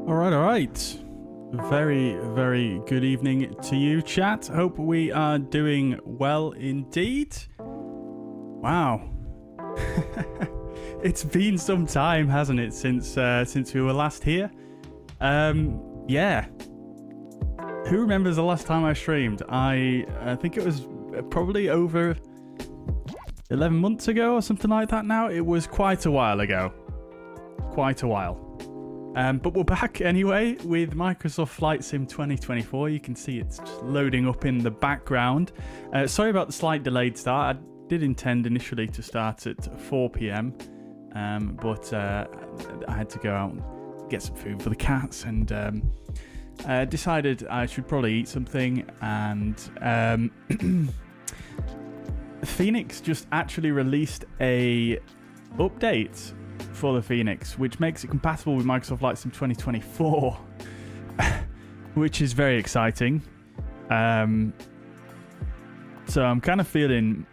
All right. Very, very good evening to you, chat. Hope we are doing well indeed. Wow. It's been some time, hasn't it, since we were last here? Yeah. Who remembers the last time I streamed? I think it was probably over 11 months ago or something like that now. It was quite a while ago. Quite a while. But we're back anyway with Microsoft Flight Sim 2024. You can see it's just loading up in the background. Sorry about the slight delayed start. I did intend initially to start at 4 p.m. But I had to go out and get some food for the cats and decided I should probably eat something. And Fenix just actually released a update for the Fenix, which makes it compatible with Microsoft Flight Sim 2024, which is very exciting. So I'm kind of feeling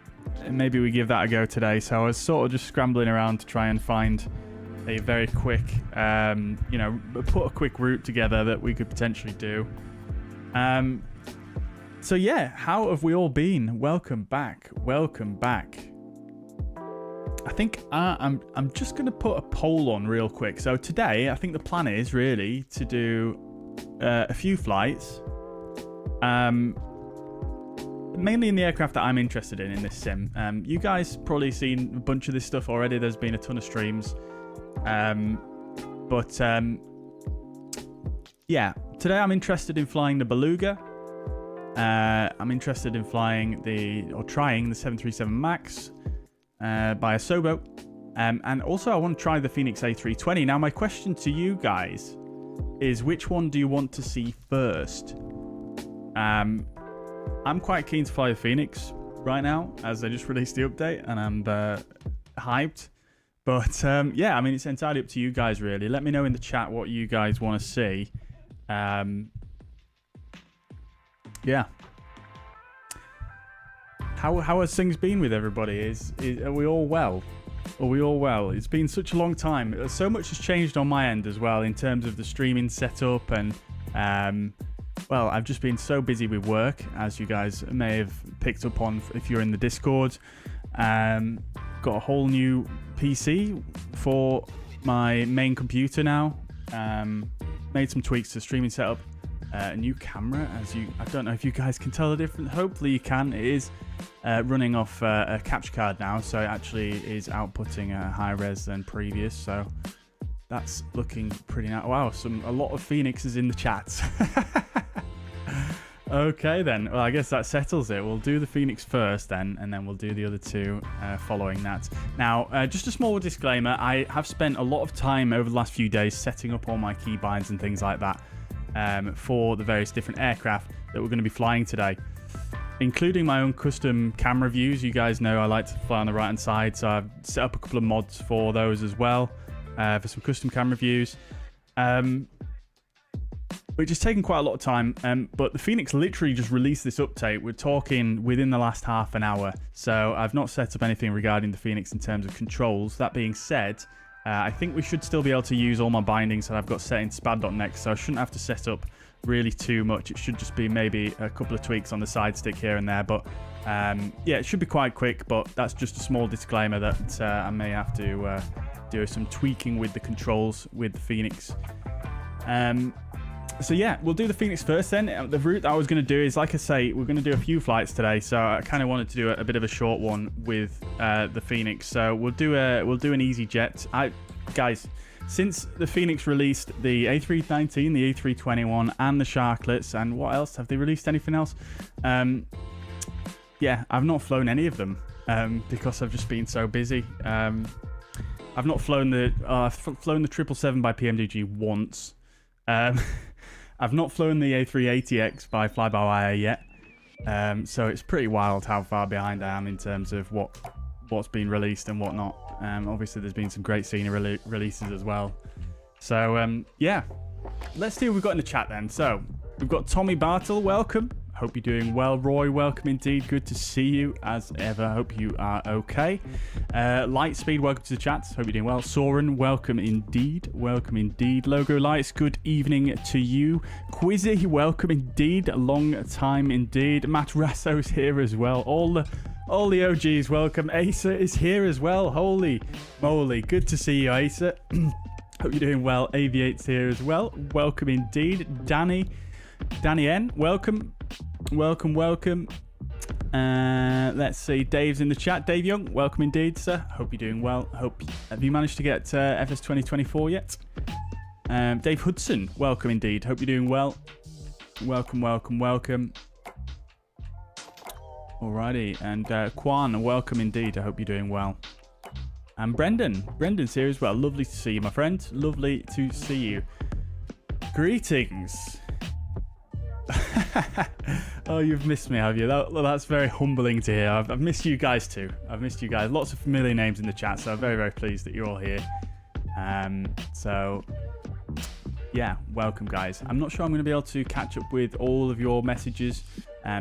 maybe we give that a go today. So I was sort of just scrambling around to try and find a very quick, put a quick route together that we could potentially do. So yeah, how have we all been? Welcome back. Welcome back. I think I'm just going to put a poll on real quick. So today, I think the plan is really to do a few flights. Mainly in the aircraft that I'm interested in this sim. You guys probably seen a bunch of this stuff already. There's been a ton of streams. Yeah, today I'm interested in flying the Beluga. I'm interested in trying the 737 MAX. By a Sobo, and also I want to try the Fenix A320. Now my question to you guys is, which one do you want to see first? I'm quite keen to fly the Fenix right now, as I just released the update and I'm hyped, but yeah, I mean, it's entirely up to you guys really. Let me know in the chat what you guys want to see. Yeah. How has things been with everybody? Are we all well? Are we all well? It's been such a long time. So much has changed on my end as well in terms of the streaming setup, and well, I've just been so busy with work, as you guys may have picked up on if you're in the Discord. Got a whole new PC for my main computer now. Made some tweaks to the streaming setup. A new camera, I don't know if you guys can tell the difference. Hopefully you can. It is running off a capture card now, so it actually is outputting a higher res than previous. So that's looking pretty nice. Wow, a lot of Phoenixes in the chat. Okay then. Well, I guess that settles it. We'll do the Fenix first then, and then we'll do the other two following that. Now, just a small disclaimer. I have spent a lot of time over the last few days setting up all my keybinds and things like that. For the various different aircraft that we're going to be flying today, including my own custom camera views. You guys know I like to fly on the right hand side, so I've set up a couple of mods for those as well, for some custom camera views, which has taken quite a lot of time, but the Fenix literally just released this update. We're talking within the last half an hour, so I've not set up anything regarding the Fenix in terms of controls. That being said, I think we should still be able to use all my bindings that I've got set in spad.next, so I shouldn't have to set up really too much. It should just be maybe a couple of tweaks on the side stick here and there, but yeah, it should be quite quick, but that's just a small disclaimer that I may have to do some tweaking with the controls with the Fenix. So yeah, we'll do the Fenix first then. The route that I was going to do is, like I say, we're going to do a few flights today, so I kind of wanted to do a bit of a short one with the Fenix. So we'll do an easy jet. Guys, since the Fenix released the A319, the A321, and the Sharklets, and what else? Have they released anything else? Yeah, I've not flown any of them because I've just been so busy. I've not flown I've flown the 777 by PMDG once. I've not flown the A380X by Fly-by-Wire yet, so it's pretty wild how far behind I am in terms of what's been released and whatnot. Obviously, there's been some great scenery releases as well. So, yeah, let's see what we've got in the chat then. So, we've got Tommy Bartle, welcome. Hope you're doing well. Roy, welcome indeed. Good to see you as ever. Hope you are okay. Lightspeed, welcome to the chat. Hope you're doing well. Soren, welcome indeed. Welcome indeed. Logo Lights, good evening to you. Quizzy, welcome indeed. Long time indeed. Matt Rasso's here as well. All the OGs, welcome. Asa is here as well. Holy moly. Good to see you, Asa. Hope you're doing well. Aviate's here as well. Welcome indeed. Danny N, welcome. Welcome. Let's see. Dave's in the chat. Dave Young, welcome indeed, sir. Hope you're doing well. Have you managed to get FS 2024 yet? Dave Hudson, welcome indeed. Hope you're doing well. Welcome. Alrighty. And Kwan, welcome indeed. I hope you're doing well. And Brendan's here as well. Lovely to see you, my friend. Lovely to see you. Greetings. Oh, you've missed me, have you? That's very humbling to hear. I've missed you guys too. I've missed you guys. Lots of familiar names in the chat, so I'm very, very pleased that you're all here. So, yeah, welcome, guys. I'm not sure I'm going to be able to catch up with all of your messages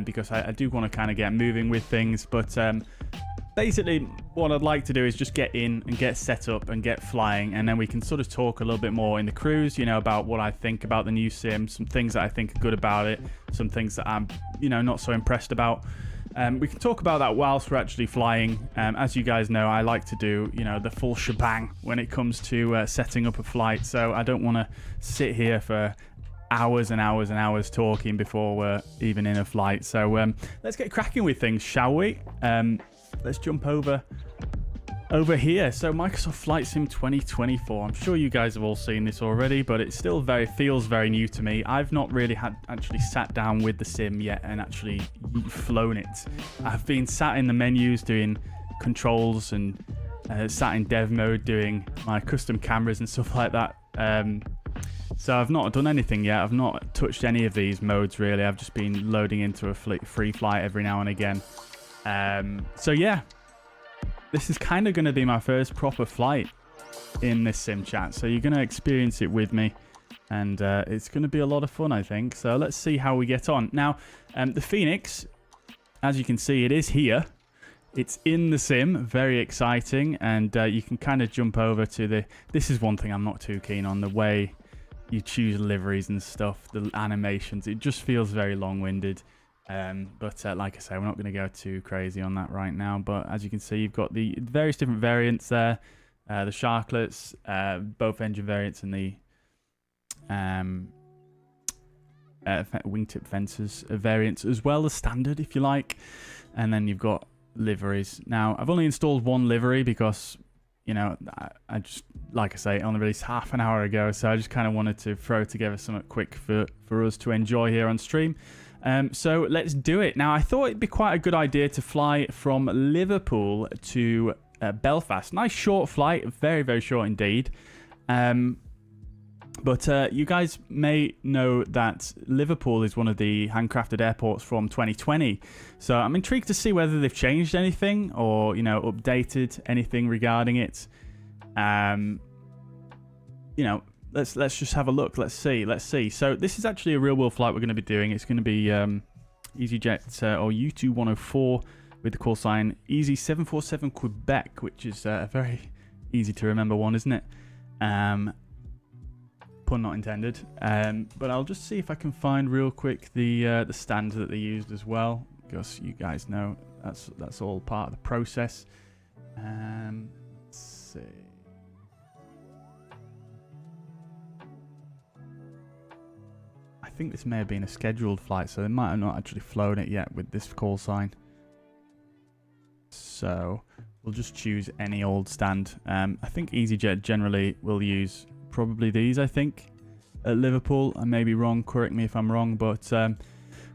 because I do want to kind of get moving with things, but basically, what I'd like to do is just get in and get set up and get flying, and then we can sort of talk a little bit more in the cruise, you know, about what I think about the new sim, some things that I think are good about it, some things that I'm, you know, not so impressed about. We can talk about that whilst we're actually flying. As you guys know, I like to do, you know, the full shebang when it comes to setting up a flight, so I don't want to sit here for hours and hours and hours talking before we're even in a flight. So let's get cracking with things, shall we? Let's jump over here. So Microsoft Flight Sim 2024. I'm sure you guys have all seen this already, but it still feels very new to me. I've not really actually sat down with the sim yet and actually flown it. I've been sat in the menus doing controls and sat in dev mode doing my custom cameras and stuff like that. So I've not done anything yet. I've not touched any of these modes really. I've just been loading into a free flight every now and again. So yeah, this is kind of going to be my first proper flight in this sim chat. So you're going to experience it with me, and it's going to be a lot of fun, I think. So let's see how we get on. Now, the Fenix, as you can see, it is here. It's in the sim, very exciting, and you can kind of jump over to this is one thing I'm not too keen on, the way you choose liveries and stuff, the animations. It just feels very long-winded. But like I say, we're not going to go too crazy on that right now. But as you can see, you've got the various different variants there. The Sharklets, both engine variants, and the wingtip fences variants, as well as standard, if you like. And then you've got liveries. Now, I've only installed one livery because, you know, I just, like I say, only released half an hour ago. So I just kind of wanted to throw together something quick for us to enjoy here on stream. So let's do it. Now, I thought it'd be quite a good idea to fly from Liverpool to Belfast. Nice short flight, very, very short indeed. But you guys may know that Liverpool is one of the handcrafted airports from 2020. So I'm intrigued to see whether they've changed anything or, you know, updated anything regarding it. You know, let's just have a look. Let's see. So this is actually a real world flight we're going to be doing. It's going to be EasyJet or U2 with the call sign EZ747 Quebec, which is a very easy to remember one, isn't it? Pun not intended. But I'll just see if I can find real quick the stand that they used as well, because you guys know that's all part of the process. Let's see. I think this may have been a scheduled flight, so they might have not actually flown it yet with this call sign. So we'll just choose any old stand. I think EasyJet generally will use probably these, I think, at Liverpool. I may be wrong, correct me if I'm wrong, but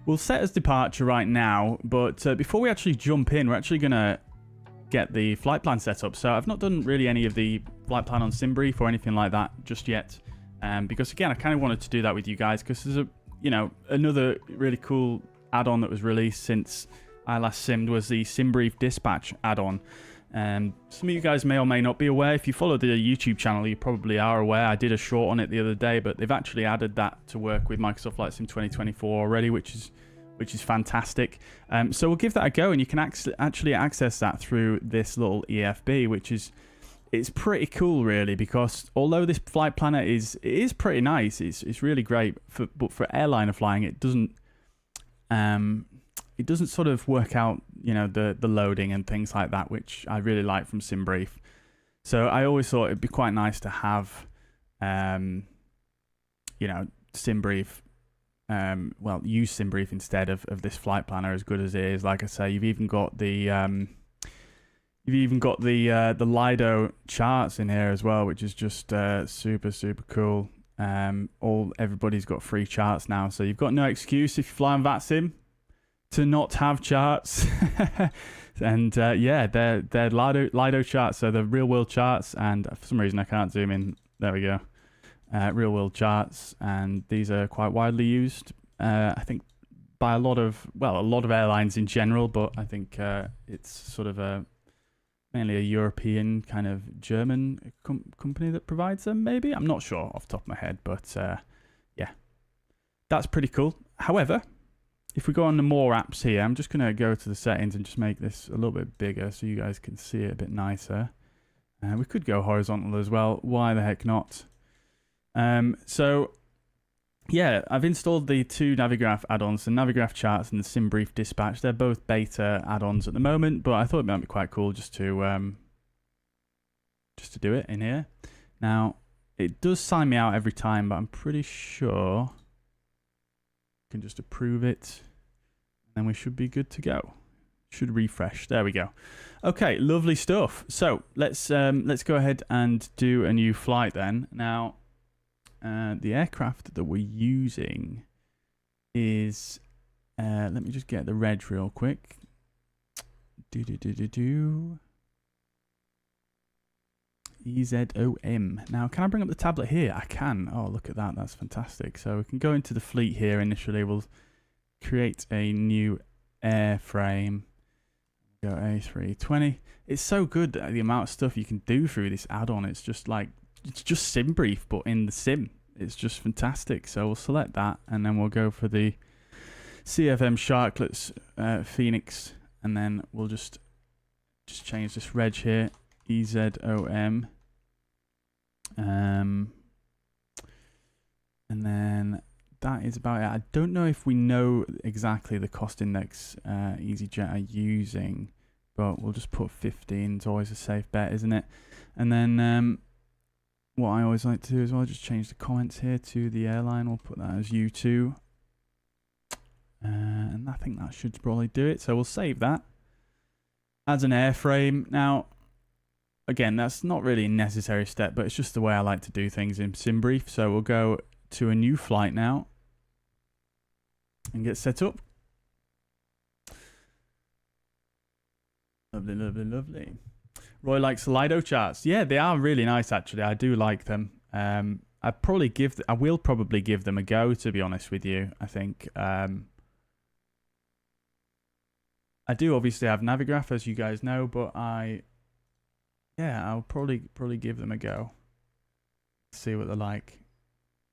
we'll set as departure right now. But before we actually jump in, we're actually going to get the flight plan set up. So I've not done really any of the flight plan on SimBrief or anything like that just yet. Because again, I kind of wanted to do that with you guys because there's another really cool add-on that was released since I last simmed was the SimBrief Dispatch add-on. Some of you guys may or may not be aware. If you follow the YouTube channel, you probably are aware. I did a short on it the other day, but they've actually added that to work with Microsoft Flight Sim 2024 already, which is which is fantastic. So we'll give that a go, and you can actually access that through this little EFB, which is, it's pretty cool really, because although this flight planner is pretty nice, it's really great, but for airliner flying it doesn't sort of work out, you know, the loading and things like that, which I really like from SimBrief. So I always thought it'd be quite nice to have, you know, SimBrief, well, use SimBrief instead of this flight planner, as good as it is. Like I say, you've even got the Lido charts in here as well, which is just super cool. Everybody's got free charts now, so you've got no excuse if you fly on VATSIM to not have charts. And yeah, they're Lido charts, so they're real world charts, and for some reason I can't zoom in. There we go. Real world charts, and these are quite widely used, I think, by a lot of airlines in general, but I think it's sort of mainly a European kind of German company that provides them, maybe. I'm not sure off the top of my head, but yeah, that's pretty cool. However, if we go on to more apps here, I'm just going to go to the settings and just make this a little bit bigger so you guys can see it a bit nicer. We could go horizontal as well. Why the heck not? So yeah, I've installed the two Navigraph add-ons, the Navigraph Charts and the SimBrief Dispatch. They're both beta add-ons at the moment, but I thought it might be quite cool just to do it in here. Now, it does sign me out every time, but I'm pretty sure I can just approve it, and we should be good to go. Should refresh. There we go. Okay, lovely stuff. So let's go ahead and do a new flight then. Now, the aircraft that we're using is, let me just get the reg real quick. EZOM. Now, can I bring up the tablet here? I can. Oh, look at that. That's fantastic. So we can go into the fleet here initially. We'll create a new airframe. Go A320. It's so good, the amount of stuff you can do through this add-on. It's just like, it's just SimBrief, but in the sim. It's just fantastic. So we'll select that, and then we'll go for the CFM Sharklets Fenix, and then we'll just change this reg here, EZOM, and then that is about it. I don't know if we know exactly the cost index EasyJet are using, but we'll just put 15. It's always a safe bet, isn't it? And then what I always like to do as well, just change the comments here to the airline. We'll put that as U2. And I think that should probably do it. So we'll save that as an airframe. Now, again, that's not really a necessary step, but it's just the way I like to do things in SimBrief. So we'll go to a new flight now and get set up. Lovely, lovely, lovely. Roy likes Lido charts. Yeah, they are really nice, actually. I do like them. I will probably give them a go, to be honest with you. I think I do obviously have Navigraph, as you guys know, but I'll probably give them a go. See what they're like.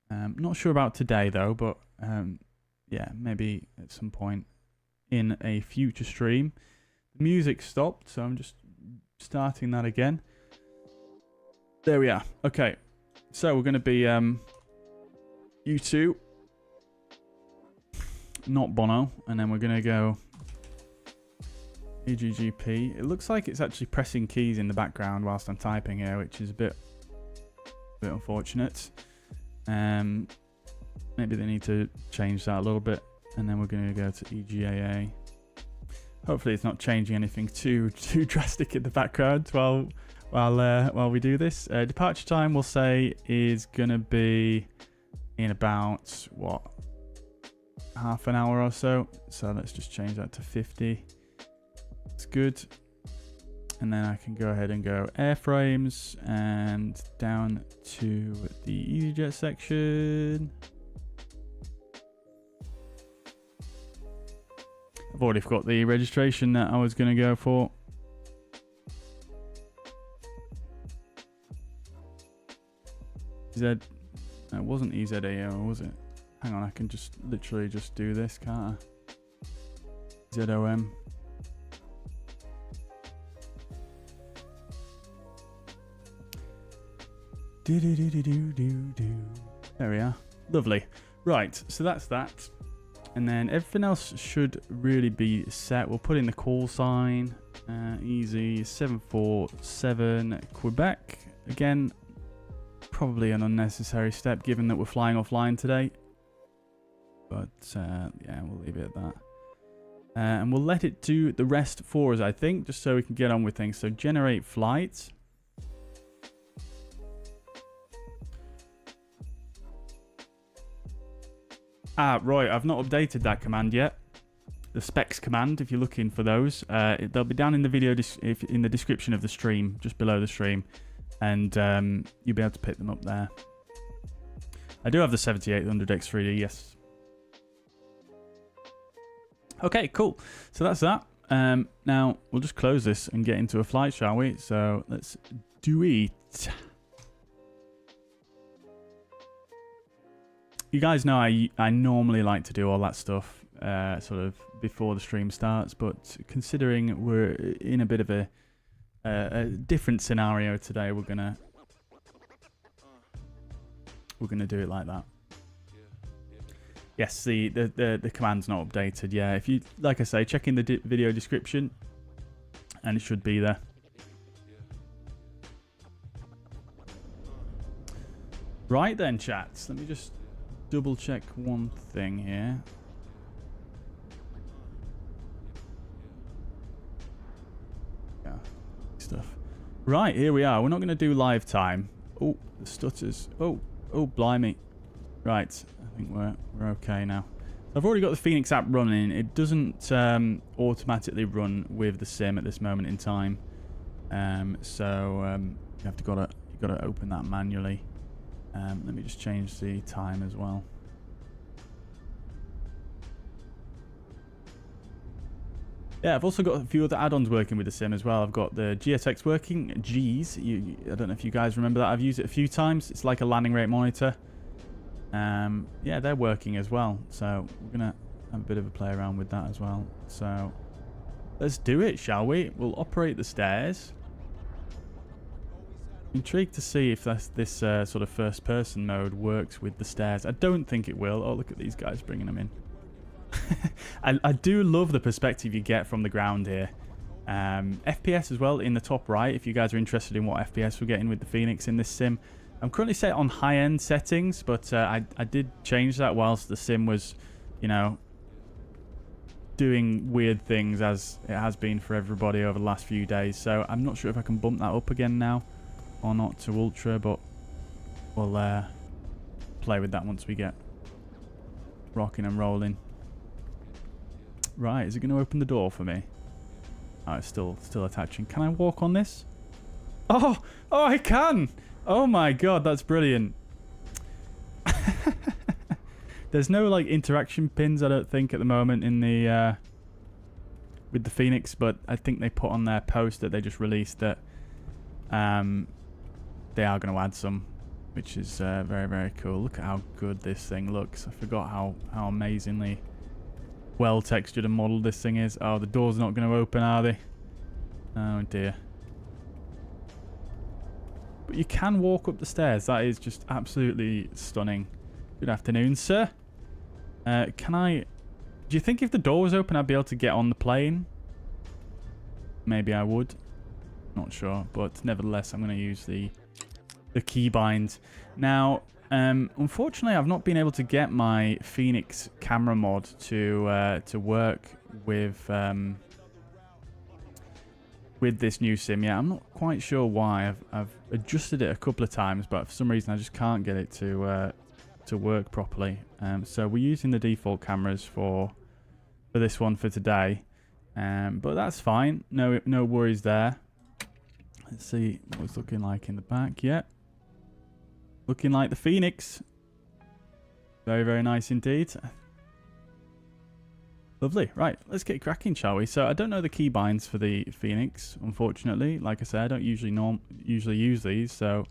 Not sure about today though, but yeah, maybe at some point in a future stream. The music stopped, so I'm just starting that again. There we are. Okay, so we're going to be U2, not Bono, and then we're going to go EGGP. It looks like it's actually pressing keys in the background whilst I'm typing here, which is a bit unfortunate. Maybe they need to change that a little bit, and then we're going to go to EGAA. Hopefully it's not changing anything too drastic in the background while we do this. Departure time, we'll say, is going to be in about, what, half an hour or so. So let's just change that to 50. It's good. And then I can go ahead and go airframes and down to the EasyJet section. I've already got the registration that I was going to go for. It wasn't EZAO, was it? Hang on, I can just literally just do this, can't I? ZOM. There we are. Lovely. Right, so that's that. And then everything else should really be set. We'll put in the call sign. Easy 747 Quebec. Again, probably an unnecessary step given that we're flying offline today. But yeah, we'll leave it at that. And we'll let it do the rest for us, I think, just so we can get on with things. So generate flight. Ah, right, I've not updated that command yet. The specs command, if you're looking for those, they'll be down in the video in the description of the stream, just below the stream, and you'll be able to pick them up there. I do have the 7800 X3D, yes. Okay, cool. So that's that. Now we'll just close this and get into a flight, shall we? So let's do it. You guys know I normally like to do all that stuff sort of before the stream starts, but considering we're in a bit of a different scenario today, we're gonna do it like that. Yes, the command's not updated. Yeah, if you, like I say, check in the video description, and it should be there. Right then, chats. Let me just double check one thing here. Yeah, stuff. Right, here we are. We're not going to do live time. Oh, the stutters. Oh, blimey. Right, I think we're okay now. I've already got the Fenix app running. It doesn't automatically run with the sim at this moment in time. So you've got to open that manually. Let me just change the time as well. Yeah, I've also got a few other add-ons working with the sim as well. I've got the GSX working. G's. I don't know if you guys remember that. I've used it a few times. It's like a landing rate monitor. Yeah, they're working as well. So we're going to have a bit of a play around with that as well. So let's do it, shall we? We'll operate the stairs. Intrigued to see if this sort of first-person mode works with the stairs. I don't think it will. Oh, look at these guys bringing them in. I do love the perspective you get from the ground here. FPS as well in the top right, if you guys are interested in what FPS we're getting with the Fenix in this sim. I'm currently set on high-end settings, but I did change that whilst the sim was, you know, doing weird things as it has been for everybody over the last few days. So I'm not sure if I can bump that up again now or not to ultra, but we'll play with that once we get rocking and rolling. Right, is it going to open the door for me? Oh, it's still attaching. Can I walk on this? Oh, I can! Oh my god, that's brilliant. There's no like interaction pins, I don't think, at the moment in the with the Fenix, but I think they put on their post that they just released that they are going to add some, which is very, very cool. Look at how good this thing looks. I forgot how amazingly well textured and modelled this thing is. Oh, the door's not going to open, are they? Oh dear. But you can walk up the stairs. That is just absolutely stunning. Good afternoon, sir. Do you think if the door was open I'd be able to get on the plane? Maybe I would. Not sure, but nevertheless I'm going to use the keybind. Now, unfortunately I've not been able to get my Fenix camera mod to work with this new sim yet. I'm not quite sure why. I've adjusted it a couple of times, but for some reason I just can't get it to work properly. So we're using the default cameras for this one for today, but that's fine. No worries there. Let's see what it's looking like in the back. Yeah, looking like the Fenix. Very, very nice indeed. Lovely. Right, let's get cracking, shall we? So I don't know the keybinds for the Fenix, unfortunately. Like I said, I don't usually use these, so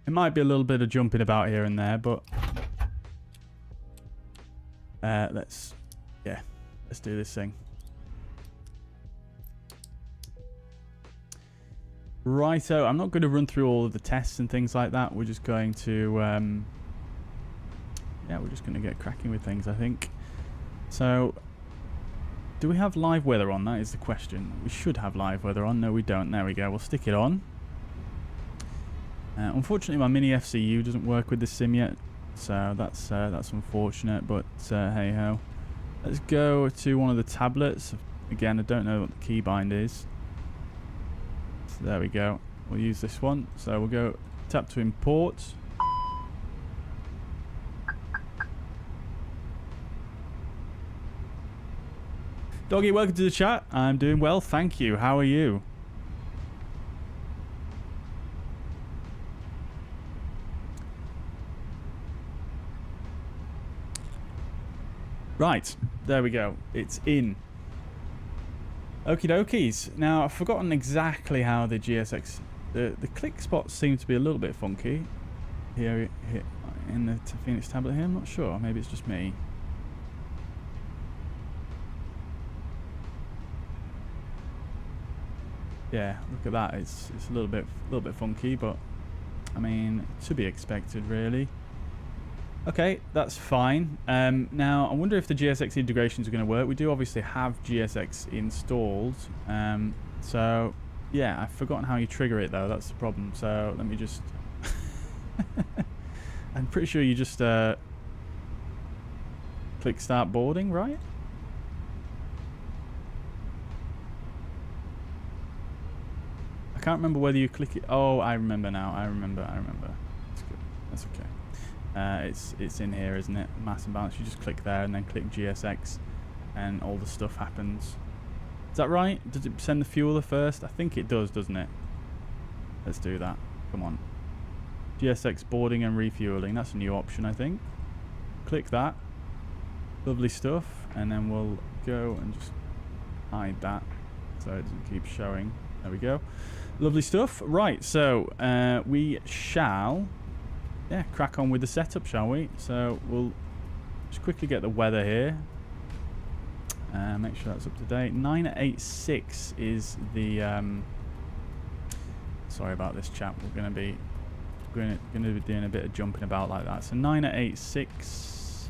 it might be a little bit of jumping about here and there, but let's do this thing. Righto, I'm not going to run through all of the tests and things like that. We're just going to, yeah, we're just going to get cracking with things, I think. So, do we have live weather on? That is the question. We should have live weather on. No, we don't. There we go. We'll stick it on. Unfortunately, my miniFCU doesn't work with the sim yet, so that's unfortunate. But hey ho. Let's go to one of the tablets. Again, I don't know what the keybind is. So there we go. We'll use this one. So we'll go tap to import. Doggy, welcome to the chat. I'm doing well, thank you. How are you? Right, there we go. It's in. Okie dokies. Now, I've forgotten exactly how the GSX... The click spots seem to be a little bit funky here in the Fenix tablet here. I'm not sure. Maybe it's just me. Yeah, look at that. It's a little bit funky, but I mean, to be expected, really. Okay, that's fine. Now, I wonder if the GSX integrations are going to work. We do obviously have GSX installed. So, yeah, I've forgotten how you trigger it, though. That's the problem. So, let me just... I'm pretty sure you just click start boarding, right? I can't remember whether you click it. Oh, I remember now. I remember. That's good. That's okay. It's in here, isn't it? Mass and balance. You just click there and then click GSX, and all the stuff happens. Is that right? Does it send the fueler first? I think it does, doesn't it? Let's do that. Come on. GSX boarding and refueling. That's a new option, I think. Click that. Lovely stuff. And then we'll go and just hide that so it doesn't keep showing. There we go. Lovely stuff. Right, so we shall crack on with the setup, shall we? So we'll just quickly get the weather here. Make sure that's up to date. 986 is the sorry about this, chat. We're going to be doing a bit of jumping about like that. So 986.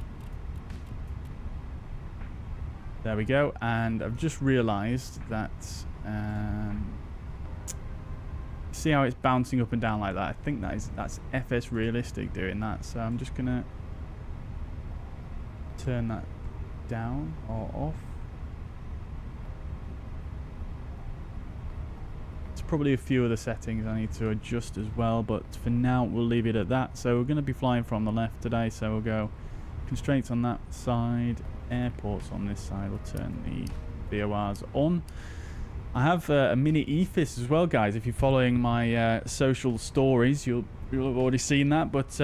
There we go. And I've just realised that see how it's bouncing up and down like that? I think that's FS realistic doing that. So I'm just gonna turn that down or off. It's probably a few of the settings I need to adjust as well, but for now we'll leave it at that. So we're going to be flying from the left today, so we'll go constraints on that side, airports on this side. We'll turn the VORs on. I have a miniEFIS as well, guys. If you're following my social stories, you'll have already seen that. But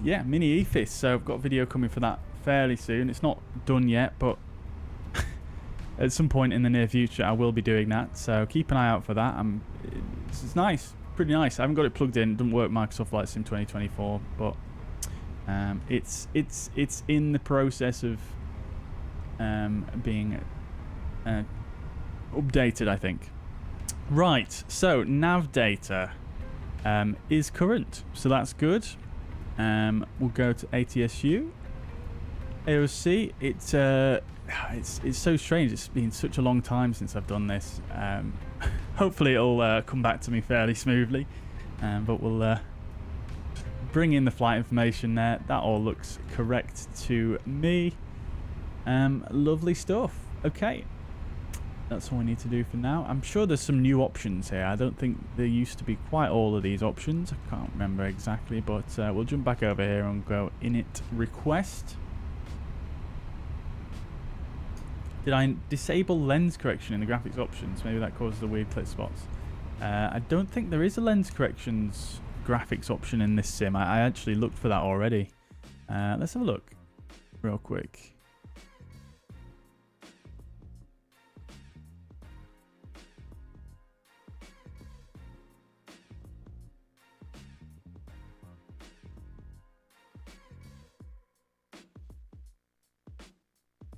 yeah, miniEFIS. So I've got a video coming for that fairly soon. It's not done yet, but at some point in the near future, I will be doing that. So keep an eye out for that. It's nice, pretty nice. I haven't got it plugged in. It doesn't work Microsoft Flight Sim 2024, but it's in the process of being updated, I think. Right, so nav data is current, so that's good. We'll go to ATSU. AOC, it's so strange. It's been such a long time since I've done this. Hopefully it'll come back to me fairly smoothly, but we'll bring in the flight information there. That all looks correct to me. Lovely stuff. Okay, that's all we need to do for now. I'm sure there's some new options here. I don't think there used to be quite all of these options. I can't remember exactly, but we'll jump back over here and go init request. Did I disable lens correction in the graphics options? Maybe that causes the weird clip spots. I don't think there is a lens corrections graphics option in this sim. I actually looked for that already. Let's have a look real quick.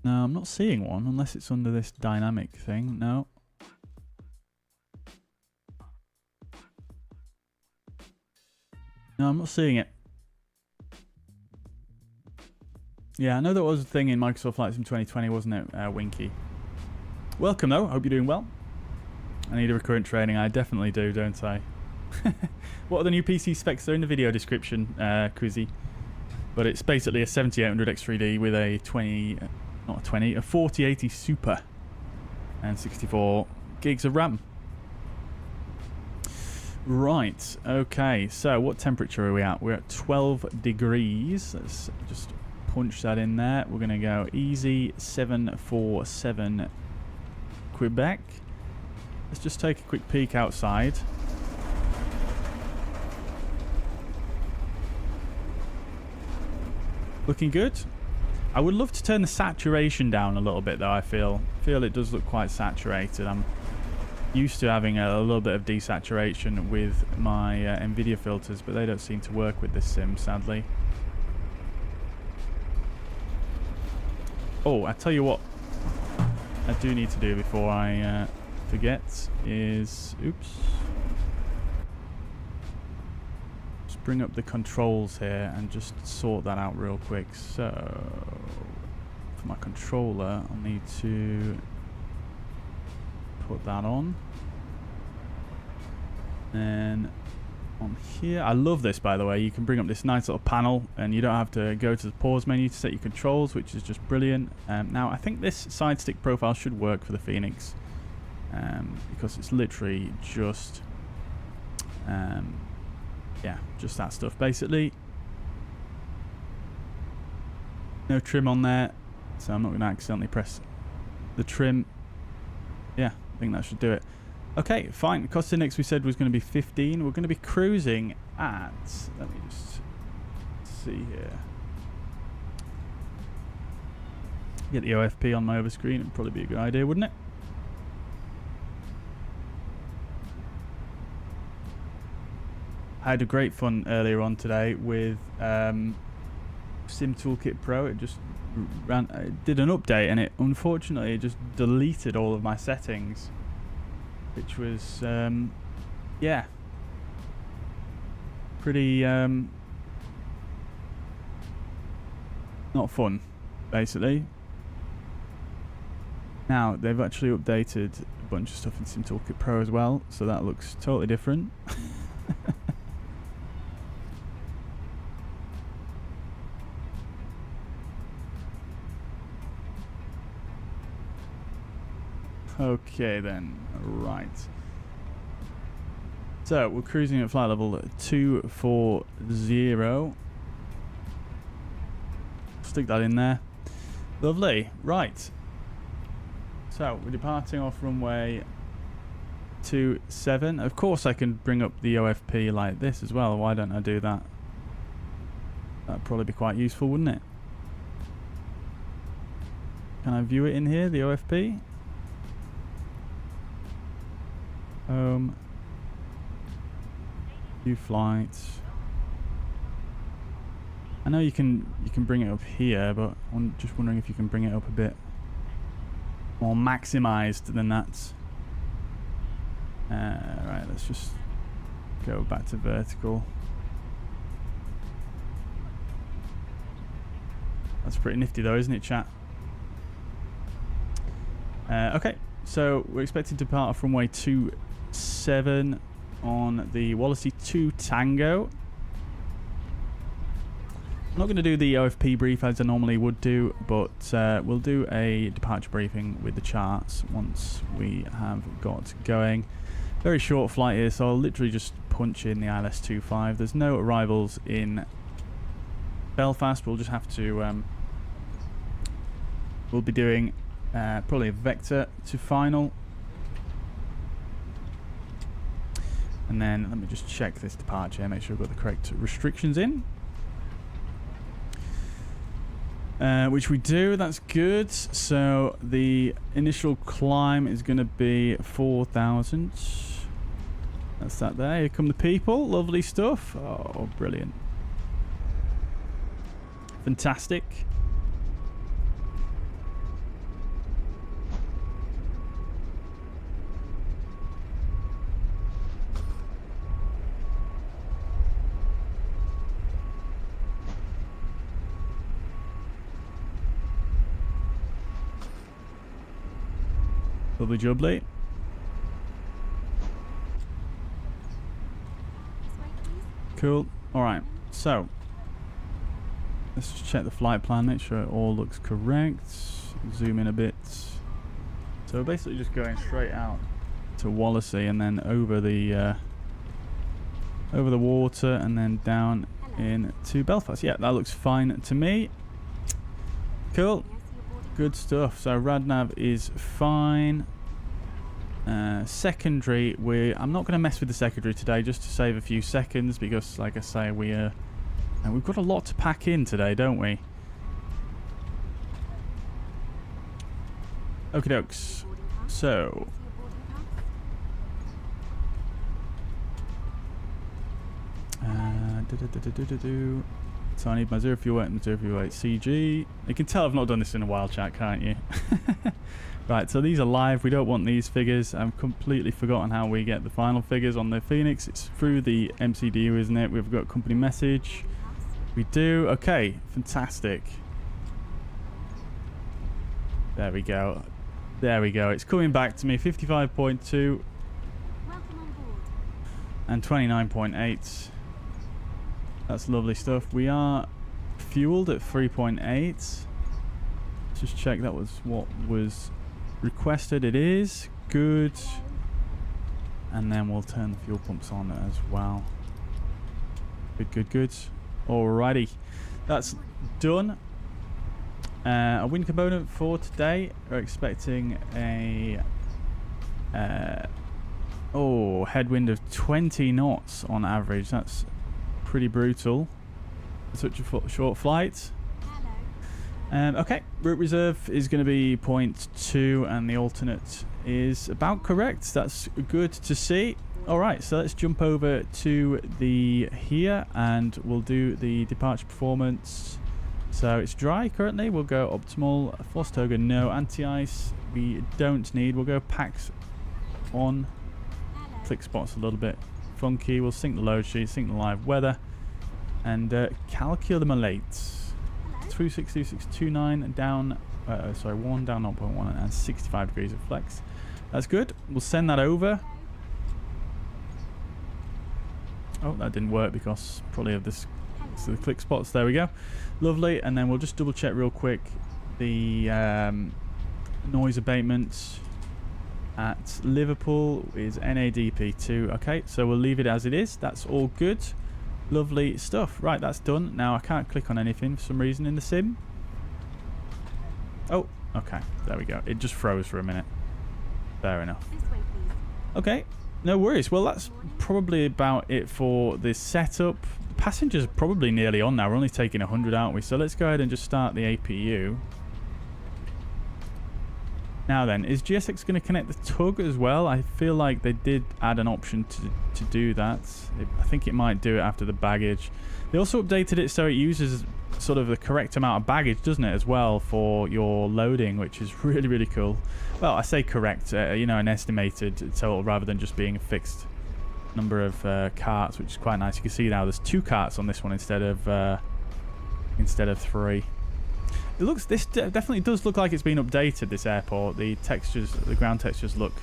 No, I'm not seeing one unless it's under this dynamic thing. No. No, I'm not seeing it. Yeah, I know that was a thing in Microsoft Flight Sim 2020, wasn't it, Winky? Welcome, though. Hope you're doing well. I need a recurrent training. I definitely do, don't I? What are the new PC specs? They're in the video description, Quizzy. But it's basically a 7800 X3D with a 4080 Super and 64 gigs of RAM. Right, okay, so what temperature are we at? We're at 12 degrees. Let's just punch that in there. We're going to go easy 747 Quebec. Let's just take a quick peek outside. Looking good. I would love to turn the saturation down a little bit, though. I feel it does look quite saturated. I'm used to having a little bit of desaturation with my NVIDIA filters, but they don't seem to work with this sim, sadly. Oh, I tell you what I do need to do before I forget is... Oops. Bring up the controls here and just sort that out real quick. So for my controller, I'll need to put that on. And on here, I love this, by the way. You can bring up this nice little panel and you don't have to go to the pause menu to set your controls, which is just brilliant. Now I think this side stick profile should work for the Fenix, because it's literally just yeah, just that stuff basically. No trim on there, so I'm not going to accidentally press the trim. Yeah, I think that should do it. Okay, fine. Cost index we said was going to be 15. We're going to be cruising at, let me just see here. Get the OFP on my overscreen, it'd probably be a good idea, wouldn't it? I had a great fun earlier on today with Sim Toolkit Pro. It just did an update and it unfortunately just deleted all of my settings, which was yeah, pretty not fun basically. Now they've actually updated a bunch of stuff in Sim Toolkit Pro as well, so that looks totally different. Okay then, right. So we're cruising at flight level 240. Stick that in there. Lovely. Right. So we're departing off runway 27. Of course I can bring up the OFP like this as well. Why don't I do that? That'd probably be quite useful, wouldn't it? Can I view it in here, the OFP? View flights. I know you can bring it up here, but I'm just wondering if you can bring it up a bit more maximized than that. Right, let's just go back to vertical. That's pretty nifty though, isn't it, chat? Okay, so we're expecting to depart from runway 27 on the Wallasey 2 Tango. I'm not going to do the OFP brief as I normally would do, but we'll do a departure briefing with the charts once we have got going. Very short flight here, so I'll literally just punch in the ILS-25. There's no arrivals in Belfast. We'll just have to... we'll be doing probably a vector to final. And then let me just check this departure, make sure I've got the correct restrictions in. Which we do, that's good. So the initial climb is going to be 4,000. That's that there. Here come the people. Lovely stuff. Oh, brilliant. Fantastic. Lovely jubbly. Cool. Alright, so let's just check the flight plan, make sure it all looks correct. Zoom in a bit. So we're basically just going straight out to Wallasey and then over the water and then down into Belfast. Yeah, that looks fine to me. Cool. Good stuff. So RadNav is fine. Secondary, I'm not going to mess with the secondary today just to save a few seconds because, like I say, we've got a lot to pack in today, don't we? Okie dokes. So so I need my 038 and 038 CG. You can tell I've not done this in a while, chat, can't you? Right, so these are live. We don't want these figures. I've completely forgotten how we get the final figures on the Fenix. It's through the MCDU, isn't it? We've got company message. We do. Okay, fantastic. There we go. There we go. It's coming back to me. 55.2 and 29.8. That's lovely stuff. We are fueled at 3.8. Let's just check that was what was requested. It is. Good. And then we'll turn the fuel pumps on as well. Good, good, good. Alrighty. That's done. A wind component for today. We're expecting a headwind of 20 knots on average. That's pretty brutal. Such a short flight. Okay, route reserve is going to be 0.2 and the alternate is about correct. That's good to see. Alright, so let's jump over to the here and we'll do the departure performance. So it's dry currently. We'll go optimal. Force toga, no. Anti-ice we don't need. We'll go packs on. Click spots a little bit funky. We'll sync the load sheet, sync the live weather, and calculate. 26629 down. Sorry, 1 down 0.1 and 65 degrees of flex. That's good. We'll send that over. Oh, that didn't work because probably of this. So the click spots. There we go. Lovely. And then we'll just double check real quick the noise abatement at Liverpool is NADP2. Okay, so we'll leave it as it is. That's all good. Lovely stuff. Right, that's done. Now I can't click on anything for some reason in the sim. Oh, okay. There we go. It just froze for a minute. Fair enough. Okay, no worries. Well, that's probably about it for this setup. The passengers are probably nearly on now. We're only taking 100, aren't we? So let's go ahead and just start the APU. Now then, is GSX going to connect the tug as well? I feel like they did add an option to do that. I think it might do it after the baggage. They also updated it so it uses sort of the correct amount of baggage, doesn't it, as well for your loading, which is really, really cool. Well, I say correct, you know, an estimated total rather than just being a fixed number of carts, which is quite nice. You can see now there's 2 carts on this one instead of 3. It looks. This definitely does look like it's been updated. This airport, the textures, the ground textures look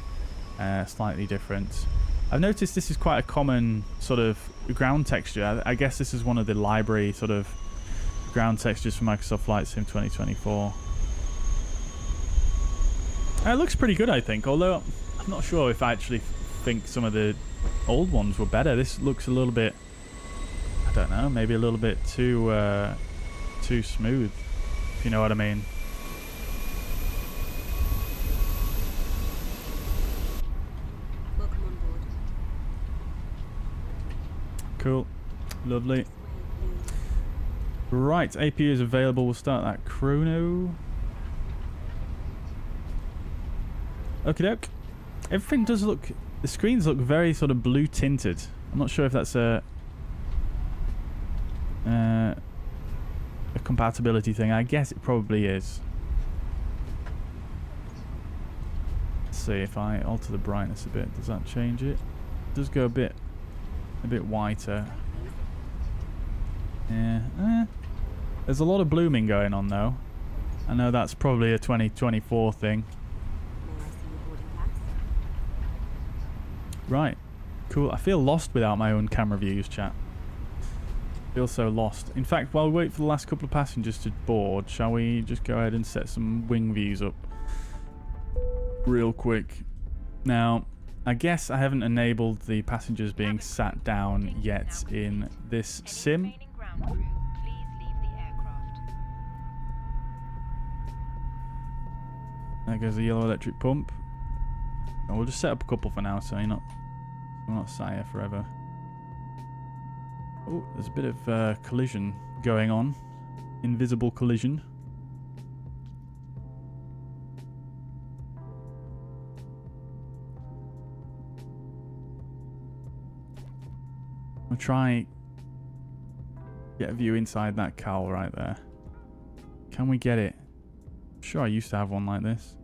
slightly different. I've noticed this is quite a common sort of ground texture. I guess this is one of the library sort of ground textures for Microsoft Flight Sim 2024. It looks pretty good, I think. Although I'm not sure if I actually think some of the old ones were better. This looks a little bit. I don't know. Maybe a little bit too smooth. If you know what I mean. Welcome on board. Cool. Lovely. Right, APU is available. We'll start that chrono. Okie doke. Everything does look... The screens look very sort of blue tinted. I'm not sure if that's a compatibility thing. I guess it probably is. Let's see if I alter the brightness a bit. Does that change it? It does go a bit whiter. Yeah. There's a lot of blooming going on though. I know that's probably a 2024 thing. Right. Cool. I feel lost without my own camera views, chat. Feel so lost. In fact, while we wait for the last couple of passengers to board, shall we just go ahead and set some wing views up real quick? Now, I guess I haven't enabled the passengers being sat down yet in this sim. There goes the yellow electric pump. And we'll just set up a couple for now, so we're not sat here forever. Oh, there's a bit of collision going on. Invisible collision. I'll try get a view inside that cowl right there. Can we get it? I'm sure I used to have one like this.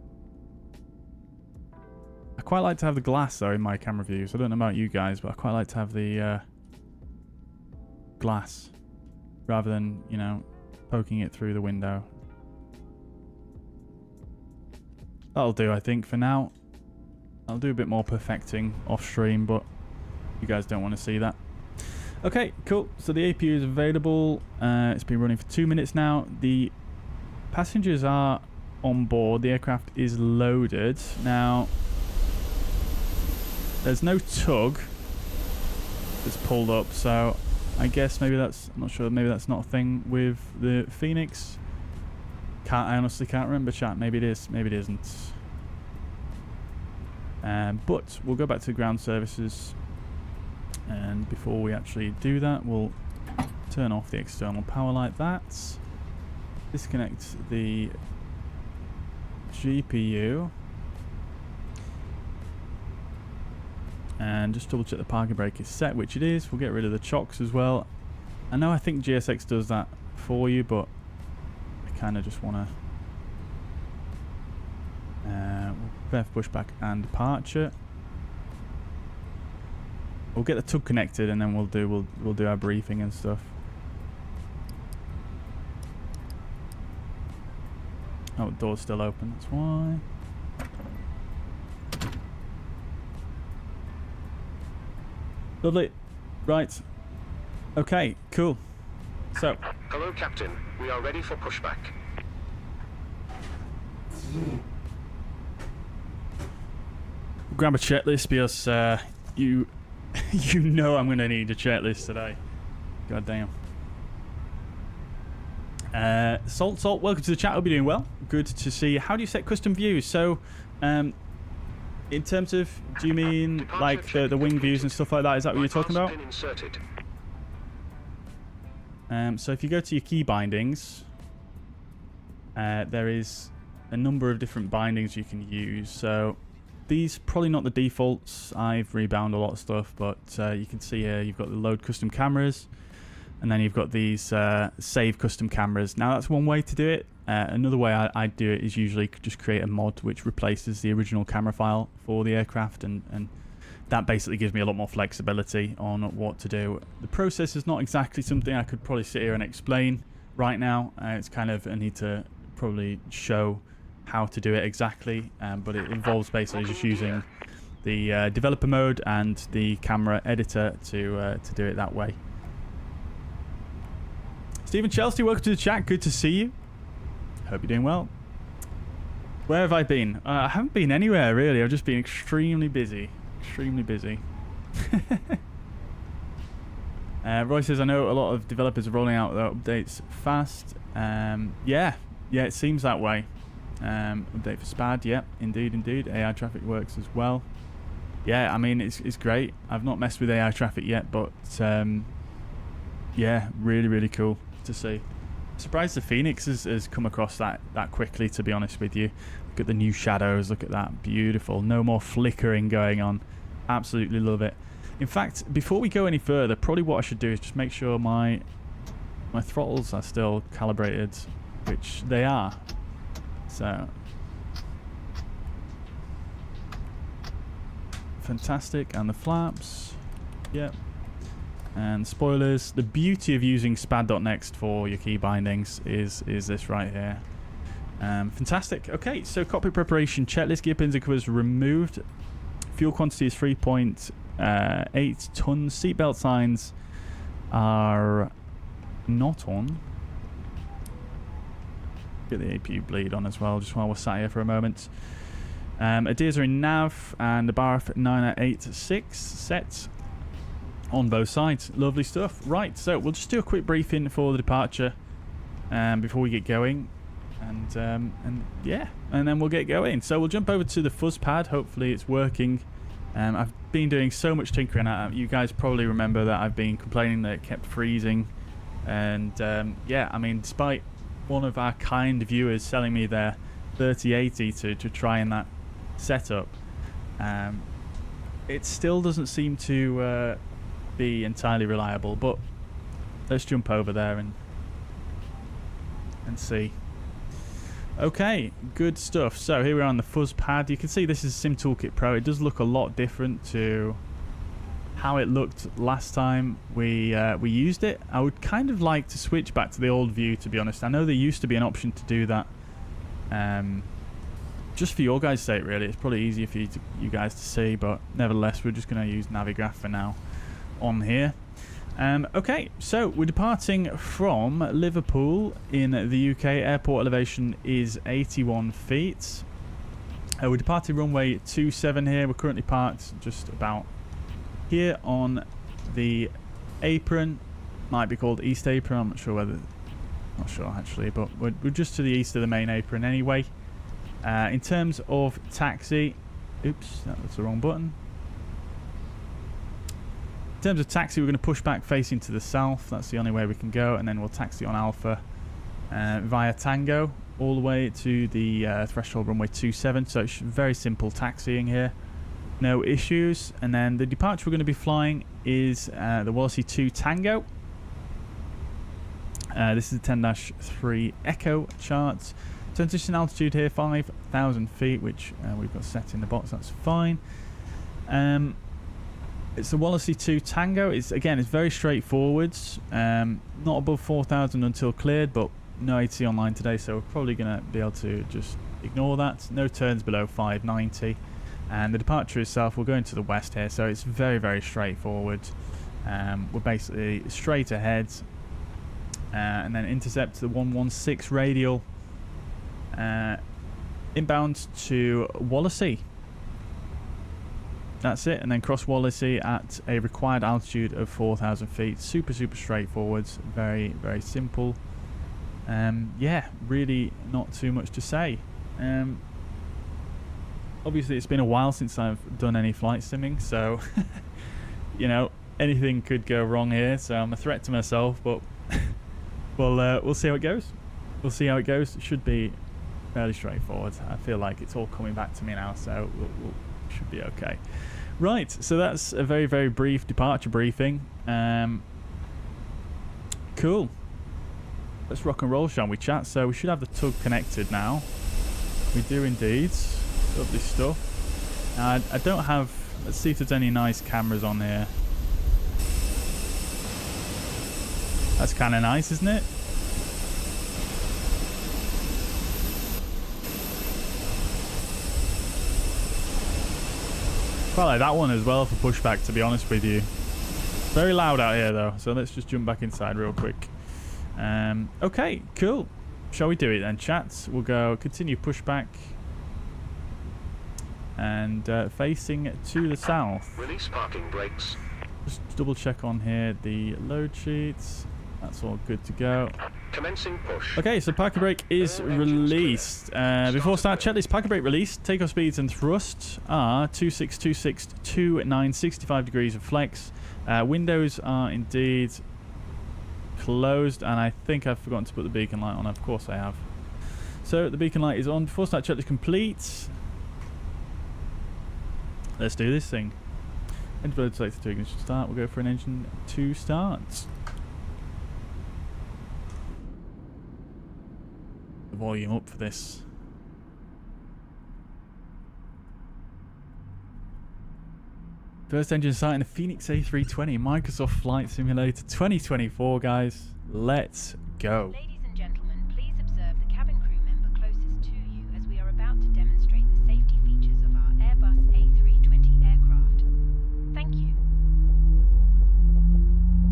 I quite like to have the glass though in my camera views. I don't know about you guys, but I quite like to have the glass rather than, you know, poking it through the window. That'll do, I think, for now. I'll do a bit more perfecting off stream, but you guys don't want to see that. Okay, cool. So the APU is available. It's been running for 2 minutes now. The passengers are on board. The aircraft is loaded. Now, there's no tug that's pulled up, so I guess maybe that's, I'm not sure, maybe that's not a thing with the Fenix. I honestly can't remember, chat. Maybe it is, maybe it isn't. But we'll go back to ground services, and before we actually do that, we'll turn off the external power like that. Disconnect the GPU. And just double check the parking brake is set, which it is. We'll get rid of the chocks as well. I know I think GSX does that for you, but I kind of just want to prepare for pushback and departure. We'll get the tug connected, and then we'll do our briefing and stuff. Oh, the door's still open. That's why. Lovely. Right. Okay, cool. So. Hello, Captain. We are ready for pushback. Grab a checklist because you know I'm going to need a checklist today. God damn. Salt, welcome to the chat. Hope you're doing well. Good to see. How do you set custom views? So, in terms of, do you mean like the wing views and stuff like that? Is that what you're talking about? So if you go to your key bindings, there is a number of different bindings you can use. So these probably not the defaults. I've rebound a lot of stuff, but you can see here you've got the load custom cameras, and then you've got these save custom cameras. Now that's one way to do it. Another way I do it is usually just create a mod which replaces the original camera file for the aircraft, and that basically gives me a lot more flexibility on what to do. The process is not exactly something I could probably sit here and explain right now. It's kind of, I need to probably show how to do it exactly, but it involves basically just using the developer mode and the camera editor to do it that way. Stephen Chelsea, welcome to the chat. Good to see you. Hope you're doing well. Where have I been? I haven't been anywhere really. I've just been extremely busy. Extremely busy. Roy says, I know a lot of developers are rolling out their updates fast. Yeah, it seems that way. Update for SPAD, yeah, indeed. AI traffic works as well. Yeah, I mean, it's great. I've not messed with AI traffic yet, but yeah, really cool to see. Surprised the Fenix has come across that quickly, to be honest with you. Look at the new shadows, look at that, beautiful. No more flickering going on. Absolutely love it. In fact, before we go any further, probably what I should do is just make sure my throttles are still calibrated, which they are. So fantastic. And the flaps, yep. And spoilers. The beauty of using SPAD.next for your key bindings is this right here. Fantastic. Okay, so cockpit preparation checklist. Gear pins and covers removed. Fuel quantity is 3.8 tons. Seatbelt signs are not on. Get the APU bleed on as well, just while we're sat here for a moment. ADIRs are in nav, and the BARF 986 sets on both sides. Lovely stuff. Right, so we'll just do a quick briefing for the departure before we get going. And yeah, and then we'll get going. So we'll jump over to the fuzz pad. Hopefully it's working. I've been doing so much tinkering. You guys probably remember that I've been complaining that it kept freezing. And yeah, I mean, despite one of our kind viewers selling me their 3080 to try in that setup, it still doesn't seem to be entirely reliable. But let's jump over there and see. Okay, good stuff. So here we are on the fuzz pad. You can see this is Sim Toolkit Pro. It does look a lot different to how it looked last time we used it. I would kind of like to switch back to the old view, to be honest. I know there used to be an option to do that. Just for your guys' sake, really. It's probably easier for you guys to see, but nevertheless, we're just going to use Navigraph for now on here. Okay, so we're departing from Liverpool in the UK. Airport elevation is 81 feet. We're departing runway 27 here. We're currently parked just about here on the apron. Might be called East Apron. I'm not sure whether... Not sure actually, but we're just to the east of the main apron anyway. In terms of taxi... Oops, that was the wrong button. In terms of taxi, we're going to push back facing to the south. That's the only way we can go, and then we'll taxi on Alpha via Tango all the way to the threshold runway 27. So it's very simple taxiing here, no issues. And then the departure we're going to be flying is the Wallasey 2 Tango. This is the 10-3 Echo chart. Transition altitude here 5,000 feet, which we've got set in the box. That's fine. It's the Wallasey 2 Tango. It's very straightforward. Not above 4,000 until cleared, but no AT online today, so we're probably going to be able to just ignore that. No turns below 590. And the departure itself, we're going to the west here, so it's very, very straightforward. We're basically straight ahead. And then intercept the 116 radial. Inbound to Wallasey. That's it, and then cross Wallasey at a required altitude of 4,000 feet. Super, super straightforward. Very, very simple. Yeah, really not too much to say. Obviously, it's been a while since I've done any flight simming, so you know, anything could go wrong here. So I'm a threat to myself, but we'll see how it goes. We'll see how it goes. It should be fairly straightforward. I feel like it's all coming back to me now, so we'll should be okay. Right, so that's a very, very brief departure briefing. Cool. Let's rock and roll, shall we, chat? So we should have the tug connected now. We do indeed. Lovely stuff. I don't have... Let's see if there's any nice cameras on here. That's kind of nice, isn't it? Quite like that one as well for pushback, to be honest with you. Very loud out here though, so let's just jump back inside real quick. Okay, cool. Shall we do it then, chats? We'll go continue pushback and facing to the south. Release parking brakes. Just double check on here the load sheets. That's all good to go. Commencing push. Okay, so parking brake is released. Before start checklist, parking brake released. Takeoff speeds and thrust are 2626, 29, 65 degrees of flex. Windows are indeed closed, and I think I've forgotten to put the beacon light on. Of course I have. So the beacon light is on. Before start checklist complete. Let's do this thing. Engine load selected to ignition start. We'll go for an engine 2 start. Volume up for this. First engine start in the Fenix A320 Microsoft Flight Simulator 2024, guys. Let's go. Ladies and gentlemen, please observe the cabin crew member closest to you as we are about to demonstrate the safety features of our Airbus A320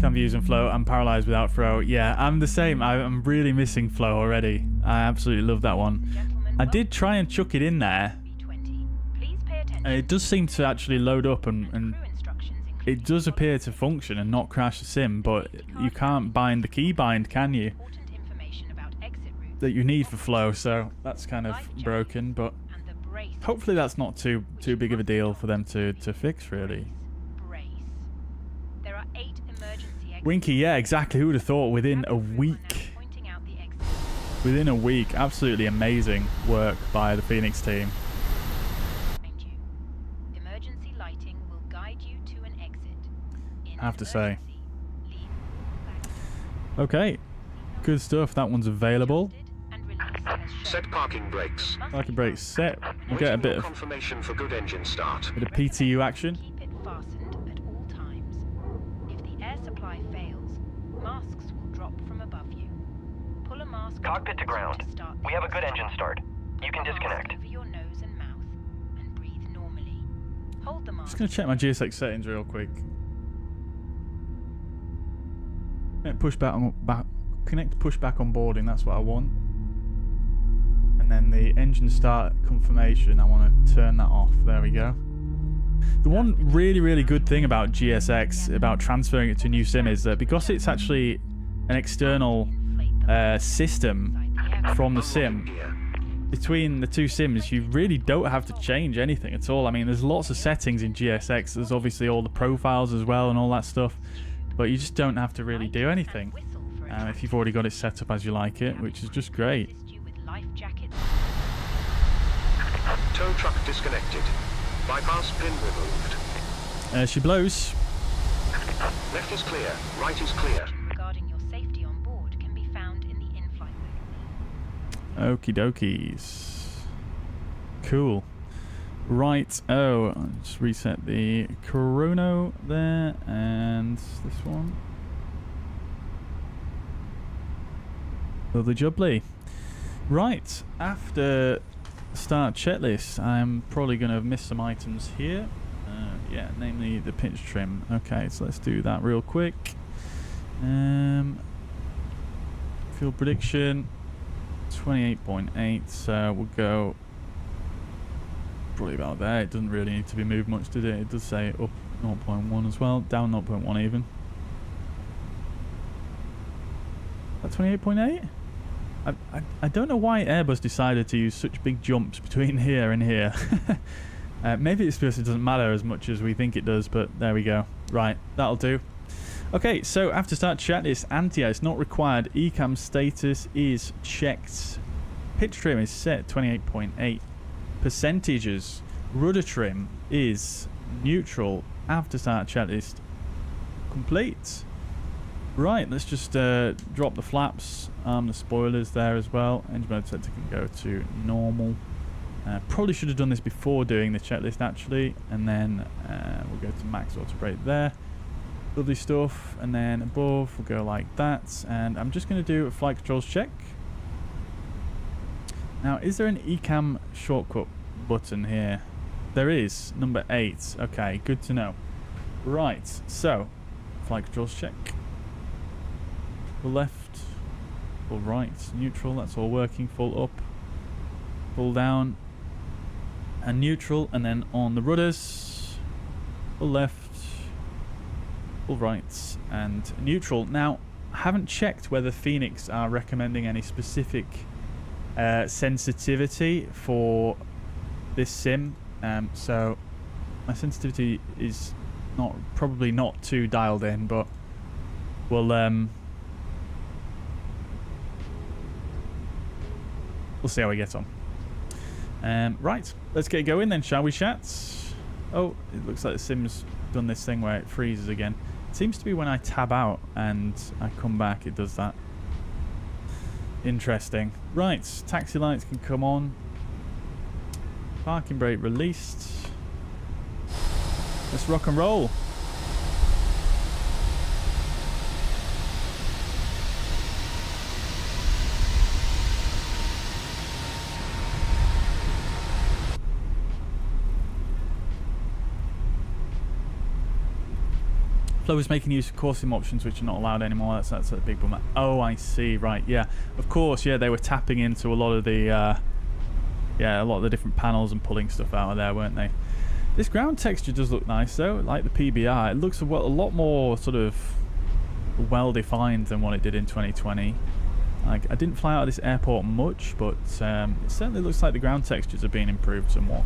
Can't be using flow. I'm paralyzed without flow. Yeah, I'm the same. I'm really missing flow already. I absolutely love that one. Gentlemen, I did try and chuck it in there. B20. Please pay attention. And it does seem to actually load up and Crew instructions include it does appear to function and not crash the sim, but you can't bind the key bind, can you? important information about exit routes That you need for flow, so that's kind of broken, but and the brace. hopefully that's not too big of a deal for them to fix, really. Brace. There are 8 emergency exits. Winky, yeah, exactly. Who would have thought within a week? Pointing out the exit. Within a week, absolutely amazing work by the Fenix team. Behind you. Emergency lighting will guide you to an exit. In I have to say. emergency, lean back. Okay, good stuff. That one's available. And release as shown. Set parking brakes. Parking brakes set. We'll get a Waiting bit for of confirmation for good engine start. PTU action. Keep it fastened at all times. If the air supply fails, masks will drop from above you. Pull a mask Cockpit to ground. start We have a good engine start. You can Put the mask disconnect. over your nose and mouth and breathe normally. Hold the mask. Just going to check my GSX settings real quick. Connect pushback on boarding, that's what I want. And then the engine start confirmation, I want to turn that off. There we go. The one really good thing about GSX, about transferring it to a new sim, is that because it's actually an external system from the sim, between the two sims, you really don't have to change anything at all. I mean, there's lots of settings in GSX. There's obviously all the profiles as well and all that stuff, but you just don't have to really do anything if you've already got it set up as you like it, which is just great. Assist you with life jackets. Tow truck disconnected. Bypass pin removed. She blows. Left is clear. Right is clear. Regarding your safety on board can be found in the in-flight magazine. Okie dokies. Cool. Right. Oh, I'll just reset the Chrono there and this one. Lovely jubbly. Right. After start checklist, I'm probably going to have missed some items here. Yeah, namely the pinch trim. Okay, so let's do that real quick. Fuel prediction 28.8, so we'll go probably about there. It doesn't really need to be moved much, did it? It does say up 0.1 as well, down 0.1 even. At 28.8? I don't know why Airbus decided to use such big jumps between here and here. Maybe it's because it doesn't matter as much as we think it does, but there we go. Right, that'll do. Okay, so after start chat, it's anti-air. It's not required. ECAM status is checked. Pitch trim is set 28.8. Percentages. Rudder trim is neutral. After start chat list complete. Right, let's just drop the flaps, the spoilers there as well. Engine mode set can go to normal. Probably should have done this before doing the checklist actually, and then we'll go to max auto brake there. Lovely stuff, and then above we'll go like that, and I'm just going to do a flight controls check. Now, is there an ECAM shortcut button here? There is, number 8. Okay, good to know. Right, so flight controls check. Full left, full right, neutral, that's all working. Full up, full down, and neutral. And then on the rudders, full left, full right, and neutral. Now, I haven't checked whether Fenix are recommending any specific sensitivity for this sim. So my sensitivity is probably not too dialed in, but we'll see how we get on. Right, let's get going then, shall we, chats? Oh, it looks like the sim's done this thing where it freezes again. It seems to be when I tab out and I come back, it does that. Interesting. Right, taxi lights can come on. Parking brake released. Let's rock and roll. I was making use of core sim options, which are not allowed anymore. That's a big bummer. Oh, I see. Right, yeah. Of course, yeah. They were tapping into a lot of the, a lot of the different panels and pulling stuff out of there, weren't they? This ground texture does look nice, though. Like the PBR, it looks a lot more sort of well-defined than what it did in 2020. Like, I didn't fly out of this airport much, but it certainly looks like the ground textures are being improved somewhat.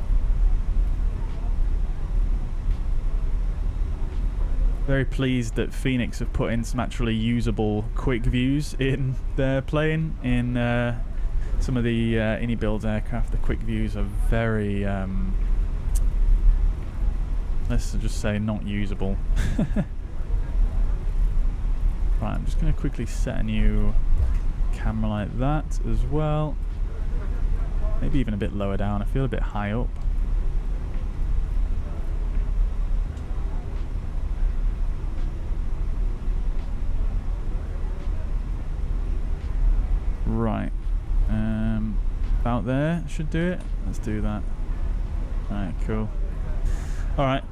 Very pleased that Fenix have put in some actually usable quick views in their plane. In some of the ini-build aircraft, the quick views are very, let's just say, not usable. Right, I'm just going to quickly set a new camera like that as well. Maybe even a bit lower down. I feel a bit high up. Right, about there should do it. Let's do that. Alright, cool. Alright,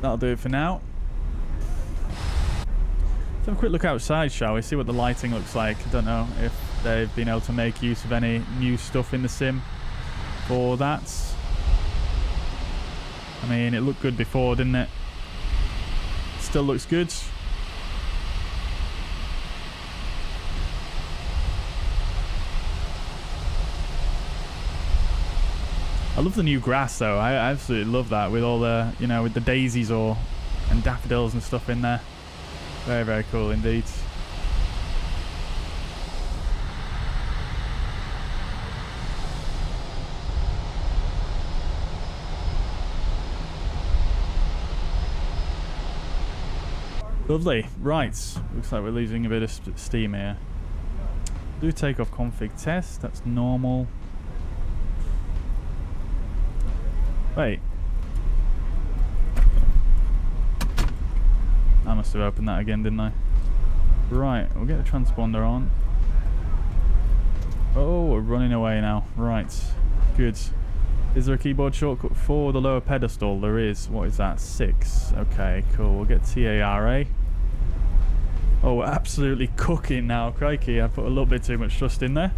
that'll do it for now. Let's have a quick look outside, shall we? See what the lighting looks like. I don't know if they've been able to make use of any new stuff in the sim for that. I mean, it looked good before, didn't it? Still looks good. I love the new grass, though. I absolutely love that, with all the, you know, with the daisies and daffodils and stuff in there. Very, very cool indeed. Lovely. Right. Looks like we're losing a bit of steam here. Do takeoff config test. That's normal. Wait. I must have opened that again, didn't I? Right, we'll get the transponder on. Oh, we're running away now. Right, good. Is there a keyboard shortcut for the lower pedestal? There is. What is that? 6. Okay, cool. We'll get TARA. Oh, we're absolutely cooking now. Crikey, I put a little bit too much trust in there.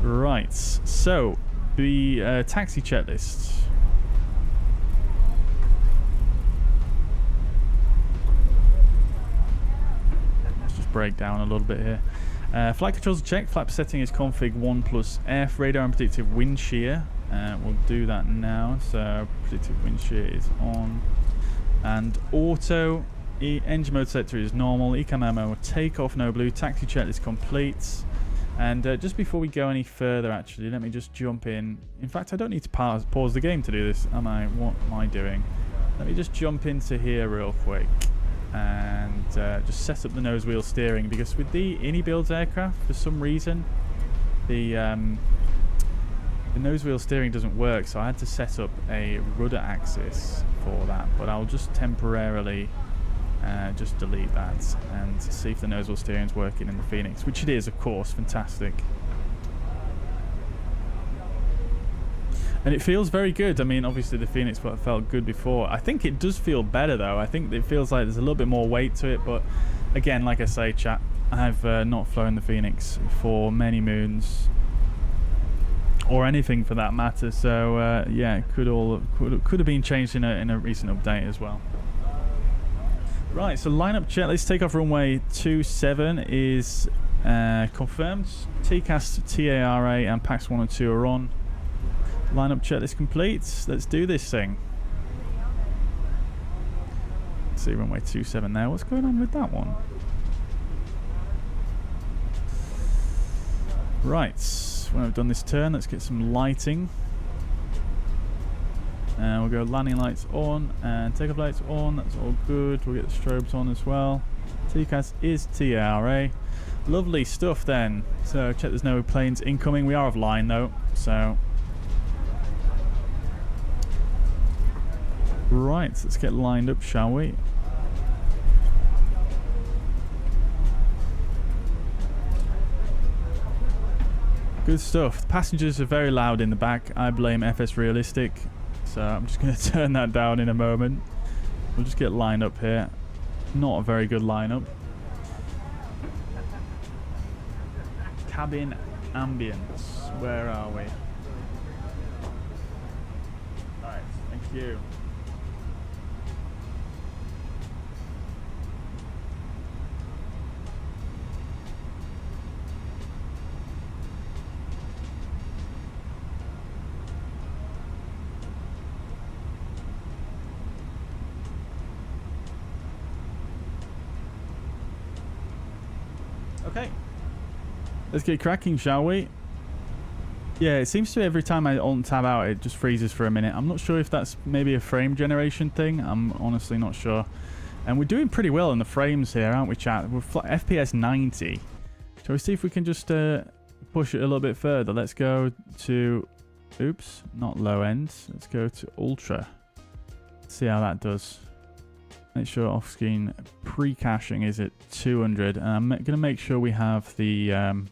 Right, so the taxi checklist. Break down a little bit here. Flight controls are checked. Flap setting is config 1+F. Radar and predictive wind shear. We'll do that now. So predictive wind shear is on. And auto. Engine mode selector is normal. Ecam ammo takeoff no blue. Taxi checklist complete. And just before we go any further, actually, let me just jump in. In fact, I don't need to pause the game to do this, am I? What am I doing? Let me just jump into here real quick. And just set up the nose wheel steering, because with the ini-build aircraft, for some reason, the nose wheel steering doesn't work, so I had to set up a rudder axis for that. But I'll just temporarily just delete that and see if the nose wheel steering is working in the Fenix, which it is, of course. Fantastic. And it feels very good. I mean, obviously the Fenix felt good before. I think it does feel better, though. I think it feels like there's a little bit more weight to it. But again, like I say, chat, I've not flown the Fenix for many moons, or anything for that matter. So yeah, it could have been changed in a recent update as well. Right, so lineup check. Let's take off runway 27 is confirmed. TCAS, TARA, and PAX 1 and 2 are on. Lineup checklist complete. Let's do this thing. Let's see runway 27 there. What's going on with that one? Right. When I've done this turn, let's get some lighting. And we'll go landing lights on and takeoff lights on. That's all good. We'll get the strobes on as well. TCAS is TARA. Lovely stuff then. So check there's no planes incoming. We are offline though. So right, let's get lined up, shall we? Good stuff. The passengers are very loud in the back. I blame FS Realistic. So I'm just going to turn that down in a moment. We'll just get lined up here. Not a very good lineup. Cabin ambience. Where are we? Alright, thank you. Okay. Let's get cracking, shall we? Yeah, it seems to every time I alt tab out, it just freezes for a minute. I'm not sure if that's maybe a frame generation thing. I'm honestly not sure. And we're doing pretty well in the frames here, aren't we, chat? We're FPS 90. Shall we see if we can just push it a little bit further? Let's go to... Oops, not low end. Let's go to ultra. See how that does. Make sure off-screen pre-caching is at 200. And I'm going to make sure we have the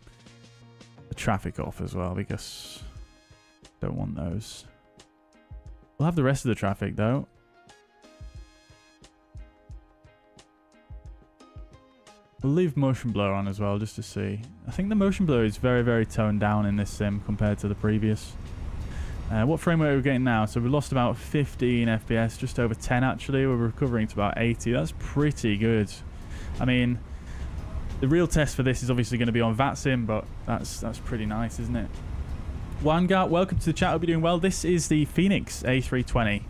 traffic off as well, because don't want those. We'll have the rest of the traffic, though. We'll leave motion blur on as well, just to see. I think the motion blur is very, very toned down in this sim compared to the previous. What frame rate are we getting now? So we lost about 15 FPS, just over 10 actually. We're recovering to about 80. That's pretty good. I mean, the real test for this is obviously going to be on VATSIM, but that's pretty nice, isn't it? Wangart, welcome to the chat. Hope you're doing well. This is the Fenix A320.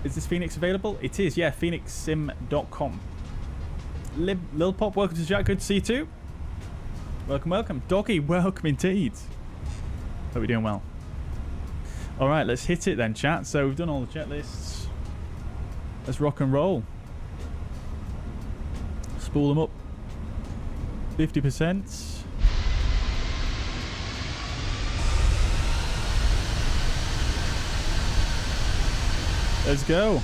Is this Fenix available? It is, yeah. PhoenixSim.com. Lil Pop, welcome to the chat. Good to see you too. Welcome, welcome. Doggy, welcome indeed. Hope you're doing well. All right, let's hit it then, chat. So we've done all the checklists. Let's rock and roll. Spool them up. 50%. Let's go.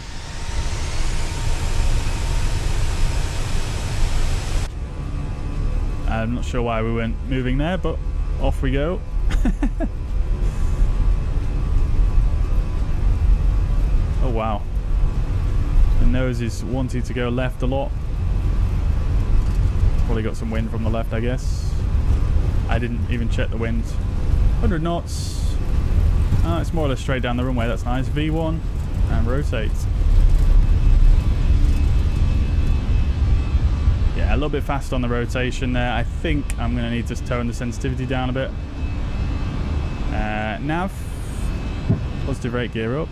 I'm not sure why we weren't moving there, but off we go. Oh wow. The nose is wanting to go left a lot. Probably got some wind from the left, I guess. I didn't even check the wind. 100 knots. Ah, it's more or less straight down the runway. That's nice. V1 and rotate. Yeah, a little bit fast on the rotation there. I think I'm going to need to tone the sensitivity down a bit. Nav. Positive rate gear up.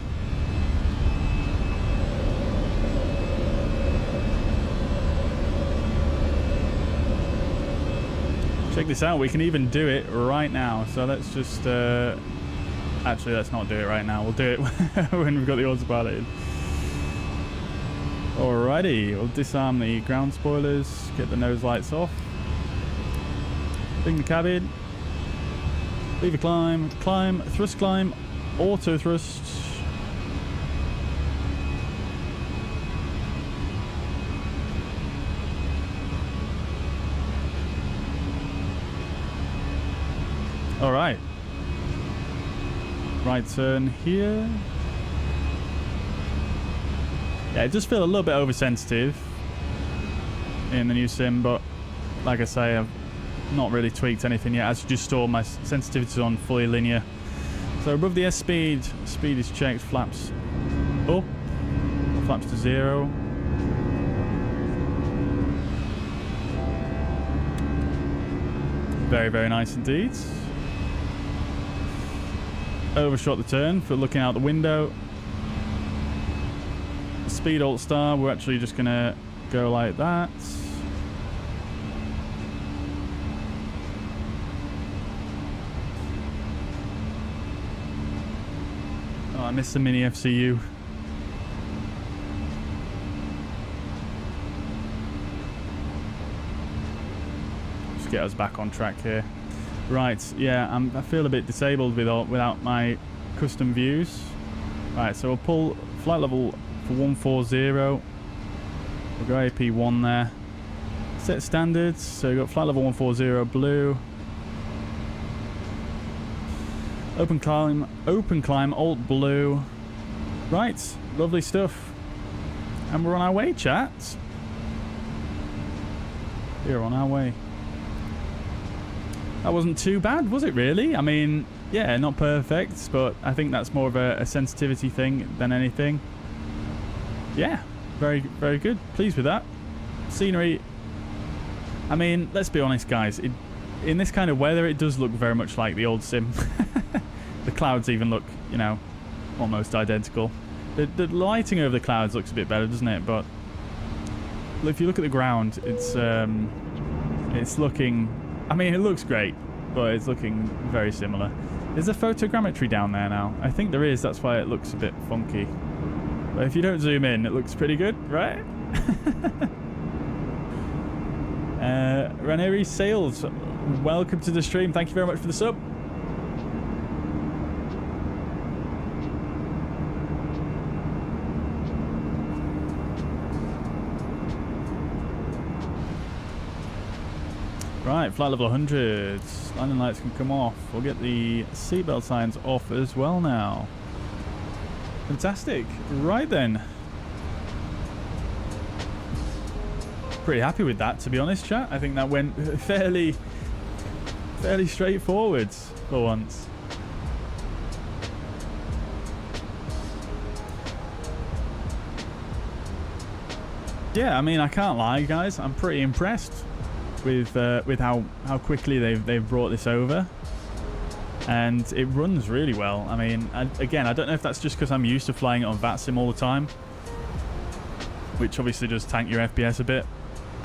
Check this out. We can even do it right now. So let's just... actually, let's not do it right now. We'll do it when we've got the autopilot in. Alrighty, we'll disarm the ground spoilers, get the nose lights off, bring the cabin, leave a climb, thrust climb, auto thrust. Alright, right turn here. Yeah, it does feel a little bit oversensitive in the new sim, but like I say, I've not really tweaked anything yet. As you just saw, my sensitivity is on fully linear. So above the S speed, speed is checked, flaps up, flaps to 0. Very, very nice indeed. Overshot the turn for looking out the window. Speed alt star, we're actually just gonna go like that. Oh, I missed the miniFCU. Just get us back on track here. Right, yeah, I feel a bit disabled without my custom views. Right, so we'll pull flight level 140. We'll go AP1 there. Set standards. So we've got flight level 140 blue. Open climb alt blue. Right, lovely stuff. And we're on our way, chat. We're on our way. That wasn't too bad, was it really? I mean, yeah, not perfect, but I think that's more of a sensitivity thing than anything. Yeah, very, very good. Pleased with that. Scenery. I mean, let's be honest, guys. In this kind of weather, it does look very much like the old sim. The clouds even look, you know, almost identical. The lighting over the clouds looks a bit better, doesn't it? But if you look at the ground, it's looking... I mean, it looks great, but it's looking very similar. There's a photogrammetry down there now. I think there is. That's why it looks a bit funky. But if you don't zoom in, it looks pretty good, right? Ranieri Sales, welcome to the stream. Thank you very much for the sub. Right, flight level 100. Landing lights can come off. We'll get the seatbelt signs off as well now. Fantastic. Right then. Pretty happy with that, to be honest, chat. I think that went fairly straightforward for once. Yeah, I mean, I can't lie, guys. I'm pretty impressed with how quickly they've brought this over, and it runs really well. I mean, again, I don't know if that's just because I'm used to flying it on VATSIM all the time, which obviously does tank your FPS a bit,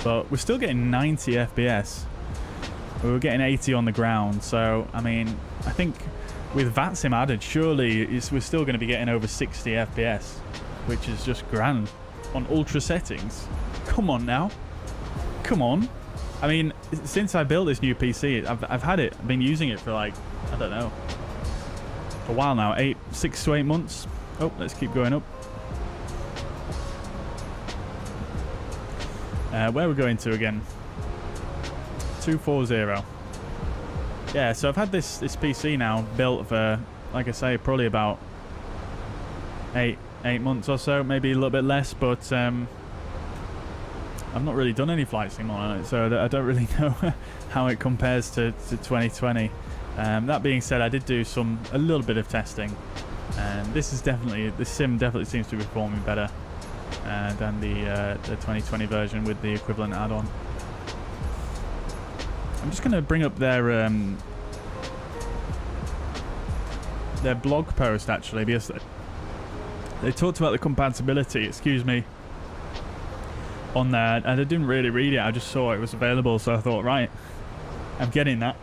but we're still getting 90 FPS. We were getting 80 on the ground, so I mean, I think with VATSIM added, surely we're still going to be getting over 60 FPS, which is just grand on ultra settings. Come on now, come on. I mean, since I built this new PC, I've been using it for like, I don't know, a while now, 6 to 8 months. Oh, let's keep going up. Where are we going to again? 240. Yeah, so I've had this PC now built for, like I say, probably about 8 months or so, maybe a little bit less, but I've not really done any flight sim on it, so I don't really know how it compares to 2020. That being said, I did do a little bit of testing, and this sim definitely seems to be performing better than the 2020 version with the equivalent add-on. I'm just going to bring up their blog post actually, because they talked about the compatibility. Excuse me. On there, and I didn't really read it. I just saw it was available, so I thought, right, I'm getting that.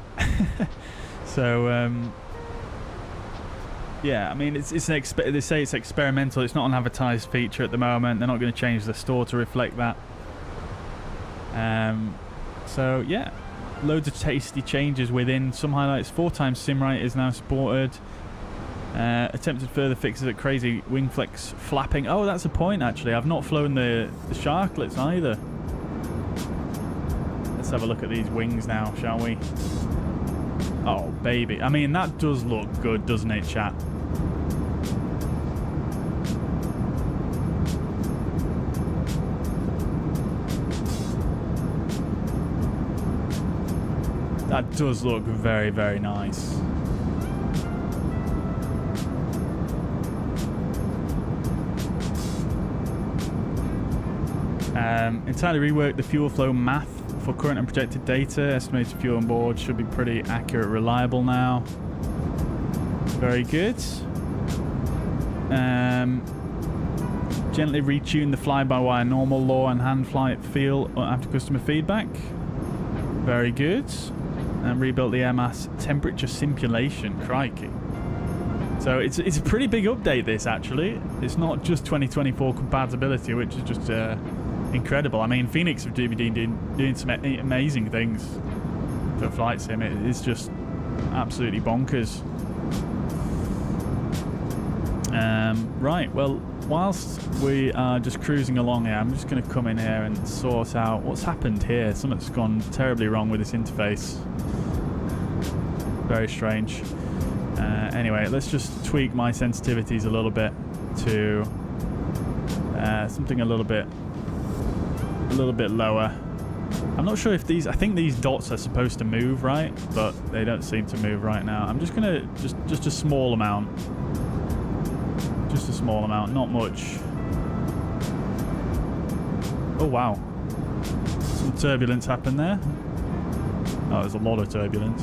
So yeah, I mean, they say it's experimental. It's not an advertised feature at the moment. They're not going to change the store to reflect that. So yeah, loads of tasty changes within. Some highlights: 4x SimRite is now supported. Attempted further fixes at crazy wing flex flapping. Oh, that's a point actually. I've not flown the sharklets either. Let's have a look at these wings now, shall we? Oh, baby. I mean, that does look good, doesn't it, chat? That does look very, very nice. Entirely reworked the fuel flow math for current and projected data. Estimated fuel on board should be pretty accurate, reliable now. Very good. Gently retune the fly-by-wire normal law and hand flight feel after customer feedback. Very good. And rebuilt the air mass temperature simulation. Crikey. So it's a pretty big update, this, actually. It's not just 2024 compatibility, which is just incredible. I mean, Fenix have been doing some amazing things for flight sim. It is just absolutely bonkers. Right, well, whilst we are just cruising along here, I'm just going to come in here and sort out what's happened here. Something's gone terribly wrong with this interface. Very strange. Anyway, let's just tweak my sensitivities a little bit to something a little bit lower. I'm not sure if these, I think these dots are supposed to move, right? But they don't seem to move right now. I'm just gonna, just a small amount. Just a small amount, not much. Oh wow. Some turbulence happened there. Oh, there's a lot of turbulence.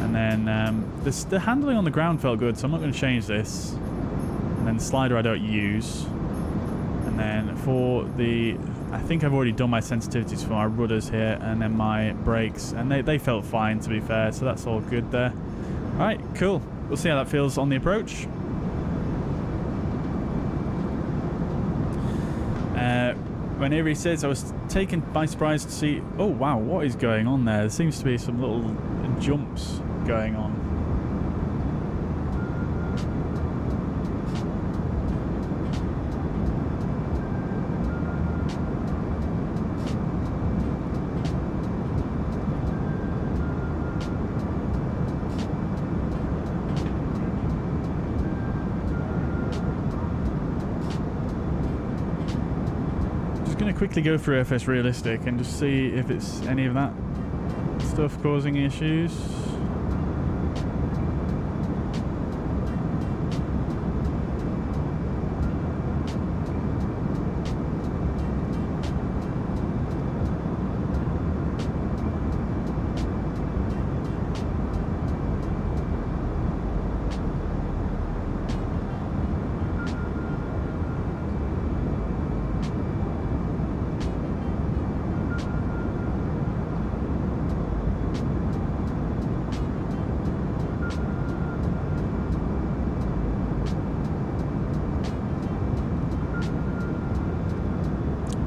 And then the handling on the ground felt good, so I'm not going to change this. And then the slider I don't use. And then for the, I think I've already done my sensitivities for my rudders here, and then my brakes, and they felt fine, to be fair, so that's all good there. Alright, cool. We'll see how that feels on the approach. When Avery says, I was taken by surprise to see... Oh, wow, what is going on there? There seems to be some little jumps going on. Quickly go through FS Realistic and just see if it's any of that stuff causing issues.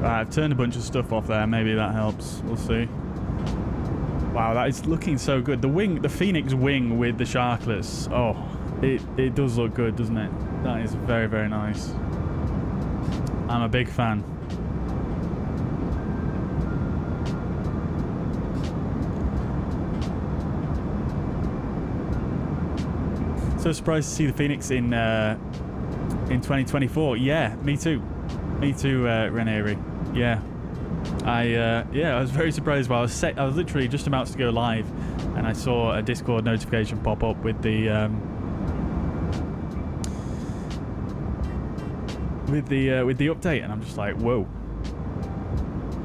I've turned a bunch of stuff off there. Maybe that helps. We'll see. Wow, that is looking so good. The wing, the Fenix wing with the sharklets. Oh, it does look good, doesn't it? That is very, very nice. I'm a big fan. So surprised to see the Fenix in 2024. Yeah, me too. Me too, Reneri. Yeah, I was very surprised. While I was literally just about to go live, and I saw a Discord notification pop up with the update, and I'm just like, whoa,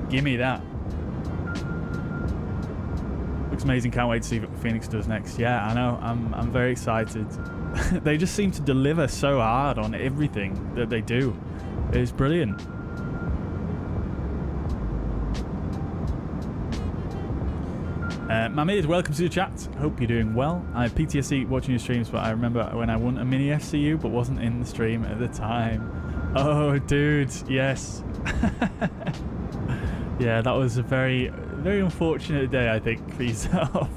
give me that. Looks amazing. Can't wait to see what Fenix does next. Yeah, I know. I'm very excited. They just seem to deliver so hard on everything that they do. It's brilliant. Mamid, welcome to the chat. Hope you're doing well. I have PTSD watching your streams, but I remember when I won a miniFCU, but wasn't in the stream at the time. Oh, dude, yes. Yeah, that was a very, very unfortunate day, I think, for yourself.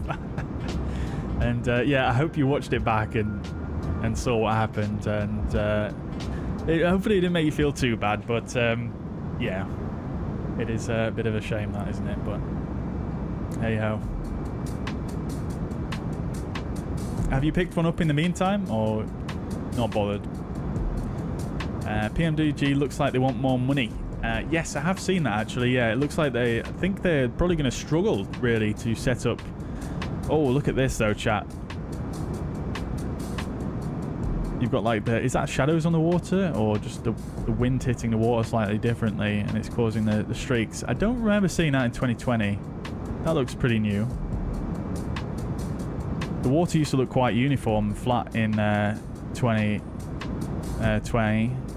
And yeah, I hope you watched it back and saw what happened, and hopefully it didn't make you feel too bad, but yeah, it is a bit of a shame, that, isn't it? But hey ho. Have you picked one up in the meantime, or not bothered? PMDG looks like they want more money. Yes, I have seen that actually. Yeah, it looks like I think they're probably going to struggle really to set up. Oh, look at this though, chat. You've got like is that shadows on the water, or just the wind hitting the water slightly differently, and it's causing the streaks? I don't remember seeing that in 2020. That looks pretty new. The water used to look quite uniform and flat in 2020,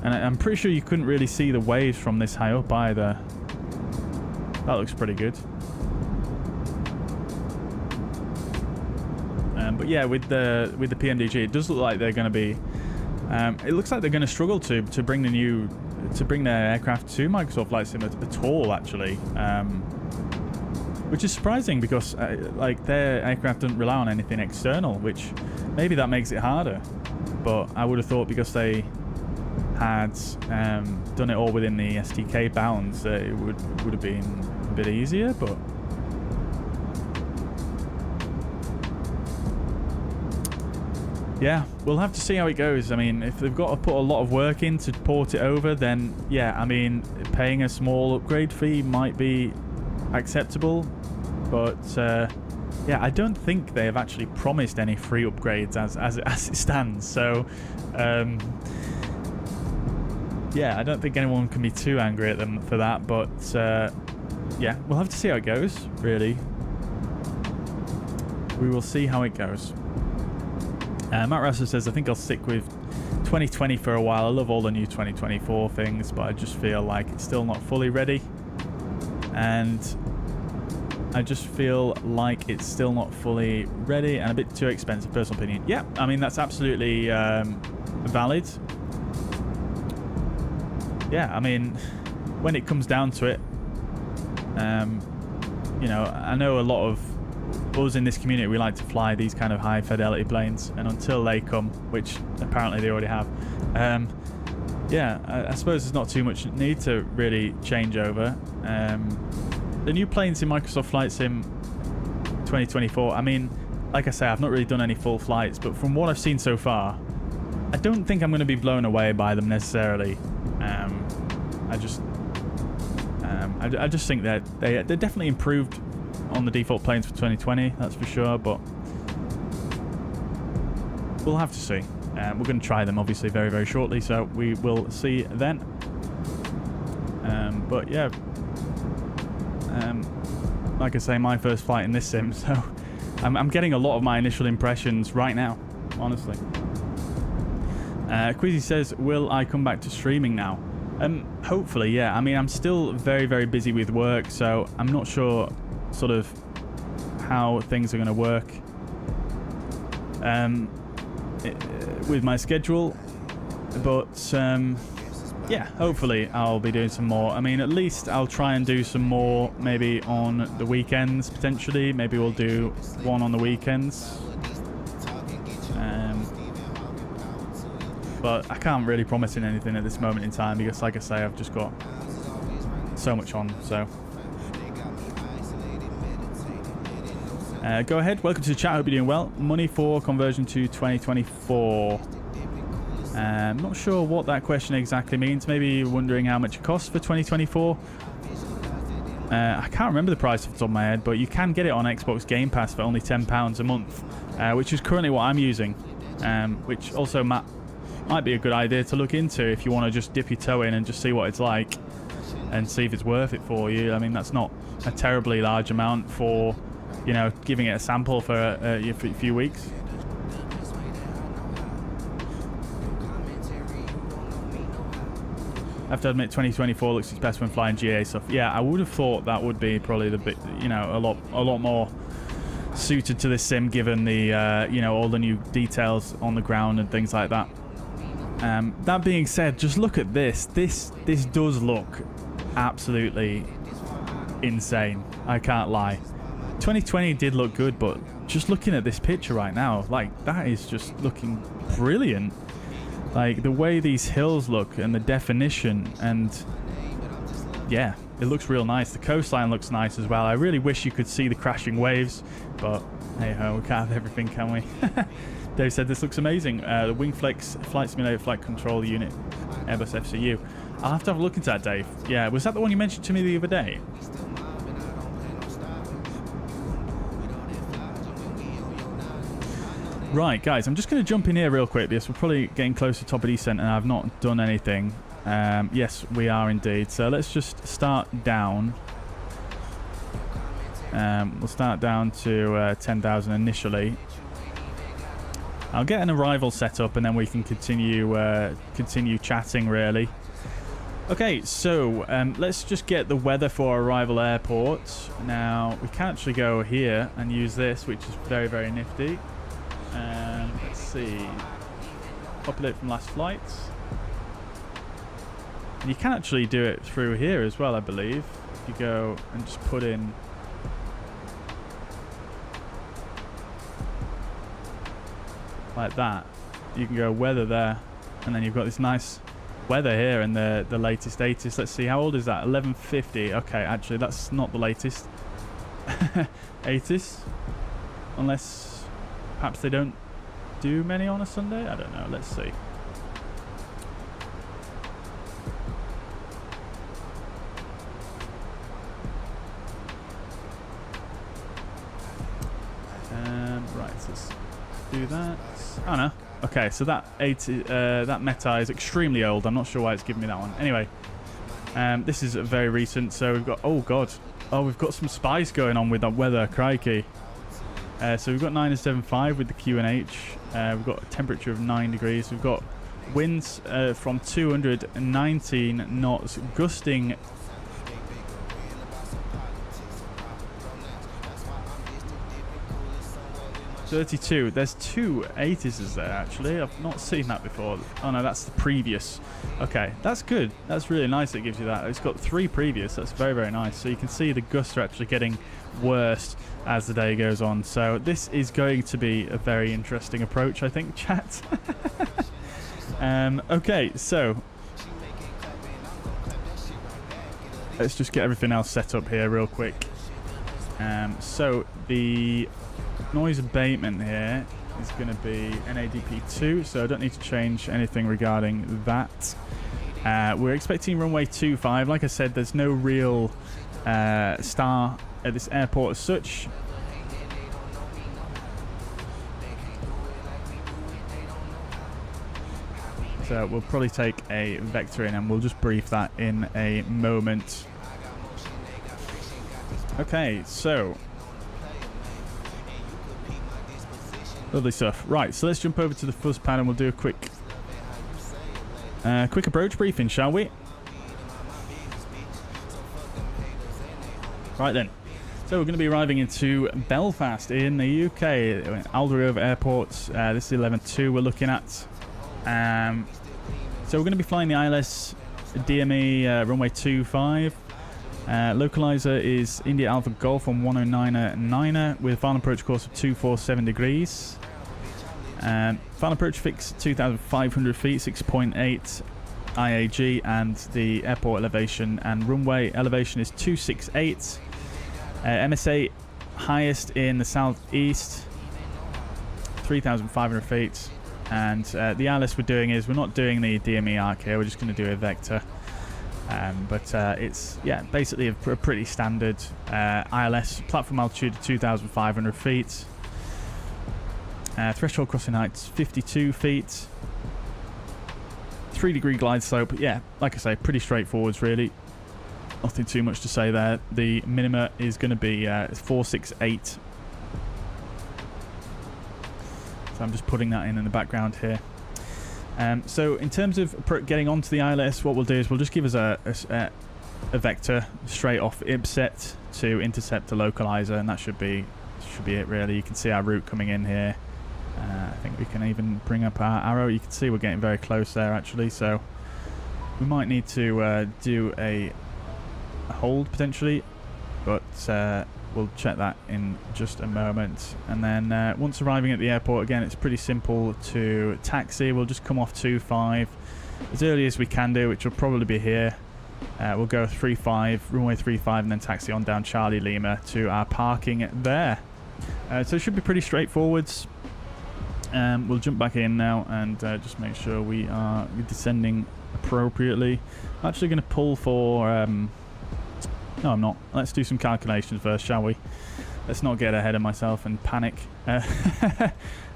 and I'm pretty sure you couldn't really see the waves from this high up either. That looks pretty good. But yeah, with the PMDG, it does look like they're going to be. It looks like they're going to struggle to bring their aircraft to Microsoft Flight Sim at all, actually. Which is surprising because like their aircraft doesn't rely on anything external, which maybe that makes it harder. But I would have thought because they had done it all within the SDK bounds, it would have been a bit easier. But yeah, we'll have to see how it goes. I mean, if they've got to put a lot of work in to port it over, then yeah, I mean, paying a small upgrade fee might be acceptable. But yeah, I don't think they have actually promised any free upgrades as it stands. So yeah, I don't think anyone can be too angry at them for that. But yeah, we'll have to see how it goes, really. We will see how it goes. Matt Russell says, I think I'll stick with 2020 for a while. I love all the new 2024 things, but I just feel like it's still not fully ready. And I just feel like it's still not fully ready and a bit too expensive, personal opinion. Yeah, I mean, that's absolutely valid. Yeah, I mean, when it comes down to it, you know, I know a lot of us in this community, we like to fly these kind of high fidelity planes, and until they come, which apparently they already have, yeah, I suppose there's not too much need to really change over. The new planes in Microsoft Flight Sim 2024, I mean, like I say, I've not really done any full flights, but from what I've seen so far, I don't think I'm going to be blown away by them necessarily. I just think that they're definitely improved on the default planes for 2020, that's for sure, but we'll have to see. We're going to try them obviously very, very shortly, so we will see then. But yeah, like I say, my first flight in this sim, so I'm getting a lot of my initial impressions right now, honestly. Quizzy says, will I come back to streaming now? Hopefully, yeah. I mean, I'm still very, very busy with work, so I'm not sure sort of how things are going to work with my schedule, but yeah, hopefully I'll be doing some more. I mean, at least I'll try and do some more maybe on the weekends, potentially. Maybe we'll do one on the weekends, but I can't really promise anything at this moment in time because, like I say, I've just got so much on. So go ahead, welcome to the chat, hope you're doing well. Money for conversion to 2024. I'm not sure what that question exactly means. Maybe you're wondering how much it costs for 2024. I can't remember the price off the top of my head, but you can get it on Xbox Game Pass for only £10 a month, which is currently what I'm using, which also might be a good idea to look into if you want to just dip your toe in and just see what it's like and see if it's worth it for you. I mean, that's not a terribly large amount for, you know, giving it a sample for a few weeks. I have to admit, 2024 looks its best when flying GA stuff. Yeah, I would have thought that would be probably the bit, you know, a lot more suited to this sim, given the you know, all the new details on the ground and things like that. That being said, just look at this. This does look absolutely insane. I can't lie. 2020 did look good, but just looking at this picture right now, like, that is just looking brilliant. Like, the way these hills look and the definition, and yeah, it looks real nice. The coastline looks nice as well. I really wish you could see the crashing waves, but hey ho, we can't have everything, can we? Dave said this looks amazing. The Wingflex Flight Simulator Flight Control Unit, MSFCU. I'll have to have a look into that, Dave. Yeah, was that the one you mentioned to me the other day? Right, guys, I'm just going to jump in here real quick because we're probably getting close to top of descent and I've not done anything. Yes, we are indeed. So let's just start down. We'll start down to 10,000 initially. I'll get an arrival set up and then we can continue chatting, really. Okay, so let's just get the weather for arrival airport. Now, we can actually go here and use this, which is very, very nifty. Let's see. Populate from last flights. And you can actually do it through here as well, I believe. If you go and just put in like that, you can go weather there, and then you've got this nice weather here and the latest 80s. Let's see, how old is that? 1150. Okay, actually that's not the latest 80s, unless perhaps they don't do many on a Sunday. I don't know. Let's see. Right, so let's do that. Oh no. Okay, so that that Meta is extremely old. I'm not sure why it's giving me that one. Anyway, this is very recent. So we've got, oh god, oh, we've got some spice going on with that weather. Crikey. So we've got 975 with the QNH. We've got a temperature of 9 degrees. We've got winds from 219 knots, gusting 32. There's two 80s there, actually. I've not seen that before. Oh, no, that's the previous. Okay, that's good. That's really nice it gives you that. It's got 3 previous. That's very, very nice. So you can see the gusts are actually getting worse as the day goes on. So this is going to be a very interesting approach, I think, chat. Okay, so let's just get everything else set up here real quick. So the noise abatement here is going to be NADP2, so I don't need to change anything regarding that. We're expecting runway 25. Like I said, there's no real star at this airport as such. So we'll probably take a vector in and we'll just brief that in a moment. Okay, so lovely stuff. Right, so let's jump over to the fuzz pad and we'll do a quick approach briefing, shall we? Right then. So we're going to be arriving into Belfast in the UK, Aldergrove Airport. This is 11.2 we're looking at. So we're going to be flying the ILS DME runway 25. Localizer is India Alpha Golf on 109er with final approach course of 247 degrees. Final approach fix 2,500 feet, 6.8 IAG, and the airport elevation and runway elevation is 268. MSA highest in the southeast, 3,500 feet. And the ILS we're doing is, we're not doing the DME arc here, we're just going to do a vector. But it's, yeah, basically a pretty standard ILS. Platform altitude of 2,500 feet. Threshold crossing height 52 feet. 3-degree glide slope. Yeah, like I say, pretty straightforward, really. Nothing too much to say there. The minima is going to be 468. So I'm just putting that in the background here. So in terms of getting onto the ILS, what we'll do is we'll just give us a vector straight off IBSET to intercept the localizer, and that should be it, really. You can see our route coming in here. I think we can even bring up our arrow. You can see we're getting very close there, actually. So we might need to do a hold potentially, but we'll check that in just a moment. And then once arriving at the airport, again, it's pretty simple to taxi. We'll just come off 25 as early as we can do, which will probably be here. We'll go 35, runway 35, and then taxi on down Charlie Lima to our parking there. So it should be pretty straightforward. We'll jump back in now and just make sure we are descending appropriately. I'm actually going to pull for... no, I'm not. Let's do some calculations first, shall we? Let's not get ahead of myself and panic.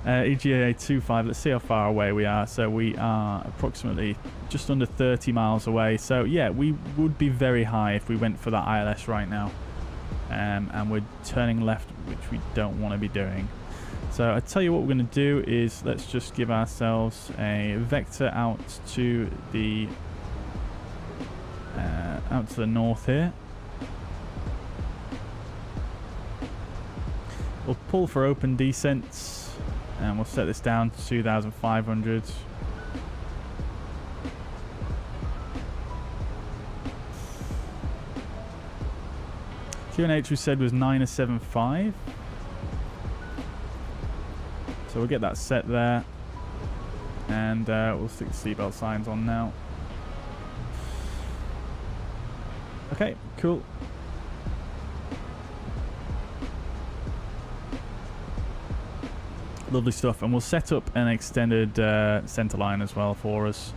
EGA 25, let's see how far away we are. So we are approximately just under 30 miles away. So yeah, we would be very high if we went for that ILS right now. And we're turning left, which we don't want to be doing. So I tell you what we're going to do is let's just give ourselves a vector out to the north here. We'll pull for open descents and we'll set this down to 2,500. QNH we said was 975. So we'll get that set there. And we'll stick the seatbelt signs on now. Okay, cool. Lovely stuff. And we'll set up an extended center line as well for us.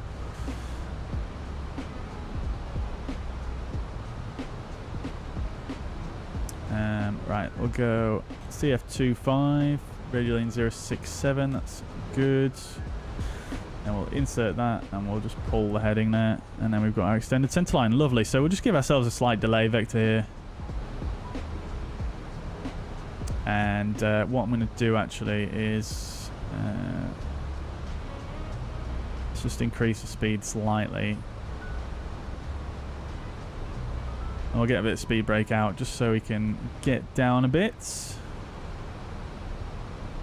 Right, we'll go CF25, radial lane 067, that's good. And we'll insert that and we'll just pull the heading there. And then we've got our extended center line. Lovely. So we'll just give ourselves a slight delay vector here. And what I'm going to do actually is let's just increase the speed slightly. And we'll get a bit of speed brake out just so we can get down a bit.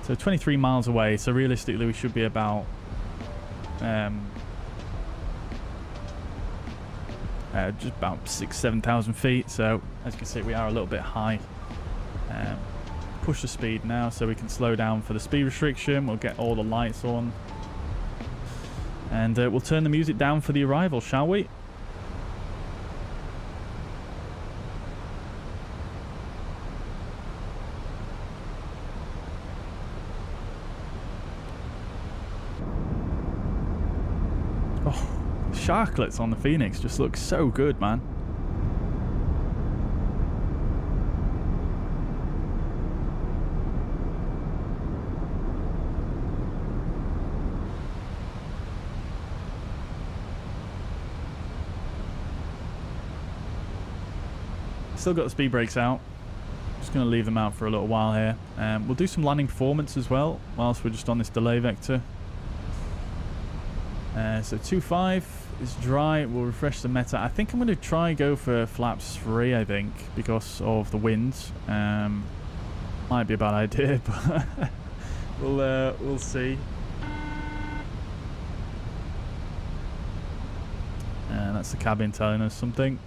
So 23 miles away. So realistically we should be about just about 6,000-7,000 feet. So as you can see, we are a little bit high. Push the speed now so we can slow down for the speed restriction. We'll get all the lights on, and we'll turn the music down for the arrival, shall we? Sharklets on the Fenix just look so good, man. Still got the speed brakes out. Just going to leave them out for a little while here. We'll do some landing performance as well whilst we're just on this delay vector. So 2.5 is dry. We'll refresh the meta. I think I'm going to try go for flaps 3, I think, because of the wind. Might be a bad idea, but we'll see. And that's the cabin telling us something.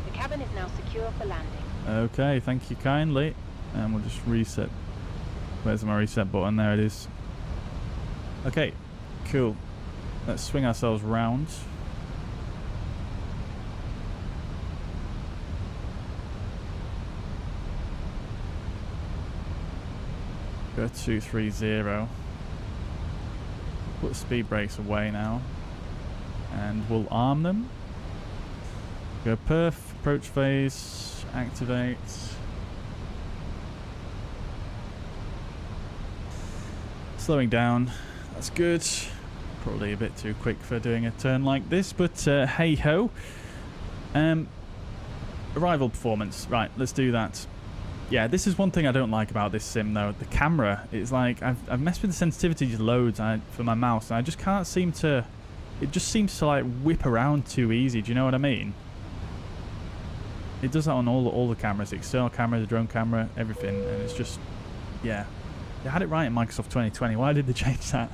The cabin is now secure for landing. Okay, thank you kindly. And we'll just reset. Where's my reset button? There it is. Okay, cool. Let's swing ourselves round. Go 230. Put the speed brakes away now. And we'll arm them. Go perf, approach phase, activate. Slowing down. That's good. Probably a bit too quick for doing a turn like this, but hey ho. Arrival performance. Right, let's do that. Yeah, this is one thing I don't like about this sim though. The camera, it's like I've messed with the sensitivity loads for my mouse, and I just can't seem to. It just seems to like whip around too easy. Do you know what I mean? It does that on all the cameras, the external camera, the drone camera, everything, and it's just, yeah. They had it right in Microsoft 2020. Why did they change that?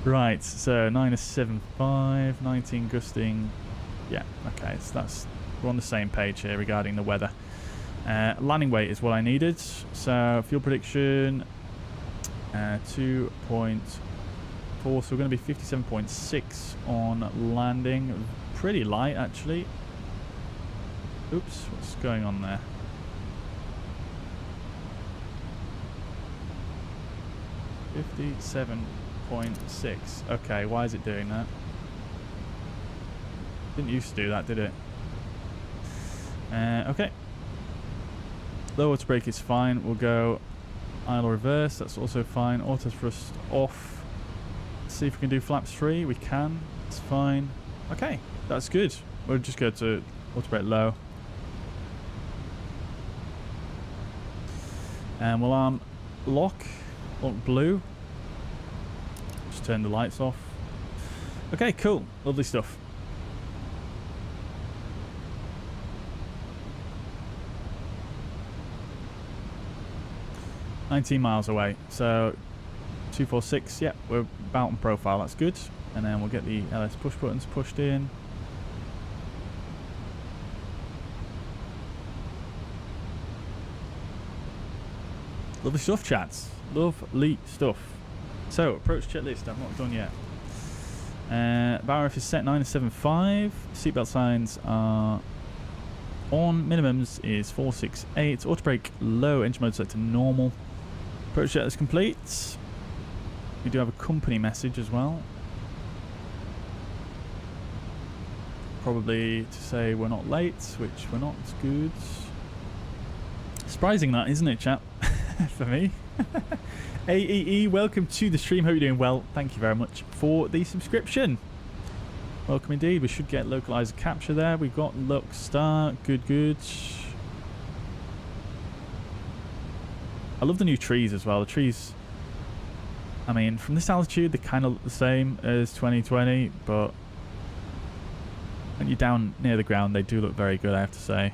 Right, so 9.75, 19 gusting. Yeah, okay, so we're on the same page here regarding the weather. Landing weight is what I needed. So fuel prediction 2.4, so we're going to be 57.6 on landing. Pretty light actually. Oops, what's going on there? 57.6. Okay, why is it doing that? Didn't used to do that, did it? Okay. Lower to brake is fine. We'll go idle reverse. That's also fine. Auto thrust off. Let's see if we can do flaps 3. We can. It's fine. Okay, that's good. We'll just go to auto brake low. And we'll arm lock blue. Just turn the lights off. Okay, cool. Lovely stuff. $19 miles away. So 246, yep, we're about on profile, that's good. And then we'll get the LS push buttons pushed in. Lovely stuff, chats. Lovely stuff. So, approach checklist, I've not done yet. Barrel is set 9.75. Seatbelt signs are on. Minimums is 468. Auto brake low. Engine mode set to normal. Approach jet is complete. We do have a company message as well. Probably to say we're not late, which we're not. It's good. Surprising that, isn't it, chat? For me. AEE, welcome to the stream. Hope you're doing well. Thank you very much for the subscription. Welcome indeed. We should get localizer capture there. We've got look start. Good, good. I love the new trees as well. The trees, I mean, from this altitude, they're kind of look the same as 2020, but when you're down near the ground, they do look very good, I have to say.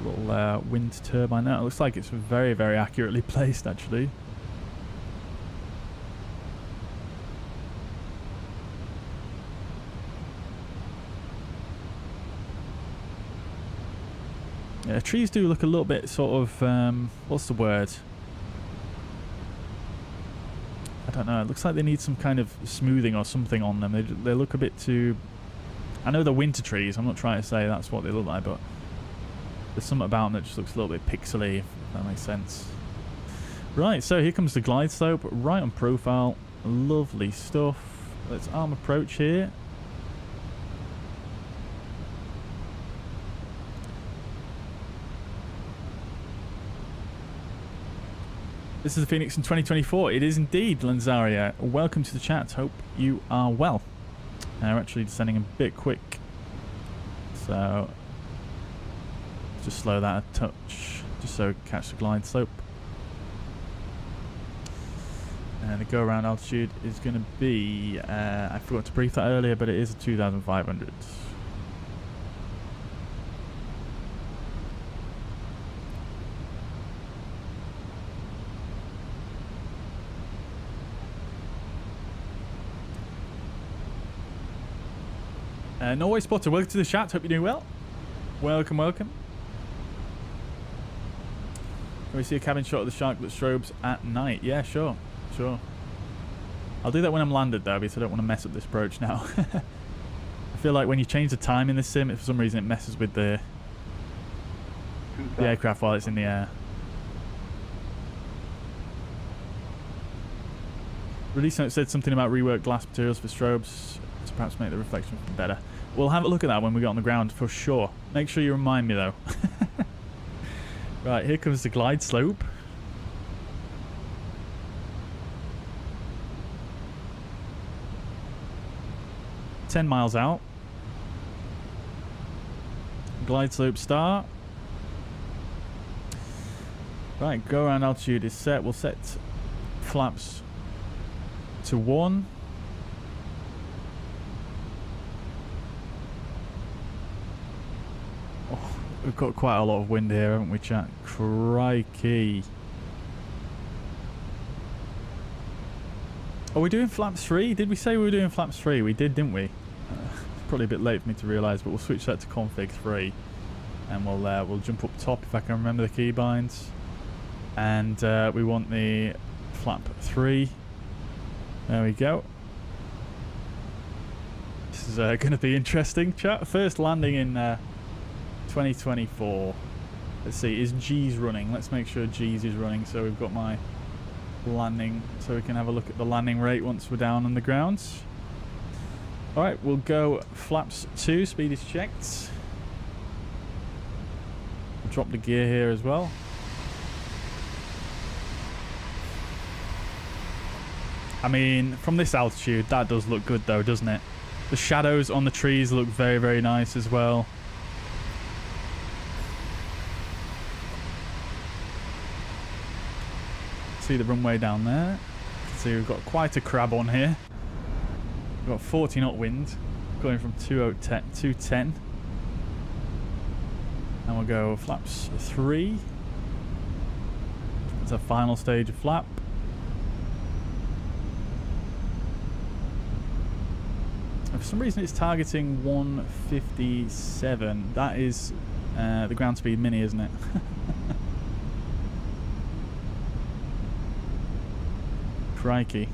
Little wind turbine there. It looks like it's very, very accurately placed, actually. Yeah, trees do look a little bit sort of, what's the word? I don't know. It looks like they need some kind of smoothing or something on them. They look a bit too... I know they're winter trees. I'm not trying to say that's what they look like, but there's something about them that just looks a little bit pixely, if that makes sense. Right, so here comes the glide slope, right on profile. Lovely stuff. Let's arm approach here. This is the Phoenix in 2024. It is indeed, Lanzaria. Welcome to the chat. Hope you are well. We're actually descending a bit quick. So, just slow that a touch, just so we catch the glide slope. And the go-around altitude is going to be, I forgot to brief that earlier, but it is 2,500. Norway Spotter, welcome to the chat. Hope you're doing well. Welcome, welcome. Can we see a cabin shot of the shark that strobes at night? Yeah, sure. Sure. I'll do that when I'm landed, though, because I don't want to mess up this approach now. I feel like when you change the time in this sim, if for some reason it messes with the aircraft while it's in the air. Release note said something about reworked glass materials for strobes to perhaps make the reflection better. We'll have a look at that when we get on the ground for sure. Make sure you remind me though. Right, here comes the glide slope. $10 miles out. Glide slope start. Right, go around altitude is set. We'll set flaps to 1. We've got quite a lot of wind here, haven't we, chat? Crikey. Are we doing flaps 3? Did we say we were doing flaps 3? We did, didn't we? It's probably a bit late for me to realise, but we'll switch that to config 3. And we'll jump up top if I can remember the keybinds. And we want the flap 3. There we go. This is going to be interesting, chat. First landing in 2024. Let's see, is G's running? Let's make sure G's is running so we've got my landing, so we can have a look at the landing rate once we're down on the ground. Alright, we'll go flaps 2, speed is checked. We'll drop the gear here as well. I mean, from this altitude, that does look good though, doesn't it? The shadows on the trees look very, very nice as well. See the runway down there. See, we've got quite a crab on here. We've got 40 knot wind going from 210. And we'll go flaps 3. It's our final stage of flap. And for some reason it's targeting 157. That is the ground speed mini, isn't it? Crikey.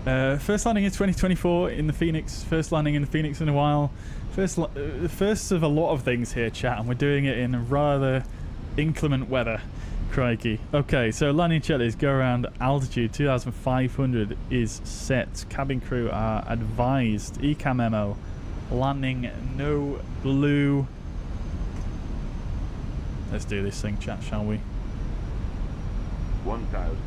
First landing in 2024 in the Fenix. First landing in the Fenix in a while. First of a lot of things here, chat, and we're doing it in rather inclement weather. Crikey. Okay, so landing checklists, go around, altitude 2,500 is set. Cabin crew are advised. ECAM memo. Landing no blue. Let's do this thing, chat, shall we? 1,000.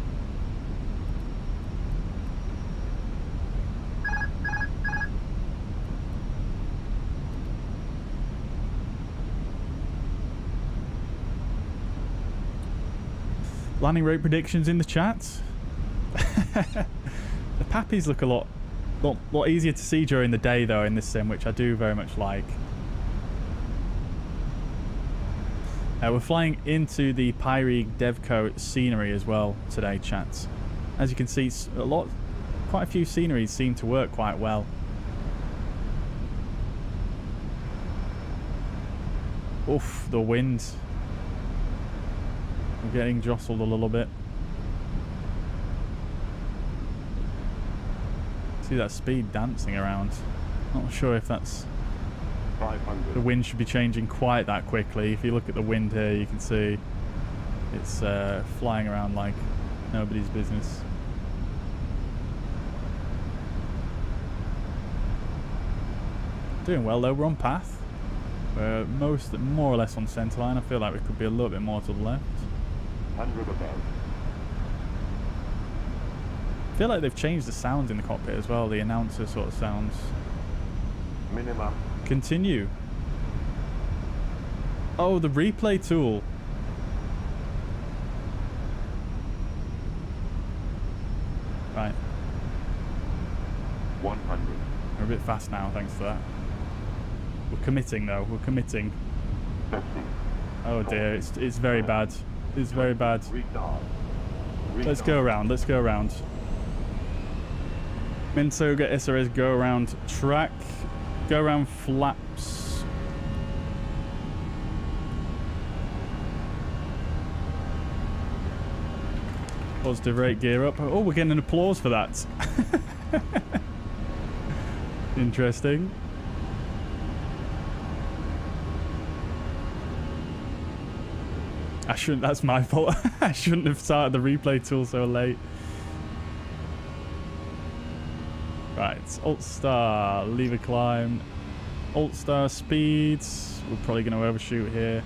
Landing rate predictions in the chat. The pappies look a lot easier to see during the day though in this sim, which I do very much like. We're flying into the Pyrig Devco scenery as well today, chat. As you can see, quite a few sceneries seem to work quite well. Oof, the wind. I'm getting jostled a little bit. See that speed dancing around. Not sure if that's... 500. The wind should be changing quite that quickly. If you look at the wind here, you can see it's flying around like nobody's business. Doing well though, we're on path. We're more or less on centre line. I feel like we could be a little bit more to the left. 100 above. I feel like they've changed the sounds in the cockpit as well. The announcer sort of sounds. Minimum. Continue. Oh, the replay tool. Right. 100. We're a bit fast now, thanks to that. We're committing though. We're committing. 50. Oh dear, it's very bad. It's very bad. Retard. Let's go around. Let's go around. Minsoga SRS go around track. Go around flaps. Positive rate gear up. Oh, we're getting an applause for that. Interesting. I shouldn't, that's my fault. I shouldn't have started the replay tool so late. Right, Alt Star, lever climb. Alt Star speeds. We're probably going to overshoot here.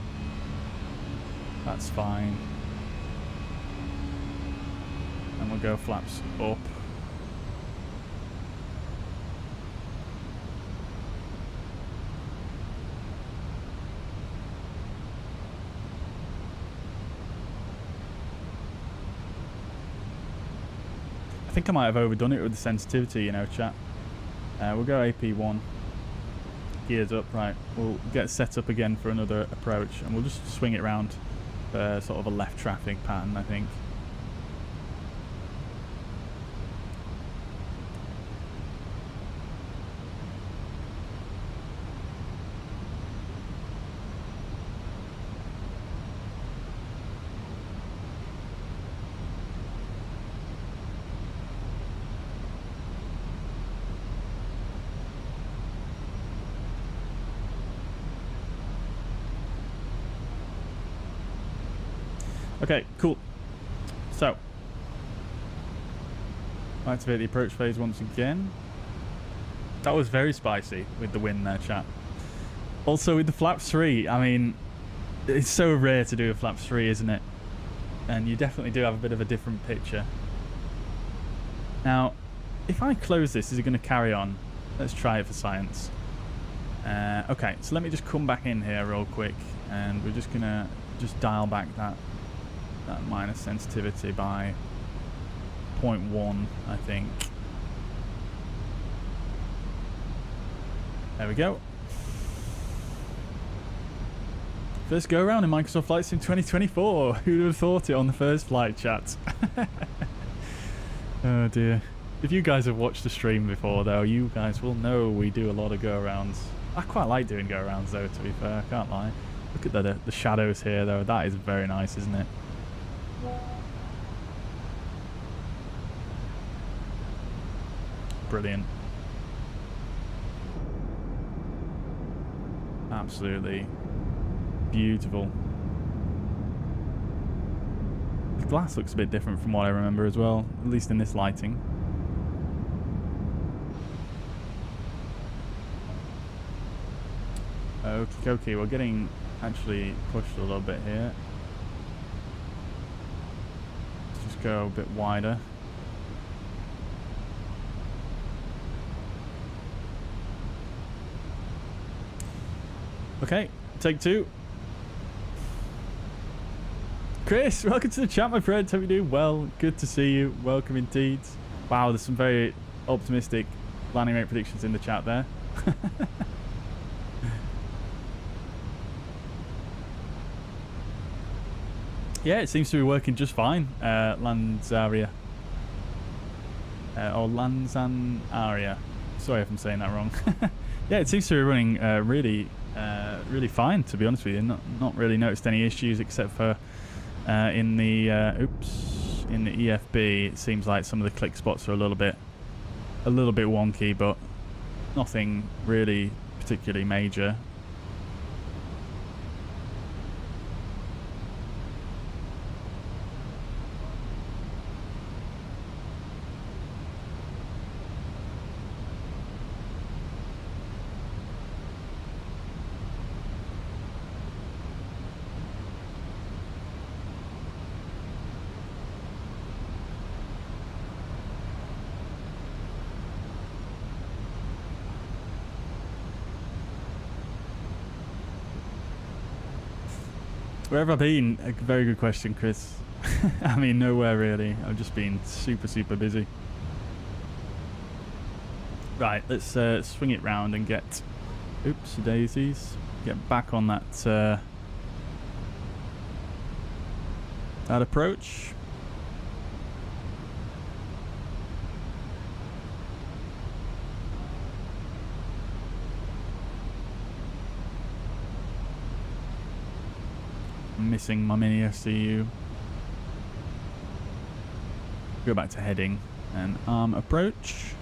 That's fine. And we'll go flaps up. I think I might have overdone it with the sensitivity, you know, chat. We'll go AP1. Gears up, right. We'll get set up again for another approach, and we'll just swing it around for sort of a left traffic pattern, I think. Okay, cool. So, activate the approach phase once again. That was very spicy with the wind there, chat. Also with the flaps 3, I mean, it's so rare to do a flaps 3, isn't it? And you definitely do have a bit of a different picture. Now, if I close this, is it going to carry on? Let's try it for science. Okay, so let me just come back in here real quick, and we're just going to dial back that minus sensitivity by 0.1, I think. There we go. First go around in Microsoft Flight Sim 2024. Who would have thought it on the first flight, chat? Oh dear. If you guys have watched the stream before though, you guys will know we do a lot of go arounds. I quite like doing go arounds though, to be fair, I can't lie. Look at the shadows here though, that is very nice, isn't it? brilliant. Absolutely beautiful. The glass looks a bit different from what I remember as well, at least in this lighting. Okay, we're getting actually pushed a little bit here. Let's just go a bit wider. Okay, take two. Chris, welcome to the chat, my friend. Hope you're doing well. Good to see you. Welcome indeed. Wow, there's some very optimistic landing rate predictions in the chat there. Yeah, it seems to be working just fine. Lanzaria. Or Lanzanaria. Sorry if I'm saying that wrong. Yeah, it seems to be running really fine, to be honest with you. Not really noticed any issues except for in the EFB. It seems like some of the click spots are a little bit wonky, but nothing really particularly major. Where have I been? A very good question, Chris. I mean, nowhere really. I've just been super busy. Right, let's swing it round and get... Oops, daisies. Get back on that that approach. Missing my miniFCU. Go back to heading and arm approach.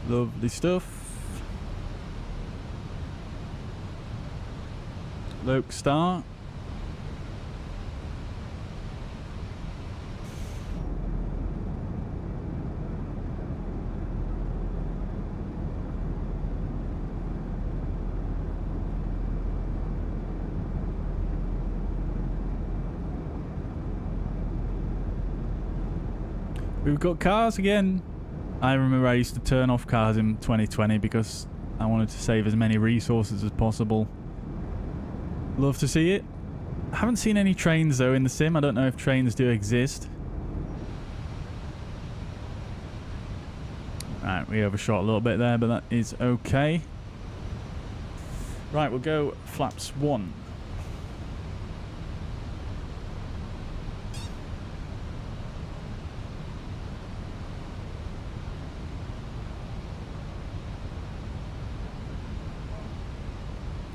Lovely stuff. Loke star. We've got cars again. I remember I used to turn off cars in 2020 because I wanted to save as many resources as possible. Love to see it. I haven't seen any trains though in the sim. I don't know if trains do exist. Right, we overshot a little bit there, but that is okay. Right, we'll go flaps 1.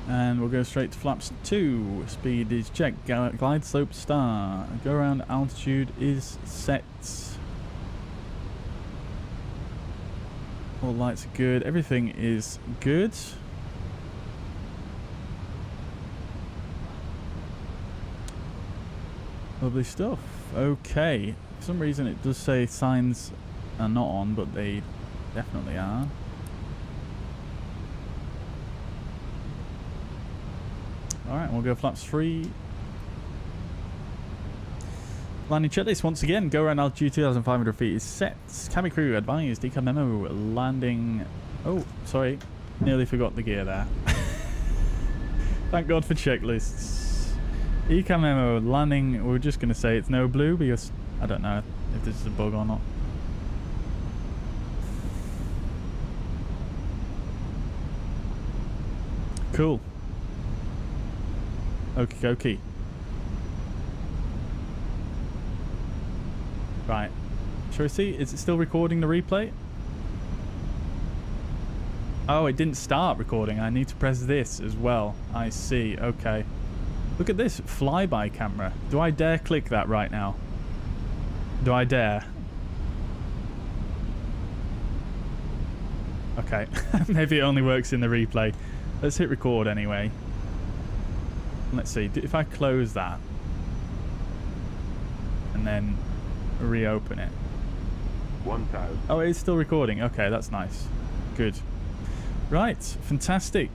And we'll go straight to flaps 2. Speed is checked. Glide slope star. Go around altitude is set. All lights are good. Everything is good. Lovely stuff. Okay. For some reason it does say signs are not on, but they definitely are. Alright, we'll go flaps 3. Landing checklist once again. Go around altitude 2,500 feet is set. Cabin crew advised. Decam memo. Landing. Oh, sorry. Nearly forgot the gear there. Thank God for checklists. Ecam memo. Landing. We're just going to say it's no blue because I don't know if this is a bug or not. Cool. Okie dokie. Right. Shall we see? Is it still recording the replay? Oh, it didn't start recording. I need to press this as well. I see. Okay. Look at this flyby camera. Do I dare click that right now? Do I dare? Okay. Maybe it only works in the replay. Let's hit record anyway. Let's see. If I close that and then reopen it. 1000. Oh, it's still recording. Okay, that's nice. Good. Right. Fantastic.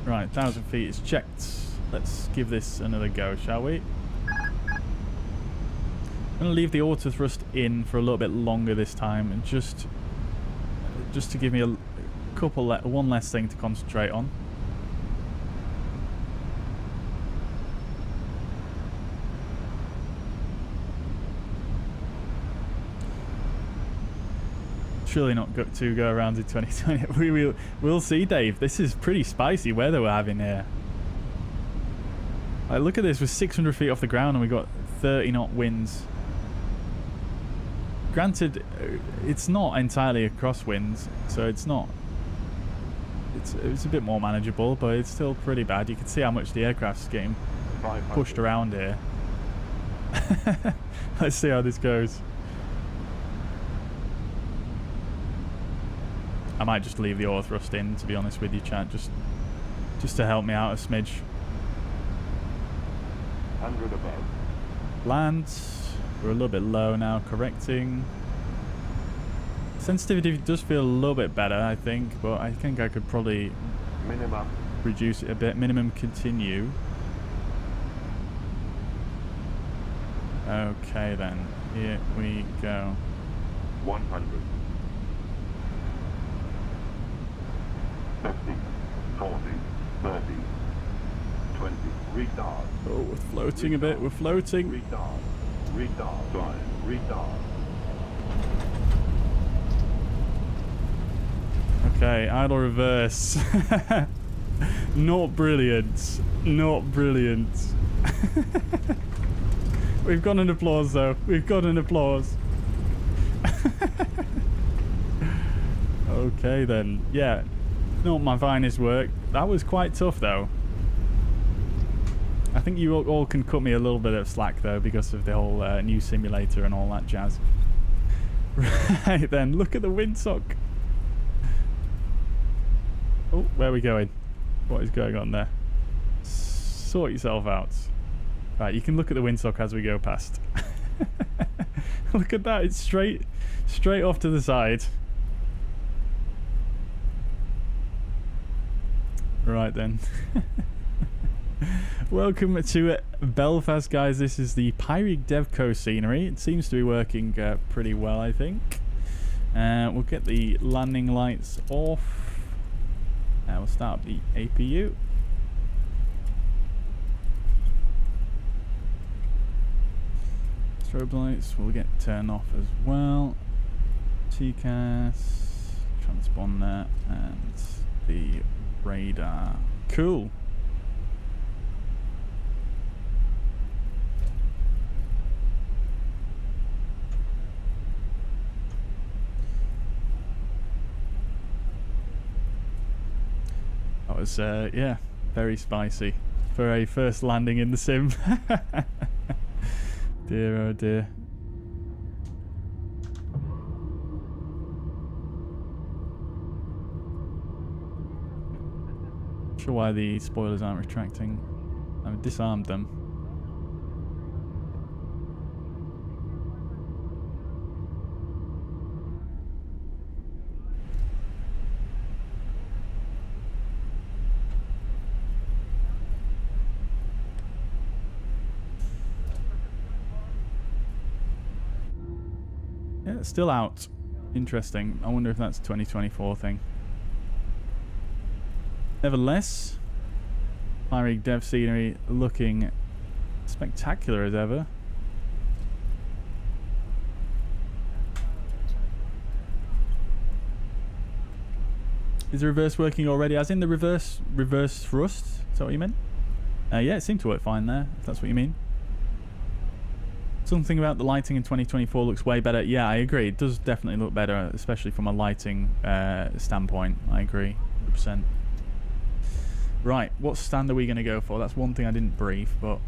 Right, 1,000 feet is checked. Let's give this another go, shall we? I'm going to leave the auto thrust in for a little bit longer this time, and just to give me one less thing to concentrate on. Surely not got to go around in 2020. We'll see, Dave. This is pretty spicy weather we're having here. Like, look at this. We're 600 feet off the ground and we got 30 knot winds. Granted, it's not entirely a crosswind, so it's not. It's a bit more manageable, but it's still pretty bad. You can see how much the aircraft's getting pushed around here. Let's see how this goes. I might just leave the auto thrust in, to be honest with you, chat, just to help me out a smidge. 100 above. Land. We're a little bit low now, correcting. Sensitivity does feel a little bit better, I think, but I think I could probably Minimum. reduce it a bit. Minimum continue. Okay then, here we go. 100. 50, 40, 30, 20, retard. Oh, we're floating a bit, we're floating. Retard, retard, flying, retard. Okay, idle reverse. Not brilliant. Not brilliant. We've got an applause though. We've got an applause. Okay then. Yeah. Not my finest work. That was quite tough though. I think you all can cut me a little bit of slack though because of the whole new simulator and all that jazz. Right then, look at the windsock. Oh, where are we going? What is going on there? Sort yourself out. Right, you can look at the windsock as we go past. Look at that, it's straight off to the side. Right then. Welcome to Belfast, guys. This is the Pyrig Devco scenery. It seems to be working pretty well, I think. We'll get the landing lights off. We'll start up the APU. Strobe lights will get turned off as well. TCAS, transponder, and the radar. Cool. That was yeah, very spicy for a first landing in the sim. Dear oh dear. Not sure why the spoilers aren't retracting. I've disarmed them. Yeah, it's still out. Interesting. I wonder if that's a 2024 thing. Nevertheless, Pyrig Dev scenery looking spectacular as ever. Is the reverse working already? As in the reverse thrust? Is that what you meant? Yeah, it seemed to work fine there, if that's what you mean. Something about the lighting in 2024 looks way better. Yeah, I agree. It does definitely look better, especially from a lighting standpoint. I agree, 100%. Right, what stand are we going to go for? That's one thing I didn't brief, but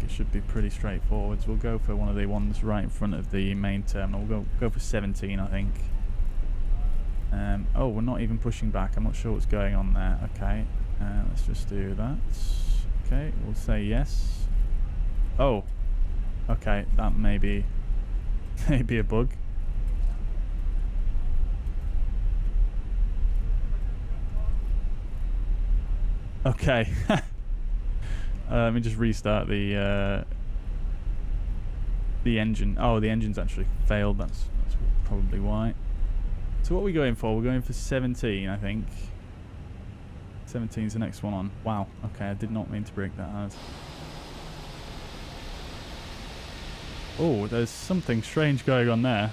it should be pretty straightforward. So we'll go for one of the ones right in front of the main terminal. We'll go for 17, I think. Oh, we're not even pushing back. I'm not sure what's going on there. Okay, let's just do that. Okay, we'll say yes. Oh, okay, that may be a bug. Okay. Let me just restart the engine. Oh, the engine's actually failed. That's probably why. So what are we going for? We're going for 17, I think. 17 is the next one on. Wow. Okay, I did not mean to break that out. Oh, there's something strange going on there.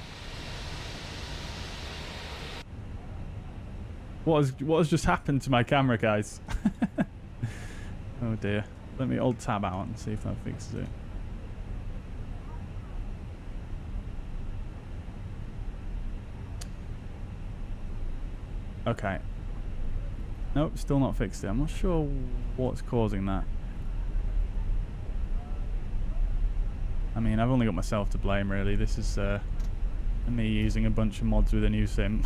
What has just happened to my camera, guys? Oh dear. Let me alt tab out and see if that fixes it. Okay. Nope, still not fixed it. I'm not sure what's causing that. I mean, I've only got myself to blame, really. This is me using a bunch of mods with a new sim.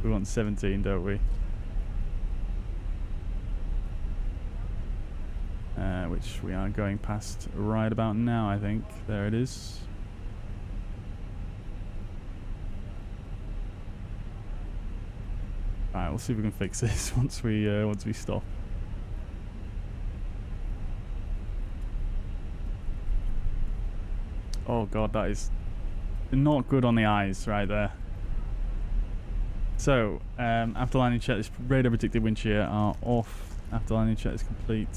We want 17, don't we? Which we are going past right about now, I think. There it is. Alright, we'll see if we can fix this once we stop. Oh god, that is not good on the eyes right there. So, after landing check, this radar predicted wind shear are off. After landing check is complete.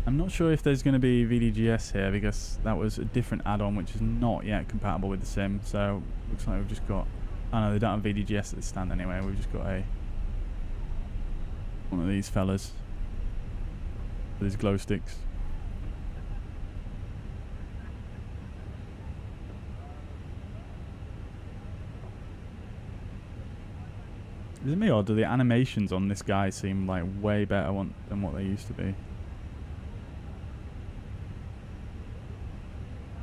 I'm not sure if there's going to be VDGS here because that was a different add-on which is not yet compatible with the sim. So, looks like we've just got... Oh no, they don't have VDGS at the stand anyway. We've just got one of these fellas. With his glow sticks. Is it me or do the animations on this guy seem like way better than what they used to be?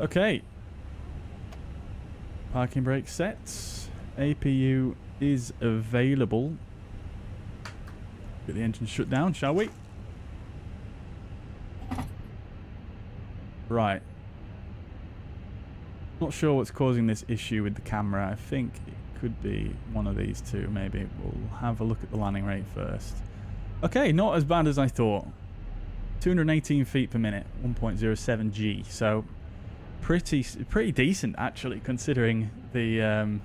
Okay. Parking brake sets. APU is available. Get the engine shut down, shall we? Right. Not sure what's causing this issue with the camera. I think it could be one of these two, maybe. We'll have a look at the landing rate first. Okay, not as bad as I thought. 218 feet per minute, 1.07 G. So pretty decent actually, considering the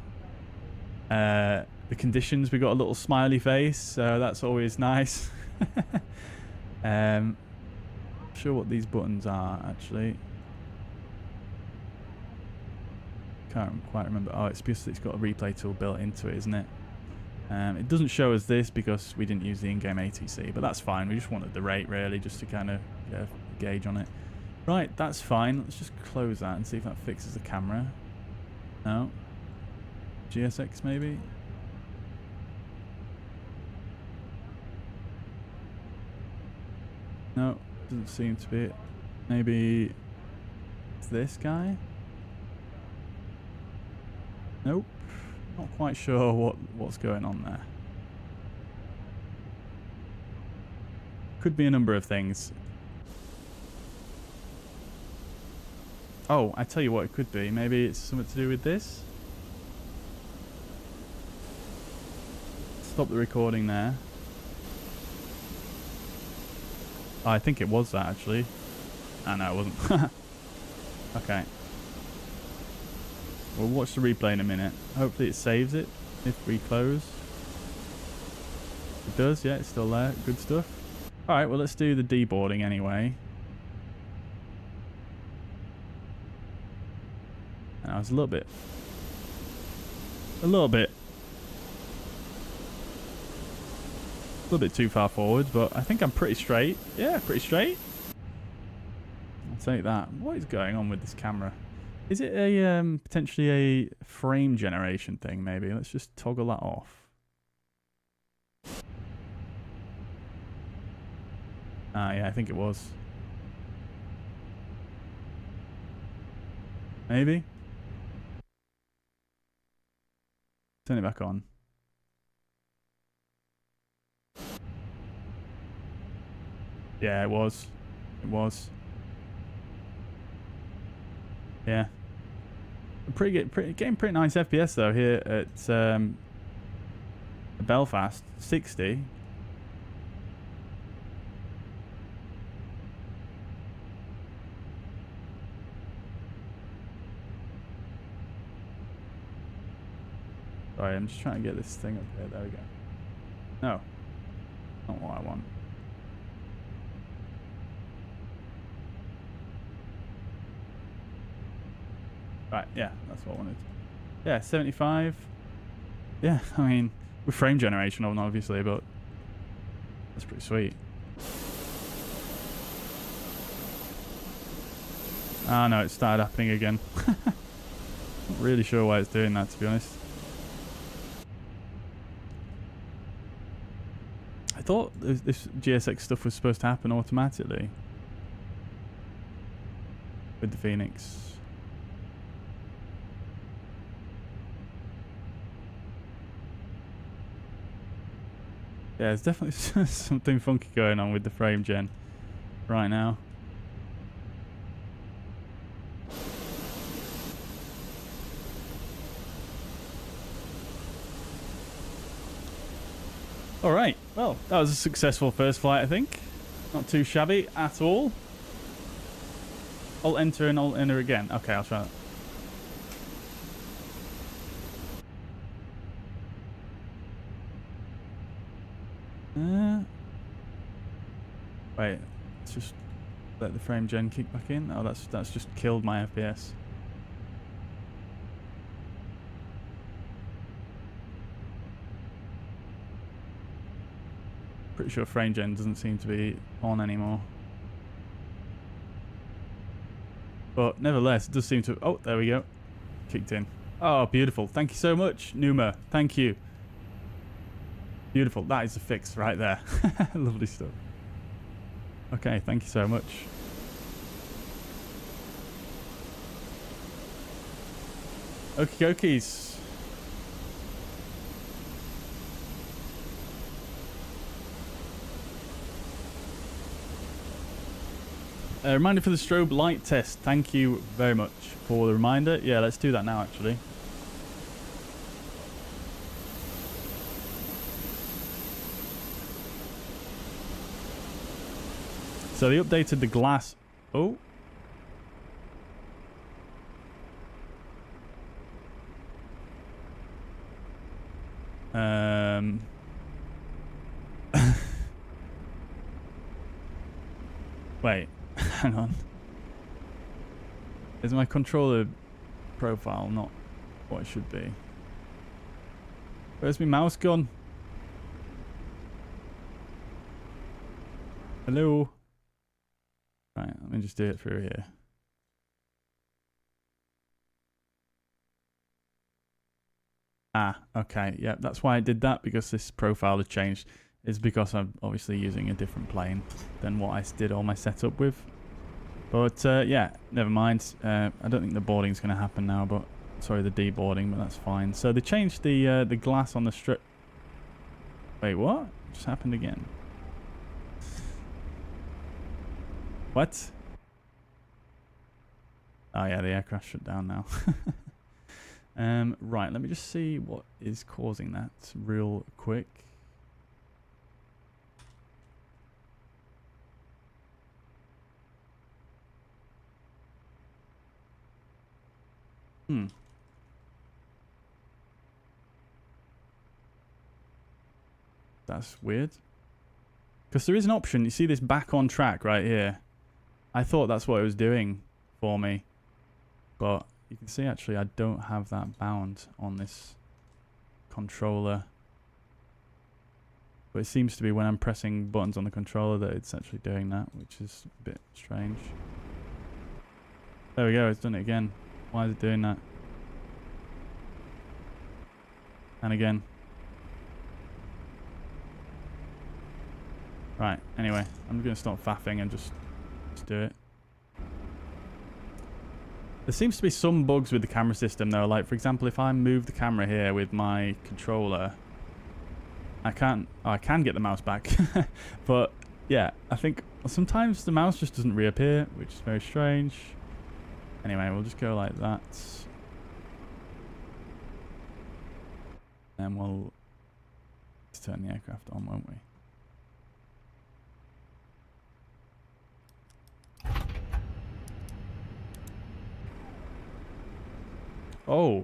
conditions. We got a little smiley face, so that's always nice. Not sure what these buttons are actually. Can't quite remember. Oh, it's because it's got a replay tool built into it, isn't it? It doesn't show us this because we didn't use the in-game ATC, but that's fine. We just wanted the rate really, just to kind of get a gauge on it. Right, that's fine. Let's just close that and see if that fixes the camera. No. GSX maybe? No, doesn't seem to be it. Maybe it's this guy? Nope. Not quite sure what's going on there. Could be a number of things. Oh, I tell you what it could be. Maybe it's something to do with this. Stop the recording there. Oh, I think it was that actually. Oh no, it wasn't. Okay. We'll watch the replay in a minute. Hopefully it saves it if we close. It does, yeah, it's still there. Good stuff. Alright, well let's do the deboarding anyway. And I was a little bit too far forwards, but I think I'm pretty straight. Yeah, pretty straight. I'll take that. What is going on with this camera? Is it a potentially a frame generation thing? Maybe let's just toggle that off. Ah, yeah, I think it was. Maybe. Turn it back on. Yeah, it was. It was. Yeah. Getting pretty nice FPS though here at Belfast. 60. Sorry, I'm just trying to get this thing up here. There we go. No. Not what I want. Right, yeah, that's what I wanted. Yeah, 75. Yeah, I mean, with frame generation on, obviously, but that's pretty sweet. Ah, no, it started happening again. Not really sure why it's doing that, to be honest. I thought this GSX stuff was supposed to happen automatically with the Fenix. Yeah, there's definitely something funky going on with the frame gen right now. Alright, well, that was a successful first flight, I think. Not too shabby at all. Alt enter and alt enter again. Okay, I'll try that. Wait, let's just let the frame gen kick back in. Oh, that's just killed my FPS. Pretty sure frame gen doesn't seem to be on anymore. But nevertheless, it does seem to... Oh, there we go. Kicked in. Oh, beautiful. Thank you so much, Numa. Thank you. Beautiful. That is the fix right there. Lovely stuff. Okay, thank you so much. Okie dokies. A reminder for the strobe light test. Thank you very much for the reminder. Yeah, let's do that now, actually. So they updated the glass. Oh. Wait, hang on. Is my controller profile not what it should be? Where's my mouse gone? Hello? Right, let me just do it through here. Ah, okay. Yeah, that's why I did that, because this profile has changed. It's because I'm obviously using a different plane than what I did all my setup with. But yeah, never mind. I don't think the boarding's going to happen now, but sorry, the deboarding, but that's fine. So they changed the glass on the strip. Wait, what? Just happened again. What? Oh yeah, the aircraft shut down now. Right, let me just see what is causing that real quick. That's weird. Because there is an option. You see this back on track right here. I thought that's what it was doing for me. But you can see actually I don't have that bound on this controller. But it seems to be when I'm pressing buttons on the controller that it's actually doing that, which is a bit strange. There we go, it's done it again. Why is it doing that? And again. Right, anyway, I'm going to stop faffing and just do it. There seems to be some bugs with the camera system though. Like, for example, if I move the camera here with my controller, I can get the mouse back. But yeah, I think sometimes the mouse just doesn't reappear, which is very strange. Anyway, we'll just go like that. And we'll just turn the aircraft on, won't we? Oh.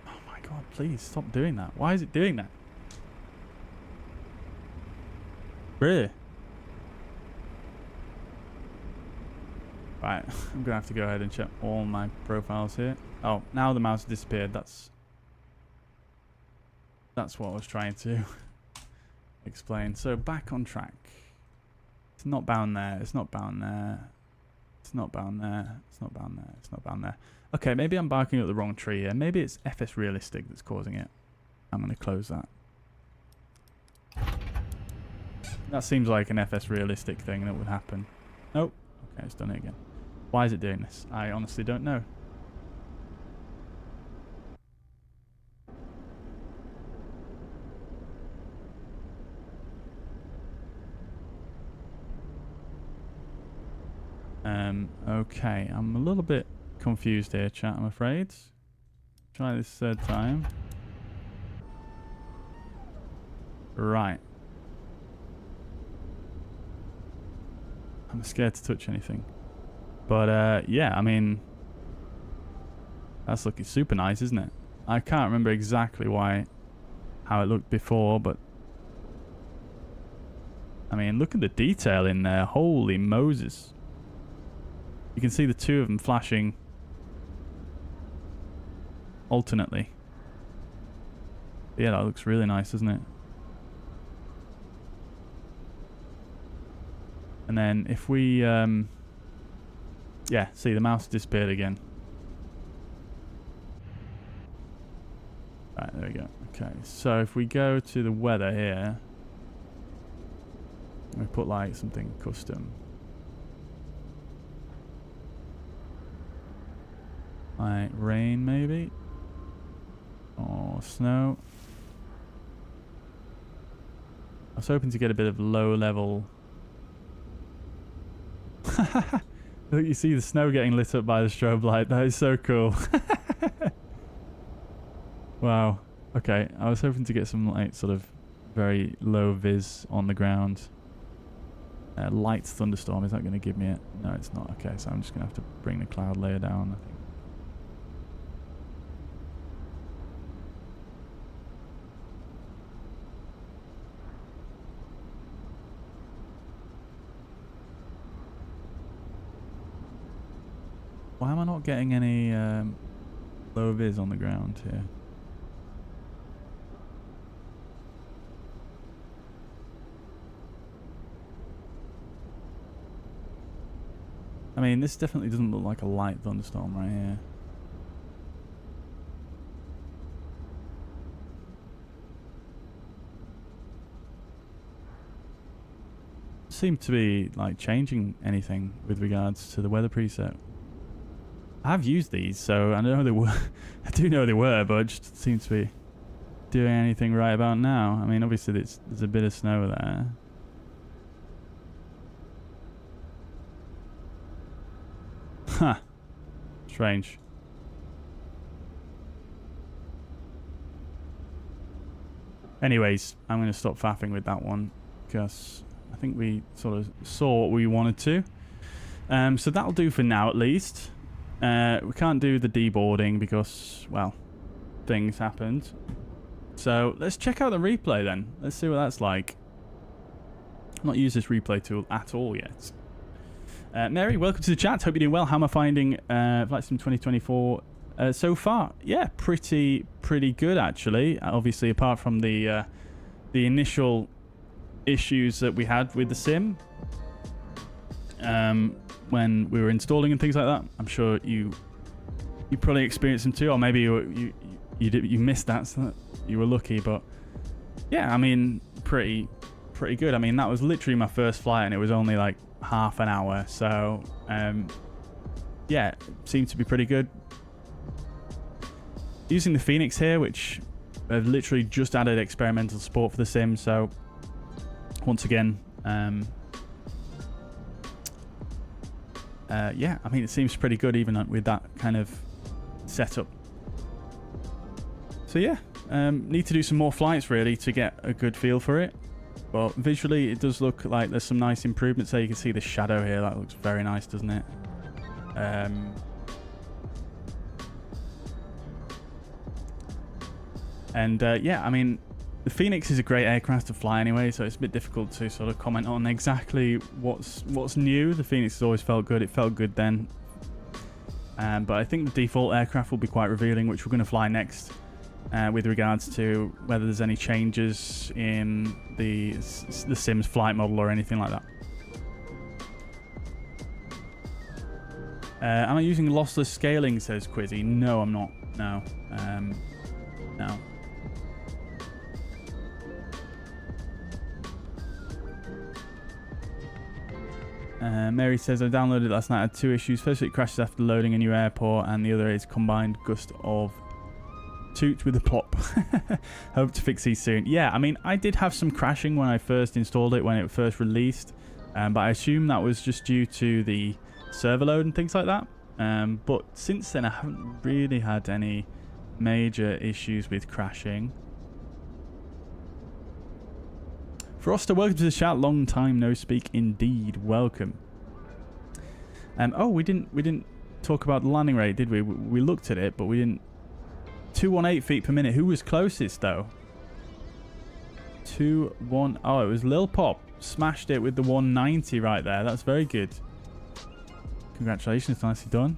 Oh my god, please stop doing that. Why is it doing that? Really? Right, I'm gonna have to go ahead and check all my profiles here. Oh, now the mouse has disappeared. That's what I was trying to explain. So back on track. It's not bound there. It's not bound there. It's not bound there. It's not bound there. It's not bound there. Okay, maybe I'm barking up the wrong tree here. Maybe it's FS Realistic that's causing it. I'm going to close that. That seems like an FS Realistic thing that would happen. Nope. Okay, it's done it again. Why is it doing this? I honestly don't know. Okay, I'm a little bit confused here, chat, I'm afraid. Try this third time. Right. I'm scared to touch anything. But, yeah, I mean... That's looking super nice, isn't it? I can't remember exactly how it looked before, but... I mean, look at the detail in there. Holy Moses. You can see the two of them flashing alternately. Yeah, that looks really nice, doesn't it? And then if we, yeah, see the mouse disappeared again. Right, there we go. Okay, so if we go to the weather here, we put like something custom. Like rain maybe? Or snow. I was hoping to get a bit of low level. Look, you see the snow getting lit up by the strobe light. That is so cool. Wow. Okay, I was hoping to get some like sort of very low vis on the ground. Light thunderstorm, is that going to give me it? No, it's not. Okay, so I'm just going to have to bring the cloud layer down, I think. Why am I not getting any low vis on the ground here? I mean, this definitely doesn't look like a light thunderstorm right here. Seem to be like changing anything with regards to the weather preset. I've used these, so I know they were. I do know they were, but it just seems to be doing anything right about now. I mean, obviously there's a bit of snow there. Huh. Strange. Anyways, I'm going to stop faffing with that one because I think we sort of saw what we wanted to. So that'll do for now at least. We can't do the deboarding because, well, things happened. So let's check out the replay then. Let's see what that's like. I've not used this replay tool at all yet. Mary, welcome to the chat. Hope you're doing well. How am I finding Flightbeam 2024 so far? Yeah, pretty good actually. Obviously, apart from the initial issues that we had with the sim when we were installing and things like that. I'm sure you you probably experienced them too, or maybe you missed that, so that you were lucky. But yeah, I mean, pretty good. I mean, that was literally my first flight, and it was only like half an hour. So yeah, it seemed to be pretty good. Using the Fenix here, which have literally just added experimental support for the sim. So once again, yeah, I mean, it seems pretty good even with that kind of setup. So yeah, need to do some more flights really to get a good feel for it. But visually, it does look like there's some nice improvements there. You can see the shadow here. That looks very nice, doesn't it? And yeah, I mean, the Fenix is a great aircraft to fly anyway, so it's a bit difficult to sort of comment on exactly what's new. The Fenix has always felt good. It felt good then. But I think the default aircraft will be quite revealing, which we're going to fly next, with regards to whether there's any changes in the Sim's flight model or anything like that. Am I using lossless scaling, says Quizzy? No, I'm not. No. No. Mary says, I downloaded it last night. I had two issues. First, it crashes after loading a new airport, and the other is combined gust of toot with a plop. Hope to fix these soon. Yeah, I mean, I did have some crashing when I first installed it, when it first released, but I assume that was just due to the server load and things like that. But since then, I haven't really had any major issues with crashing. Froster, welcome to the chat. Long time no speak indeed. Welcome. Oh, we didn't talk about the landing rate, did we? We looked at it, but we didn't. 218 feet per minute. Who was closest though? 2-1. Oh, it was Lil Pop. Smashed it with the 190 right there. That's very good. Congratulations, nicely done.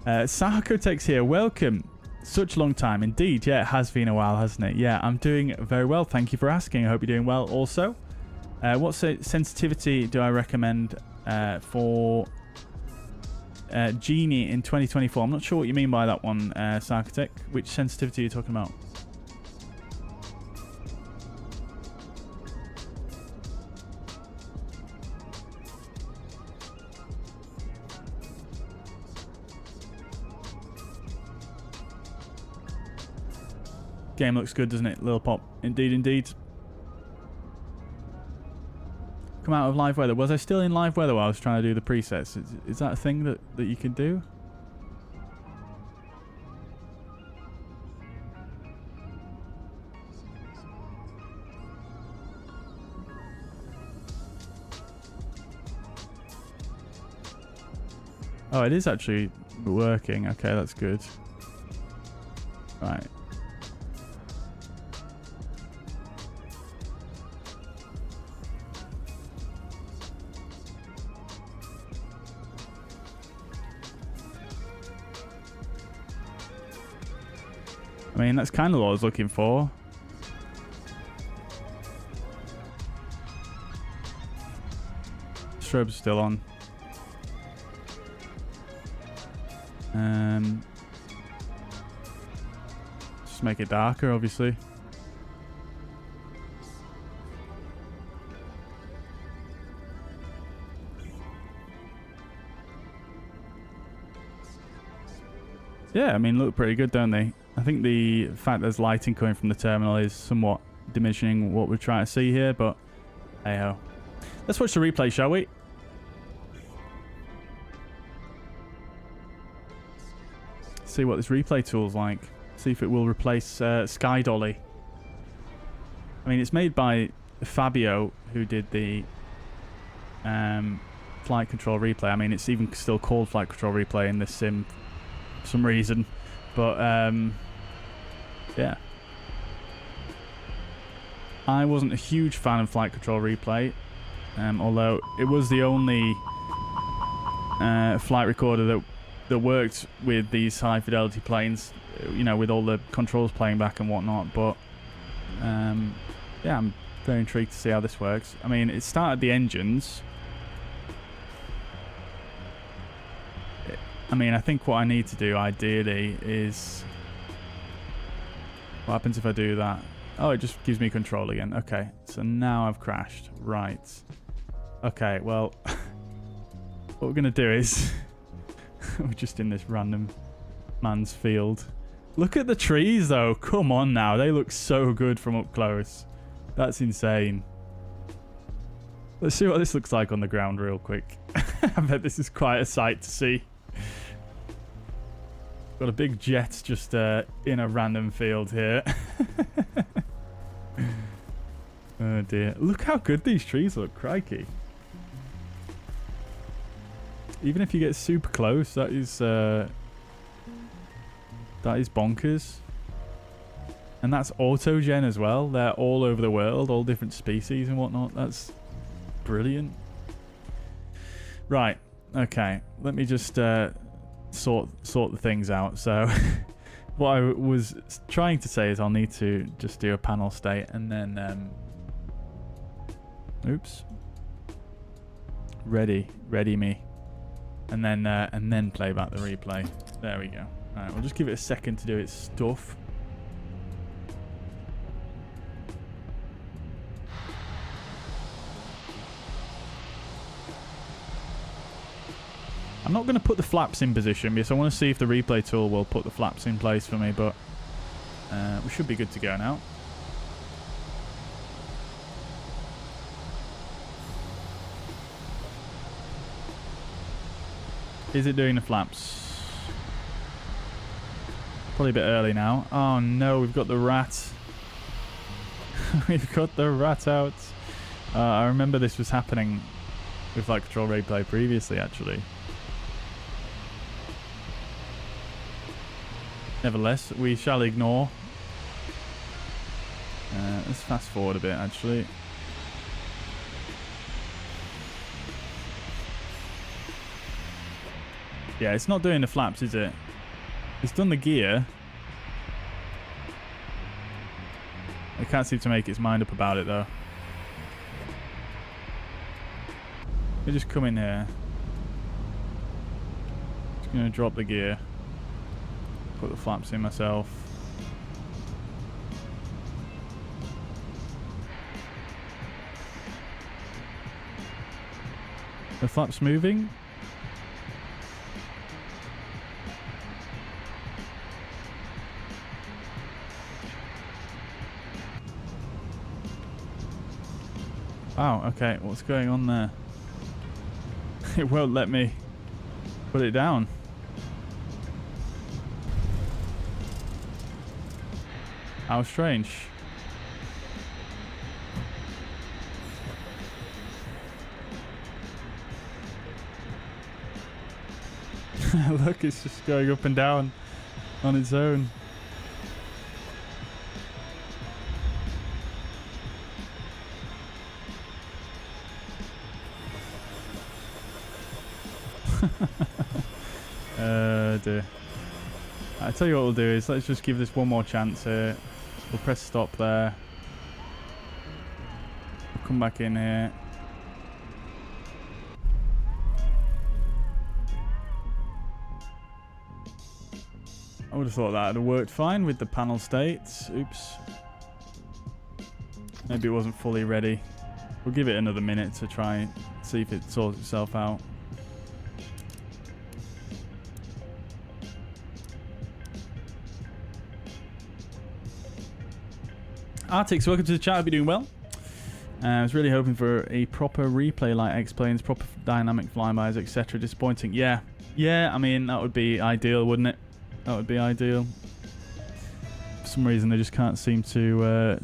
Sarkotex here. Welcome. Such a long time indeed. Yeah, it has been a while, hasn't it? Yeah, I'm doing very well. Thank you for asking. I hope you're doing well also. What sensitivity do I recommend for Genie in 2024? I'm not sure what you mean by that one, Sarkotech. Which sensitivity are you talking about? Game looks good, doesn't it? Lil Pop. Indeed, indeed. Come out of live weather. Was I still in live weather while I was trying to do the presets? Is that a thing that you can do? Oh, it is actually working. Okay, that's good. Right. I mean, that's kind of what I was looking for. Strobe's still on. Just make it darker, obviously. Yeah, I mean, look pretty good, don't they? I think the fact there's lighting coming from the terminal is somewhat diminishing what we're trying to see here, but hey-ho. Let's watch the replay, shall we? See what this replay tool's like. See if it will replace Sky Dolly. I mean, it's made by Fabio, who did the flight control replay. I mean, it's even still called flight control replay in this sim for some reason. But, yeah. I wasn't a huge fan of flight control replay, although it was the only flight recorder that worked with these high fidelity planes, you know, with all the controls playing back and whatnot. But yeah, I'm very intrigued to see how this works. I mean, it started the engines. I mean, I think what I need to do ideally is... What happens if I do that? Oh, it just gives me control again. Okay, so now I've crashed. Right. Okay, well, what we're going to do is... we're just in this random man's field. Look at the trees, though. Come on now. They look so good from up close. That's insane. Let's see what this looks like on the ground real quick. I bet this is quite a sight to see. Got a big jet just in a random field here. Oh dear. Look how good these trees look. Crikey. Even if you get super close, that is bonkers. And that's autogen as well. They're all over the world, all different species and whatnot. That's brilliant. Right. Okay. Let me just sort the things out. So what I was trying to say is I'll need to just do a panel state and then oops. Ready me. And then play back the replay. There we go. Alright, we'll just give it a second to do its stuff. I'm not going to put the flaps in position because I want to see if the replay tool will put the flaps in place for me, but we should be good to go now. Is it doing the flaps? Probably a bit early now. Oh no, we've got the rat. We've got the rat out. I remember this was happening with Flight Control Replay previously, actually. Nevertheless, we shall ignore. Let's fast forward a bit, actually. Yeah, it's not doing the flaps, is it? It's done the gear. I can't seem to make its mind up about it, though. Let me just come in here. Just going to drop the gear. Put the flaps in myself. The flaps moving? Wow, okay, what's going on there? It won't let me put it down. How strange. Look, it's just going up and down on its own. Dear. I tell you what we'll do is let's just give this one more chance here. We'll press stop there. We'll come back in here. I would have thought that would have worked fine with the panel states. Oops. Maybe it wasn't fully ready. We'll give it another minute to try and see if it sorts itself out. Artix, welcome to the chat. Hope you're doing well. I was really hoping for a proper replay like X-Planes, proper dynamic flybys, etc. Disappointing. Yeah, I mean, that would be ideal, wouldn't it? That would be ideal. For some reason, they just can't seem to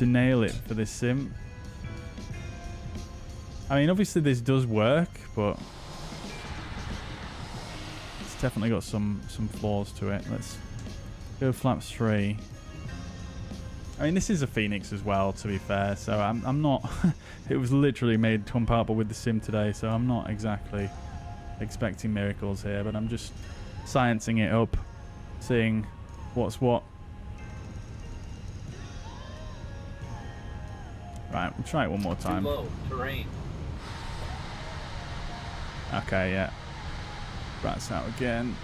nail it for this sim. I mean, obviously this does work, but it's definitely got some flaws to it. Let's go flaps 3. I mean, this is a Fenix as well, to be fair, so I'm not... It was literally made compatible with the sim today, so I'm not exactly expecting miracles here, but I'm just sciencing it up, seeing what's what. Right, we'll try it one more time. Too low, terrain. Okay, yeah. Rats out again.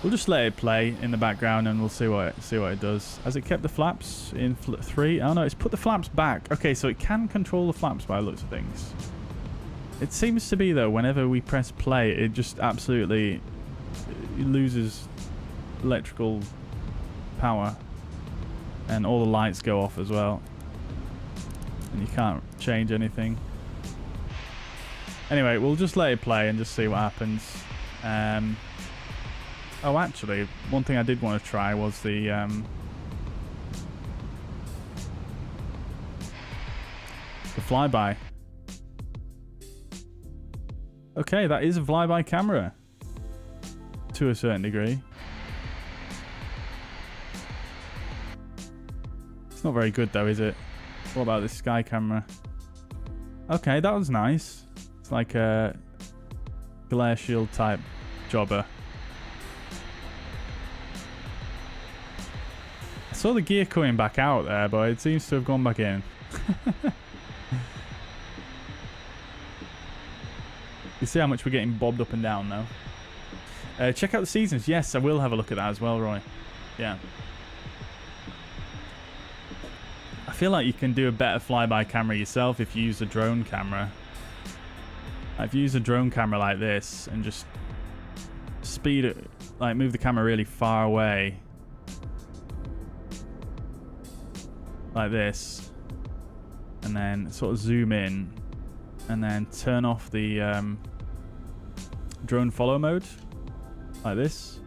We'll just let it play in the background and we'll see what it does. Has it kept the flaps in 3? Oh no, it's put the flaps back. Okay, so it can control the flaps by the looks of things. It seems to be though, whenever we press play, it just absolutely loses electrical power. And all the lights go off as well. And you can't change anything. Anyway, we'll just let it play and just see what happens. Oh, actually, one thing I did want to try was the flyby. Okay, that is a flyby camera to a certain degree. It's not very good though, is it? What about this sky camera? Okay, that was nice. It's like a glare shield type jobber. I saw the gear coming back out there, but it seems to have gone back in. You see how much we're getting bobbed up and down now. Check out the seasons. Yes, I will have a look at that as well, Roy. Yeah. I feel like you can do a better flyby camera yourself if you use a drone camera. If you use a drone camera like this and just speed it, like move the camera really far away. Like this, and then sort of zoom in, and then turn off the drone follow mode, like this.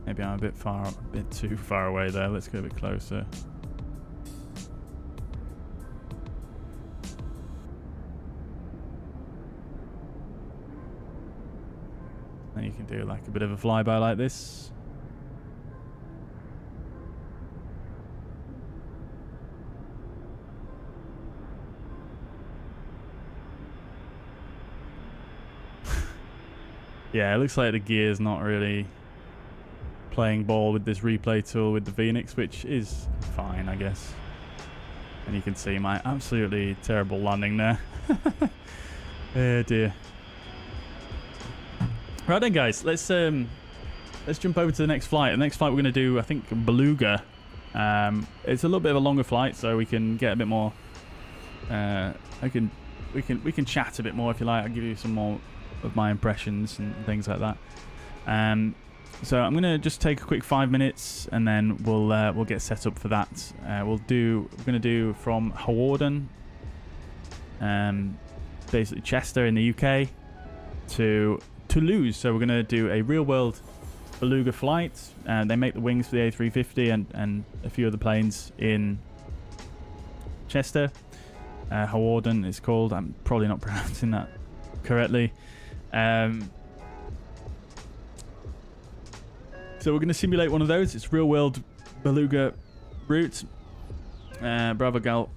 Maybe I'm a bit too far away there. Let's go a bit closer. And you can do like a bit of a flyby like this. Yeah, it looks like the gear's not really playing ball with this replay tool with the Fenix, which is fine, I guess. And you can see my absolutely terrible landing there. Oh dear. Right then, guys, let's jump over to the next flight. The next flight we're going to do, I think, Beluga. It's a little bit of a longer flight, so we can get a bit more. We can chat a bit more if you like. I'll give you some more of my impressions and things like that. So I'm going to just take a quick 5 minutes, and then we'll get set up for that. We're going to do from Hawarden, basically Chester in the UK, to Toulouse. So we're going to do a real-world Beluga flight. They make the wings for the A350 and a few other planes in Chester. Hawarden it's called. I'm probably not pronouncing that correctly. So we're going to simulate one of those. It's real-world Beluga route. Bravo Golf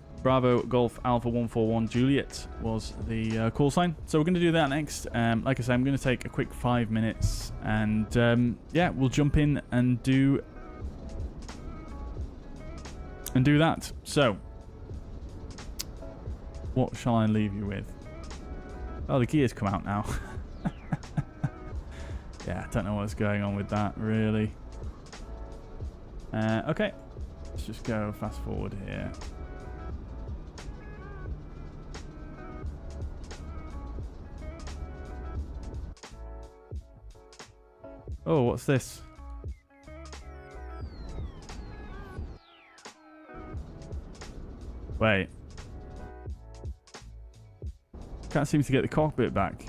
Alpha 141 Juliet was the call sign. So we're going to do that next. Like I said, I'm going to take a quick 5 minutes, and yeah, we'll jump in and do that. So, what shall I leave you with? Oh, the gears come out now. Yeah, I don't know what's going on with that, really. Okay, let's just go fast forward here. Oh, what's this? Wait. Can't seem to get the cockpit back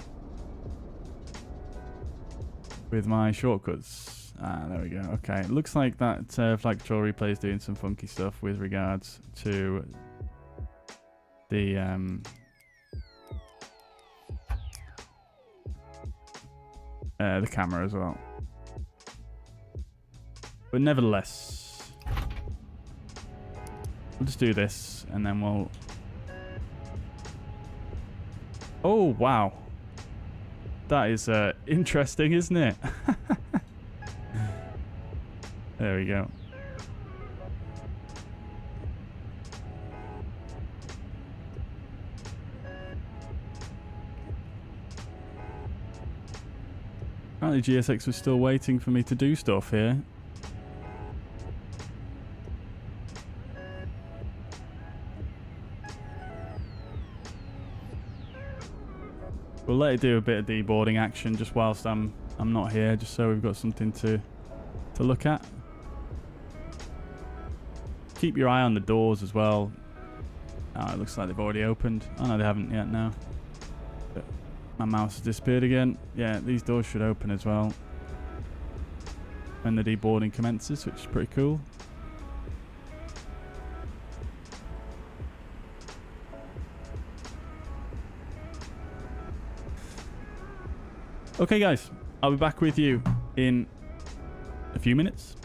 with my shortcuts. Ah, there we go. Okay, it looks like that flight control replay is doing some funky stuff with regards to the camera as well. But nevertheless, we'll just do this, and then we'll... Oh, wow. That is interesting, isn't it? There we go. Apparently GSX was still waiting for me to do stuff here. We'll let it do a bit of deboarding action just whilst I'm not here, just so we've got something to look at. Keep your eye on the doors as well. Oh, it looks like they've already opened. Oh no, they haven't yet now. But my mouse has disappeared again. Yeah, these doors should open as well when the deboarding commences, which is pretty cool. Okay guys, I'll be back with you in a few minutes.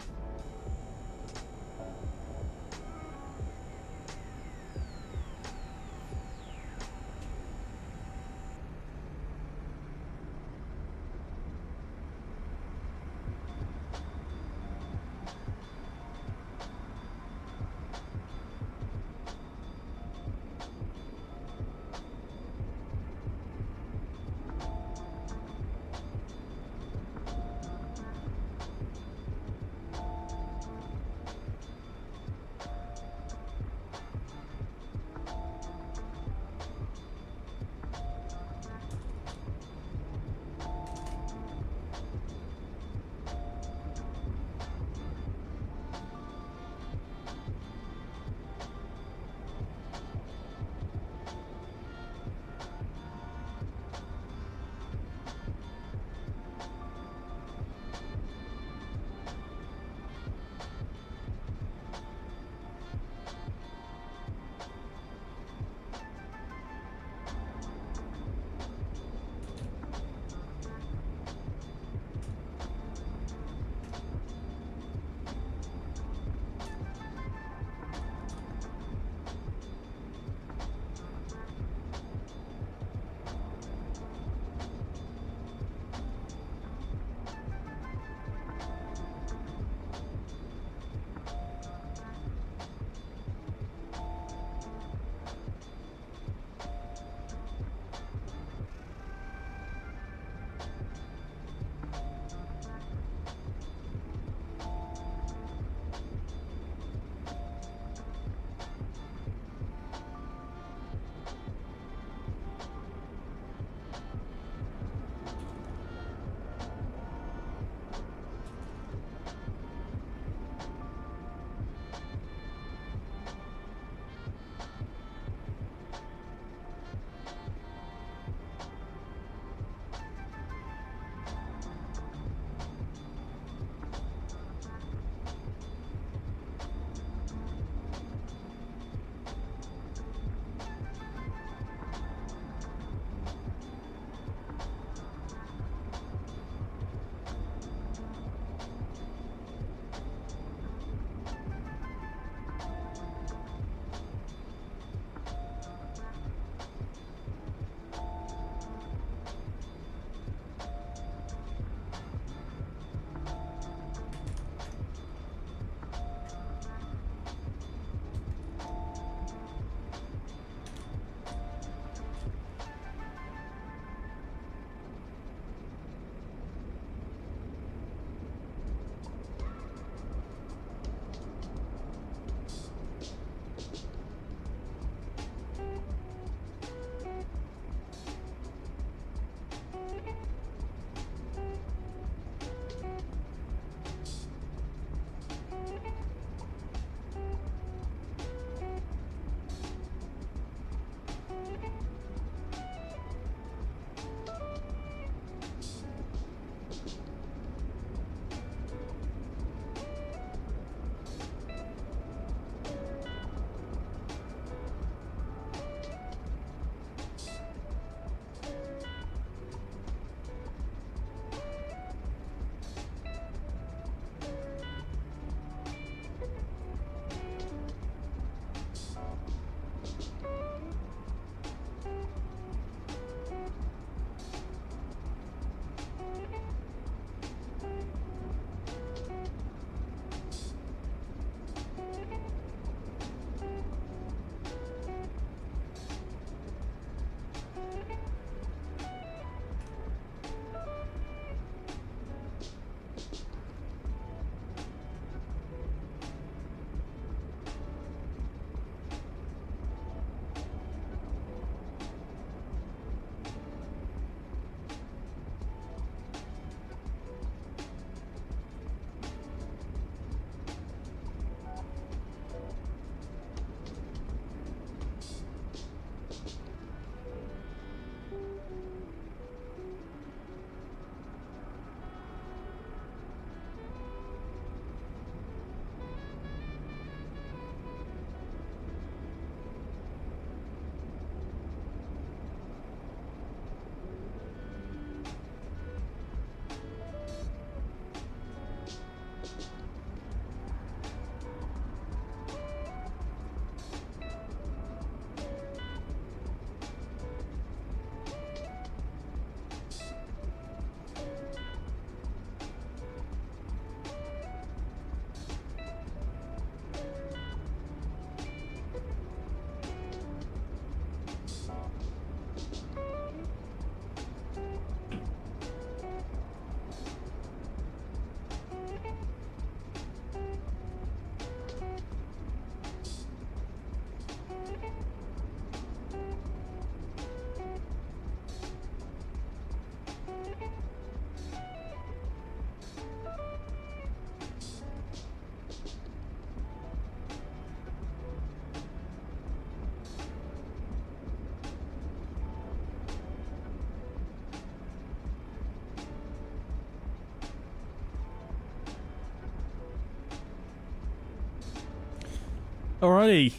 Alrighty.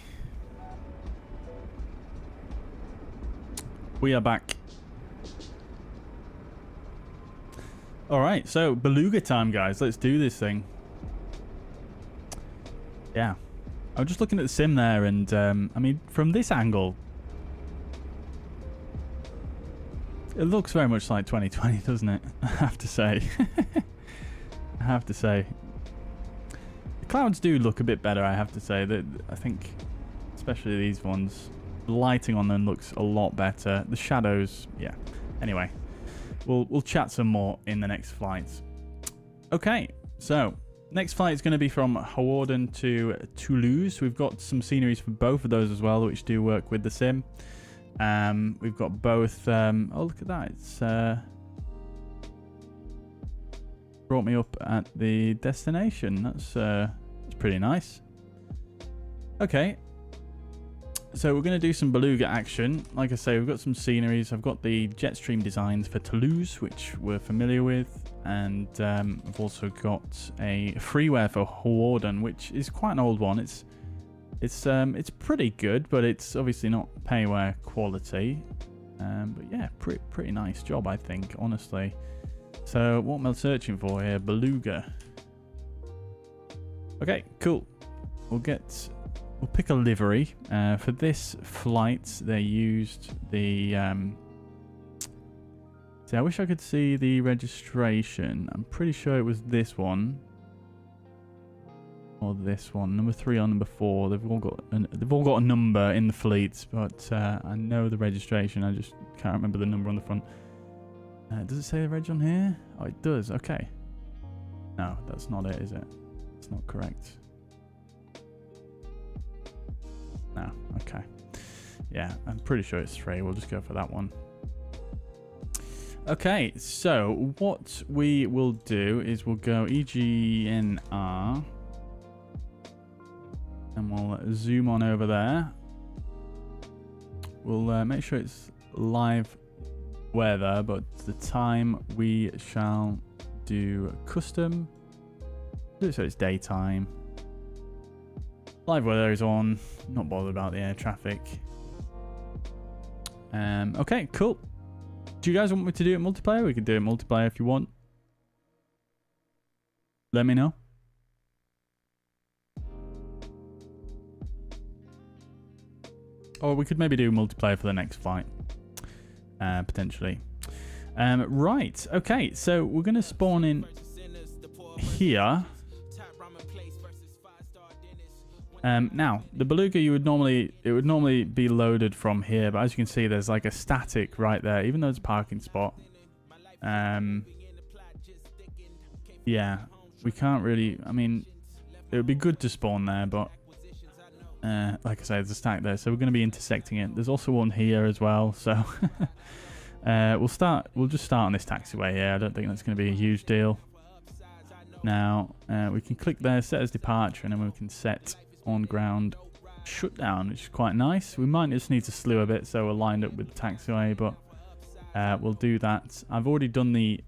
We are back. Alright, so Beluga time, guys. Let's do this thing. Yeah. I was just looking at the sim there, and I mean, from this angle, it looks very much like 2020, doesn't it? I have to say. I have to say. The clouds do look a bit better, I have to say. That I think, especially these ones, the lighting on them looks a lot better. The shadows, yeah. Anyway, we'll chat some more in the next flight. Okay, so next flight is going to be from Hawarden to Toulouse. We've got some sceneries for both of those as well, which do work with the sim. We've got both. Oh, look at that! It's brought me up at the destination. That's pretty nice. Okay, so we're going to do some Beluga action. Like I say, we've got some sceneries. I've got the Jetstream designs for Toulouse, which we're familiar with, and I've also got a freeware for Hawarden, which is quite an old one. It's pretty good, but it's obviously not payware quality. But yeah, pretty nice job, I think, honestly. So what am I searching for here? Beluga. Okay, cool. We'll pick a livery. For this flight, they used the... see, I wish I could see the registration. I'm pretty sure it was this one. Or this one. Number 3 or number 4. They've all got a number in the fleets, but I know the registration. I just can't remember the number on the front. Does it say the reg on here? Oh, it does. Okay. No, that's not it, is it? It's not correct. No, okay. Yeah, I'm pretty sure it's 3. We'll just go for that one. Okay, so what we will do is we'll go EGNR. And we'll zoom on over there. We'll make sure it's live weather, but the time we shall do custom. So it's daytime. Live weather is on. Not bothered about the air traffic. Okay, cool. Do you guys want me to do it multiplayer? We can do it multiplayer if you want. Let me know. Or we could maybe do multiplayer for the next flight. Potentially. Right. Okay. So we're going to spawn in here. Now, the Beluga, it would normally be loaded from here. But as you can see, there's like a static right there, even though it's a parking spot. Yeah. We can't really... I mean, it would be good to spawn there, but... like I say, there's a stack there, so we're going to be intersecting it. There's also one here as well, so we'll just start on this taxiway here. I don't think that's going to be a huge deal. Now we can click there, set as departure, and then we can set on ground shutdown, which is quite nice. We might just need to slew a bit so we're lined up with the taxiway, but we'll do that. I've already done the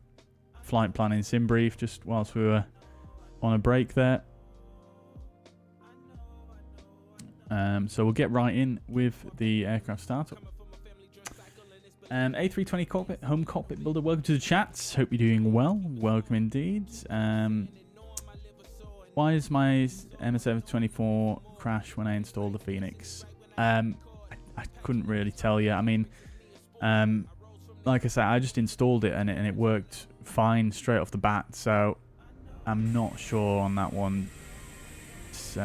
flight planning sim brief just whilst we were on a break there. So we'll get right in with the aircraft startup. A320 cockpit, home cockpit builder, welcome to the chat. Hope you're doing well. Welcome indeed. Why is my MSFS24 crash when I installed the Fenix? I couldn't really tell you. I mean, like I said, I just installed it and it worked fine straight off the bat. So I'm not sure on that one. It's,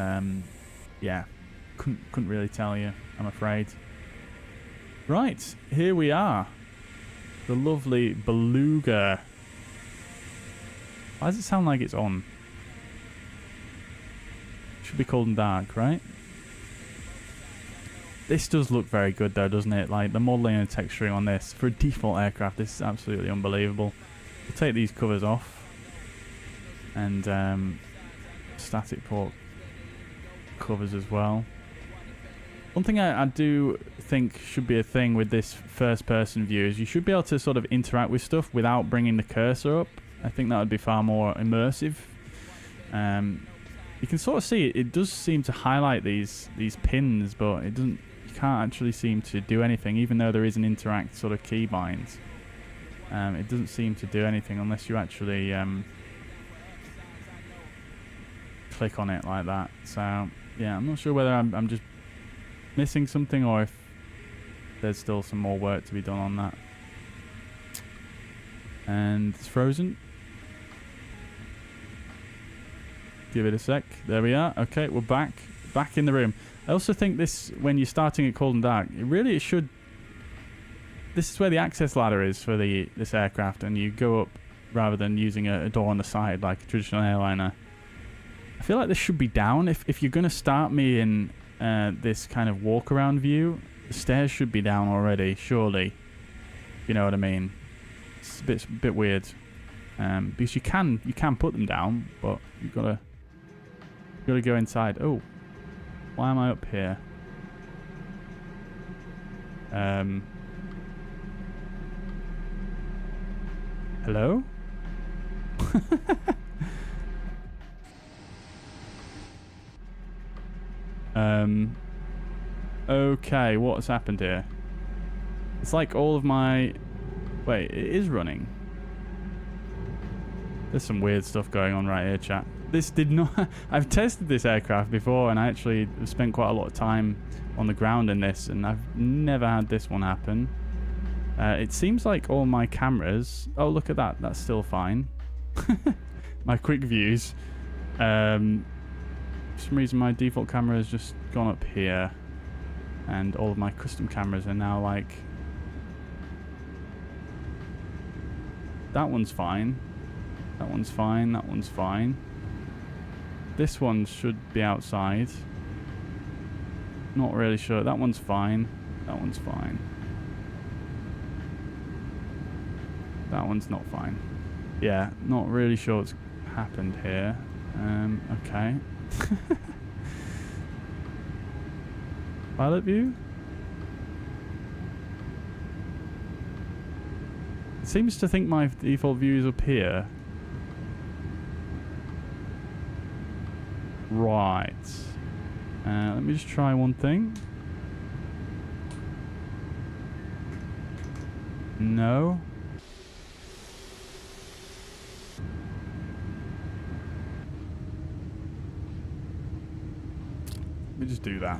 yeah. Couldn't really tell you, I'm afraid. Right, here we are. The lovely Beluga. Why does it sound like it's on? Should be cold and dark, right? This does look very good though, doesn't it? Like the modelling and texturing on this, for a default aircraft, this is absolutely unbelievable. We'll take these covers off. And static port covers as well. One thing I do think should be a thing with this first-person view is you should be able to sort of interact with stuff without bringing the cursor up. I think that would be far more immersive. You can sort of see it. It does seem to highlight these pins, but it doesn't. You can't actually seem to do anything, even though there is an interact sort of keybind. It doesn't seem to do anything unless you actually click on it like that. So yeah, I'm not sure whether I'm just missing something or if there's still some more work to be done on that. And it's frozen. Give it a sec. There we are. Okay, we're back in the room. I also think this, when you're starting at cold and dark, it should. This is where the access ladder is for this aircraft, and you go up rather than using a door on the side like a traditional airliner. I feel like this should be down. If you're going to start me in this kind of walk around view, the stairs should be down already, surely. You know what I mean? It's a bit weird, because you can put them down, but you've got to go inside. Oh, why am I up here? Hello? Okay, what's happened here? It's like all of my... Wait, it is running. There's some weird stuff going on right here, chat. This did not... I've tested this aircraft before, and I actually spent quite a lot of time on the ground in this, and I've never had this one happen. It seems like all my cameras... Oh, look at that. That's still fine. My quick views. For some reason, my default camera has just gone up here. And all of my custom cameras are now like... That one's fine. That one's fine. That one's fine. This one should be outside. Not really sure. That one's fine. That one's fine. That one's not fine. Yeah, not really sure what's happened here. Okay. Pilot view? It seems to think my default view is up here. Right. Let me just try one thing. No. Let me just do that.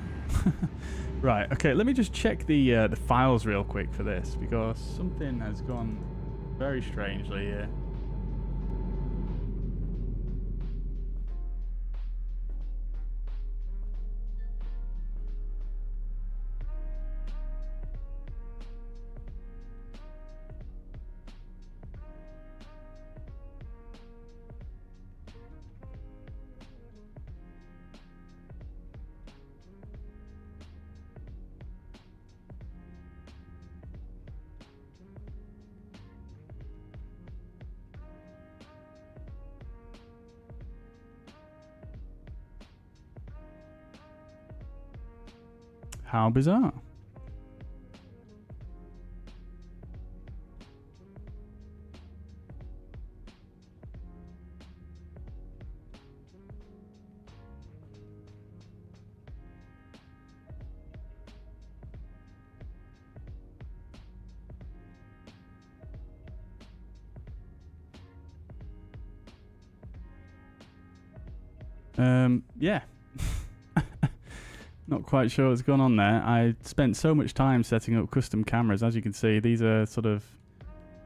Right, okay, let me just check the files real quick for this, because something has gone very strangely here. How bizarre. Yeah. Not quite sure what's going on there. I spent so much time setting up custom cameras. As you can see, these are sort of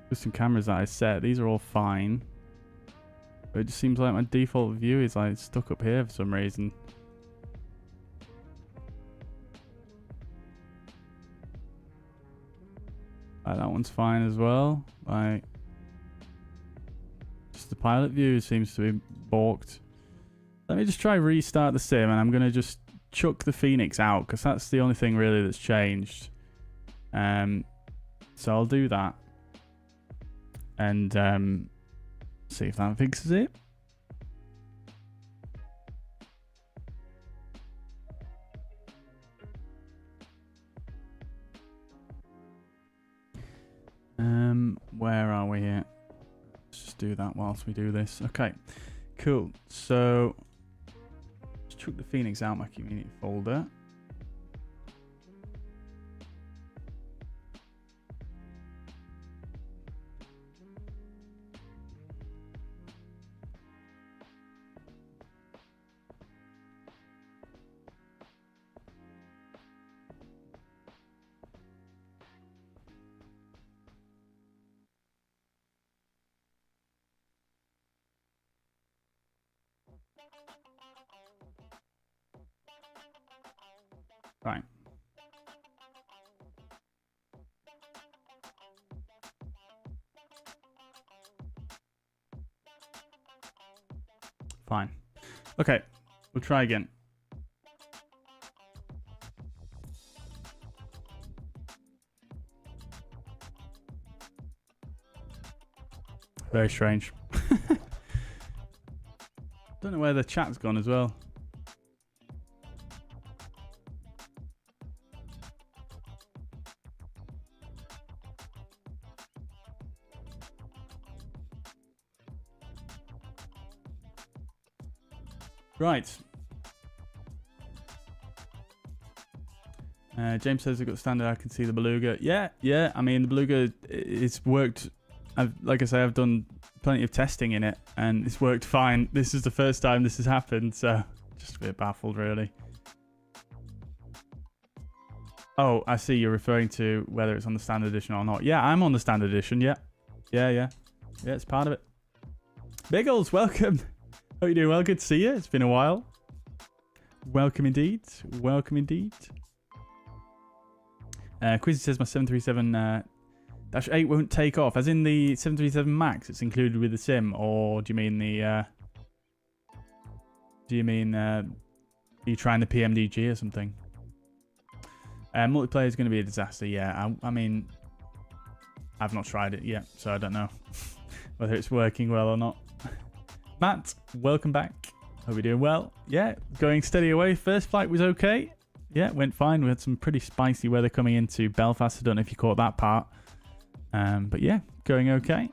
custom cameras that I set. These are all fine. But it just seems like my default view is like stuck up here for some reason. Like that one's fine as well. Like just the pilot view seems to be balked. Let me just try restart the sim, and I'm going to just chuck the Fenix out, because that's the only thing really that's changed. So I'll do that and see if that fixes it. Where are we here? Let's just do that whilst we do this. Okay, cool. So chuck the Fenix out my community folder. Right. Fine. Okay, we'll try again. Very strange. Don't know where the chat's gone as well. Right. James says I've got standard. I can see the Beluga. Yeah. I mean, the Beluga, it's worked. Like I say, I've done plenty of testing in it, and it's worked fine. This is the first time this has happened, so just a bit baffled, really. Oh, I see you're referring to whether it's on the standard edition or not. Yeah, I'm on the standard edition. Yeah, it's part of it. Biggles, welcome. Hope you're doing well. Good to see you. It's been a while. Welcome indeed. Welcome indeed. Quizzy says my 737-8 won't take off. As in the 737 MAX, it's included with the sim, or do you mean the? Do you mean are you trying the PMDG or something? Multiplayer is going to be a disaster. Yeah, I mean, I've not tried it yet, so I don't know whether it's working well or not. Matt, welcome back. Hope you're doing well. Yeah, going steady away. First flight was okay. Yeah, went fine. We had some pretty spicy weather coming into Belfast. I don't know if you caught that part. But yeah, going okay.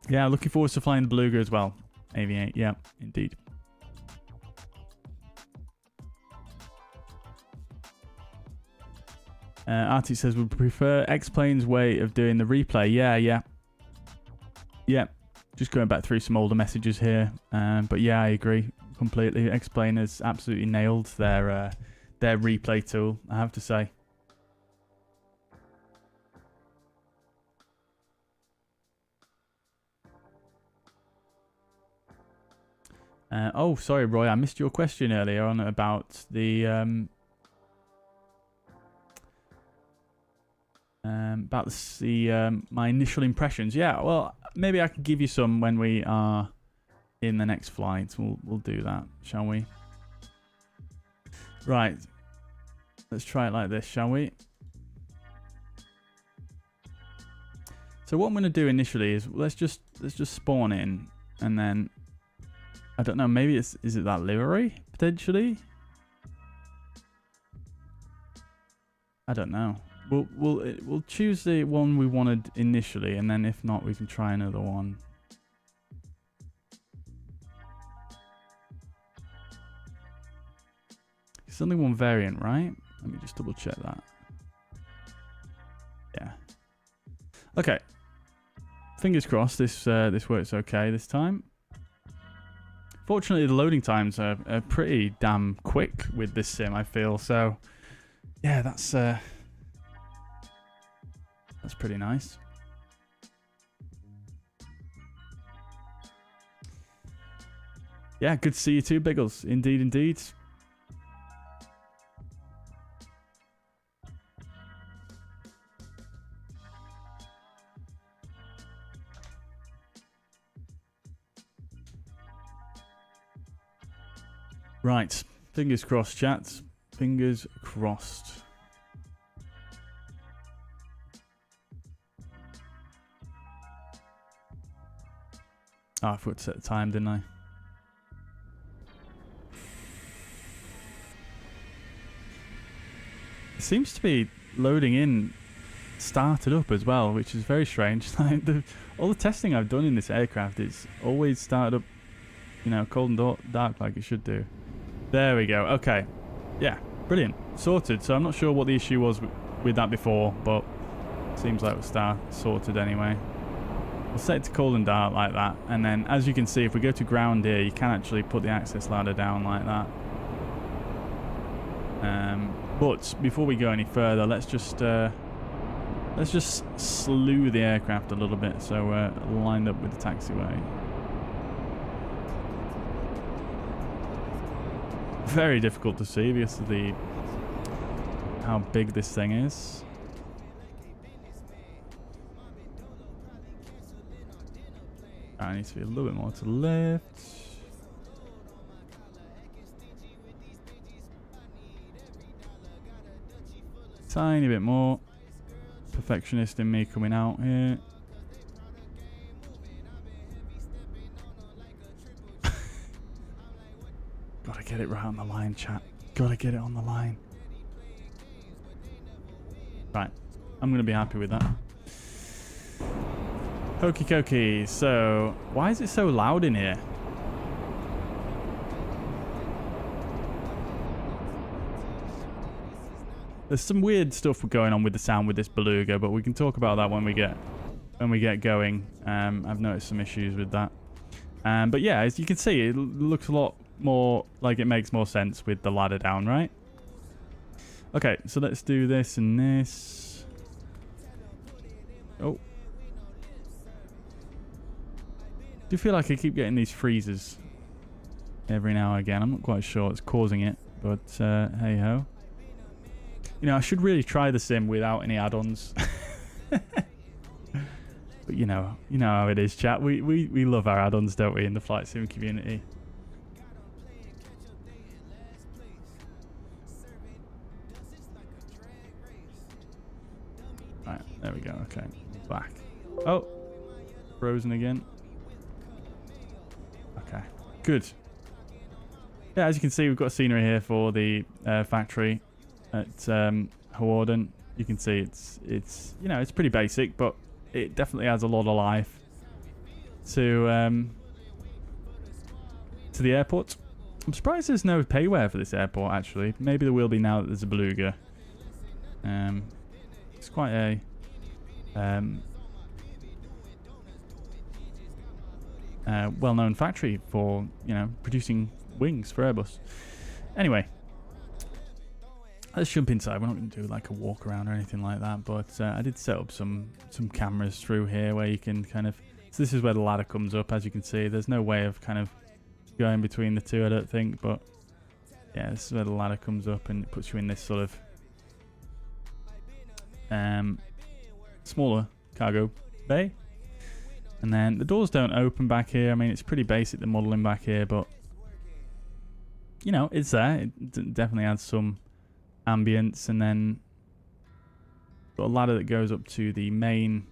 Yeah, looking forward to flying the Beluga as well. AV8, yeah, indeed. Artie says we prefer X-Plane's way of doing the replay. Yeah, just going back through some older messages here. But yeah, I agree completely. X-Plane has absolutely nailed their replay tool, I have to say. Oh, sorry, Roy. I missed your question earlier on about the my initial impressions. Yeah, well, maybe I can give you some when we are in the next flight. We'll do that, shall we? Right. Let's try it like this, shall we? So what I'm going to do initially is let's just spawn in, and then I don't know, maybe is it that livery potentially? I don't know. We'll choose the one we wanted initially, and then if not, we can try another one. It's only one variant, right? Let me just double check that. Yeah. Okay. Fingers crossed this works okay this time. Fortunately, the loading times are pretty damn quick with this sim, I feel. So, yeah, that's pretty nice. Yeah, good to see you too, Biggles. Indeed, indeed. Right, fingers crossed, chat. Fingers crossed. Oh, I forgot to set the time, didn't I? It seems to be loading in, started up as well, which is very strange. Like all the testing I've done in this aircraft is always started up you know, cold and dark like it should do. There we go. Okay. Yeah, brilliant. Sorted. So I'm not sure what the issue was with that before, but seems like we're sorted anyway. We'll set it to cold and dark like that, and then as you can see, if we go to ground here, you can actually put the access ladder down like that. But before we go any further, let's just slew the aircraft a little bit so we're lined up with the taxiway. Very difficult to see because of how big this thing is. I need to be a little bit more to the left. Tiny bit more. Perfectionist in me coming out here. Gotta get it right on the line, chat. Gotta get it on the line. Right. I'm gonna be happy with that. Hokey cokey. So, why is it so loud in here? There's some weird stuff going on with the sound with this Beluga, but we can talk about that when we get going. I've noticed some issues with that. But yeah, as you can see, it looks a lot more like it makes more sense with the ladder down, right? Okay, so let's do this and this. Oh. I do feel like I keep getting these freezes every now and again. I'm not quite sure what's causing it, but hey ho. You know, I should really try the sim without any add-ons. But you know how it is, chat. We love our add-ons, don't we, in the flight sim community? Right, there we go. Okay, back. Oh, frozen again. Okay, good. Yeah, as you can see, we've got scenery here for the factory at Hawarden. You can see it's you know, it's pretty basic, but it definitely adds a lot of life to the airport. I'm surprised there's no payware for this airport, actually. Maybe there will be now that there's a Beluga. It's quite a well-known factory for, you know, producing wings for Airbus. Anyway, let's jump inside. We're not going to do like a walk around or anything like that, but I did set up some cameras through here where you can kind of, so this is where the ladder comes up. As you can see, there's no way of kind of going between the two, I don't think, but yeah, this is where the ladder comes up and it puts you in this sort of smaller cargo bay. And then the doors don't open back here. I mean, it's pretty basic, the modelling back here, but you know, it's there. It definitely adds some ambience. And then got a ladder that goes up to the main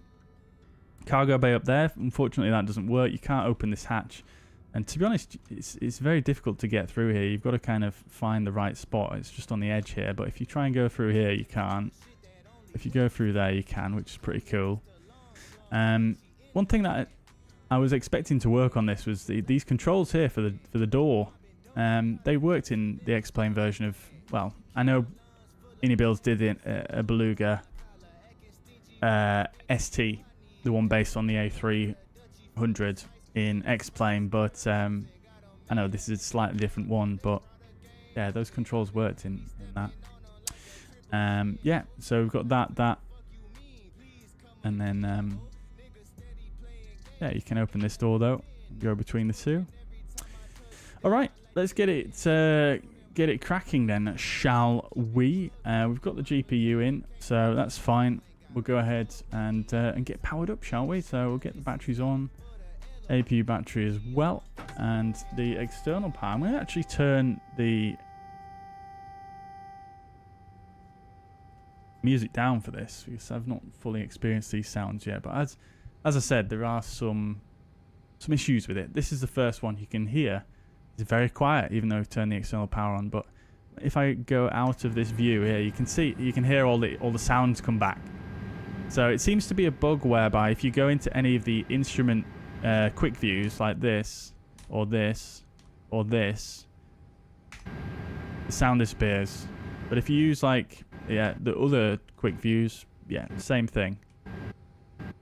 cargo bay up there. Unfortunately, that doesn't work. You can't open this hatch. And to be honest, it's very difficult to get through here. You've got to kind of find the right spot. It's just on the edge here. But if you try and go through here, you can't. If you go through there, you can, which is pretty cool. One thing that I was expecting to work on this was these controls here for the door. They worked in the X-Plane version of, well, I know Builds did a Beluga ST, the one based on the A300 in X-Plane, but I know this is a slightly different one, but yeah, those controls worked in that. Yeah, so we've got that, and then yeah, you can open this door though, go between the two. All right, let's get it cracking then, shall we? We've got the GPU in, so that's fine. We'll go ahead and get powered up, shall we? So we'll get the batteries on, APU battery as well, and the external power. I'm going to actually turn the music down for this because I've not fully experienced these sounds yet. But as I said, there are some issues with it. This is the first one you can hear. It's very quiet, even though we've turned the external power on. But if I go out of this view here, you can hear all the sounds come back. So it seems to be a bug whereby if you go into any of the instrument quick views like this or this, or this, the sound disappears. But if you use like, yeah, the other quick views, yeah, same thing.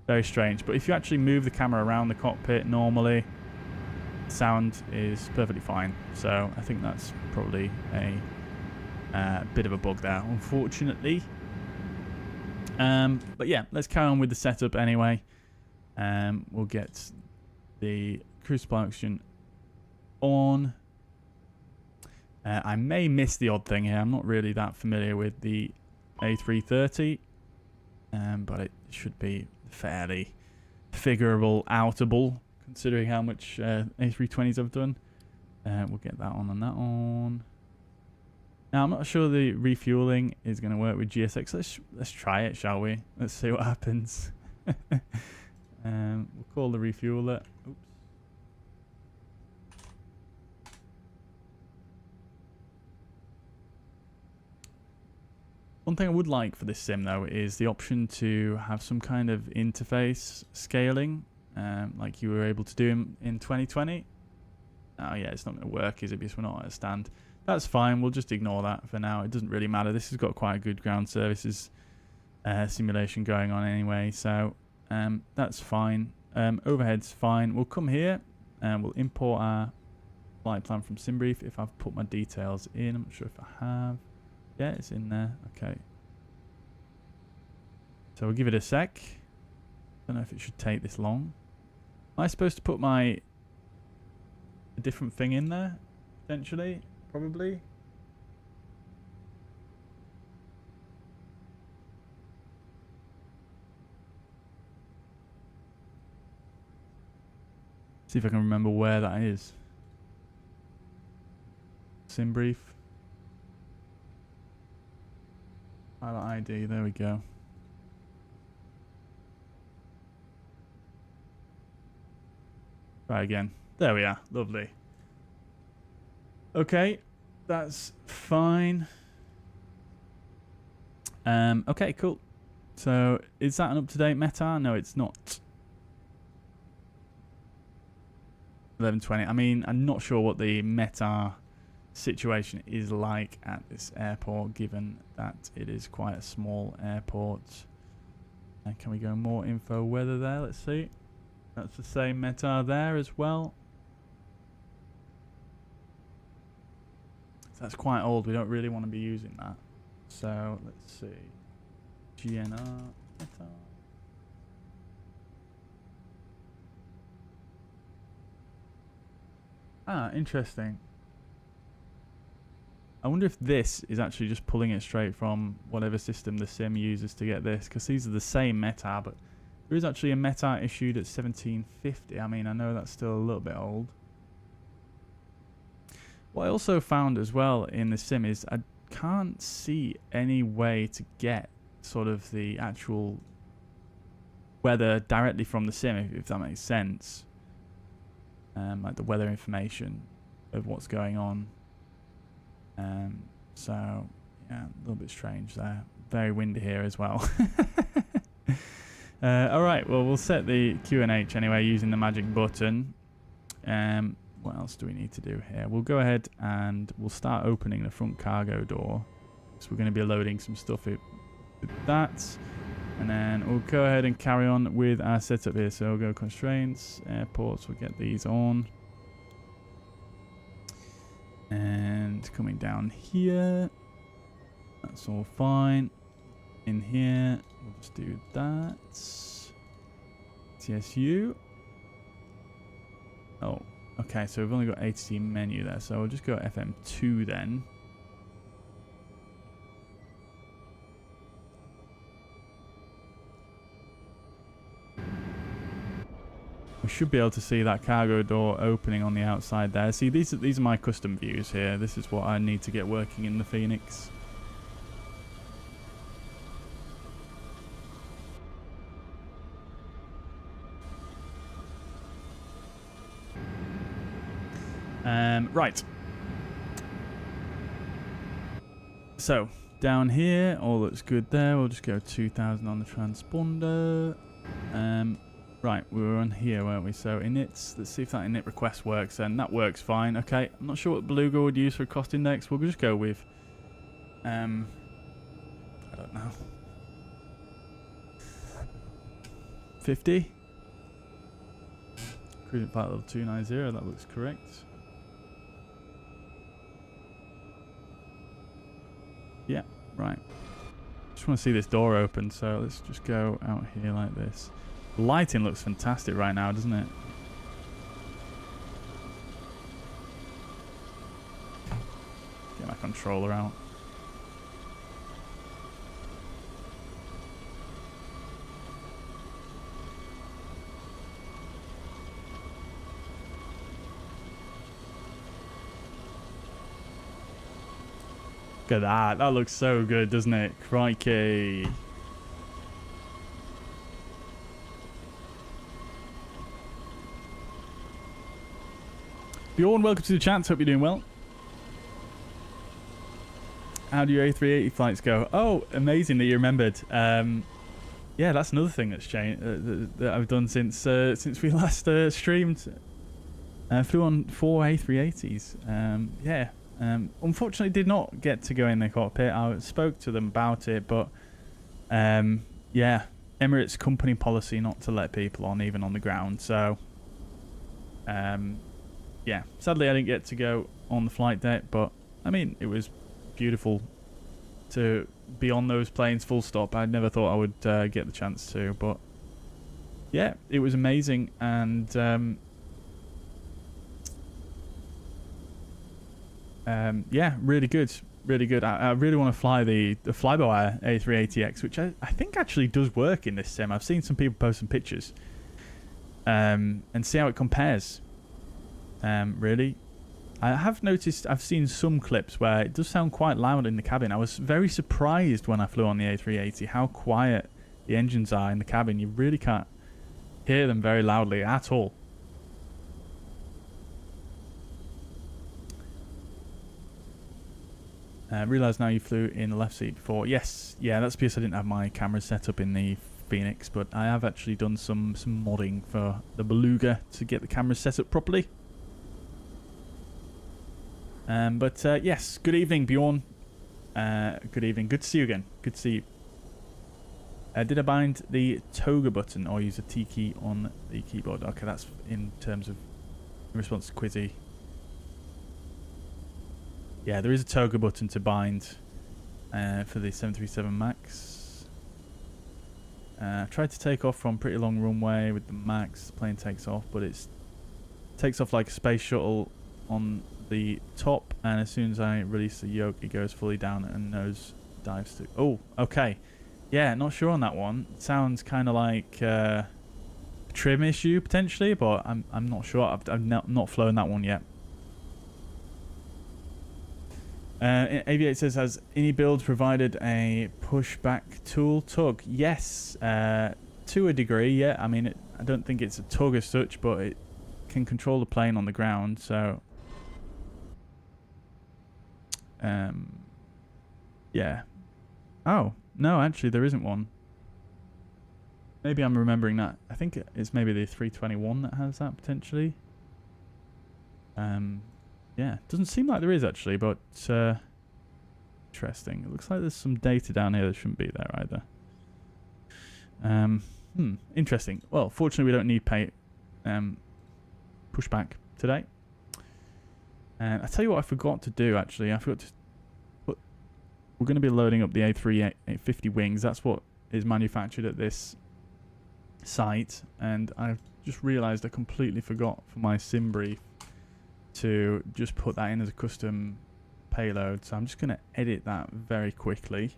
Very strange. But if you actually move the camera around the cockpit normally, sound is perfectly fine. So I think that's probably a bit of a bug there, unfortunately. But yeah, let's carry on with the setup anyway. We'll get the Crucial Ballistix on. I may miss the odd thing here. I'm not really that familiar with the A330, but it should be fairly figurable, outable, considering how much A320s I've done. We'll get that on and that on. Now, I'm not sure the refueling is going to work with GSX. Let's try it, shall we? Let's see what happens. We'll call the refueler. Oops. One thing I would like for this sim, though, is the option to have some kind of interface scaling, like you were able to do in 2020. Oh, yeah, it's not going to work, is it? Because we're not at a stand. That's fine. We'll just ignore that for now. It doesn't really matter. This has got quite a good ground services simulation going on anyway, so that's fine. Overhead's fine. We'll come here and we'll import our flight plan from SimBrief if I've put my details in. I'm not sure if I have. Yeah, it's in there. Okay. So we'll give it a sec. Don't know if it should take this long. Am I supposed to put a different thing in there? Potentially? Probably. See if I can remember where that is. SimBrief. Pilot ID, there we go. Try again. There we are. Lovely. Okay, that's fine. Okay, cool. So, is that an up-to-date METAR? No, it's not. 1120. I mean, I'm not sure what the METAR situation is like at this airport, given that it is quite a small airport. And can we go more info weather there? Let's see. That's the same METAR there as well. So that's quite old. We don't really want to be using that. So let's see. GNR METAR. Ah, interesting. I wonder if this is actually just pulling it straight from whatever system the sim uses to get this, because these are the same METAR, but there is actually a METAR issued at 1750. I mean, I know that's still a little bit old. What I also found as well in the sim is I can't see any way to get sort of the actual weather directly from the sim, if that makes sense. Like the weather information of what's going on. So yeah, a little bit strange there. Very windy here as well. Alright, well, we'll set the QNH anyway using the magic button. What else do we need to do here? We'll go ahead and we'll start opening the front cargo door. So we're going to be loading some stuff with that. And then we'll go ahead and carry on with our setup here. So we'll go constraints, airports, we'll get these on. And coming down here, that's all fine. In here, we'll just do that. TSU. Oh, okay, so we've only got ATC menu there, so we'll just go FM2 then. We should be able to see that cargo door opening on the outside there. See, these are my custom views here. This is what I need to get working in the Fenix. Right. So, down here, all looks good there. We'll just go 2000 on the transponder. Right, we were on here, weren't we? So inits, let's see if that init request works, and that works fine. Okay, I'm not sure what Beluga would use for a cost index. We'll just go with, I don't know, 50? Cruising flight level 290, that looks correct. Yeah, right. Just want to see this door open, so let's just go out here like this. The lighting looks fantastic right now, doesn't it? Get my controller out. Look at that. That looks so good, doesn't it? Crikey. Bjorn, welcome to the chat. Hope you're doing well. How do your A380 flights go? Oh, amazing that you remembered. Yeah, that's another thing that's changed that I've done since we last streamed. Flew on 4 A380s. Yeah. Unfortunately, did not get to go in the cockpit. I spoke to them about it, but yeah, Emirates company policy not to let people on, even on the ground. So, yeah, sadly I didn't get to go on the flight deck, but I mean, it was beautiful to be on those planes full stop. I never thought I would get the chance to, but yeah, it was amazing. And yeah, really good, really good. I really want to fly the fly-by-wire A380X, which I think actually does work in this sim. I've seen some people post some pictures and see how it compares. Really, I have noticed, I've seen some clips where it does sound quite loud in the cabin. I was very surprised when I flew on the A380 how quiet the engines are in the cabin. You really can't hear them very loudly at all. Realise now you flew in the left seat before. Yes, yeah, that's because I didn't have my camera set up in the Fenix, but I have actually done some modding for the Beluga to get the camera set up properly. But yes, good evening, Bjorn. Good evening. Good to see you again. Good to see you. Did I bind the toga button or use a T key on the keyboard? Okay, that's in terms of in response to Quizzy. Yeah, there is a toga button to bind for the 737 MAX. Tried to take off from pretty long runway with the MAX. The plane takes off, but it takes off like a space shuttle on the top, and as soon as I release the yoke, it goes fully down and nose dives to. Oh, okay. Yeah, not sure on that one. It sounds kind of like a trim issue potentially, but I'm not sure. I've not flown that one yet. Aviate says, has any build provided a pushback tool tug? Yes, to a degree, yeah. I mean, I don't think it's a tug as such, but it can control the plane on the ground, so... yeah. Oh, no, actually, there isn't one. Maybe I'm remembering that. I think it's maybe the 321 that has that, potentially. Yeah, doesn't seem like there is actually, but interesting. It looks like there's some data down here that shouldn't be there either. Interesting. Well, fortunately we don't need pushback today. I tell you what I forgot to do actually. I forgot to put... We're going to be loading up the A350 wings. That's what is manufactured at this site, and I've just realised I completely forgot for my sim brief to just put that in as a custom payload, so I'm just going to edit that very quickly.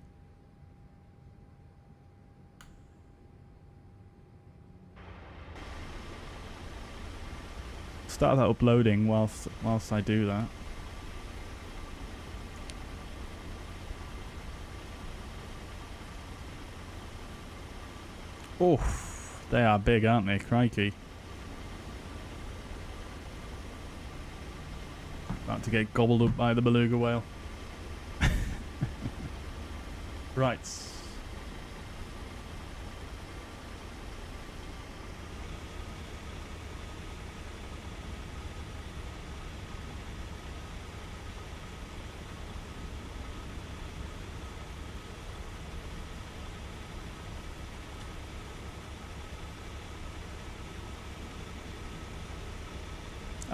Start that uploading whilst I do that. Oof, they are big, aren't they? Crikey. About to get gobbled up by the beluga whale. Right.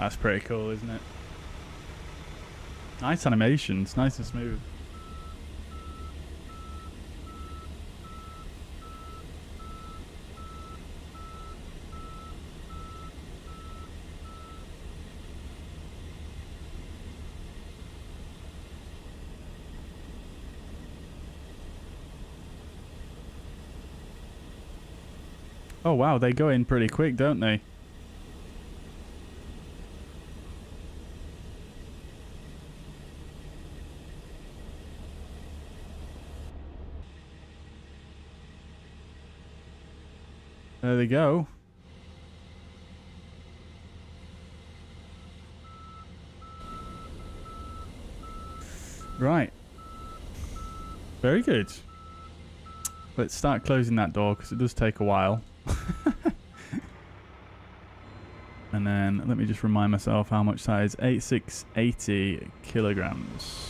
That's pretty cool, isn't it? Nice animations, nice and smooth. Oh wow, they go in pretty quick, don't they? There they go. Right. Very good. Let's start closing that door because it does take a while. And then let me just remind myself how much that is. 8680 kilograms.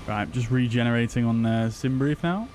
Right, just regenerating on sim brief now.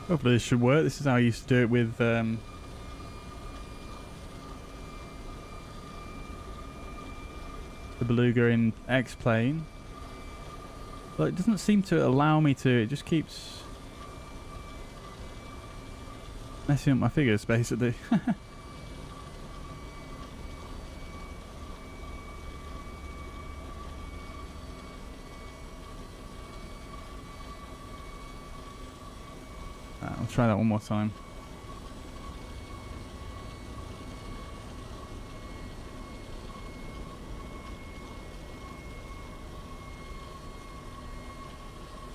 Hopefully this should work. This is how I used to do it with the Beluga in X-Plane. But it doesn't seem to allow me to. It just keeps messing up my figures, basically. I'll try that one more time.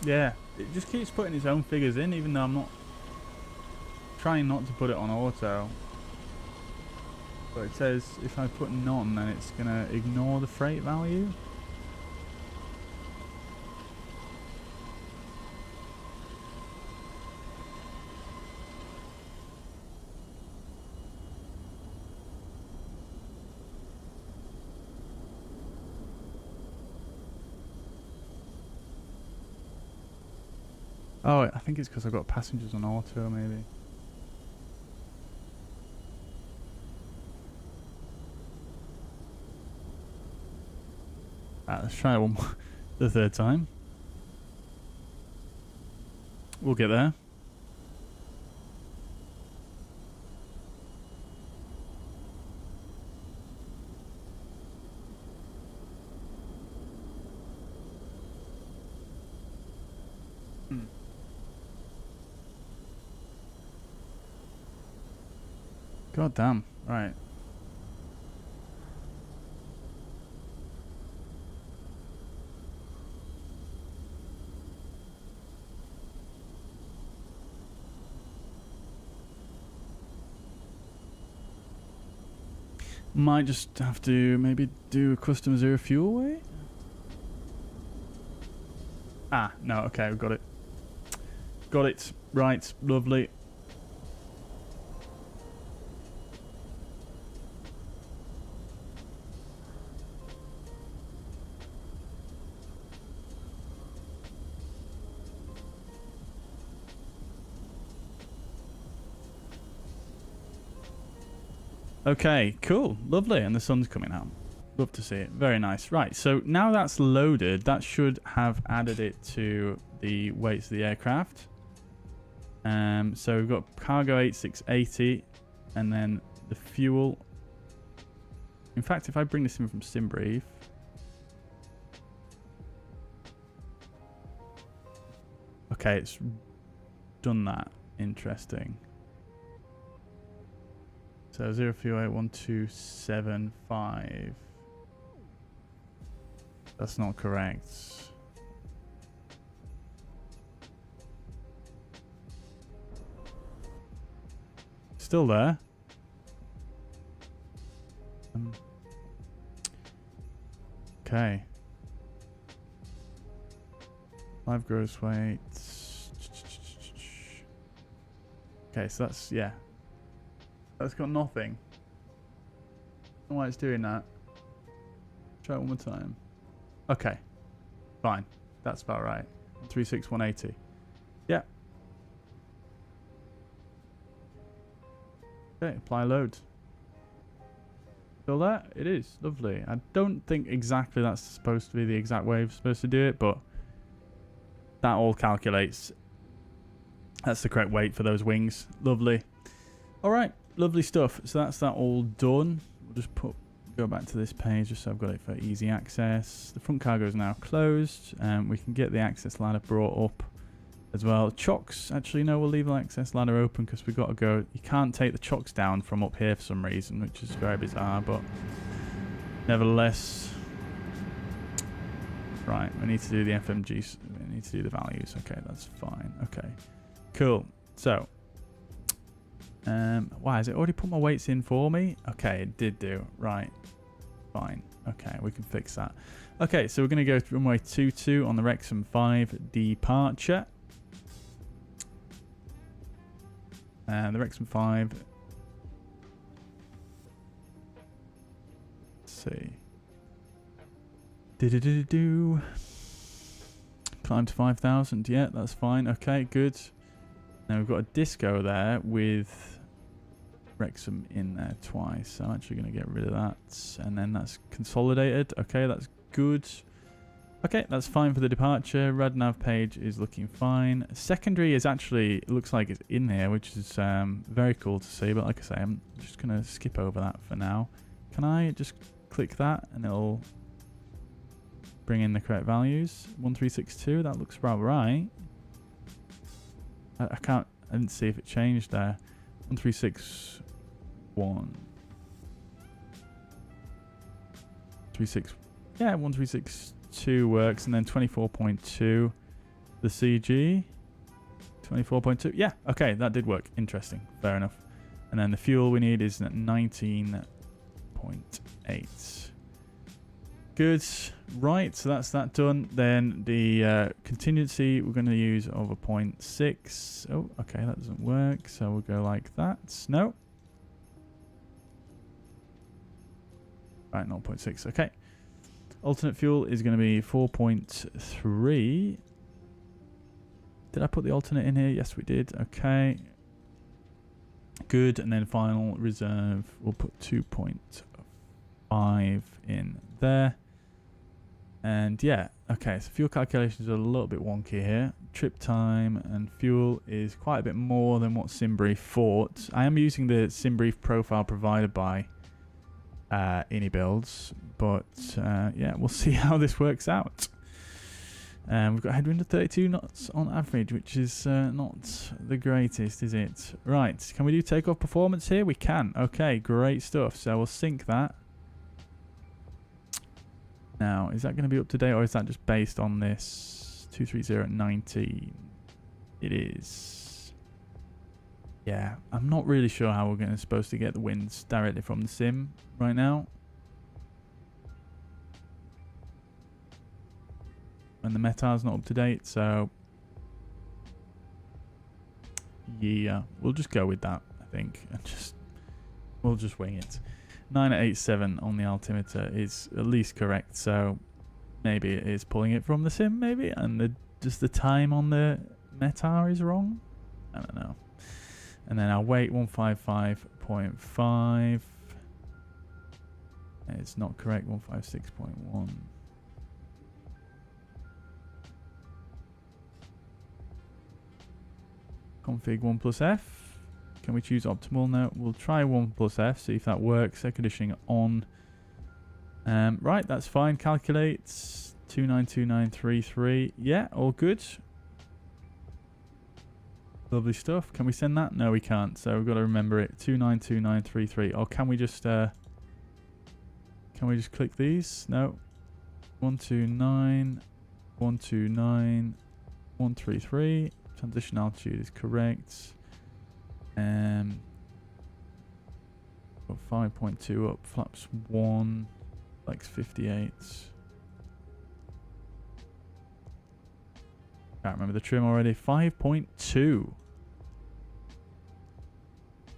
Yeah, it just keeps putting its own figures in, even though I'm not trying not to put it on auto. But it says if I put none, then it's gonna ignore the freight value. Oh, I think it's because I've got passengers on auto, maybe. Let's try it one more. The third time. We'll get there. God damn. Right. Might just have to maybe do a custom zero fuel way. Ah, no, okay, we've got it. Got it. Right, lovely. Okay, cool, lovely, and the sun's coming out. Love to see it. Very nice. Right, so now that's loaded, that should have added it to the weights of the aircraft. So we've got cargo 8680, and then the fuel. In fact, if I bring this in from SimBrief, okay, it's done that. Interesting. So 0381275. That's not correct. Still there. Okay. 5 gross weights. Okay, so that's, yeah. That's got nothing. I don't know why it's doing that. Try it one more time. Okay. Fine. That's about right. 136,180. Yeah. Okay, apply load. Still there? It is. Lovely. I don't think exactly that's supposed to be the exact way it's supposed to do it, but that all calculates. That's the correct weight for those wings. Lovely. Alright, lovely stuff. So that's that all done. We'll just go back to this page just so I've got it for easy access. The front cargo is now closed. We can get the access ladder brought up as well. Chocks, actually no, we'll leave the access ladder open because we've got to go. You can't take the chocks down from up here for some reason, which is very bizarre, but nevertheless. Right, we need to do the FMGs. We need to do the values. Okay, that's fine. Okay, cool. So, why has it already put my weights in for me? Okay, it did do. Right, fine. Okay, we can fix that. Okay, so we're going to go through runway 22 on the Wrexham 5 departure. And the Wrexham 5. Let's see. Climb to 5,000. Yeah, that's fine. Okay, good. Now we've got a disco there with Wrexham in there twice. So I'm actually going to get rid of that. And then that's consolidated. Okay, that's good. Okay, that's fine for the departure. Radnav page is looking fine. Secondary is actually, it looks like it's in here, which is very cool to see. But like I say, I'm just going to skip over that for now. Can I just click that and it'll bring in the correct values? 1362, that looks about right. I didn't see if it changed there. 1361. 1362 works, and then 24.2 the CG. 24.2. Yeah, okay, that did work. Interesting. Fair enough. And then the fuel we need is 19.8. Good. Right, so that's that done. Then the contingency we're going to use over 0.6. Oh, okay, that doesn't work. So we'll go like that. No. Right, 0.6. Okay. Alternate fuel is going to be 4.3. Did I put the alternate in here? Yes, we did. Okay. Good. And then final reserve, we'll put 2.5 in there. And yeah, okay, so fuel calculations are a little bit wonky here. Trip time and fuel is quite a bit more than what SimBrief thought. I am using the SimBrief profile provided by Inibuilds, but yeah, we'll see how this works out. We've got headwind of 32 knots on average, which is not the greatest, is it? Right, can we do takeoff performance here? We can. Okay, great stuff. So we'll sync that. Now, is that going to be up to date, or is that just based on this 230 at 19? It is. Yeah, I'm not really sure how we're supposed to get the winds directly from the sim right now. And the metar's not up to date, so yeah, we'll just go with that, I think, and we'll just wing it. 9 at 87 on the altimeter is at least correct, so maybe it is pulling it from the sim, maybe, and just the time on the metar is wrong. I don't know. And then our weight 155.5. it's not correct. 156.1. Config 1+F. Can we choose optimal? No, we'll try 1+F, see if that works. Air conditioning on. Right, that's fine. Calculate 292933. Yeah, all good. Lovely stuff. Can we send that? No, we can't. So we've got to remember it. 292933. Or can we just click these? No. 129 129 133. Transition altitude is correct. Got 5.2 up, flaps 1, flex 58. Can't remember the trim already. 5.2.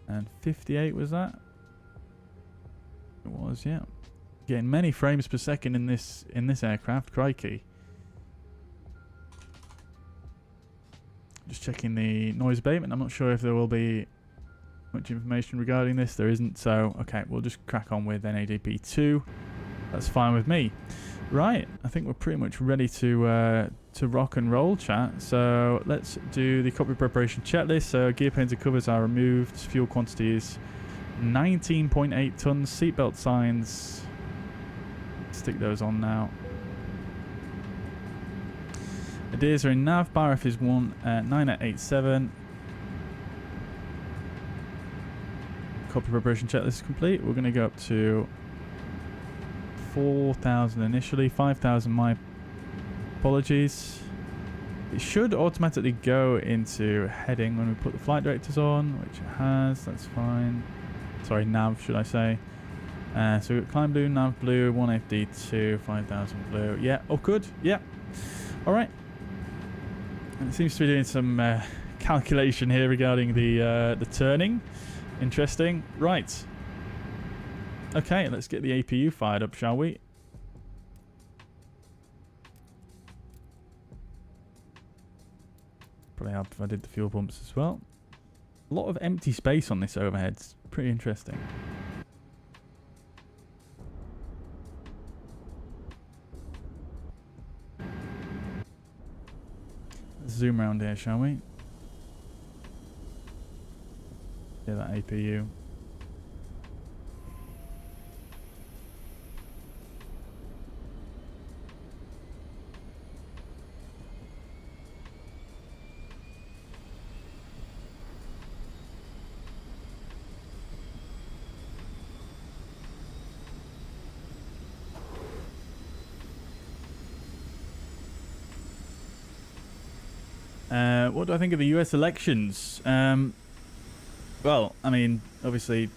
And 58 was that? It was, yeah. Getting many frames per second in this aircraft, crikey. Just checking the noise abatement. I'm not sure if there will be much information regarding this. There isn't, so okay, we'll just crack on with NADP2. That's fine with me. Right, I think we're pretty much ready to rock and roll, chat. So let's do the cockpit preparation checklist. So gear paints and covers are removed. Fuel quantity is 19.8 tons. Seatbelt signs. Stick those on now. Ideas are in nav. Bar F is 987. Copy preparation checklist is complete. We're going to go up to 4,000 initially. 5,000, my apologies. It should automatically go into heading when we put the flight directors on, which it has. That's fine. Sorry, nav, should I say. So we've got climb blue, nav blue, 1FD2, 5,000 blue. Yeah, oh good. Yeah. All right. And it seems to be doing some calculation here regarding the turning. Interesting. Right. Okay, let's get the APU fired up, shall we? Probably help if I did the fuel pumps as well. A lot of empty space on this overhead. It's pretty interesting. Let's zoom around here, shall we? Yeah, that APU. What do I think of the US elections? Well, I mean, obviously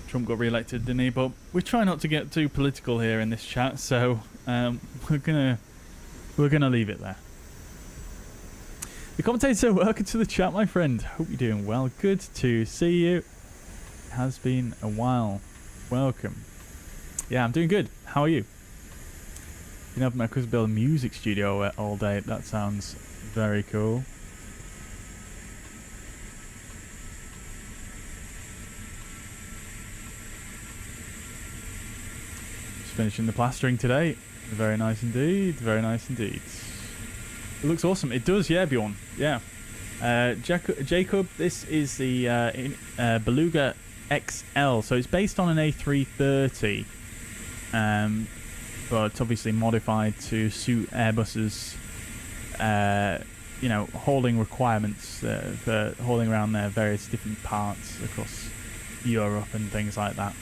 Trump got re-elected, didn't he? But we try not to get too political here in this chat, so we're gonna leave it there. The commentator, welcome to the chat, my friend. Hope you're doing well. Good to see you. It has been a while. Welcome. Yeah, I'm doing good. How are you? You know, my cousin build a music studio all day. That sounds very cool. Finishing the plastering today. Very nice indeed. Very nice indeed. It looks awesome. It does, yeah, Bjorn. Yeah. Jacob, this is the Beluga XL. So it's based on an A330. But it's obviously modified to suit Airbus's, you know, hauling requirements for hauling around their various different parts across Europe and things like that.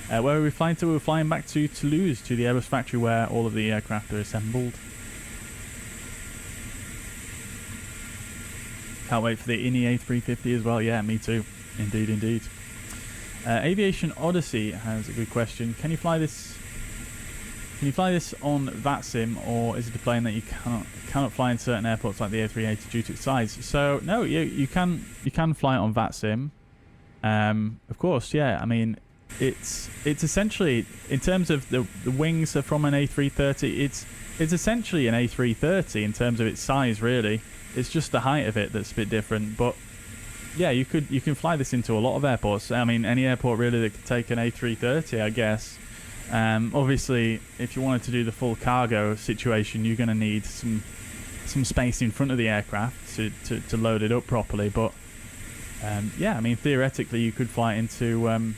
Where were we flying to? We were flying back to Toulouse, to the Airbus factory where all of the aircraft are assembled. Can't wait for the INI A350 as well. Yeah, me too. Indeed, indeed. Aviation Odyssey has a good question. Can you fly this? Can you fly this on VATSIM, or is it a plane that you cannot fly in certain airports like the A380 due to its size? So no, you can fly it on VATSIM. Of course, yeah. I mean, it's essentially, in terms of the wings are from an A330. It's essentially an A330 in terms of its size, really. It's just the height of it that's a bit different. But yeah, you can fly this into a lot of airports. I mean, any airport really that could take an A330, I guess. Obviously, if you wanted to do the full cargo situation, you're going to need some space in front of the aircraft to load it up properly. But yeah, I mean, theoretically, you could fly into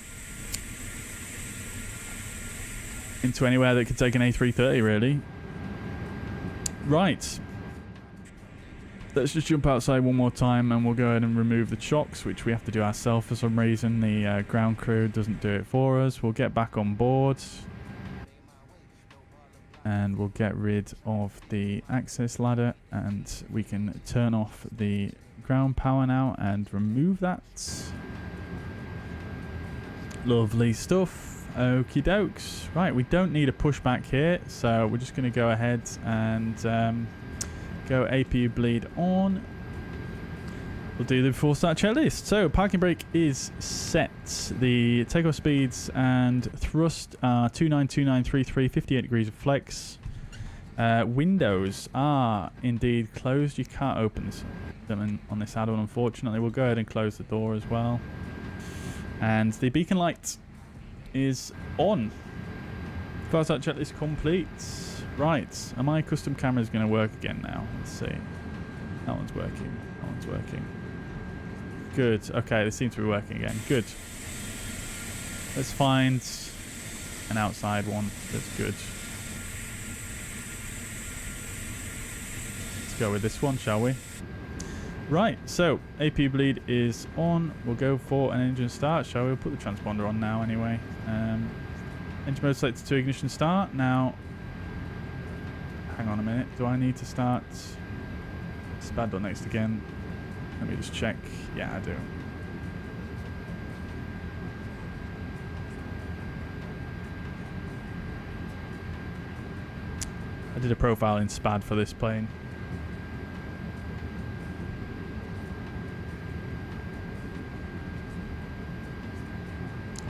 anywhere that could take an A330, really. Right. Let's just jump outside one more time and we'll go ahead and remove the chocks, which we have to do ourselves for some reason. The ground crew doesn't do it for us. We'll get back on board and we'll get rid of the access ladder, and we can turn off the ground power now and remove that. Lovely stuff. Okie dokes. Right, we don't need a pushback here, so we're just going to go ahead and go APU bleed on. We'll do the before start checklist. So parking brake is set. The takeoff speeds and thrust are 292933, 58 degrees of flex. Windows are indeed closed. You can't open them on this add-on, unfortunately. We'll go ahead and close the door as well. And the beacon light is on. Before start checklist complete. Right, are my custom cameras going to work again now? Let's see. That one's working. That one's working. Good. Okay, they seem to be working again. Good. Let's find an outside one that's good. Let's go with this one, shall we? Right, so AP bleed is on. We'll go for an engine start, shall we? We'll put the transponder on now anyway. Engine mode selected to ignition start. Now, hang on a minute. Do I need to start SPAD.next again? Let me just check. Yeah, I do. I did a profile in SPAD for this plane.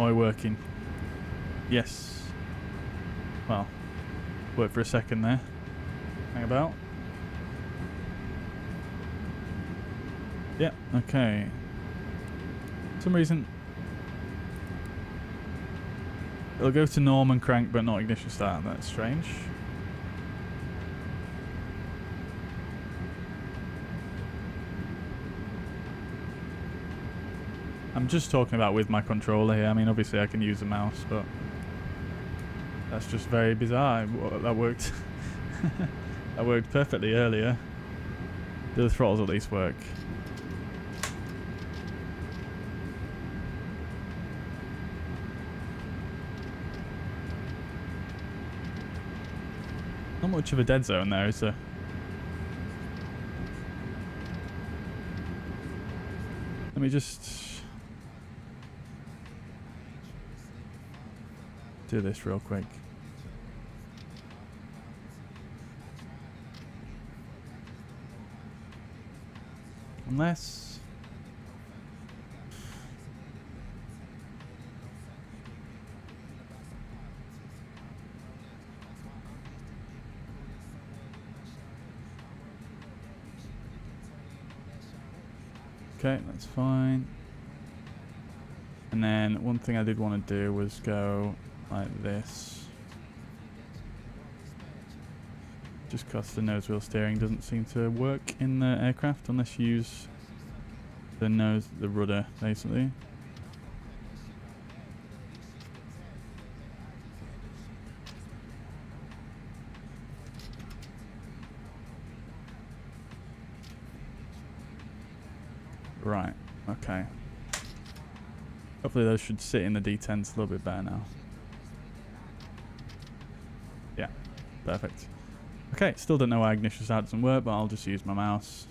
Oi, working. Yes. Well, worked for a second there. Hang about. Yeah, okay. For some reason it'll go to norm and crank but not ignition start. That's strange. I'm just talking about with my controller here. I mean, obviously I can use a mouse, but that's just very bizarre. That worked. That worked perfectly earlier. Do the throttles at least work? Not much of a dead zone there, is there? Let me just do this real quick. Unless okay, that's fine. And then one thing I did want to do was go like this. Just because the nose wheel steering doesn't seem to work in the aircraft unless you use the rudder, basically. Right, okay. Hopefully those should sit in the D10s a little bit better now. Yeah, perfect. Okay, still don't know why ignition start doesn't work, but I'll just use my mouse.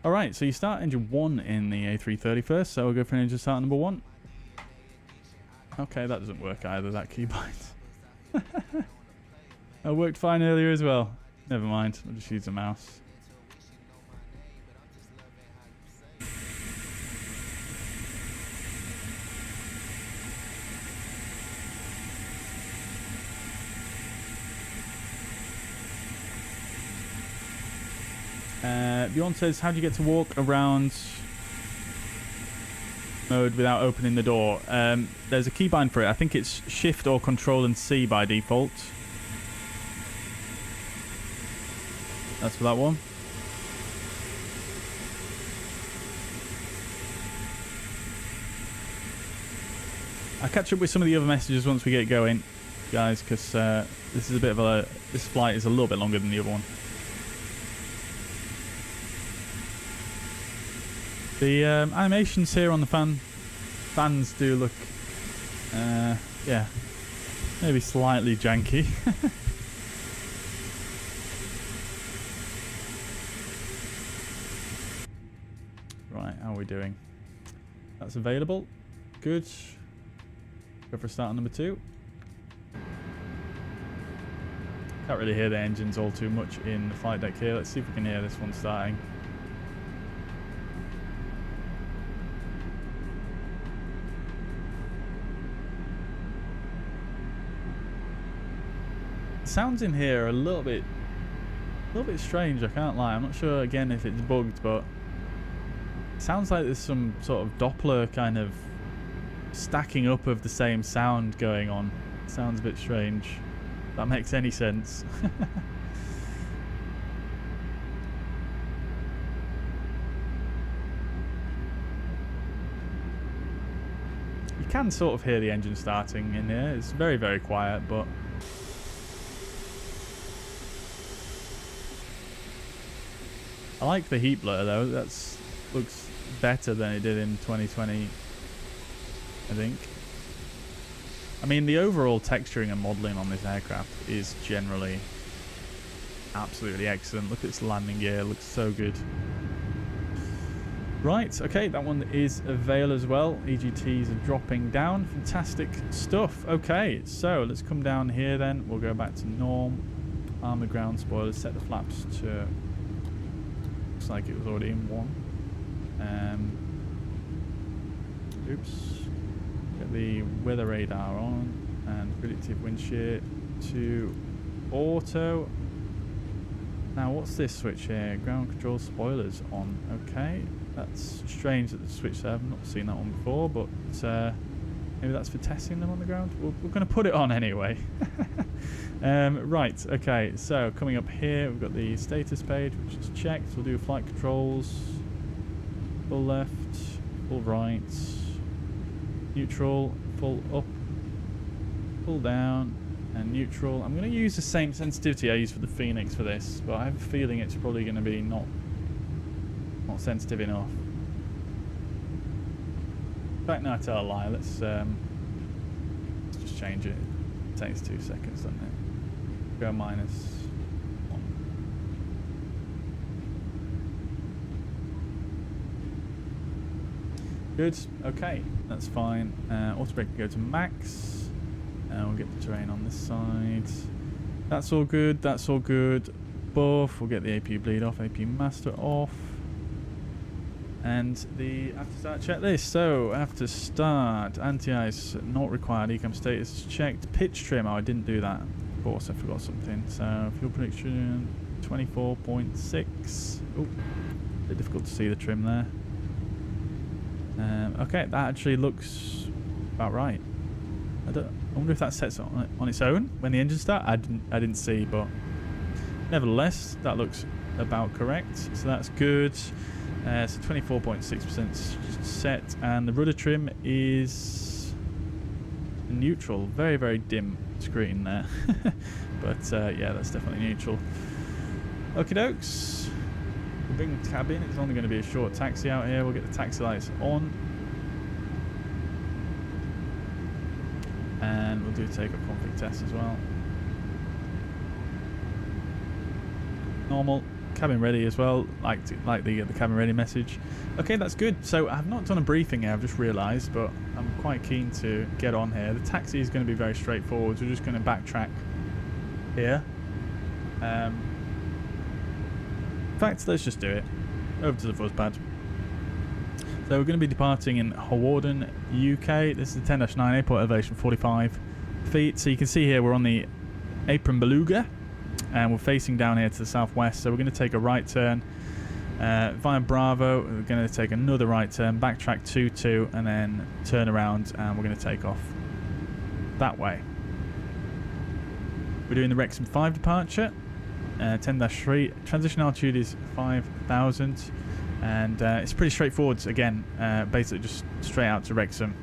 Alright, so you start engine 1 in the A330 first, so we'll go for engine start number 1. Okay, that doesn't work either, that keybind. It worked fine earlier as well. Never mind, I'll just use the mouse. Bjorn says, how do you get to walk around mode without opening the door. There's a keybind for it. I think it's Shift or Control and C by default. That's for that one. I'll catch up with some of the other messages once we get going, guys, because this is a bit of a... This flight is a little bit longer than the other one. The animations here on the fans do look, yeah, maybe slightly janky. Right, how are we doing? That's available. Good. Go for a start on number 2. Can't really hear the engines all too much in the flight deck here. Let's see if we can hear this one starting. Sounds in here are a little bit strange, I can't lie. I'm not sure again if it's bugged, but it sounds like there's some sort of Doppler kind of stacking up of the same sound going on. It sounds a bit strange. If that makes any sense. You can sort of hear the engine starting in here. It's very, very quiet, but I like the heat blur though. That's looks better than it did in 2020, I think. I mean, the overall texturing and modelling on this aircraft is generally absolutely excellent. Look at its landing gear, it looks so good. Right, okay, that one is available as well. EGTs are dropping down. Fantastic stuff. Okay, so let's come down here then. We'll go back to norm. Arm the ground spoilers, set the flaps to... Looks like it was already in 1. Oops. Get the weather radar on and predictive wind shear to auto. Now what's this switch here? Ground control spoilers on. Okay, that's strange that the switch there. I've not seen that one before, but maybe that's for testing them on the ground. We're going to put it on anyway. Right, okay, so coming up here we've got the status page, which is checked. We'll do flight controls, full left, full right, neutral, full up, full down, and neutral. I'm going to use the same sensitivity I used for the Fenix for this, but I have a feeling it's probably going to be not sensitive enough. In fact, no, I tell a lie. Let's just change it. It takes 2 seconds, doesn't it? Go -1. Good. Okay, that's fine. Auto brake can go to max. We'll get the terrain on this side. That's all good. That's all good. Buff. We'll get the APU bleed off. APU master off. And the after start checklist. So after start, anti-ice not required. Ecam status checked. Pitch trim. Oh, I didn't do that. Of course, I forgot something. So fuel prediction 24.6. Oh, a bit difficult to see the trim there. Okay, that actually looks about right. I wonder if that sets on its own when the engine starts. I didn't see, but nevertheless, that looks about correct. So that's good. So 24.6% set, and the rudder trim is neutral. Very, very dim screen there, but yeah, that's definitely neutral. Okie dokes. We'll bring the cabin. It's only going to be a short taxi out here. We'll get the taxi lights on, and we'll do a takeoff config test as well. Normal. Cabin ready as well, like the cabin ready message. Okay, that's good. So I've not done a briefing here, I've just realised, but I'm quite keen to get on here. The taxi is going to be very straightforward. We're just going to backtrack here. In fact, let's just do it. Over to the fuzzpad. So we're going to be departing in Hawarden, UK. This is the 10-9 airport elevation 45 feet. So you can see here we're on the apron Beluga, and we're facing down here to the southwest. So we're going to take a right turn Via Bravo, we're going to take another right turn, backtrack 22, and then turn around, and we're going to take off that way. We're doing the Wrexham 5 departure, 10-3. Transition altitude is 5,000, and it's pretty straightforward. Again, basically just straight out to Wrexham,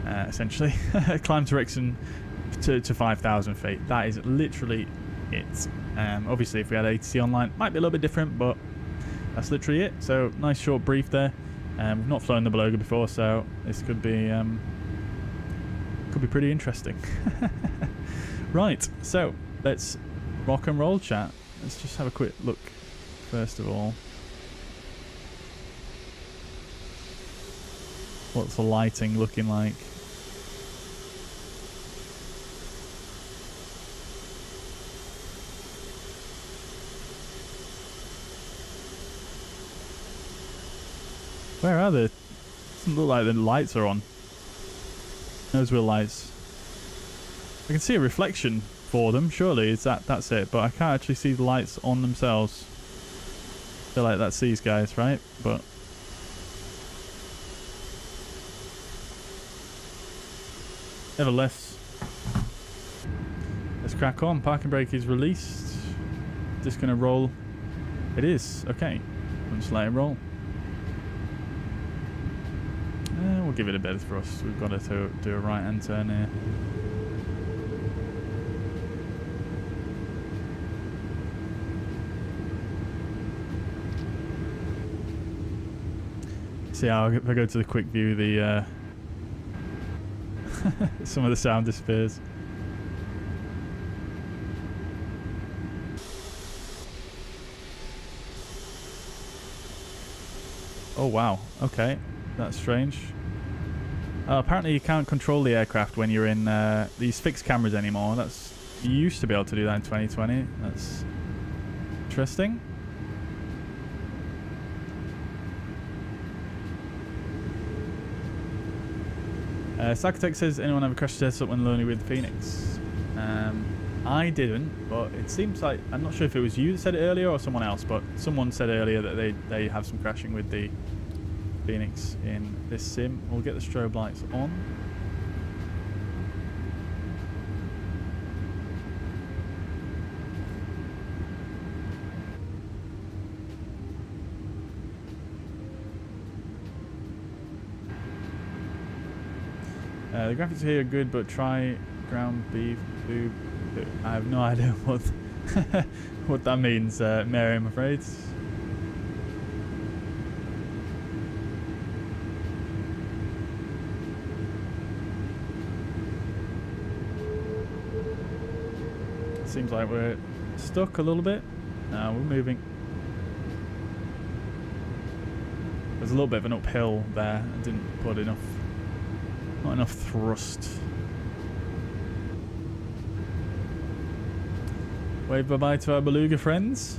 essentially. Climb to Wrexham to 5,000 feet. That is literally it. Obviously, if we had ATC online, it might be a little bit different, but that's literally it. So nice short brief there. We've not flown the Beluga before, so this could be pretty interesting. Right, so let's rock and roll, chat. Let's just have a quick look first of all. What's the lighting looking like? Where are they? Doesn't look like the lights are on. Nose wheel lights. I can see a reflection for them. Surely is that's it. But I can't actually see the lights on themselves. I feel like that's these guys, right? But nevertheless, let's crack on. Parking brake is released. Just gonna roll. It is okay. I'll just let it roll. We'll give it a bit of thrust. We've got to do a right-hand turn here. See how if I go to the quick view, the some of the sound disappears. Oh wow, okay, that's strange. Apparently you can't control the aircraft when you're in these fixed cameras anymore. You used to be able to do that in 2020. That's interesting. Sarkatech says, anyone ever crash test up when learning with Fenix? I didn't, but it seems like, I'm not sure if it was you that said it earlier or someone else, but someone said earlier that they have some crashing with the Fenix in this sim. We'll get the strobe lights on. The graphics here are good, but try ground beef boob. I have no idea what that means, Mary, I'm afraid. Seems like we're stuck a little bit. No, we're moving. There's a little bit of an uphill there. I didn't put not enough thrust. Wave bye-bye to our Beluga friends.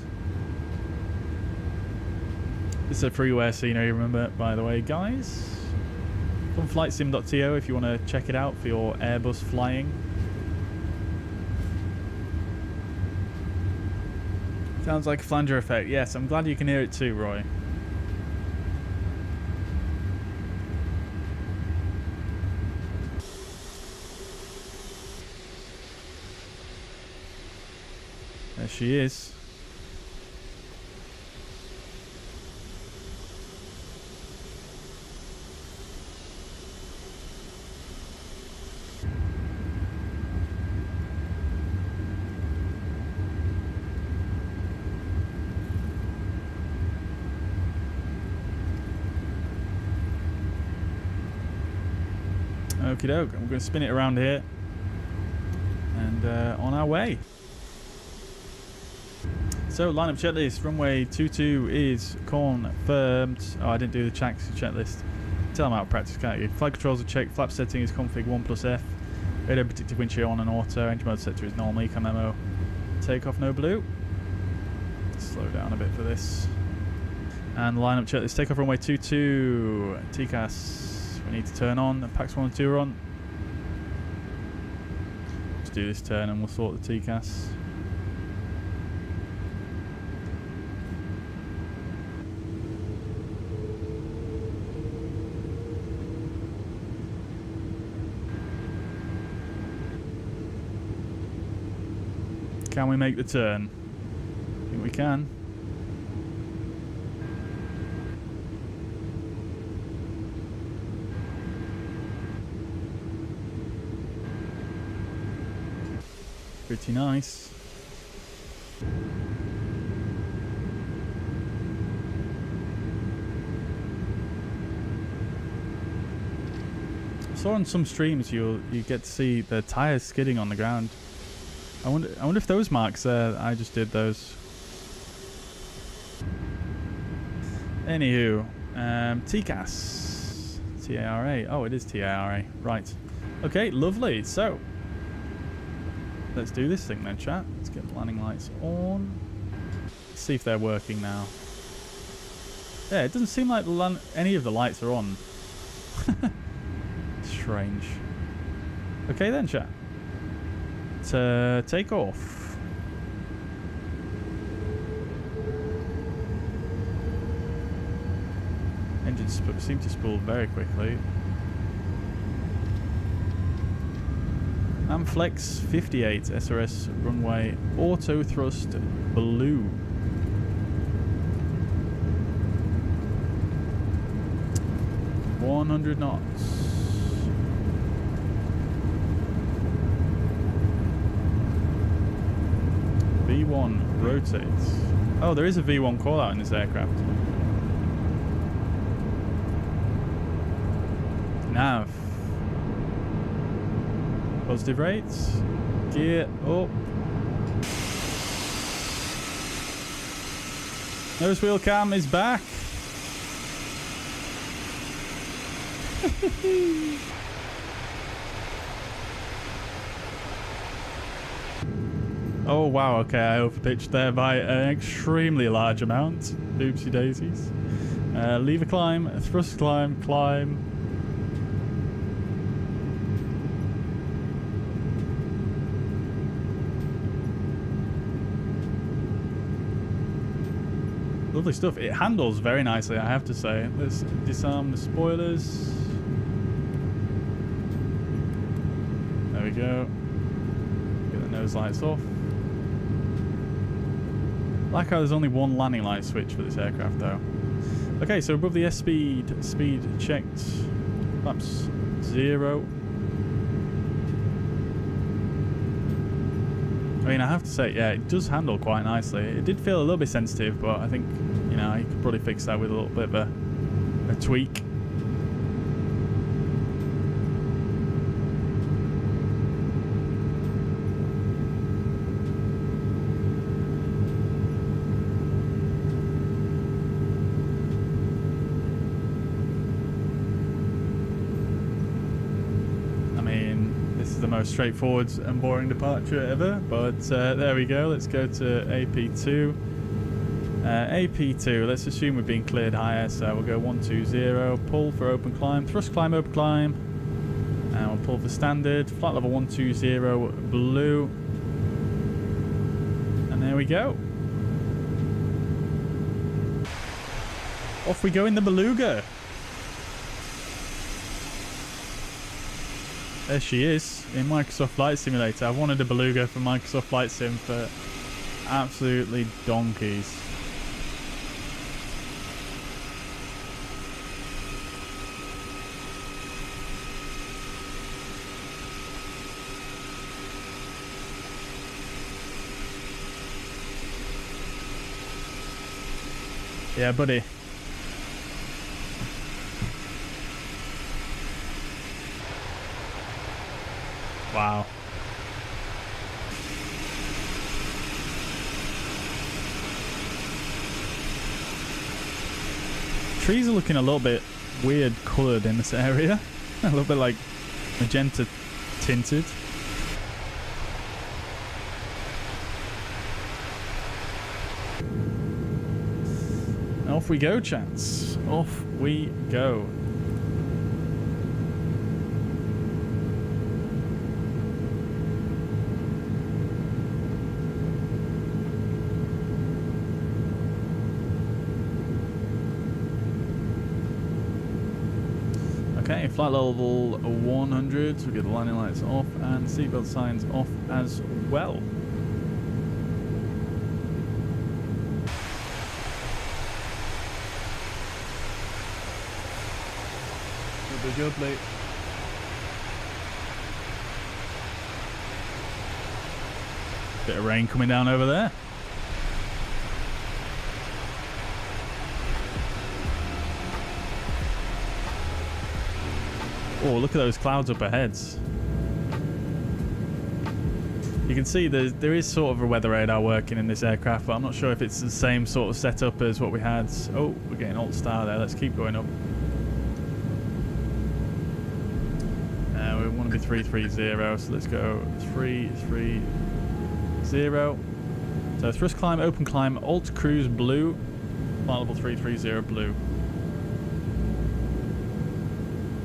This is a freeware scenery, remember, by the way, guys. From flightsim.to if you want to check it out for your Airbus flying. Sounds like a flanger effect. Yes, I'm glad you can hear it too, Roy. There she is. Okie doke, I'm going to spin it around here and on our way. So lineup checklist, runway 22 is confirmed. Oh, I didn't do the checklist. Tell them out of practice, can't you? Flight controls are checked, flap setting is config 1+F. Radio predictive wind shear on and auto, engine mode set to is normal, econ memo. Takeoff no blue. Slow down a bit for this. And lineup checklist, takeoff runway 22, TCAS. We need to turn on, packs 1 and 2 are on. Let's do this turn and we'll sort the TCAS. Can we make the turn? I think we can. Pretty nice. I saw on some streams you get to see the tires skidding on the ground. I wonder if those marks there, I just did those. Anywho, TCAS. T-A-R-A. Oh, it is T-A-R-A. Right. Okay, lovely. So, let's do this thing then, chat. Let's get the landing lights on. Let's see if they're working now. Yeah, it doesn't seem like any of the lights are on. Strange. Okay then, chat. To take off. Engines seem to spool very quickly. Amflex 58 SRS runway auto thrust blue. $100 knots. V1 rotates. Oh, there is a V1 call out in this aircraft. Nav. Positive rates. Gear up. Nose wheel cam is back. Oh wow, okay, I overpitched there by an extremely large amount. Oopsie daisies. Lever climb, thrust climb, climb. Lovely stuff. It handles very nicely, I have to say. Let's disarm the spoilers. There we go. Get the nose lights off. Like how there's only one landing light switch for this aircraft though. Okay, so above the speed checked. Flaps 0. I mean, I have to say, yeah, it does handle quite nicely. It did feel a little bit sensitive, but I think, you know, you could probably fix that with a little bit of a tweak. Most straightforward and boring departure ever, but there we go. Let's go to AP2. AP2, let's assume we're being cleared higher, so we'll go 120, pull for open climb, thrust climb, open climb, and we'll pull for standard, flight level 120 blue, and there we go. Off we go in the Beluga. There she is, in Microsoft Flight Simulator. I've wanted a Beluga for Microsoft Flight Sim for absolutely donkeys. Yeah, buddy. Wow. Trees are looking a little bit weird coloured in this area. A little bit like magenta tinted. Off we go, chats. Off we go. Okay, flight level 100, so we get the landing lights off and seatbelt signs off as well. Goodly, goodly. Bit of rain coming down over there. Oh, look at those clouds up ahead. You can see there is sort of a weather radar working in this aircraft, but I'm not sure if it's the same sort of setup as what we had. Oh, we're getting alt star there. Let's keep going up. We want to be 330, so let's go 330. So thrust climb, open climb, alt cruise blue, flight level 330 blue.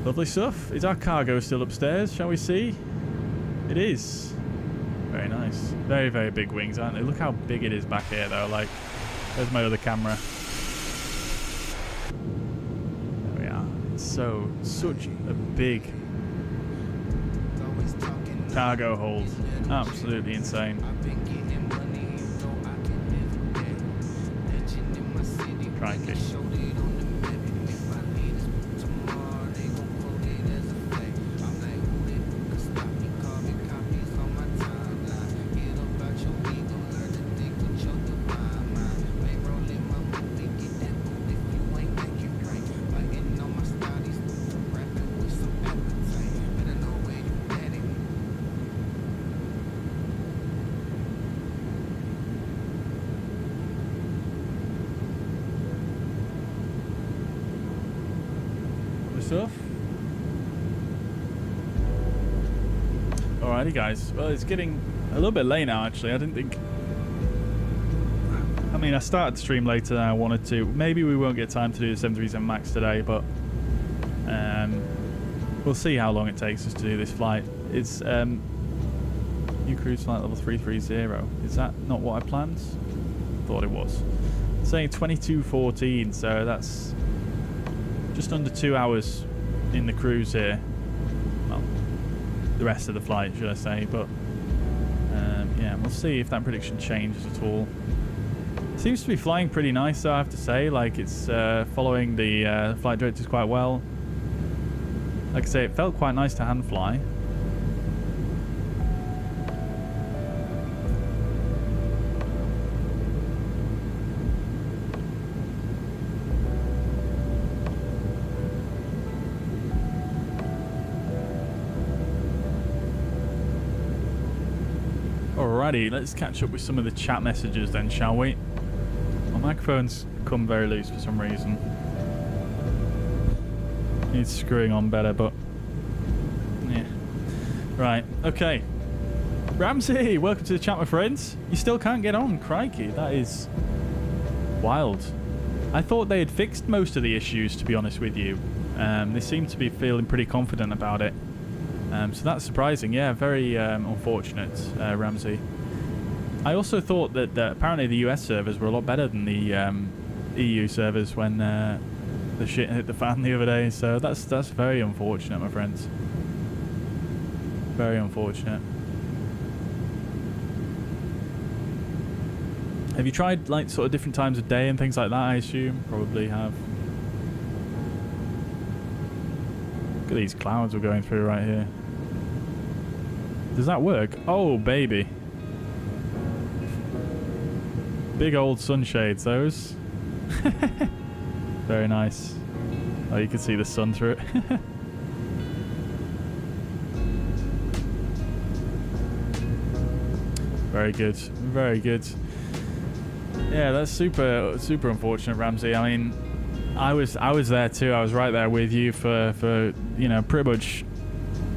Lovely stuff. Is our cargo still upstairs? Shall we see? It is. Very nice. Very, very big wings, aren't they? Look how big it is back here, though. Like, there's my other camera. There we are. It's such a big cargo hold. Absolutely insane. Crikey. Stuff. Alrighty guys, well it's getting a little bit late now actually. I didn't think, I mean I started the stream later than I wanted to. Maybe we won't get time to do the 737 MAX today, but we'll see how long it takes us to do this flight. It's new cruise flight level 330. Is that not what I planned? Thought it was. It's saying 22:14, so that's just under 2 hours in the cruise here. Well, the rest of the flight, should I say, but yeah, we'll see if that prediction changes at all. It seems to be flying pretty nice, though, I have to say. Like, it's following the flight directors quite well. Like I say, it felt quite nice to hand fly. Alrighty, let's catch up with some of the chat messages then, shall we? My microphone's come very loose for some reason. Needs screwing on better, but yeah. Right, okay. Ramsey, welcome to the chat, my friends. You still can't get on, crikey. That is wild. I thought they had fixed most of the issues, to be honest with you. They seem to be feeling pretty confident about it. So that's surprising. Yeah, very unfortunate, Ramsey. I also thought that apparently the US servers were a lot better than the EU servers when the shit hit the fan the other day. So that's very unfortunate, my friends. Very unfortunate. Have you tried like sort of different times of day and things like that? I assume probably have. Look at these clouds we're going through right here. Does that work? Oh, baby. Big old sunshades, those. Very nice. Oh, you can see the sun through it. Very good. Very good. Yeah, that's super unfortunate, Ramsey. I mean, I was there too. I was right there with you for you know, pretty much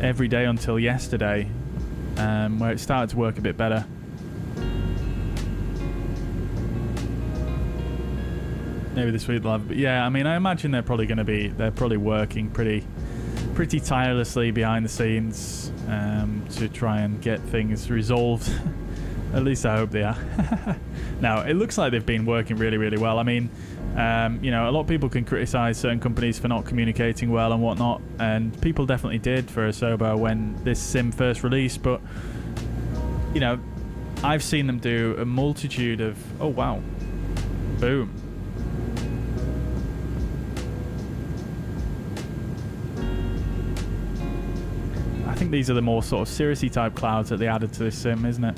every day until yesterday, where it started to work a bit better. Maybe this week they'll have, but yeah, I mean, I imagine they're probably working pretty tirelessly behind the scenes to try and get things resolved. At least I hope they are. Now, it looks like they've been working really, really well. I mean, you know, a lot of people can criticize certain companies for not communicating well and whatnot, and people definitely did for Asobo when this sim first released, but, you know, I've seen them do a multitude of... Oh, wow. these are the more sort of cirrusy type clouds that they added to this sim, isn't it?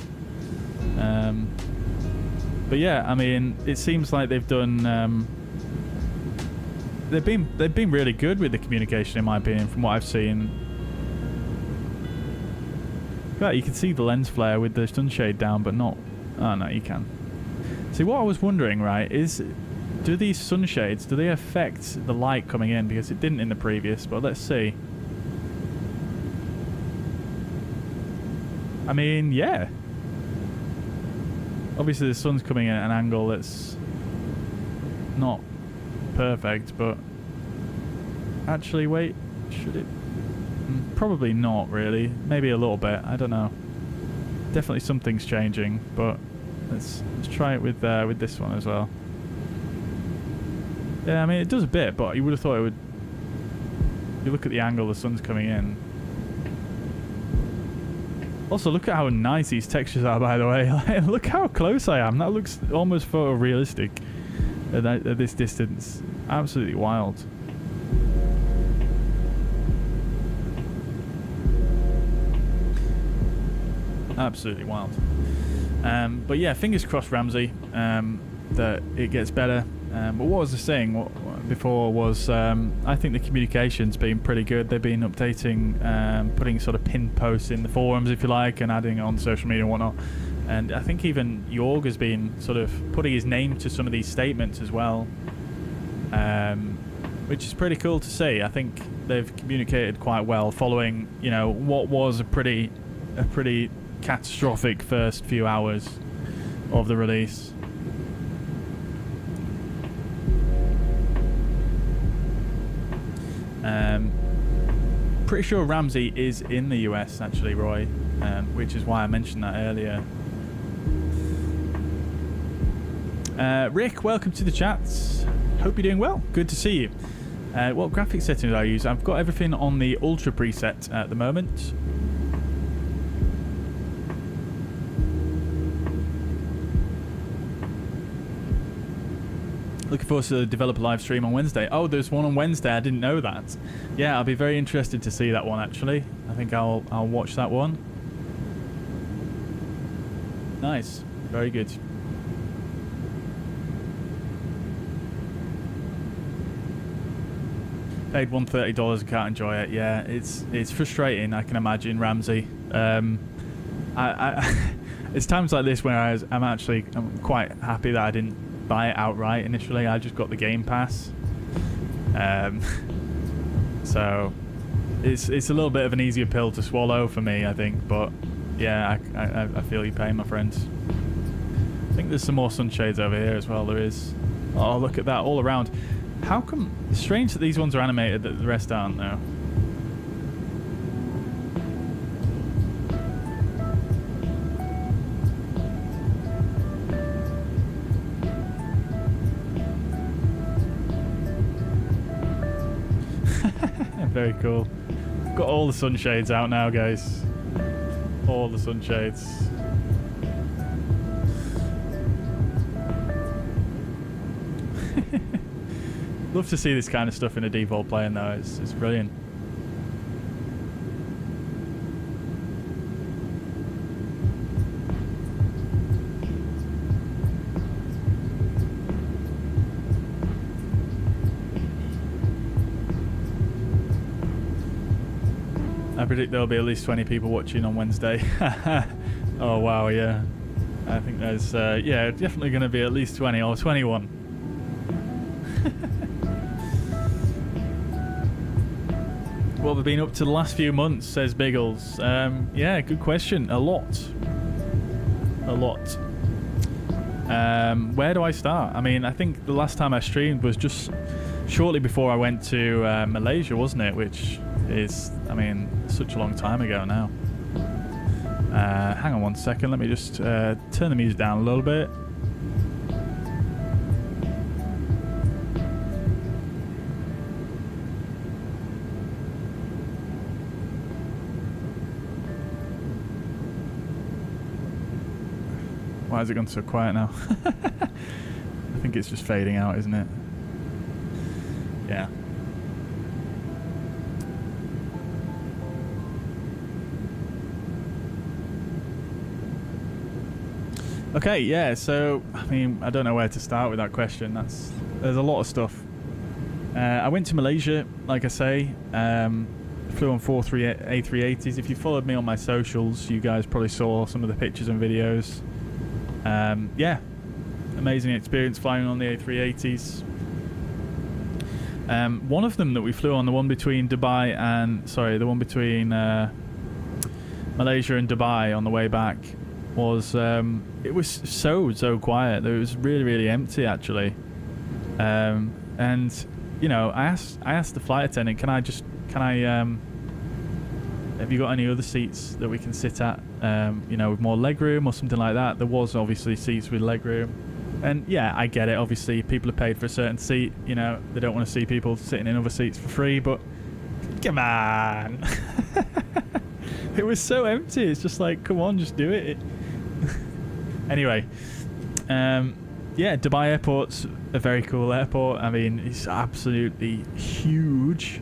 But yeah, I mean, it seems like they've done. They've been really good with the communication, in my opinion, from what I've seen. Yeah, you can see the lens flare with the sunshade down, but not. Oh no, you can. See, what I was wondering, right, is do these sunshades, do they affect the light coming in? Because it didn't in the previous, but let's see. I mean, yeah. Obviously the sun's coming in at an angle that's not perfect, but actually, wait, should it? Probably not really. Maybe a little bit. I don't know. Definitely something's changing, but let's try it with this one as well. Yeah, I mean it does a bit, but you would have thought it would. If you look at the angle the sun's coming in. Also, look at how nice these textures are, by the way. Look how close I am. That looks almost photorealistic at this distance. Absolutely wild. Absolutely wild. But yeah, fingers crossed, Ramsey, that it gets better. But what was I saying before was I think the communication's been pretty good. They've been updating, putting sort of pinned posts in the forums, if you like, and adding on social media and whatnot. And I think even Jorg has been sort of putting his name to some of these statements as well, which is pretty cool to see. I think they've communicated quite well following, you know, what was a pretty catastrophic first few hours of the release. Pretty sure Ramsey is in the US actually, Roy, which is why I mentioned that earlier. Rick, welcome to the chats. Hope you're doing well. Good to see you. What graphics settings do I use? I've got everything on the Ultra preset at the moment. Looking forward to the developer live stream on Wednesday. Oh, there's one on Wednesday. I didn't know that. Yeah, I'll be very interested to see that one, actually. I think I'll watch that one. Nice. Very good. Paid $130 and can't enjoy it. Yeah, it's frustrating, I can imagine, Ramsey. It's times like this where I'm quite happy that I didn't buy it outright initially. I just got the Game Pass, so it's a little bit of an easier pill to swallow for me, I think. But yeah, I feel your pain, my friends. I think there's some more sunshades over here as well. There is. Oh, look at that all around. How come? It's strange that these ones are animated that the rest aren't though. Very cool. Got all the sunshades out now, guys. All the sunshades. Love to see this kind of stuff in a default plane though. It's brilliant. I predict there'll be at least 20 people watching on Wednesday. Oh wow, yeah. I think there's yeah, definitely going to be at least 20 or 21. What have we been up to the last few months, says Biggles. Yeah, good question. A lot. Where do I start? I mean, I think the last time I streamed was just shortly before I went to Malaysia, wasn't it? Which is, I mean, such a long time ago now. Hang on one second, let me just turn the music down a little bit. Why has it gone so quiet now? I think it's just fading out, isn't it? Yeah. Okay, yeah, so, I mean, I don't know where to start with that question. There's a lot of stuff. I went to Malaysia, like I say. Flew on 4 A380s. If you followed me on my socials, you guys probably saw some of the pictures and videos. Yeah, amazing experience flying on the A380s. One of them that we flew on, the one between Dubai and... Sorry, the one between Malaysia and Dubai on the way back was... it was so quiet. It was really, really empty, actually. And, you know, I asked the flight attendant, have you got any other seats that we can sit at, you know, with more legroom or something like that? There was obviously seats with legroom. And yeah, I get it. Obviously, people are paid for a certain seat. You know, they don't want to see people sitting in other seats for free, but come on. It was so empty. It's just like, come on, just do it. Anyway, yeah, Dubai Airport's a very cool airport. I mean, it's absolutely huge.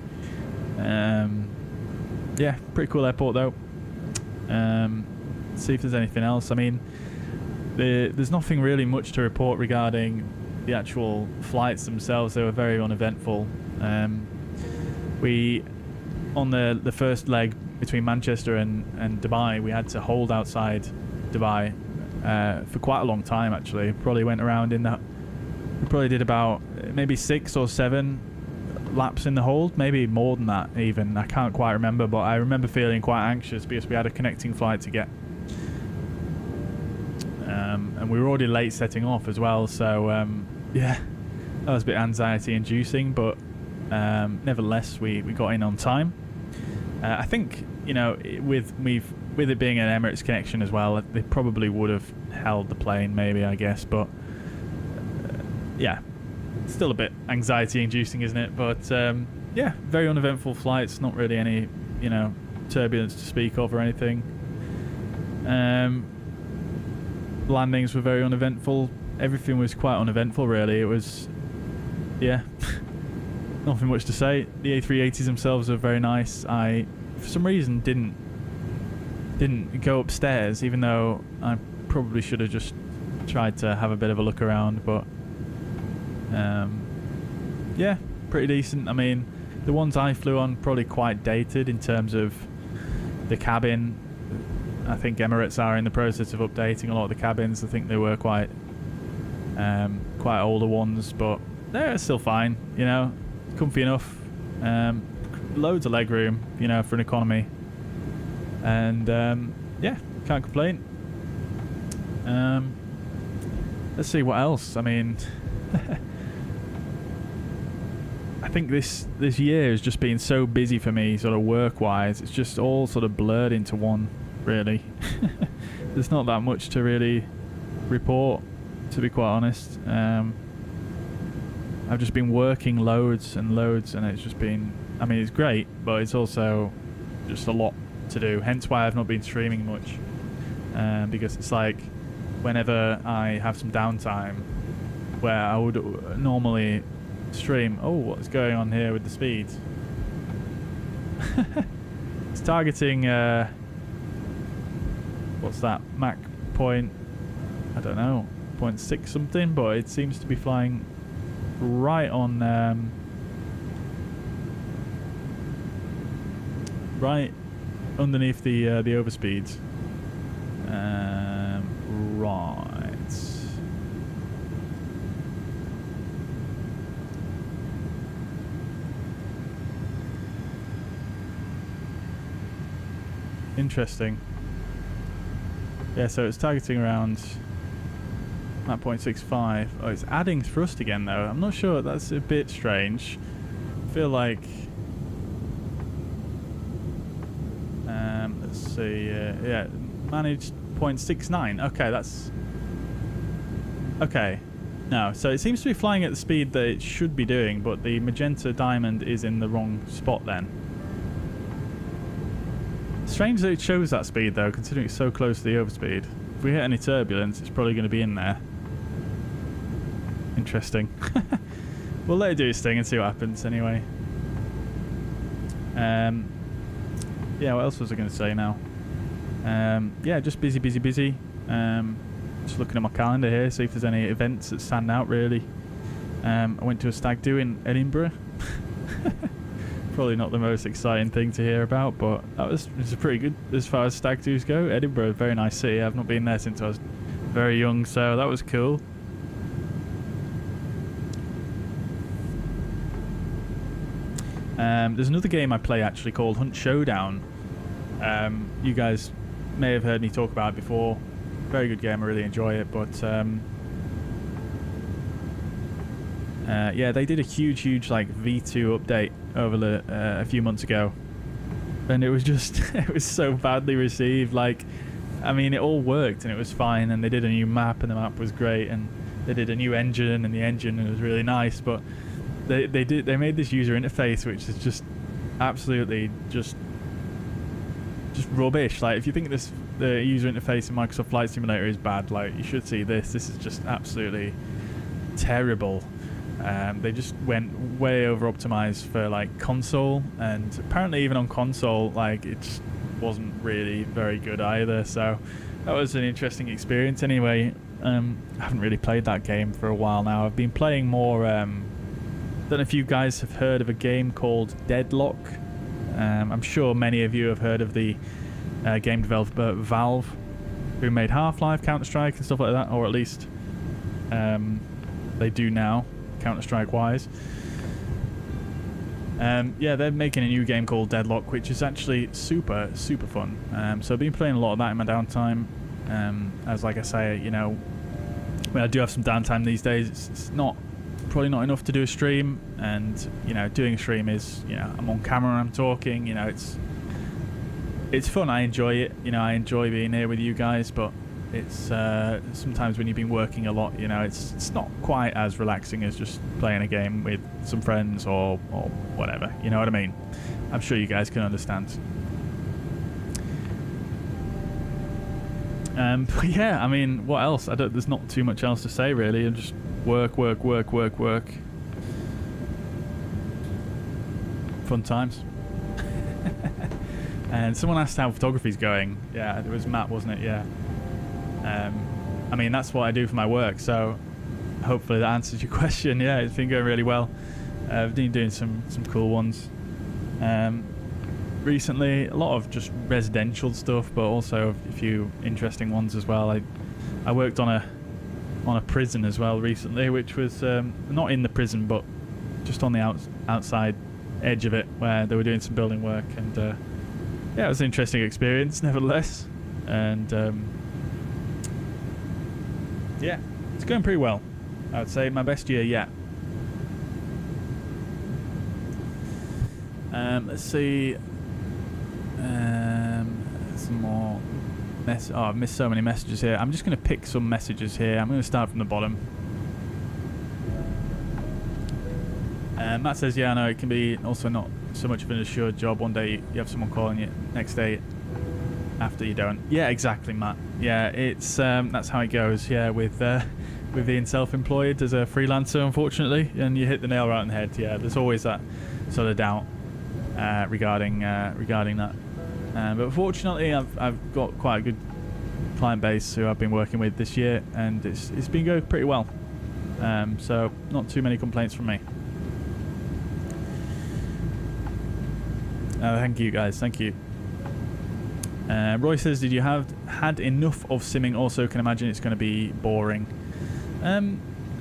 Yeah, pretty cool airport though. See if there's anything else. I mean, there's nothing really much to report regarding the actual flights themselves. They were very uneventful. We, on the first leg between Manchester and Dubai, we had to hold outside Dubai for quite a long time actually. Probably went around in that. We probably did about maybe 6 or 7 laps in the hold, maybe more than that even. I can't quite remember, but I remember feeling quite anxious because we had a connecting flight to get. And we were already late setting off as well, so yeah, that was a bit anxiety inducing, but nevertheless we got in on time. I think, you know, with it being an Emirates connection as well, they probably would have held the plane maybe, I guess, but yeah, still a bit anxiety inducing, isn't it? But yeah, very uneventful flights, not really any, you know, turbulence to speak of or anything. Landings were very uneventful. Everything was quite uneventful really. It was, yeah, nothing much to say. The A380s themselves are very nice. I, for some reason, didn't go upstairs, even though I probably should have just tried to have a bit of a look around, but yeah, pretty decent. I mean, the ones I flew on probably quite dated in terms of the cabin. I think Emirates are in the process of updating a lot of the cabins. I think they were quite older ones, but they're still fine, you know, comfy enough. Loads of legroom, you know, for an economy, and yeah, can't complain. Let's see what else. I mean, I think this year has just been so busy for me, sort of work-wise. It's just all sort of blurred into one, really. There's not that much to really report, to be quite honest. I've just been working loads and loads, and it's just been, I mean, it's great, but it's also just a lot to do. Hence why I've not been streaming much, because it's like whenever I have some downtime where I would normally stream. Oh, what's going on here with the speed? It's targeting what's that, Mach point, I don't know, 0.6 something, but it seems to be flying right on right underneath the overspeed. Right. Interesting. Yeah, so it's targeting around Mach 0.65. Oh, it's adding thrust again though. I'm not sure, that's a bit strange. I feel like let's see, yeah, managed 0.69. Okay, that's okay. No, so it seems to be flying at the speed that it should be doing, but the magenta diamond is in the wrong spot then. Strange that it shows that speed though, considering it's so close to the overspeed. If we hit any turbulence, it's probably going to be in there. Interesting. We'll let it do its thing and see what happens anyway. Yeah, what else was I going to say now? Yeah, just busy. Just looking at my calendar here, see if there's any events that stand out really. I went to a stag do in Edinburgh. Probably not the most exciting thing to hear about, but it was pretty good as far as stag do's go. Edinburgh, a very nice city. I've not been there since I was very young, so that was cool. There's another game I play actually called Hunt Showdown. You guys may have heard me talk about it before. Very good game, I really enjoy it, but yeah, they did a huge like V2 update over a few months ago, and it was just it was so badly received. Like, I mean, it all worked and it was fine, and they did a new map and the map was great, and they did a new engine and the engine was really nice, but they made this user interface which is just absolutely just rubbish. Like, if you think the user interface in Microsoft Flight Simulator is bad, like, you should see this. This is just absolutely terrible. They just went way over optimized for like console, and apparently even on console, like, it just wasn't really very good either. So that was an interesting experience. Anyway, I haven't really played that game for a while now. I've been playing more. Don't know if you guys have heard of a game called Deadlock. I'm sure many of you have heard of the game developer Valve, who made Half-Life, Counter-Strike and stuff like that, or at least they do now, Counter-Strike wise. Yeah, they're making a new game called Deadlock, which is actually super fun. So I've been playing a lot of that in my downtime. As like I say, you know, when I do have some downtime these days, it's probably not enough to do a stream, and you know, doing a stream is, you know, I'm on camera and I'm talking, you know, it's fun. I enjoy it, you know, I enjoy being here with you guys, but it's sometimes when you've been working a lot, you know, it's not quite as relaxing as just playing a game with some friends or whatever, you know what I mean? I'm sure you guys can understand. But yeah, I mean, what else? There's not too much else to say really. I'm just work. Fun times. And someone asked how photography's going. Yeah, it was Matt, wasn't it? Yeah. I mean, that's what I do for my work, so hopefully that answers your question. Yeah, it's been going really well. I've been doing some cool ones. Recently, a lot of just residential stuff, but also a few interesting ones as well. I worked on a prison as well recently, which was not in the prison, but just on the outside edge of it, where they were doing some building work, and yeah, it was an interesting experience nevertheless. And yeah, it's going pretty well. I would say my best year yet. Let's see. Some more I've missed so many messages here. I'm just going to pick some messages here. I'm going to start from the bottom. Matt says, yeah, I know it can be also not so much of an assured job. One day you have someone calling you, next day after you don't. Yeah, exactly, Matt. Yeah, it's that's how it goes. Yeah, with being self-employed as a freelancer, unfortunately, and you hit the nail right on the head. Yeah, there's always that sort of doubt regarding that. But fortunately, I've got quite a good client base who I've been working with this year, and it's been going pretty well. So not too many complaints from me. Thank you guys, thank you. Roy says, did you had enough of simming? Also can imagine it's going to be boring. I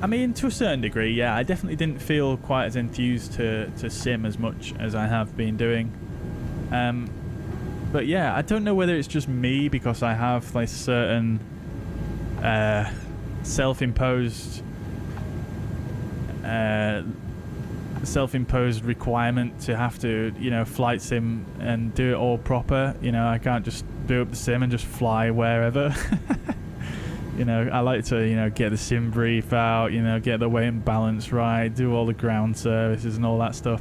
mean, to a certain degree, yeah. I definitely didn't feel quite as enthused to sim as much as I have been doing. But yeah, I don't know whether it's just me, because I have like certain self-imposed requirement to have to, you know, flight sim and do it all proper. You know, I can't just do up the sim and just fly wherever. You know, I like to, you know, get the sim brief out, you know, get the weight and balance right, do all the ground services and all that stuff.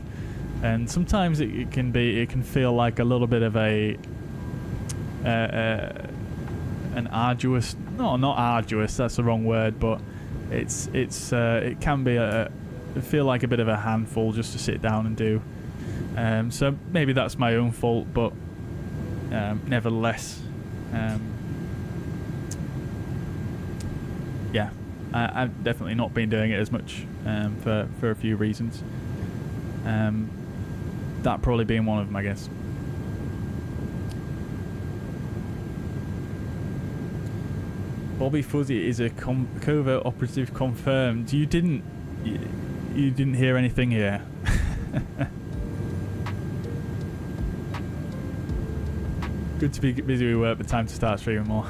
And sometimes it can feel like a little bit of an arduous, not arduous, that's the wrong word, but it can be feel like a bit of a handful just to sit down and do. So maybe that's my own fault, but yeah, I've definitely not been doing it as much for a few reasons. That probably being one of them, I guess. Bobby Fuzzy is a covert operative confirmed. You didn't hear anything here. Good to be busy with work, but time to start streaming more.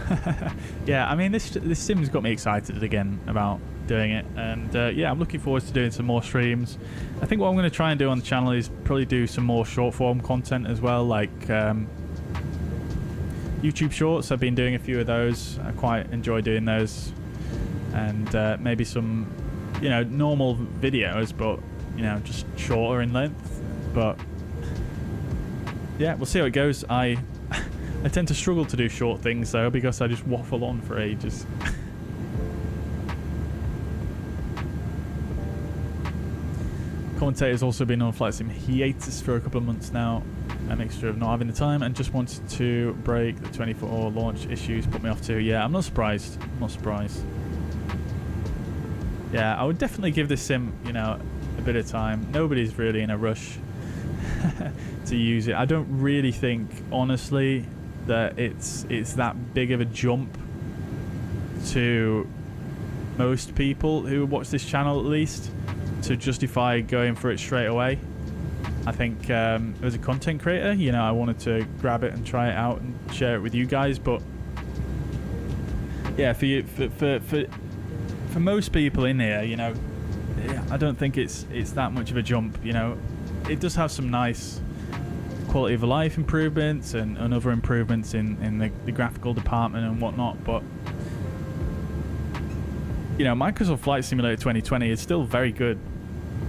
Yeah, I mean, this sim's got me excited again about doing it, and yeah, I'm looking forward to doing some more streams. I think what I'm going to try and do on the channel is probably do some more short form content as well, like YouTube shorts. I've been doing a few of those. I quite enjoy doing those, and maybe some, you know, normal videos, but you know, just shorter in length. But yeah, we'll see how it goes. I tend to struggle to do short things though, because I just waffle on for ages. Commentator's also been on Flight Sim hiatus for a couple of months now. A mixture of not having the time and just wanted to break. The 24 launch issues put me off too. Yeah, I'm not surprised. I'm not surprised. Yeah, I would definitely give this sim, you know, a bit of time. Nobody's really in a rush to use it. I don't really think, honestly, that it's that big of a jump to most people who watch this channel, at least, to justify going for it straight away. I think as a content creator, you know, I wanted to grab it and try it out and share it with you guys. But yeah, for most people in here, you know, I don't think it's that much of a jump. You know, it does have some nice quality of life improvements and other improvements in the graphical department and whatnot, but you know, Microsoft Flight Simulator 2020 is still very good,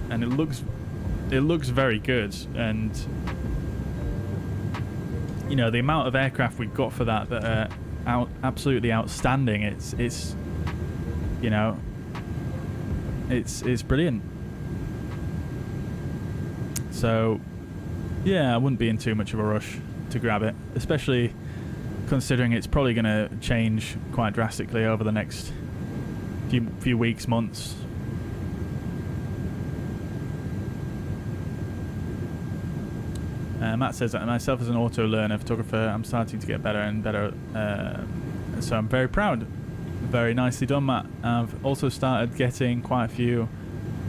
and it looks very good, and you know, the amount of aircraft we got for that are absolutely outstanding. It's you know, it's brilliant. So yeah, I wouldn't be in too much of a rush to grab it, especially considering it's probably going to change quite drastically over the next few weeks, months. Matt says that myself as an auto learner photographer, I'm starting to get better and better, so I'm very proud. Very nicely done, Matt. I've also started getting quite a few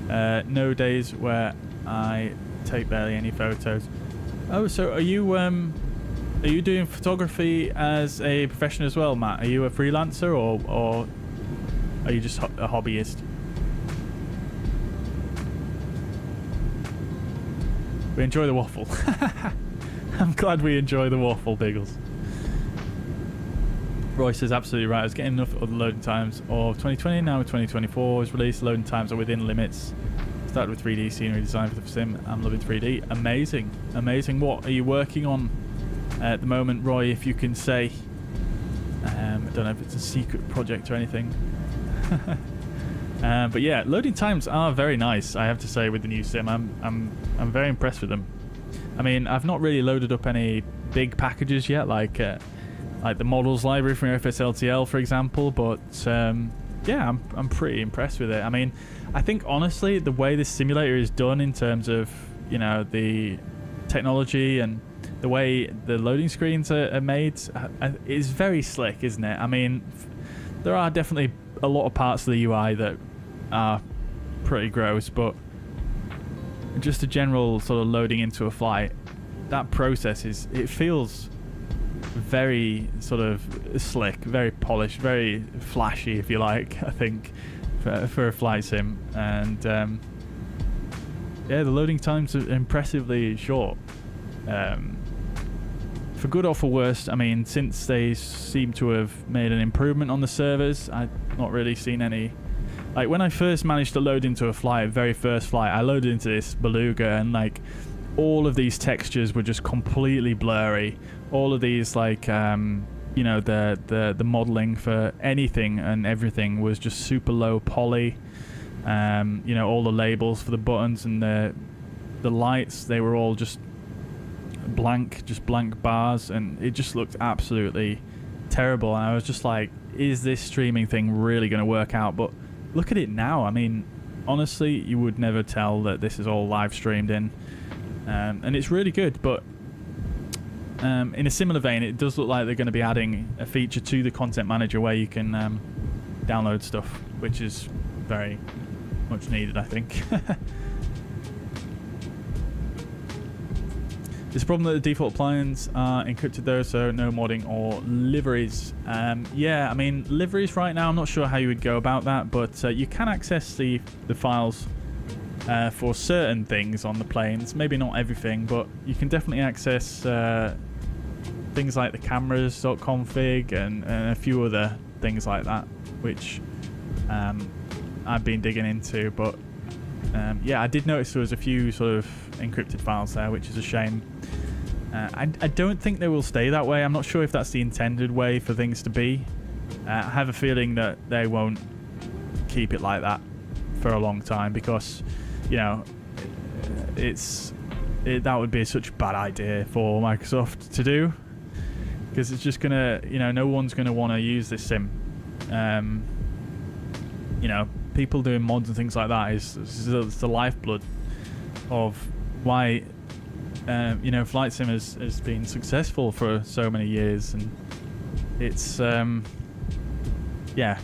no days where I take barely any photos. Oh, so are you doing photography as a profession as well, Matt? Are you a freelancer or are you just a hobbyist? We enjoy the waffle. I'm glad we enjoy the waffle, Biggles. Roy says absolutely right. I was getting enough of the loading times of 2020. Now with 2024 is released, loading times are within limits. Started with 3D scenery design for the sim. I'm loving 3D. Amazing, amazing. What are you working on at the moment, Roy? If you can say. I don't know if it's a secret project or anything. But yeah, loading times are very nice, I have to say, with the new sim. I'm very impressed with them. I mean, I've not really loaded up any big packages yet, like the models library from FSLTL, for example. But yeah, I'm pretty impressed with it. I mean, I think honestly, the way this simulator is done in terms of, you know, the technology and the way the loading screens are made is very slick, isn't it? I mean, there are definitely a lot of parts of the UI that are pretty gross, but just a general sort of loading into a flight, that process it feels very sort of slick, very polished, very flashy, if you like, I think, for a flight sim. And yeah, the loading times are impressively short. For good or for worse, I mean, since they seem to have made an improvement on the servers, I've not really seen any. Like, when I first managed to load into a flight, very first flight, I loaded into this Beluga, and like all of these textures were just completely blurry. All of these, like, you know, the modeling for anything and everything was just super low poly. You know, all the labels for the buttons and the lights, they were all just blank bars, and it just looked absolutely terrible. And I was just like, is this streaming thing really going to work out? But look at it now. I mean, honestly, you would never tell that this is all live streamed in. And it's really good, but in a similar vein, it does look like they're going to be adding a feature to the content manager where you can download stuff, which is very much needed, I think. It's a problem that the default plugins are encrypted though, so no modding or liveries. Yeah, I mean, liveries right now, I'm not sure how you would go about that, but you can access the files for certain things on the planes. Maybe not everything, but you can definitely access things like the cameras.config and a few other things like that, which I've been digging into. But yeah, I did notice there was a few sort of encrypted files there, which is a shame. I don't think they will stay that way. I'm not sure if that's the intended way for things to be. I have a feeling that they won't keep it like that for a long time, because, you know, that would be such a bad idea for Microsoft to do, because it's just gonna, you know, no one's gonna want to use this sim. You know, people doing mods and things like that is the lifeblood of why you know, Flight Sim has been successful for so many years, and it's yeah,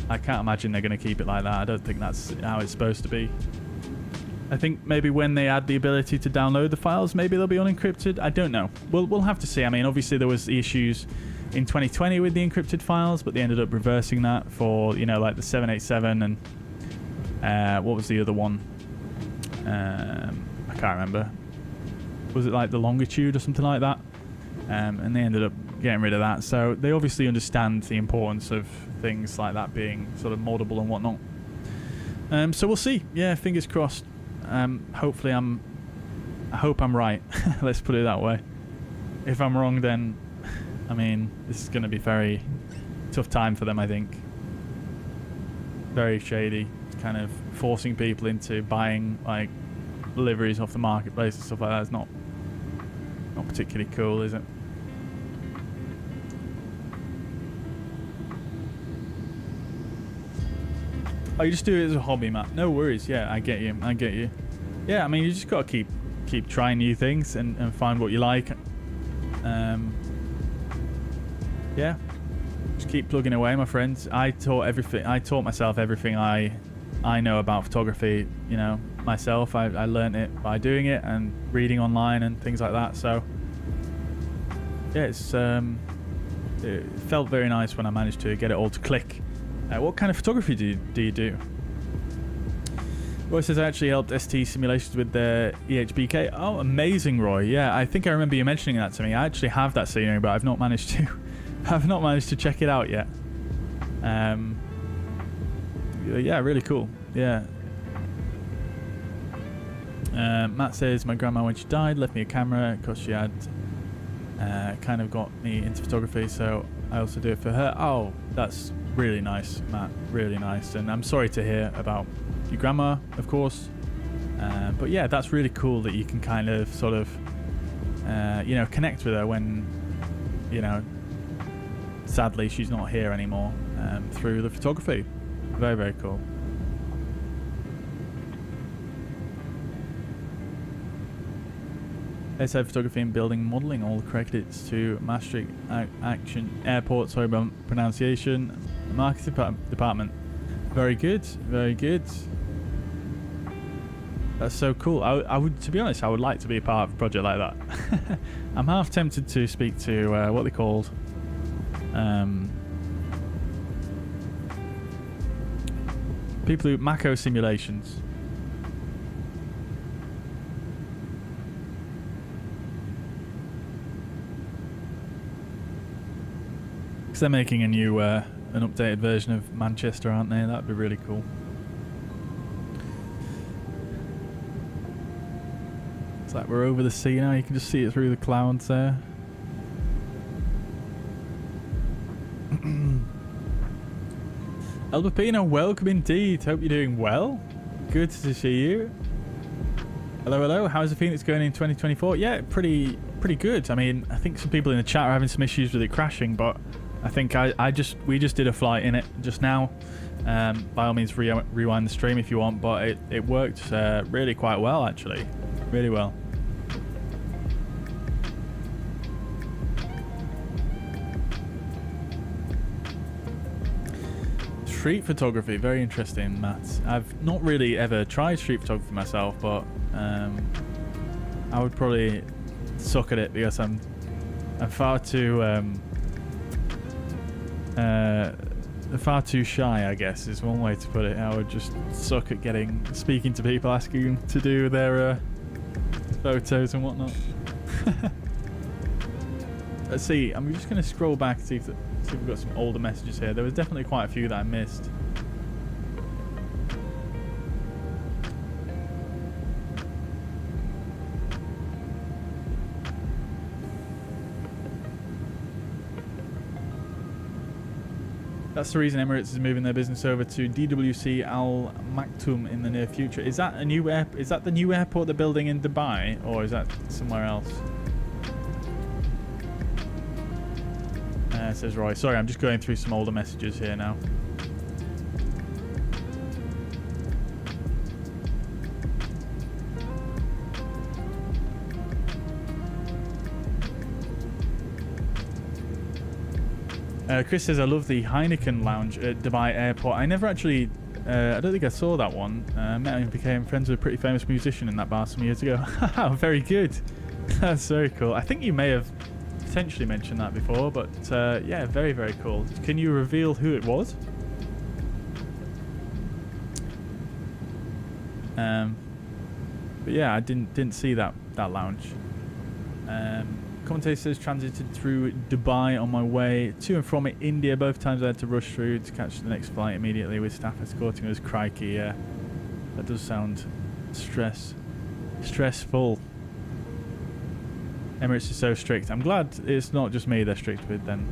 I can't imagine they're going to keep it like that. I don't think that's how it's supposed to be. I think maybe when they add the ability to download the files, maybe they'll be unencrypted. I don't know. We'll have to see. I mean, obviously there was the issues in 2020 with the encrypted files, but they ended up reversing that for, you know, like the 787 and what was the other one? I can't remember. Was it like the Longitude or something like that? And they ended up getting rid of that. So they obviously understand the importance of things like that being sort of moddable and whatnot. So we'll see. Yeah, fingers crossed. Hopefully I hope I'm right. Let's put it that way. If I'm wrong, then I mean, this is going to be very tough time for them, I think. Very shady, kind of forcing people into buying like liveries off the marketplace and stuff like that is not particularly cool, is it? Oh, you just do it as a hobby, Matt. No worries. Yeah, I get you. Yeah, I mean, you just got to keep trying new things and find what you like. Yeah, just keep plugging away, my friends. I taught myself everything I know about photography, you know, myself. I learned it by doing it and reading online and things like that. So yeah, it felt very nice when I managed to get it all to click. What kind of photography do you do? Roy says I actually helped ST Simulations with their EHBK. Oh, amazing, Roy. Yeah, I think I remember you mentioning that to me. I actually have that scenery, but I've not managed to check it out yet. Yeah, really cool. Yeah. Matt says my grandma, when she died, left me a camera because she had kind of got me into photography, so I also do it for her. Oh, that's really nice, Matt. Really nice. And I'm sorry to hear about your grandma, of course. But yeah, that's really cool that you can kind of sort of, you know, connect with her when, you know, sadly she's not here anymore, through the photography. Very, very cool. Airside photography and building modelling, all credits to Maastricht Action Airport, sorry about pronunciation, marketing department. Very good, very good. That's so cool. I would, to be honest, I would like to be a part of a project like that. I'm half tempted to speak to what they called, people who Mako Simulations. Because they're making a new, an updated version of Manchester, aren't they? That'd be really cool. It's like we're over the sea now. You can just see it through the clouds there. El Pepino, welcome indeed. Hope you're doing well. Good to see you. Hello, hello. How's the Fenix going in 2024? Yeah, pretty good. I mean, I think some people in the chat are having some issues with it crashing, but I think we just did a flight in it just now. By all means, rewind the stream if you want, but it worked really quite well, actually. Really well. Street photography, very interesting, Matt. I've not really ever tried street photography myself, but I would probably suck at it because I'm far too shy, I guess, is one way to put it. I would just suck at speaking to people, asking them to do their photos and whatnot. Let's see. I'm just going to scroll back to see if we've got some older messages here. There was definitely quite a few that I missed. That's the reason Emirates is moving their business over to DWC Al Maktoum in the near future. Is that a new Is that the new airport they're building in Dubai, or is that somewhere else? Says Roy. Sorry, I'm just going through some older messages here now. Chris says, I love the Heineken lounge at Dubai Airport. I never actually, I don't think I saw that one. Met and became friends with a pretty famous musician in that bar some years ago. Very good. That's very cool. I think you may have potentially mentioned that before, but yeah, very, very cool. Can you reveal who it was? But yeah, I didn't see that lounge. Commentator says, transited through Dubai on my way to and from India. Both times I had to rush through to catch the next flight immediately with staff escorting us. Crikey, yeah. That does sound stressful. Emirates is so strict. I'm glad it's not just me they're strict with then.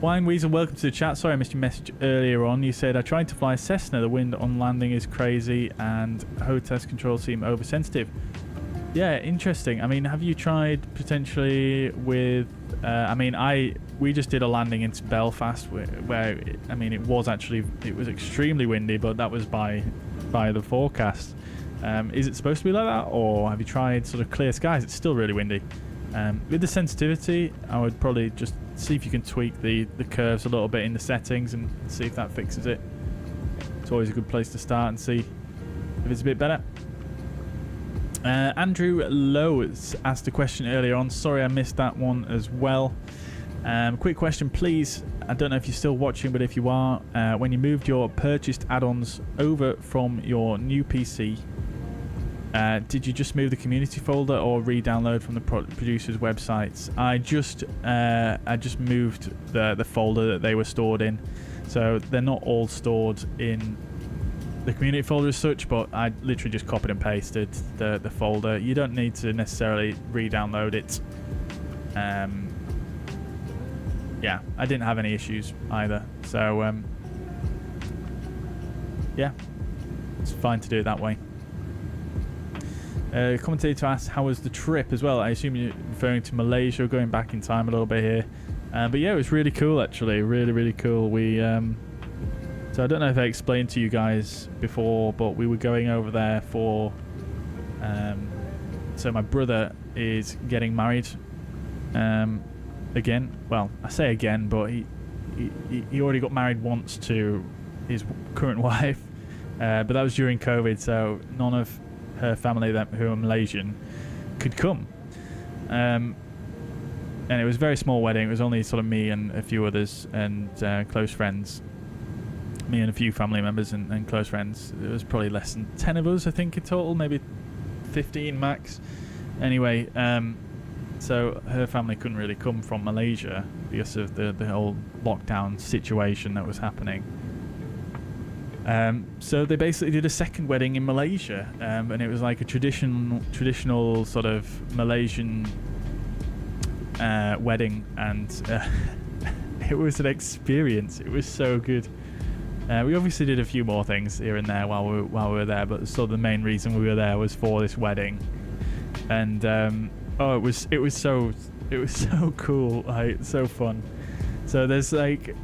Wine Weasel, welcome to the chat. Sorry I missed your message earlier on. You said, I tried to fly Cessna. The wind on landing is crazy and HOTAS controls seem oversensitive. Yeah, interesting. I mean, have you tried potentially with... we just did a landing into Belfast where it was extremely windy, but that was by the forecast. Is it supposed to be like that, or have you tried sort of clear skies? It's still really windy. With the sensitivity, I would probably just see if you can tweak the curves a little bit in the settings and see if that fixes it. It's always a good place to start and see if it's a bit better. Andrew Lowe asked a question earlier on. Sorry I missed that one as well. Quick question, please. I don't know if you're still watching, but if you are, when you moved your purchased add-ons over from your new PC, did you just move the community folder or re-download from the producer's websites? I just moved the folder that they were stored in, so they're not all stored in the community folder as such, but I literally just copied and pasted the folder. You don't need to necessarily re-download it. Yeah, I didn't have any issues either, so yeah, it's fine to do it that way. Commentator asks, how was the trip as well? I assume you're referring to Malaysia, going back in time a little bit here. But yeah, it was really cool actually, really cool. We so I don't know if I explained to you guys before, but we were going over there for so my brother is getting married again. Well, I say again, but he already got married once to his current wife, but that was during COVID, so none of her family who are Malaysian could come, and it was a very small wedding. It was only sort of me and a few others and close friends, me and a few family members and close friends. It was probably less than 10 of us, I think, in total, maybe 15 max. Anyway, so her family couldn't really come from Malaysia because of the whole lockdown situation that was happening. So they basically did a second wedding in Malaysia, and it was like a traditional sort of Malaysian wedding, and it was an experience. It was so good. We obviously did a few more things here and there while we were there, but sort of the main reason we were there was for this wedding. And oh, it was so cool, like so fun. So there's like,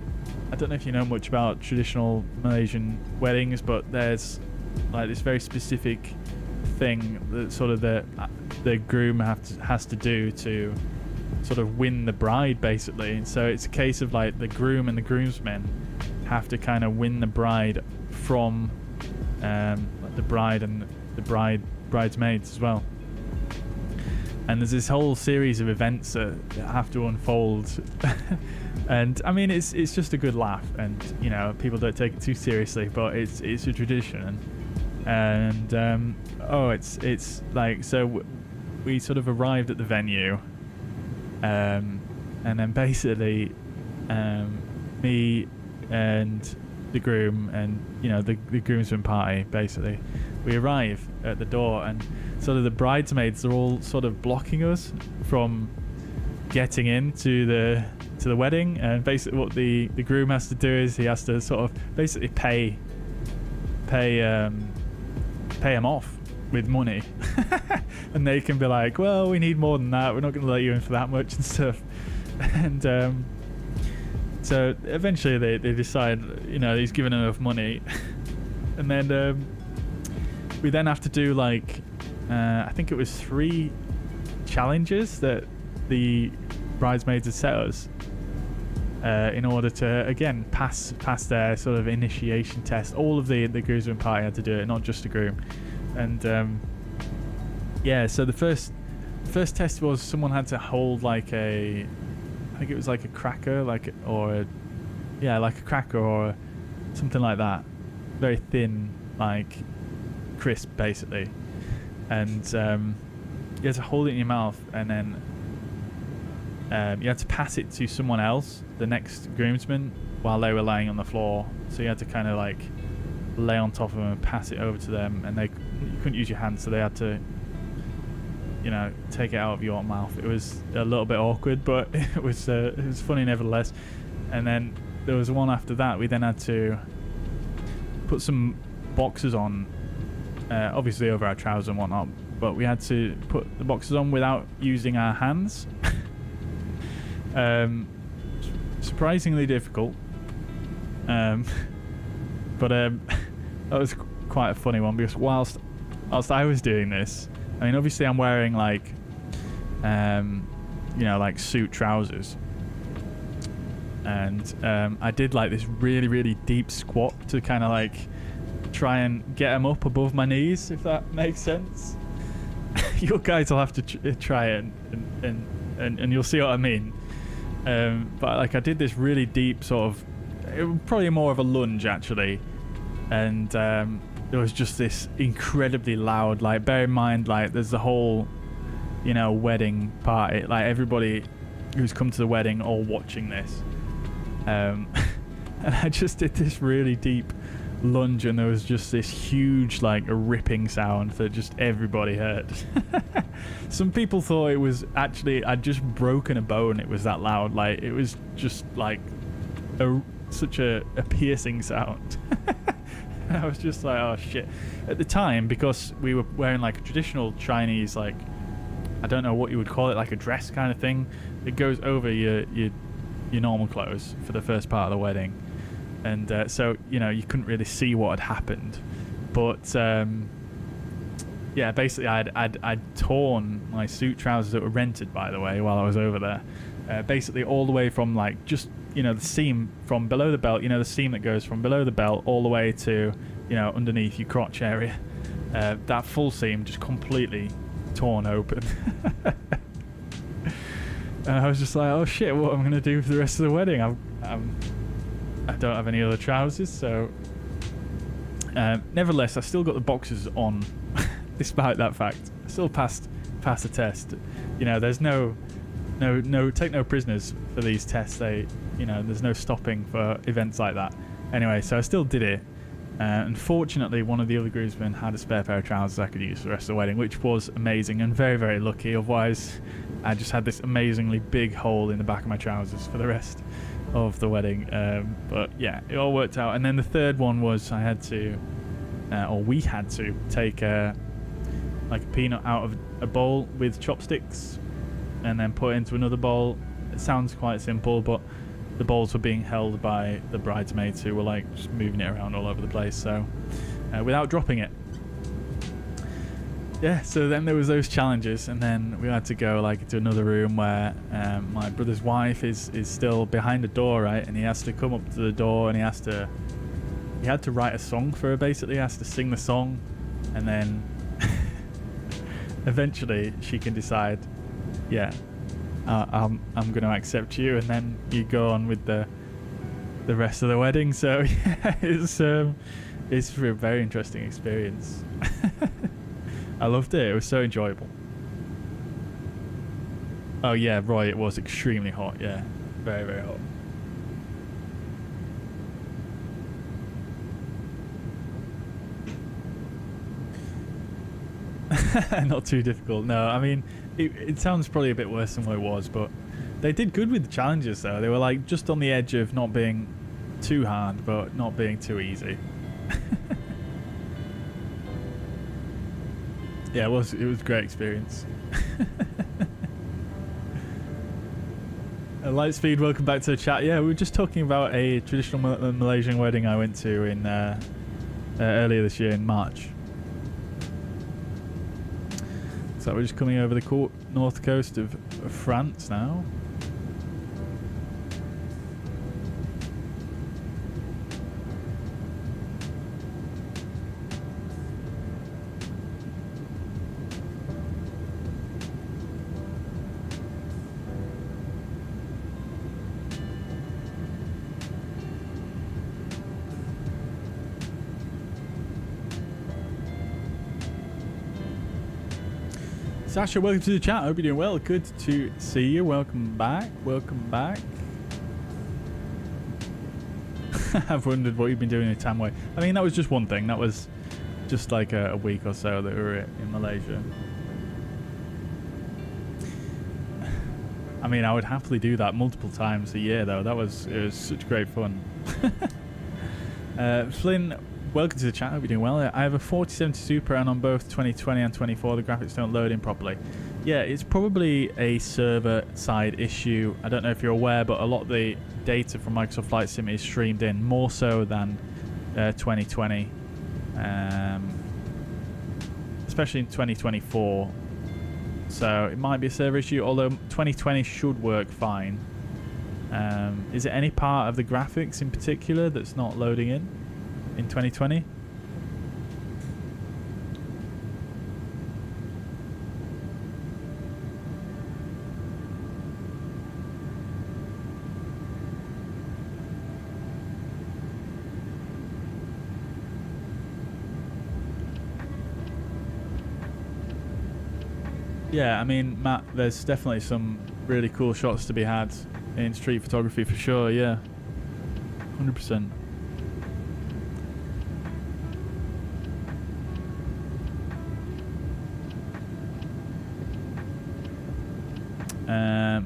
I don't know if you know much about traditional Malaysian weddings, but there's like this very specific thing that sort of the groom has to do to sort of win the bride, basically. So it's a case of like the groom and the groomsmen have to kind of win the bride from the bride and the bridesmaids as well. And there's this whole series of events that have to unfold. And I mean, it's just a good laugh, and you know, people don't take it too seriously, but it's a tradition. And oh, it's like, so we sort of arrived at the venue, and then basically me and the groom and, you know, the groomsmen party, basically, we arrive at the door, and sort of the bridesmaids are all sort of blocking us from getting into the wedding. And basically what the groom has to do is he has to sort of basically pay him off with money. And they can be like, well, we need more than that, we're not going to let you in for that much and stuff. And so eventually they decide, you know, he's given enough money. And then we then have to do like I think it was 3 challenges that the bridesmaids had set us in order to, again, pass their sort of initiation test. All of the groomsmen party had to do it, not just the groom. And yeah, so the first test was someone had to hold like I think it was like a cracker, like a cracker or something like that, very thin, like crisp, basically. And you had to hold it in your mouth, and then you had to pass it to someone else, the next groomsman, while they were laying on the floor. So you had to kind of like lay on top of them and pass it over to them, and you couldn't use your hands, so they had to, you know, take it out of your mouth. It was a little bit awkward, but it was funny nevertheless. And then there was one after that. We then had to put some boxes on, obviously over our trousers and whatnot, but we had to put the boxes on without using our hands. Surprisingly difficult, but that was quite a funny one, because whilst I was doing this, I mean, obviously I'm wearing like you know, like suit trousers, and I did like this really deep squat to kind of like try and get them up above my knees, if that makes sense. You guys will have to try it and you'll see what I mean. But like, I did this really deep sort of, it was probably more of a lunge actually, and there was just this incredibly loud, like, bear in mind, like, there's the whole, you know, wedding party, like everybody who's come to the wedding all watching this, and I just did this really deep lunge, and there was just this huge, like, a ripping sound that just everybody heard. Some people thought it was actually, I'd just broken a bone, it was that loud. Like, it was just like such a piercing sound. And I was just like, oh shit. At the time, because we were wearing like a traditional Chinese, like, I don't know what you would call it, like a dress kind of thing, it goes over your normal clothes for the first part of the wedding. And so, you know, you couldn't really see what had happened, but yeah, basically I'd torn my suit trousers that were rented, by the way, while I was over there, basically all the way from, like, just, you know, the seam from below the belt, you know, the seam that goes from below the belt all the way to, you know, underneath your crotch area, that full seam just completely torn open. And I was just like, oh shit, what am I going to do for the rest of the wedding? I don't have any other trousers, so nevertheless, I still got the boxes on, despite that fact. I still passed the test. You know, there's no take no prisoners for these tests. You know, there's no stopping for events like that. Anyway, so I still did it. Unfortunately, one of the other groomsmen had a spare pair of trousers I could use for the rest of the wedding, which was amazing and very, very lucky. Otherwise, I just had this amazingly big hole in the back of my trousers for the rest of the wedding. But yeah, it all worked out. And then the third one was I had to, or we had to take like a peanut out of a bowl with chopsticks and then put it into another bowl. It sounds quite simple, but the bowls were being held by the bridesmaids who were like just moving it around all over the place, so without dropping it. Yeah, so then there was those challenges, and then we had to go like to another room where my brother's wife is still behind the door, right? And he has to come up to the door, and he had to write a song for her. Basically, he has to sing the song, and then eventually she can decide, yeah, I'm going to accept you, and then you go on with the rest of the wedding. So yeah, it's a very interesting experience. I loved it. It was so enjoyable. Oh yeah, Roy, it was extremely hot. Yeah, very, very hot. Not too difficult. No, I mean, it sounds probably a bit worse than what it was, but they did good with the challenges though. They were like just on the edge of not being too hard, but not being too easy. Yeah, it was a great experience. Lightspeed, welcome back to the chat. Yeah, we were just talking about a traditional Malaysian wedding I went to in earlier this year in March. So we're just coming over the north coast of France now. Sasha, welcome to the chat. I hope you're doing well. Good to see you. Welcome back. Welcome back. I've wondered what you've been doing in Tamway. I mean, that was just one thing. That was just like a week or so that we were in Malaysia. I mean, I would happily do that multiple times a year, though. It was such great fun. Flynn, welcome to the chat. I hope you're doing well. I have a 4070 Super, and on both 2020 and 24, the graphics don't load in properly. Yeah, it's probably a server-side issue. I don't know if you're aware, but a lot of the data from Microsoft Flight Sim is streamed in, more so than 2020. Especially in 2024. So it might be a server issue, although 2020 should work fine. Is it any part of the graphics in particular that's not loading in 2020? Yeah, I mean, Matt, there's definitely some really cool shots to be had in street photography for sure, yeah. 100%.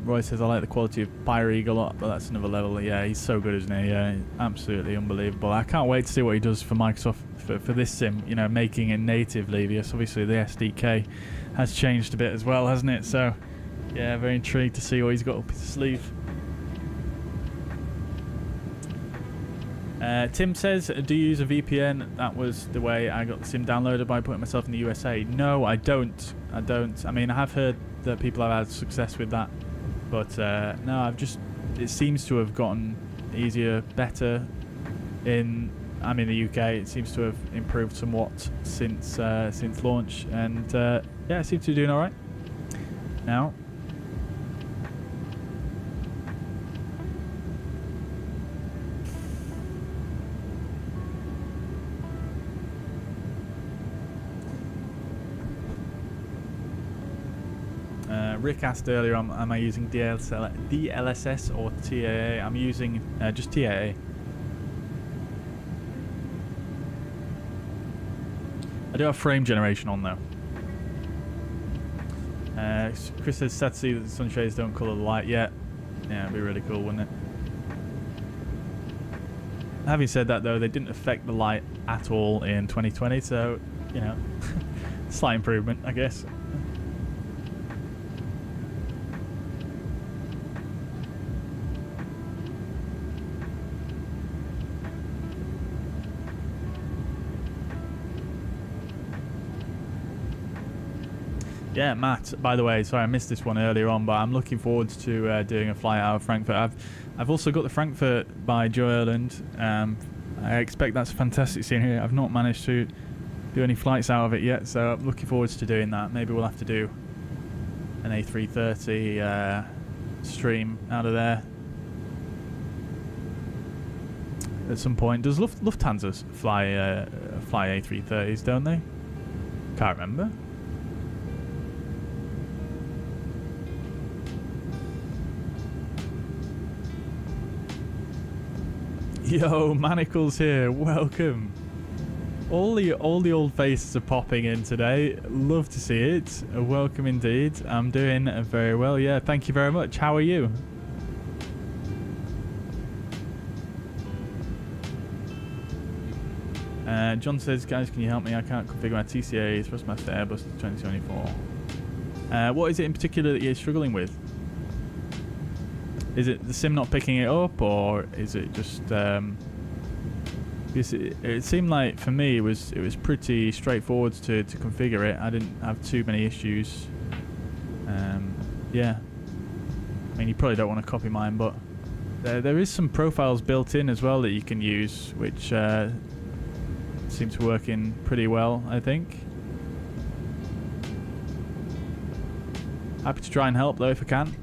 Roy says, I like the quality of Pyreeg a lot, but that's another level. Yeah, he's so good, isn't he? Yeah, absolutely unbelievable. I can't wait to see what he does for Microsoft for this sim, you know, making it natively, because obviously the SDK has changed a bit as well, hasn't it? So, yeah, very intrigued to see what he's got up his sleeve. Tim says, do you use a VPN? That was the way I got the sim downloaded, by putting myself in the USA. No, I don't. I mean, I have heard that people have had success with that, but no, it seems to have gotten easier, better in the UK. It seems to have improved somewhat since launch, and yeah, it seems to be doing all right now. Rick asked earlier, am I using DLSS or TAA? I'm using just TAA. I do have frame generation on though. Chris says, sad to see that the sunshades don't colour the light yet. Yeah, it'd be really cool, wouldn't it? Having said that though, they didn't affect the light at all in 2020, so, you know, Slight improvement, I guess. Yeah, Matt, by the way, sorry I missed this one earlier on, but I'm looking forward to doing a flight out of Frankfurt. I've also got the Frankfurt by Joe Erland. I expect that's a fantastic scenery. I've not managed to do any flights out of it yet, so I'm looking forward to doing that. Maybe we'll have to do an A330 stream out of there at some point. Does Lufthansa fly A330s, don't they? Can't remember. Yo, Manacles here. Welcome. All the old faces are popping in today. Love to see it. Welcome indeed. I'm doing very well. Yeah, thank you very much. How are you? John says, guys, can you help me? I can't configure my TCA Thrustmaster Airbus 2024. What is it in particular that you're struggling with? Is it the sim not picking it up, or is it just? It seemed like for me it was pretty straightforward to configure it. I didn't have too many issues. Yeah. I mean, you probably don't want to copy mine, but there is some profiles built in as well that you can use, which seem to work in pretty well, I think. Happy to try and help though if I can.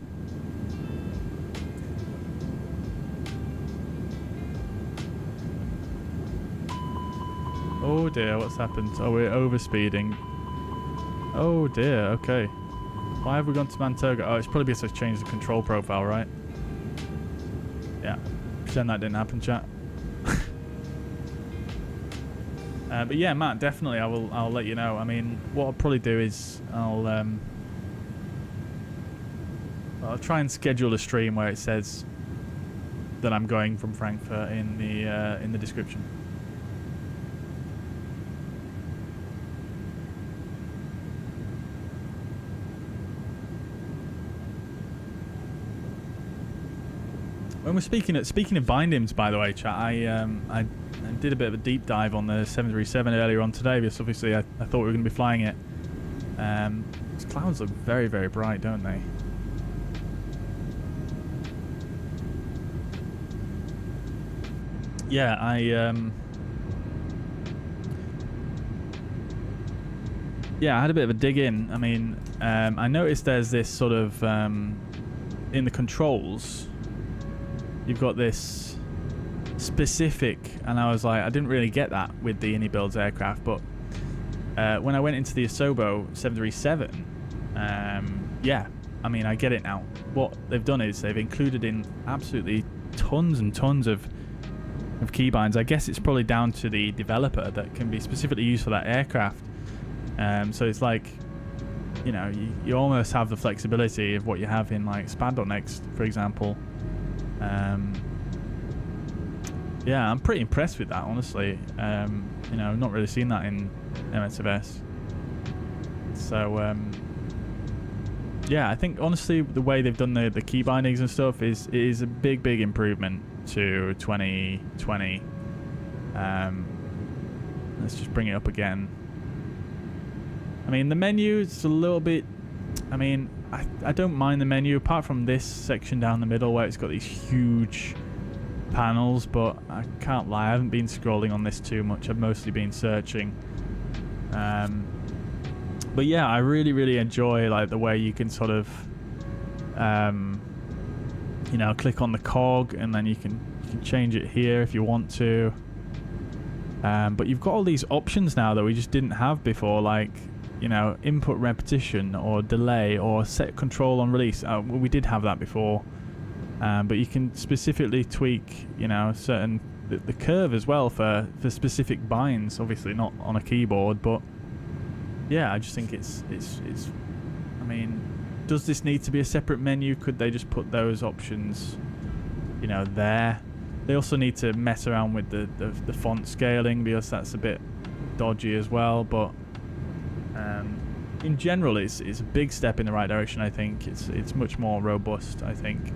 Oh dear, what's happened? Oh, we're overspeeding. Oh dear, okay. Why have we gone to Mantoga? Oh, it's probably because I've changed the control profile, right? Yeah. Pretend that didn't happen, chat. But yeah, Matt, definitely I'll let you know. I mean, what I'll probably do is I'll try and schedule a stream where it says that I'm going from Frankfurt in the description. When we're speaking of bindings, by the way, chat, I did a bit of a deep dive on the 737 earlier on today, because obviously I thought we were going to be flying it. These clouds look very, very bright, don't they? Yeah, I had a bit of a dig in. I mean, I noticed there's this sort of in the controls. You've got this specific, and I was like, I didn't really get that with the Unibuilds aircraft, but when I went into the Asobo 737, yeah, I mean, I get it now. What they've done is they've included in absolutely tons and tons of keybinds. I guess it's probably down to the developer that can be specifically used for that aircraft. So it's like, you know, you almost have the flexibility of what you have in like Span.next, for example. Yeah, I'm pretty impressed with that, honestly. You know, I've not really seen that in MSFS. So, yeah, I think honestly the way they've done the key bindings and stuff is a big improvement to 2020. Let's just bring it up again. I mean, the menu is a little bit, I mean, I don't mind the menu apart from this section down the middle where it's got these huge panels, but I can't lie, I haven't been scrolling on this too much. I've mostly been searching. But yeah, I really enjoy like the way you can sort of you know, click on the cog and then you can change it here if you want to. But you've got all these options now that we just didn't have before, like, you know, input repetition or delay or set control on release. We did have that before, but you can specifically tweak, you know, the curve as well for specific binds. Obviously not on a keyboard, but yeah, I just think it's. I mean, does this need to be a separate menu? Could they just put those options, you know, there? They also need to mess around with the font scaling, because that's a bit dodgy as well, but In general, it's a big step in the right direction. I think it's much more robust. I think,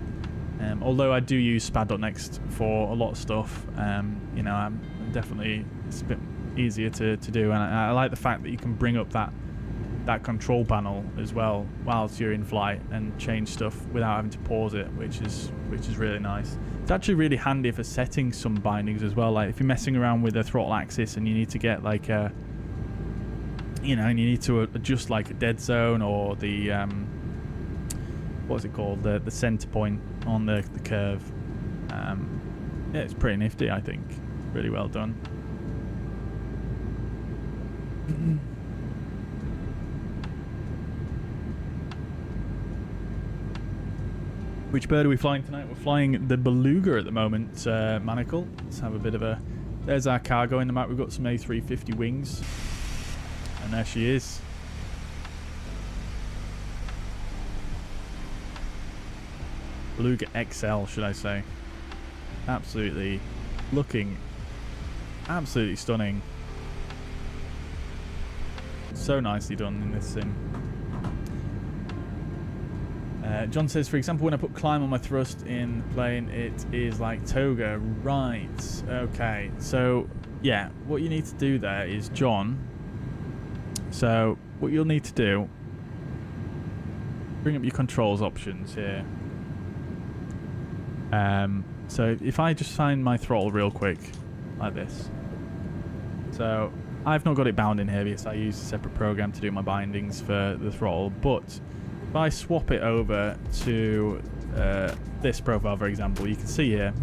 although I do use SPAD.next for a lot of stuff, you know, I'm definitely, it's a bit easier to do, and I like the fact that you can bring up that control panel as well whilst you're in flight and change stuff without having to pause it, which is really nice. It's actually really handy for setting some bindings as well. Like if you're messing around with the throttle axis and you need to get like a, you know, and you need to adjust like a dead zone or the what's it called, the center point on the curve. Yeah, it's pretty nifty, I think. Really well done. Which bird are we flying tonight? We're flying the Beluga at the moment, Manacle. Let's have a bit of a... There's our cargo in the map. We've got some A350 wings. And there she is. BelugaXL, should I say. Absolutely. Looking absolutely stunning. So nicely done in this sim. John says, for example, when I put climb on my thrust in the plane, it is like toga. Right. Okay. So, yeah, what you need to do there is, John, so what you'll need to do, bring up your controls options here. So if I just find my throttle real quick, like this. So I've not got it bound in here because I use a separate program to do my bindings for the throttle, but if I swap it over to this profile, for example, you can see here.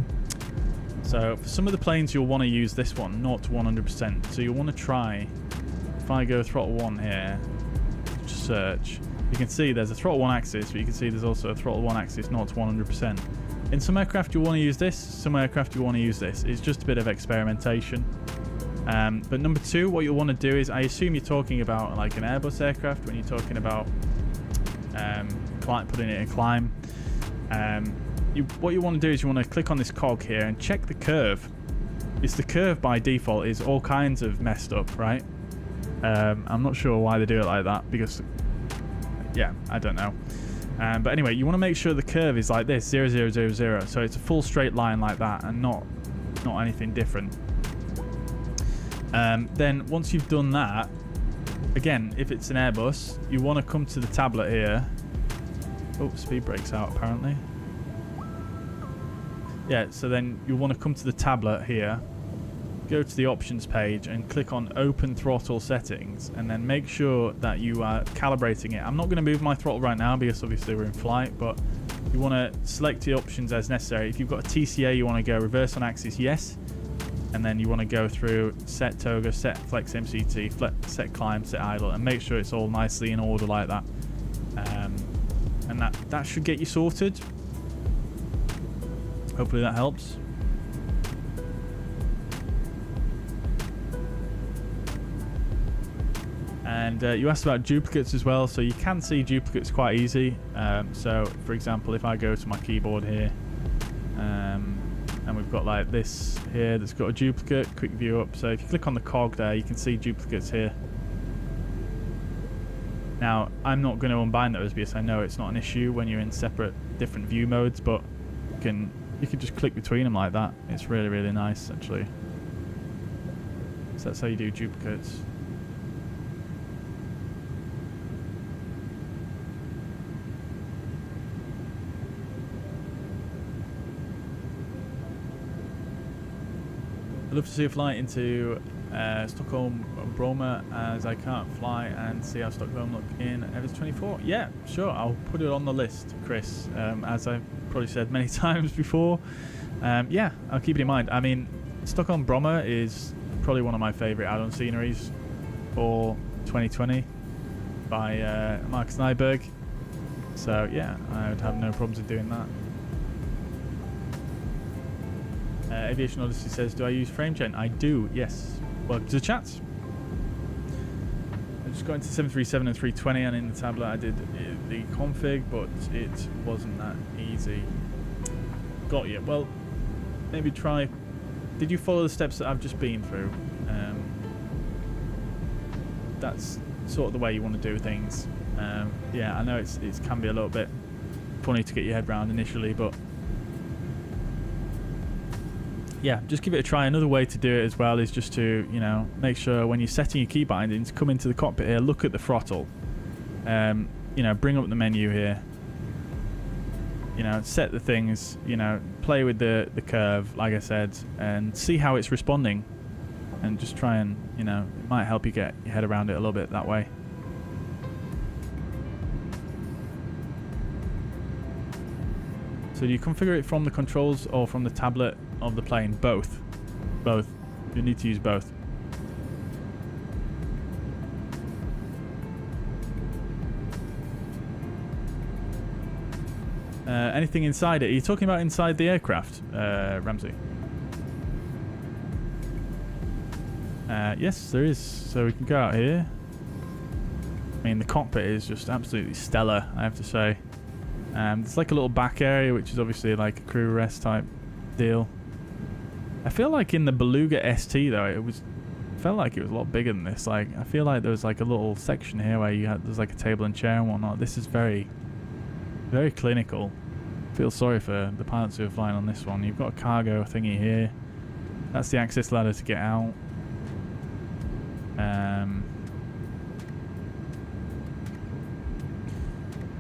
So for some of the planes, you'll want to use this one, not to 100%. So you'll want to try, if I go throttle 1 here, just search, you can see there's a throttle 1 axis, but you can see there's also a throttle 1 axis, not to 100%. In some aircraft, you'll want to use this. Some aircraft, you want to use this. It's just a bit of experimentation. But number 2, what you'll want to do is, I assume you're talking about like an Airbus aircraft when you're talking about putting it in climb. What you want to do is you want to click on this cog here and check the curve. It's the curve by default is all kinds of messed up, right? I'm not sure why they do it like that because, yeah, I don't know. But anyway, you want to make sure the curve is like this, 0, 0, 0, 0. So it's a full straight line like that and not anything different. Then once you've done that, again, if it's an Airbus, you want to come to the tablet here. Oh, speed breaks out apparently. Yeah, so then you'll want to come to the tablet here, go to the options page and click on open throttle settings, and then make sure that you are calibrating it. I'm not going to move my throttle right now because obviously we're in flight, but you want to select the options as necessary. If you've got a TCA, you want to go reverse on axis, yes. And then you want to go through set toga, set flex MCT, set climb, set idle, and make sure it's all nicely in order like that. And that should get you sorted. Hopefully that helps. And you asked about duplicates as well, so you can see duplicates quite easy. So for example, if I go to my keyboard here, and we've got like this here that's got a duplicate, quick view up. So if you click on the cog there, you can see duplicates here. Now, I'm not going to unbind those because I know it's not an issue when you're in separate different view modes, but you can just click between them like that. It's really, really nice actually. So that's how you do duplicates. I'd love to see a flight into Stockholm Bromma, as I can't fly, and see how Stockholm look in MSFS24. Yeah, sure, I'll put it on the list, Chris, as I've probably said many times before. Yeah, I'll keep it in mind. I mean, Stockholm Bromma is probably one of my favourite add-on sceneries for 2020 by Marcus Nyberg. So yeah, I would have no problems in doing that. Aviation Odyssey says, do I use FrameGen? I do, yes. Welcome to the chat. I just got into 737 and 320, and in the tablet I did the config, but it wasn't that easy. Got you. Well, maybe try... Did you follow the steps that I've just been through? sort of the way you want to do things. Yeah, I know it can be a little bit funny to get your head around initially, but yeah, just give it a try. Another way to do it as well is just to, you know, make sure when you're setting your key bindings, come into the cockpit here, look at the throttle, you know, bring up the menu here, you know, set the things, you know, play with the curve, like I said, and see how it's responding, and just try and, you know, it might help you get your head around it a little bit that way. So do you configure it from the controls or from the tablet of the plane? Both. Both. You need to use both. Anything inside it? Are you talking about inside the aircraft, Ramsey? Yes, there is. So we can go out here. I mean, the cockpit is just absolutely stellar, I have to say. There's like a little back area, which is obviously like a crew rest type deal. I feel like in the Beluga ST though, felt like it was a lot bigger than this. Like, I feel like there was like a little section here where there's like a table and chair and whatnot. This is very, very clinical. I feel sorry for the pilots who are flying on this one. You've got a cargo thingy here. That's the access ladder to get out.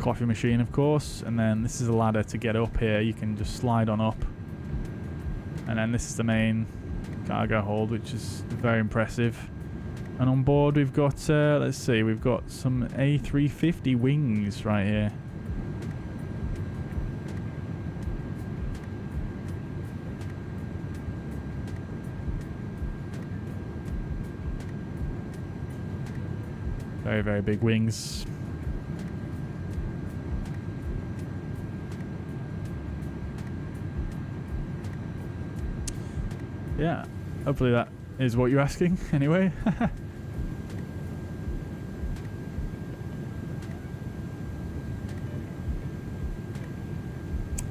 Coffee machine, of course, and then this is a ladder to get up here. You can just slide on up, and then this is the main cargo hold, which is very impressive. And on board we've got let's see, we've got some A350 wings right here. Very, very big wings. Yeah, hopefully that is what you're asking anyway.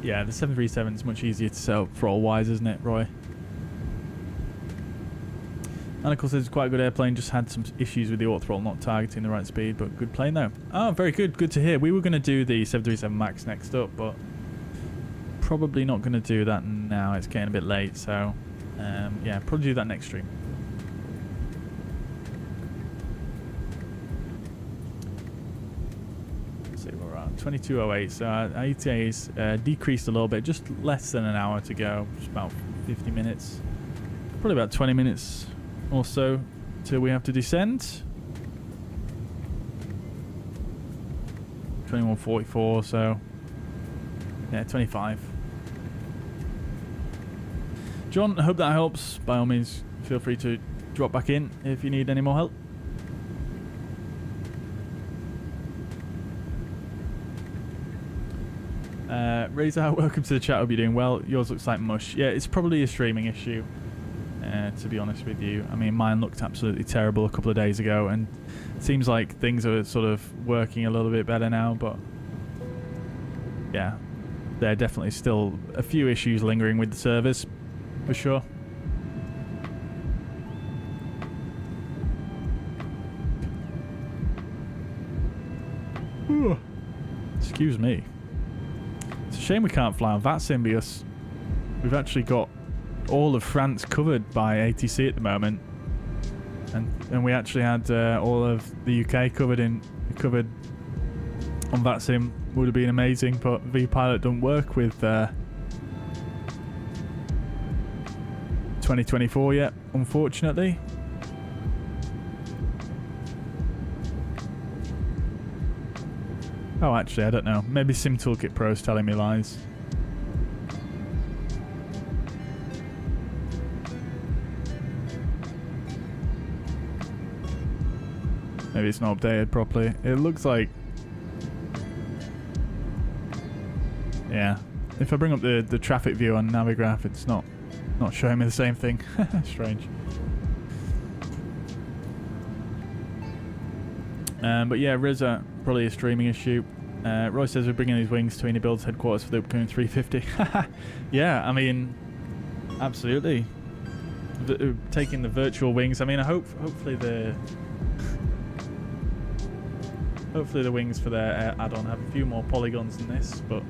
Yeah, the 737 is much easier to set up throttle wise, isn't it, Roy? And of course, it's quite a good airplane, just had some issues with the auto throttle not targeting the right speed, but good plane though. Oh, very good, good to hear. We were going to do the 737 MAX next up, but probably not going to do that now. It's getting a bit late, so yeah, probably do that next stream. Let's see where we're at. 22:08, so our ETA's decreased a little bit, just less than an hour to go, just about 50 minutes. Probably about 20 minutes or so till we have to descend. 21:44, so yeah, 25. John, I hope that helps. By all means, feel free to drop back in if you need any more help. Razor, welcome to the chat. Hope you're doing well. Yours looks like mush. Yeah, it's probably a streaming issue, to be honest with you. I mean, mine looked absolutely terrible a couple of days ago, and it seems like things are sort of working a little bit better now, but yeah, there are definitely still a few issues lingering with the servers, for sure. Ooh. Excuse me. It's a shame we can't fly on VATSIM because we've actually got all of France covered by ATC at the moment, and we actually had all of the UK covered on VATSIM. Would have been amazing, but vPilot don't work with 2024 yet, unfortunately. Oh, actually, I don't know. Maybe SimToolkit Pro is telling me lies. Maybe it's not updated properly. It looks like... yeah. If I bring up the traffic view on Navigraph, it's not showing me the same thing. Strange. But yeah, Reza, probably a streaming issue. Roy says we're bringing these wings to Eni Build's headquarters for the upcoming 350. Yeah, I mean, absolutely. Taking the virtual wings. I mean, hopefully Hopefully the wings for their add-on have a few more polygons than this, but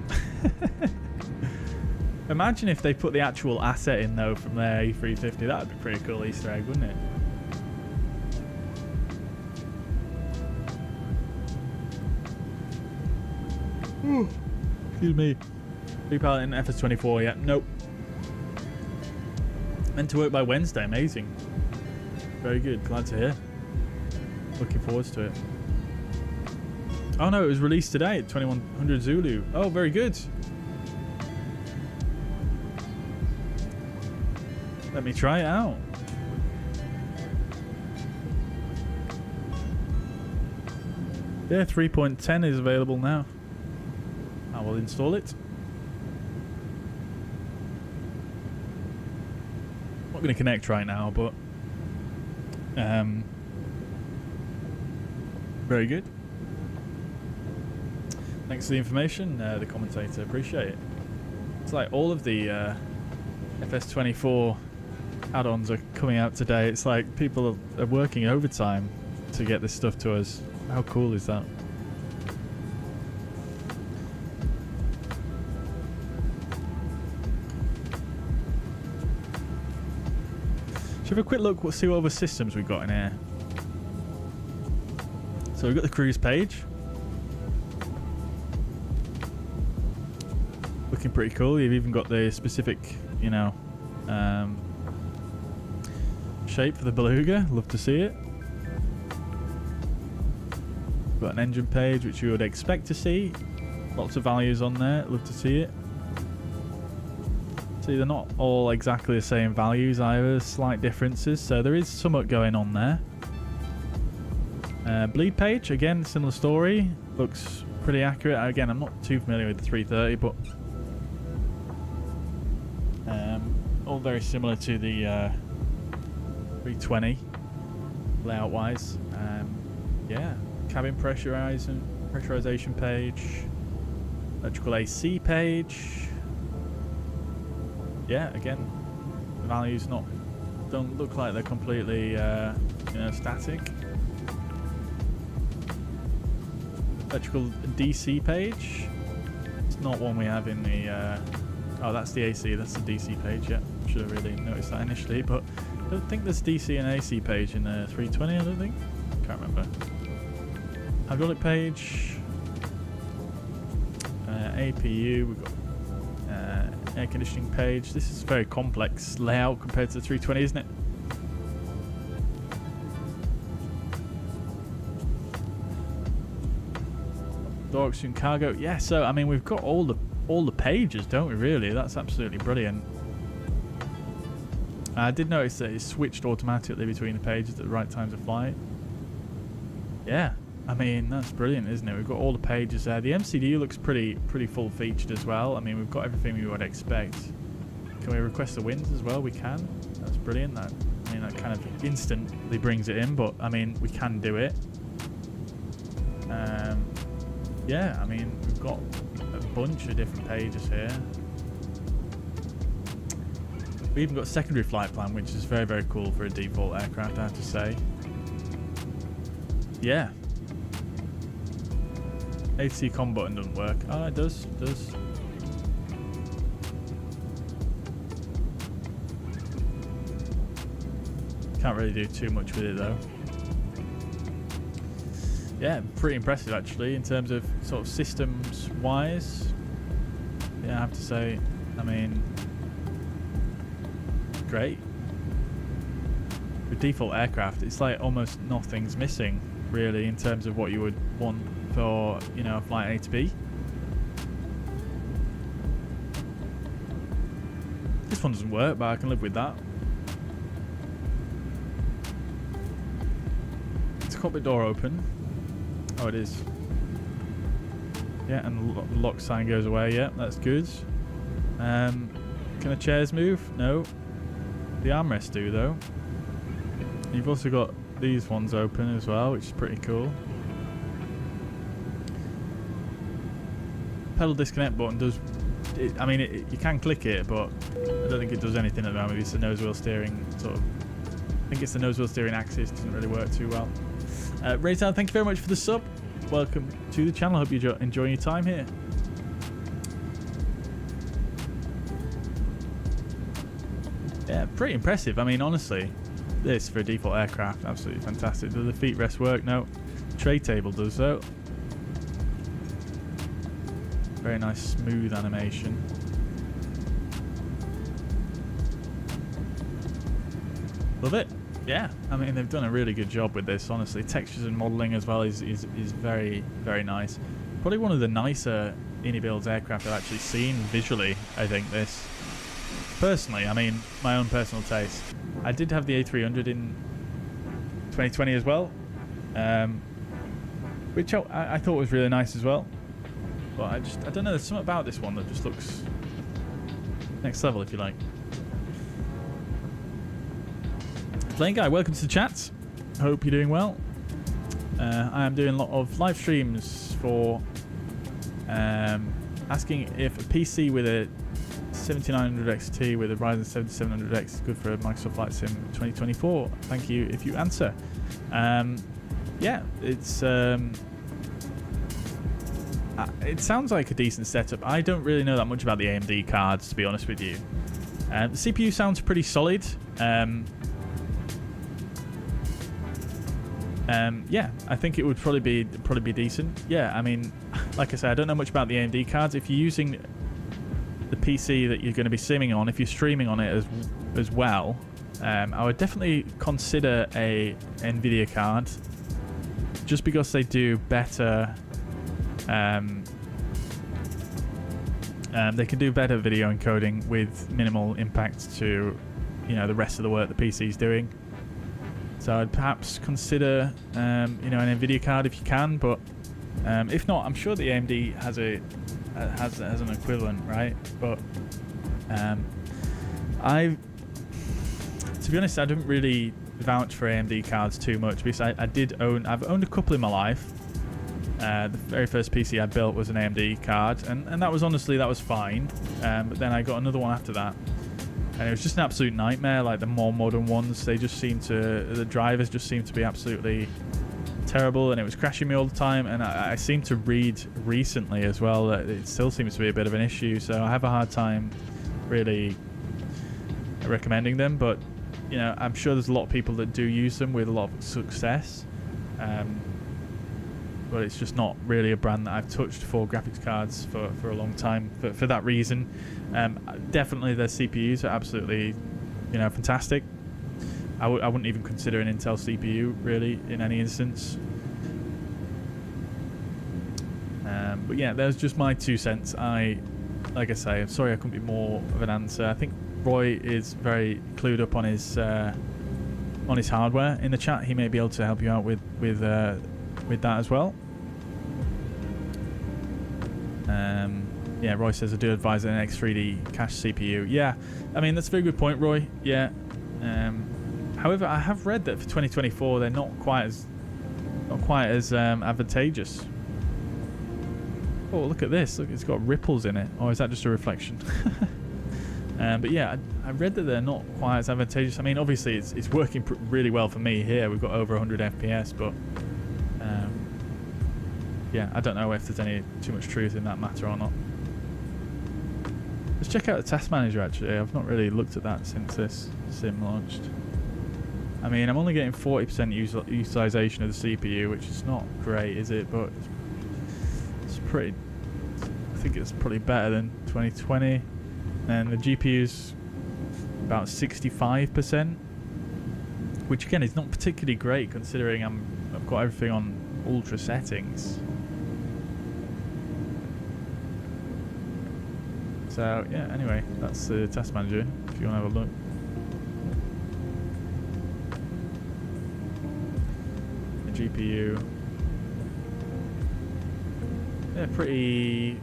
imagine if they put the actual asset in though from their A350. That would be pretty cool Easter egg, wouldn't it? Excuse me. Repallet in FS24 yet? Nope. Meant to work by Wednesday. Amazing. Very good. Glad to hear. Looking forward to it. Oh no, it was released today at 2100 Zulu. Oh, very good. Let me try it out. Yeah, 3.10 is available now. I will install it. Not going to connect right now, but very good. Thanks for the information, the commentator. Appreciate it. It's like all of the FS24 add-ons are coming out today. It's like people are working overtime to get this stuff to us. How cool is that? Should we have a quick look, see what other systems we've got in here? So we've got the cruise page. Looking pretty cool. You've even got the specific, you know, shape for the Beluga. Love to see it. Got an engine page, which you would expect to see. Lots of values on there. Love to see it. See, they're not all exactly the same values either. Slight differences. So there is somewhat going on there. Bleed page, again, similar story. Looks pretty accurate. Again, I'm not too familiar with the 330, but all very similar to the 320 layout-wise. Yeah, cabin pressurization page, electrical AC page. Yeah, again, the values don't look like they're completely static. Electrical DC page. It's not one we have in the. Oh, that's the AC. That's the DC page. Yeah, should have really noticed that initially, but I don't think there's DC and AC page in the 320. I don't think. Can't remember. Hydraulic page. APU. We've got air conditioning page. This is a very complex layout compared to the 320, isn't it? Door oxygen cargo. Yeah, so I mean we've got all the pages, don't we really? That's absolutely brilliant. I did notice that it switched automatically between the pages at the right times of flight. Yeah, I mean that's brilliant, isn't it? We've got all the pages there. The MCU looks pretty full featured as well. I mean we've got everything we would expect. Can we request the winds as well? We can. That's brilliant. That kind of instantly brings it in, but I mean we can do it. Yeah, I mean, we've got a bunch of different pages here. We even got secondary flight plan, which is very, very cool for a default aircraft, I have to say. Yeah. ATC com button doesn't work. Oh, it does. It does. Can't really do too much with it, though. Yeah, pretty impressive actually in terms of sort of systems wise. Yeah, I have to say, I mean, great. With default aircraft, it's like almost nothing's missing really in terms of what you would want for, you know, a flight A to B. This one doesn't work, but I can live with that. It's a cockpit door open. Oh, it is. Yeah, and the lock sign goes away. Yeah, that's good. Can the chairs move? No. The armrests do, though. You've also got these ones open as well, which is pretty cool. Pedal disconnect button does... I mean, you can click it, but I don't think it does anything at the moment. It's the nose wheel steering sort of... I think it's the nose wheel steering axis. Doesn't really work too well. Raytown, thank you very much for the sub. welcome to the channel. I hope you're enjoying your time here. Yeah, pretty impressive. I mean, honestly, this for a default aircraft, absolutely fantastic. Does the feet rest work? No. Tray table does though. Very nice smooth animation. Love it. Yeah, I mean, they've done a really good job with this, honestly. Textures and modelling as well is very, very nice. Probably one of the nicer indie builds aircraft I've actually seen visually, I think, this. Personally, I mean, my own personal taste. I did have the A300 in 2020 as well, which I thought was really nice as well. But I don't know, there's something about this one that just looks next level, if you like. Playing Guy, welcome to the chat. Hope you're doing well. I am doing a lot of live streams for asking if a PC with a 7900 XT with a Ryzen 7700X is good for a Microsoft Flight Sim 2024. Thank you if you answer. Yeah, it sounds like a decent setup. I don't really know that much about the AMD cards, to be honest with you. The CPU sounds pretty solid. Yeah, I think it would probably be decent. Yeah, I mean, like I said, I don't know much about the AMD cards. If you're using the PC that you're going to be simming on, if you're streaming on it as well, I would definitely consider a NVIDIA card, just because they do better. They can do better video encoding with minimal impact to, you know, the rest of the work the PC's doing. So I'd perhaps consider, you know, an NVIDIA card if you can, but if not, I'm sure the AMD has an equivalent, right? But to be honest, I didn't really vouch for AMD cards too much, because I've owned a couple in my life. The very first PC I built was an AMD card, and that was fine. But then I got another one after that, and it was just an absolute nightmare. Like the more modern ones, the drivers just seem to be absolutely terrible, and it was crashing me all the time. And I seem to read recently as well that it still seems to be a bit of an issue, so I have a hard time really recommending them. But you know, I'm sure there's a lot of people that do use them with a lot of success, but it's just not really a brand that I've touched for graphics cards for a long time for that reason. Definitely their CPUs are absolutely, you know, fantastic. I wouldn't even consider an Intel CPU really in any instance. But yeah, there's just my 2 cents. Like I say, I'm sorry I couldn't be more of an answer. I think Roy is very clued up on his hardware. In the chat, he may be able to help you out with that as well. Yeah, Roy says I do advise an NX3D cache CPU. Yeah, I mean, that's a very good point, Roy. Yeah. However, I have read that for 2024 they're not quite as advantageous. Oh, look at this! Look, it's got ripples in it. Or is that just a reflection? But yeah, I read that they're not quite as advantageous. I mean, obviously it's working really well for me here. We've got over 100 FPS, but yeah, I don't know if there's too much truth in that matter or not. Let's check out the task manager. Actually, I've not really looked at that since this sim launched. I mean, I'm only getting 40% utilization of the CPU, which is not great, is it? But it's pretty. I think it's probably better than 2020. And the GPU's about 65%, which again is not particularly great considering I've got everything on ultra settings. So yeah, anyway, that's the task manager if you want to have a look. The GPU, yeah, pretty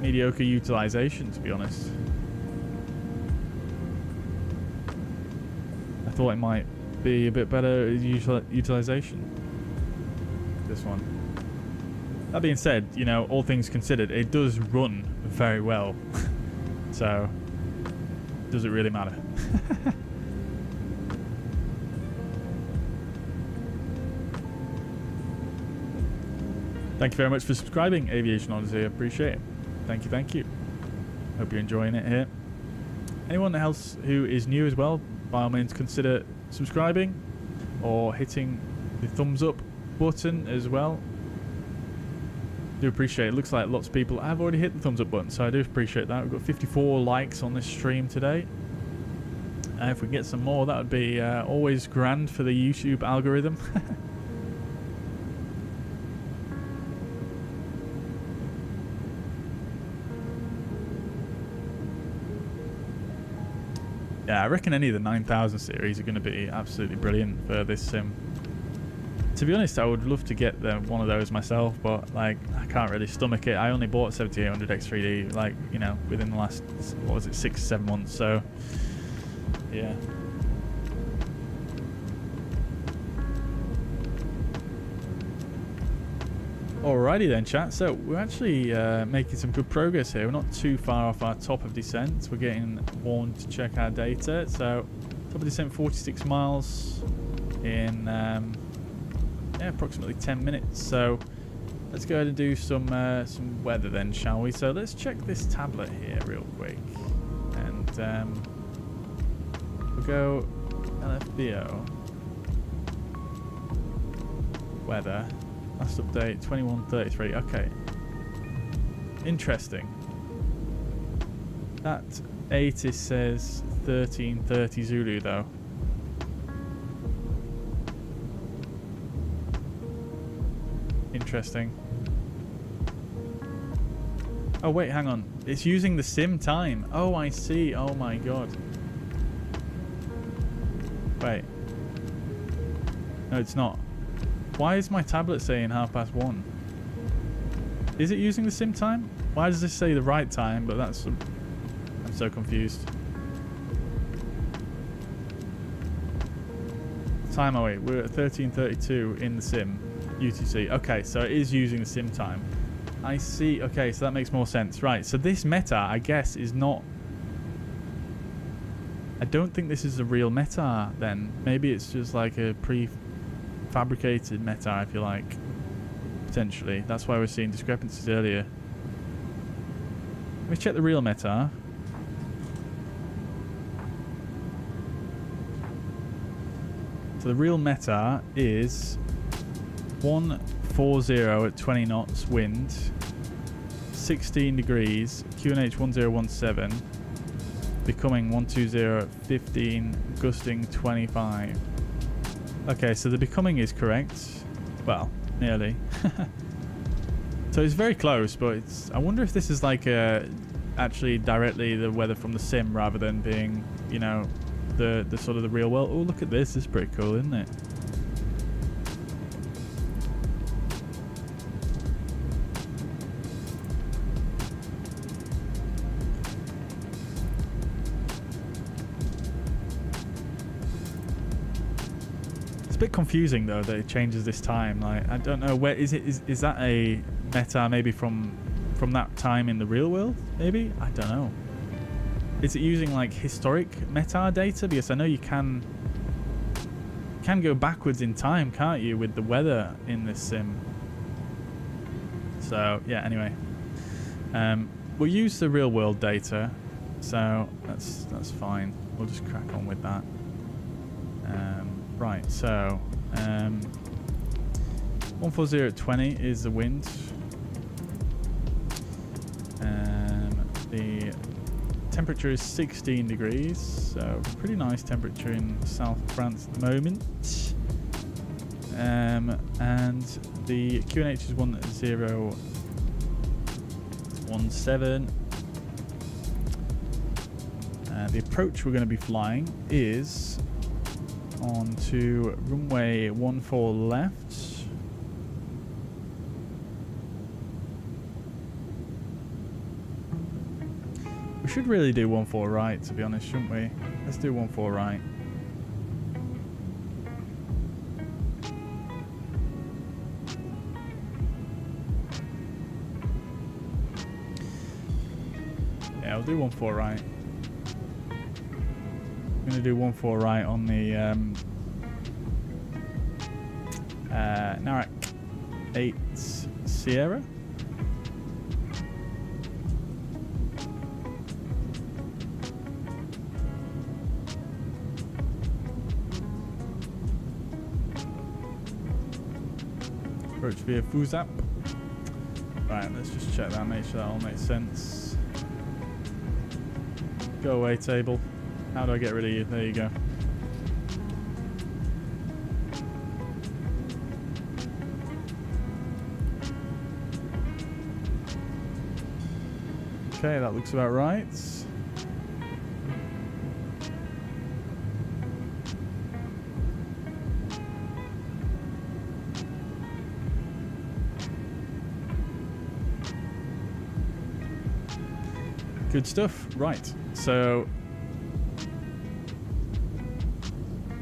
mediocre utilization, to be honest. I thought it might be a bit better utilization, this one. That being said, you know, all things considered, it does run very well. So, does it really matter? Thank you very much for subscribing, Aviation Odyssey. I appreciate it. Thank you, thank you. Hope you're enjoying it here. Anyone else who is new as well, by all means consider subscribing or hitting the thumbs up button as well. Do appreciate it. Looks like lots of people have already hit the thumbs up button, so I do appreciate that. We've got 54 likes on this stream today. If we can get some more, that would be always grand for the YouTube algorithm. Yeah, I reckon any of the 9000 series are going to be absolutely brilliant for this sim. To be honest, I would love to get one of those myself, but like I can't really stomach it. I only bought 7800 X3D, like, you know, within the last, what was it, 6-7 months. So yeah. Alrighty then, chat. So we're actually making some good progress here. We're not too far off our top of descent. We're getting warned to check our data. So top of descent 46 miles in yeah, approximately 10 minutes. So let's go ahead and do some weather then, shall we? So let's check this tablet here real quick, and we'll go LFBO weather. Last update 21:33. Okay, interesting. That ATIS says 13:30 Zulu though. Interesting. Oh wait, hang on. It's using the sim time. Oh, I see. Oh my god. Wait. No, it's not. Why is my tablet saying 1:30? Is it using the sim time? Why does this say the right time? But that's... I'm so confused. Time, oh wait, we're at 13:32 in the sim. UTC. Okay, so it is using the sim time. I see. Okay, so that makes more sense. Right, so this meta, I guess, is not... I don't think this is a real meta then. Maybe it's just like a prefabricated meta, if you like. Potentially. That's why we're seeing discrepancies earlier. Let me check the real meta. So the real meta is 140 at 20 knots wind, 16 degrees, QNH 1017, becoming 120 at 15, gusting 25. Okay, so the becoming is correct. Well, nearly. So it's very close, but it's... I wonder if this is like actually directly the weather from the sim rather than being, you know, the sort of the real world. Oh, look at this. This is pretty cool, isn't it? It's a bit confusing though that it changes this time. Like, I don't know, where is it? Is that a meta maybe from that time in the real world? Maybe? I don't know. Is it using like historic meta data? Because I know you can go backwards in time, can't you, with the weather in this sim? So yeah, anyway, we'll use the real world data, so that's fine. We'll just crack on with that. Right, so 140 at 20 is the wind. The temperature is 16 degrees, so pretty nice temperature in South France at the moment. And the QNH is 1017. The approach we're going to be flying is on to runway 14 left. We should really do 14 right, to be honest, shouldn't we? Let's do 14 right. Yeah, I'll do 14 right. I'm going to do 14 right on the Narak 8 Sierra. Approach via FUSAP. Right, let's just check that, make sure that all makes sense. Go away, table. How do I get rid of you? There you go. Okay, that looks about right. Good stuff. Right, so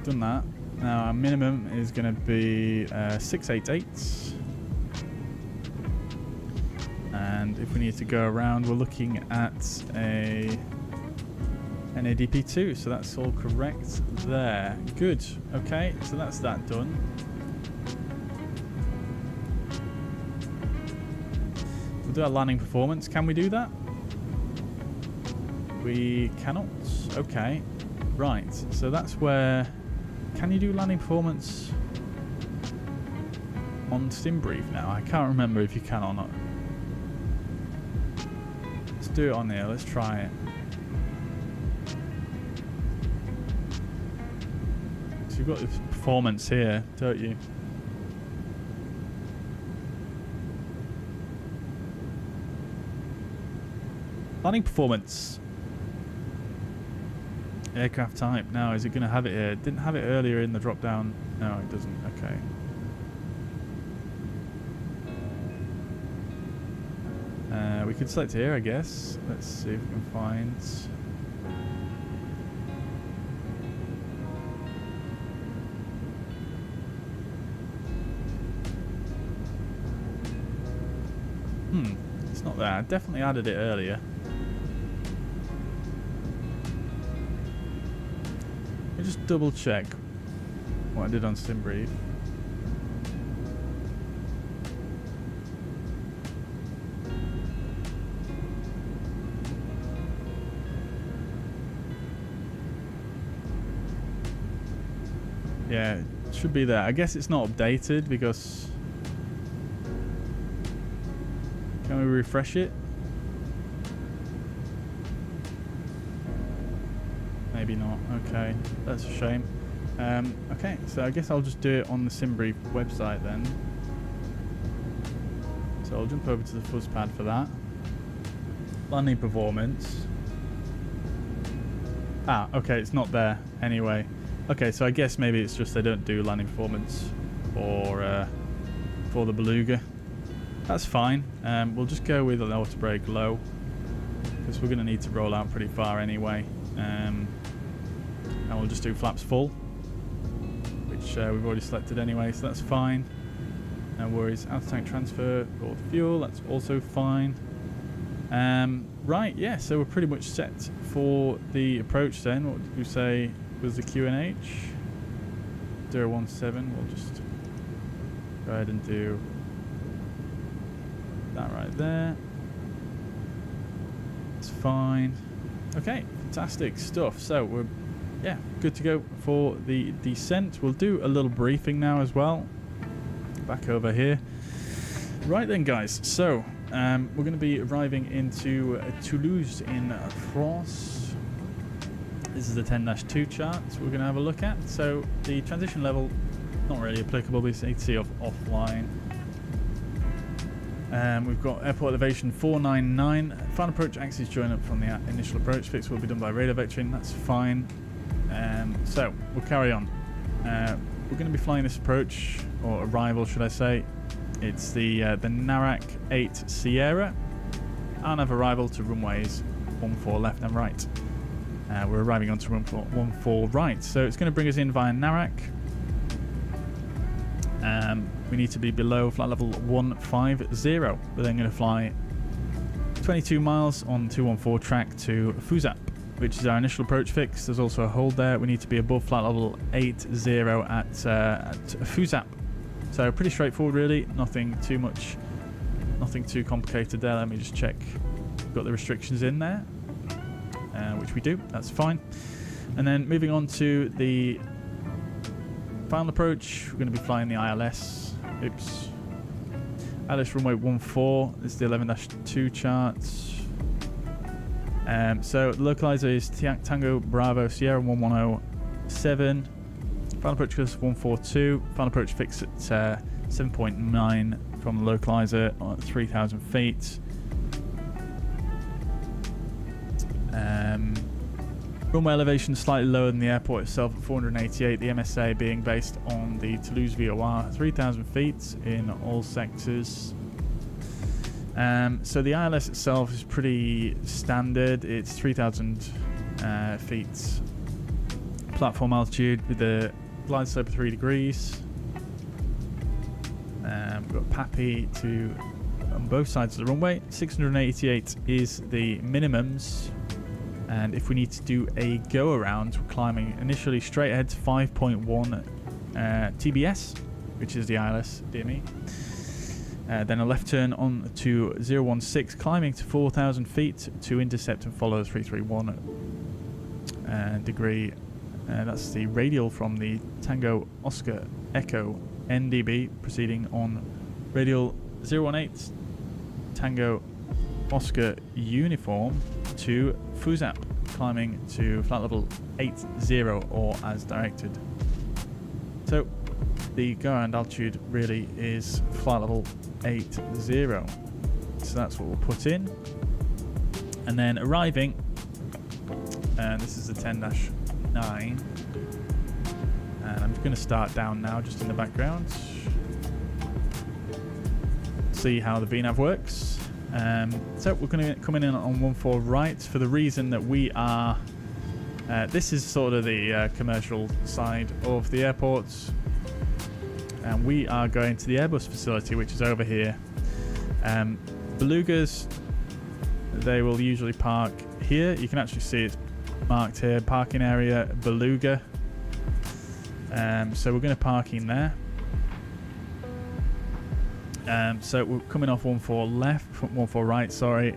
done that. Now our minimum is going to be 688, and if we need to go around, we're looking at a NADP2. So that's all correct there. Good. Okay, so that's that done. We'll do our landing performance. Can we do that? We cannot. Okay. Right. So that's where... Can you do landing performance on SimBrief now? I can't remember if you can or not. Let's do it on here. Let's try it. So you've got this performance here, don't you? Landing performance. Aircraft type. Now, is it going to have it here? It didn't have it earlier in the drop down. No, it doesn't. Okay. We could select here, I guess. Let's see if we can find... It's not there. I definitely added it earlier. Let me just double check what I did on SimBrief. Yeah, it should be there. I guess it's not updated because... Can we refresh it? Maybe not. Okay, that's a shame. Okay, so I guess I'll just do it on the SimBrief website then. So I'll jump over to the fuzz pad for that. Landing performance. Ah, okay, it's not there anyway. Okay, so I guess maybe it's just they don't do landing performance for the Beluga. That's fine. We'll just go with an auto brake low because we're going to need to roll out pretty far anyway. And we'll just do flaps full, which we've already selected anyway, so that's fine. No worries. Out of tank transfer, all the fuel, that's also fine. Right, yeah, so we're pretty much set for the approach then. What did we say was the QNH? 017. We'll just go ahead and do that right there. It's fine. Okay, fantastic stuff. So we're good to go for the descent. We'll do a little briefing now as well. Back over here. Right then, guys. So we're going to be arriving into Toulouse in France. This is the 10-2 chart we're going to have a look at. So the transition level, not really applicable, but you can see offline. We've got airport elevation 499. Final approach axis join up from the initial approach. Fix will be done by radar vectoring. That's fine. So we'll carry on. We're going to be flying this approach, or arrival, should I say. It's the Narak 8 Sierra. And have arrival to runways 14 left and right. We're arriving onto runway 14 right. So it's going to bring us in via Narak. We need to be below flight level 150. We're then going to fly 22 miles on 214 track to Fuzap, which is our initial approach fix. There's also a hold there. We need to be above flight level 80 at Fuzap. So pretty straightforward really, nothing too much Nothing too complicated there. Let me just check. Got the restrictions in there, which we do. That's fine. And then moving on to the final approach, we're going to be flying the ILS. Oops. ILS runway 14. This is the 11-2 charts. So the localizer is Tango Bravo Sierra 1107. Final approach goes 142. Final approach fixed at 7.9 from the localizer at 3,000 feet. Runway elevation slightly lower than the airport itself at 488. The MSA being based on the Toulouse VOR, 3,000 feet in all sectors. So the ILS itself is pretty standard. It's 3,000 feet platform altitude with the glide slope of 3 degrees. We've got PAPI on both sides of the runway. 688 is the minimums. And if we need to do a go around, we're climbing initially straight ahead to 5.1 TBS, which is the ILS DME. Then a left turn on to 016, climbing to 4,000 feet to intercept and follow 331 degree. That's the radial from the Tango Oscar Echo NDB, proceeding on radial 018 Tango Oscar Uniform to FUSAP, climbing to flight level 80 or as directed. So the go around altitude really is flight level 80. So that's what we'll put in. And then arriving, and this is the 10-9. And I'm just going to start down now, just in the background. See how the VNAV works. So we're going to come in on 14 right for the reason that we are. This is sort of the commercial side of the airport, and we are going to the Airbus facility, which is over here. Belugas, they will usually park here. You can actually see it's marked here, parking area Beluga. So we're going to park in there. So we're coming off 14 left, 14 right, sorry.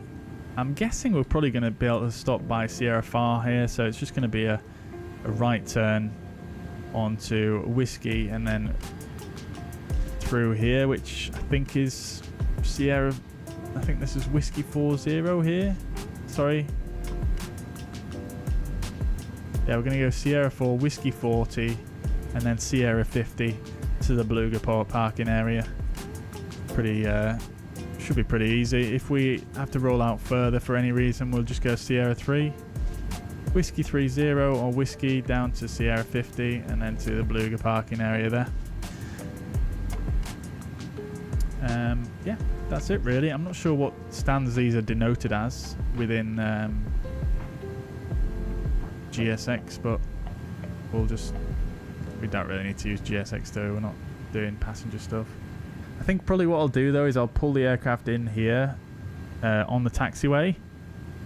I'm guessing we're probably going to be able to stop by Sierra Far here, so it's just going to be a right turn onto Whiskey and then through here, which I think is Sierra. I think this is Whiskey 40 here. Sorry. Yeah, we're going to go Sierra 4, Whiskey 40, and then Sierra 50 to the Beluga parking area. Should be pretty easy. If we have to roll out further for any reason, we'll just go Sierra 3, Whiskey 30 or Whiskey down to Sierra 50 and then to the Beluga parking area there. Yeah, that's it really. I'm not sure what stands these are denoted as within GSX, but we don't really need to use GSX though. We're not doing passenger stuff. I think probably what I'll do though is I'll pull the aircraft in here on the taxiway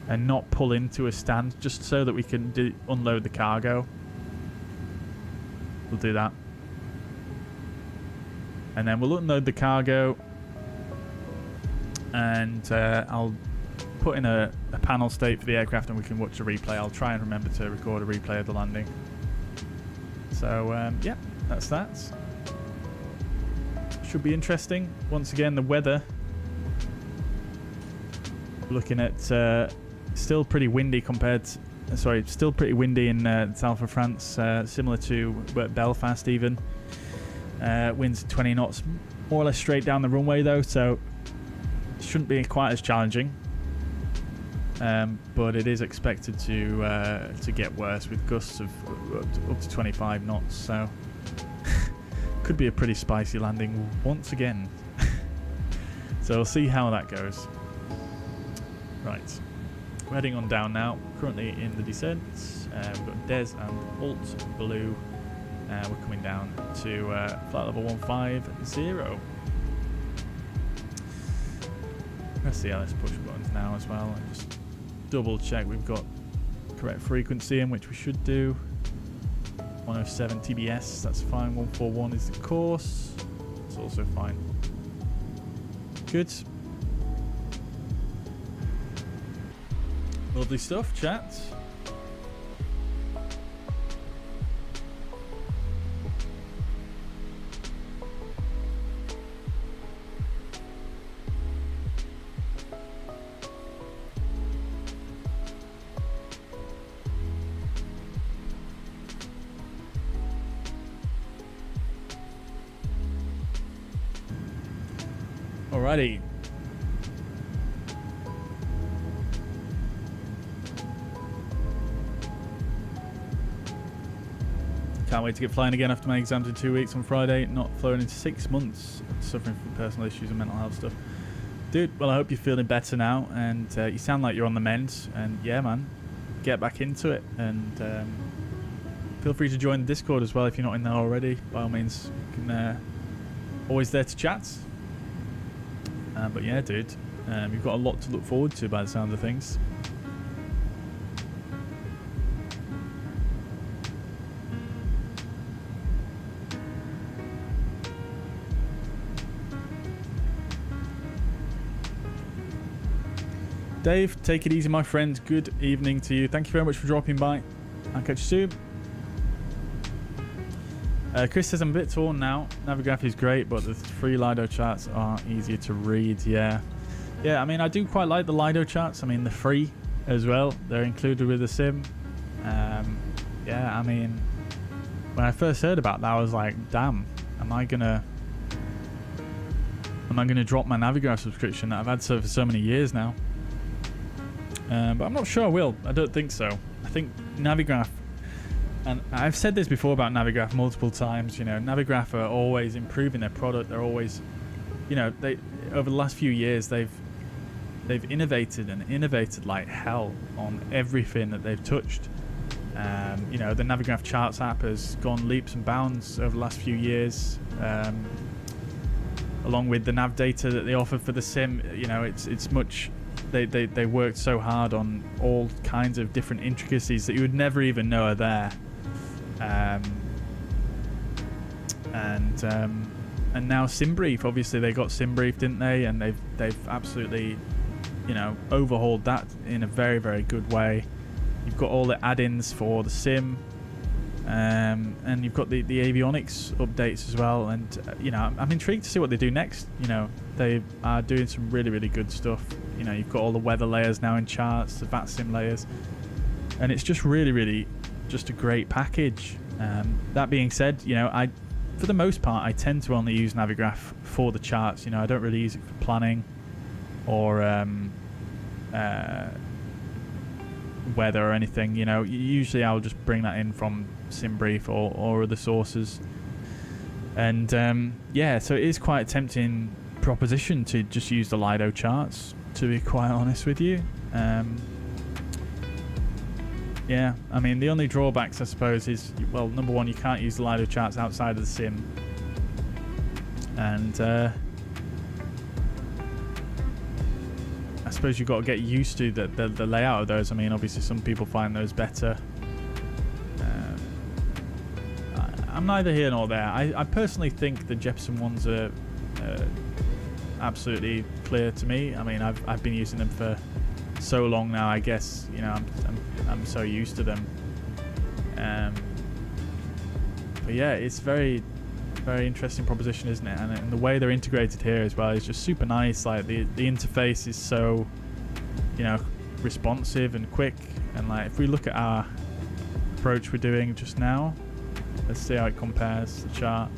and not pull into a stand, just so that we can unload the cargo. We'll do that. And then we'll unload the cargo, and I'll put in a panel state for the aircraft and we can watch a replay. I'll try and remember to record a replay of the landing. So yeah, that's that. Should be interesting. Once again, the weather. Looking at still pretty windy still pretty windy in south of France, similar to Belfast even. Winds 20 knots, more or less straight down the runway though, so it shouldn't be quite as challenging. But it is expected to get worse with gusts of up to 25 knots, so could be a pretty spicy landing once again. So we'll see how that goes. Right, we're heading on down now, currently in the descent. We've got Des and Alt Blue. We're coming down to flight level 150. Let's see how let's push buttons now as well and just double check we've got correct frequency in, which we should do. 107 TBS, that's fine. 141 is the course, it's also fine. Good. Lovely stuff, chat. Alrighty. Can't wait to get flying again after my exams in 2 weeks on Friday. Not flown in 6 months, suffering from personal issues and mental health stuff. Dude, well, I hope you're feeling better now, and you sound like you're on the mend. And yeah, man, get back into it. And feel free to join the Discord as well if you're not in there already. By all means, you can always there to chat. But yeah, dude, you've got a lot to look forward to by the sound of things. Dave, take it easy, my friend. Good evening to you. Thank you very much for dropping by. I'll catch you soon. Chris says I'm a bit torn now. Navigraph is great, but the free Lido charts are easier to read. Yeah, I mean, I do quite like the Lido charts. I mean, they're free as well. They're included with the sim. Yeah, I mean, when I first heard about that, I was like, damn, am I gonna drop my Navigraph subscription that I've had for so many years now? But I'm not sure I will. I don't think so. I think Navigraph, and I've said this before about Navigraph multiple times, you know, Navigraph are always improving their product. They're always, you know, they over the last few years they've innovated like hell on everything that they've touched. You know, the Navigraph Charts app has gone leaps and bounds over the last few years. Along with the nav data that they offer for the sim, you know, it's much. They worked so hard on all kinds of different intricacies that you would never even know are there. And now SimBrief, obviously they got SimBrief, didn't they? And they've absolutely, you know, overhauled that in a very, very good way. You've got all the add-ins for the sim, and you've got the avionics updates as well. And you know, I'm intrigued to see what they do next. You know, they are doing some really, really good stuff. You know, you've got all the weather layers now in charts, the VATSIM layers, and it's just really, really just a great package. That being said, you know, for the most part, I tend to only use Navigraph for the charts. You know, I don't really use it for planning or weather or anything. You know, usually I'll just bring that in from SimBrief or other sources. And yeah, so it is quite a tempting proposition to just use the Lido charts, to be quite honest with you. Yeah, I mean, the only drawbacks, I suppose, is, well, number one, you can't use the Lido charts outside of the sim. And I suppose you've got to get used to the layout of those. I mean, obviously some people find those better. I'm neither here nor there. I personally think the Jepson ones are absolutely clear to me. I mean, I've been using them for so long now. I guess, you know, I'm so used to them. But yeah, it's very, very interesting proposition, isn't it? And the way they're integrated here as well is just super nice. Like the interface is so, you know, responsive and quick. And like, if we look at our approach we're doing just now, let's see how it compares to the chart.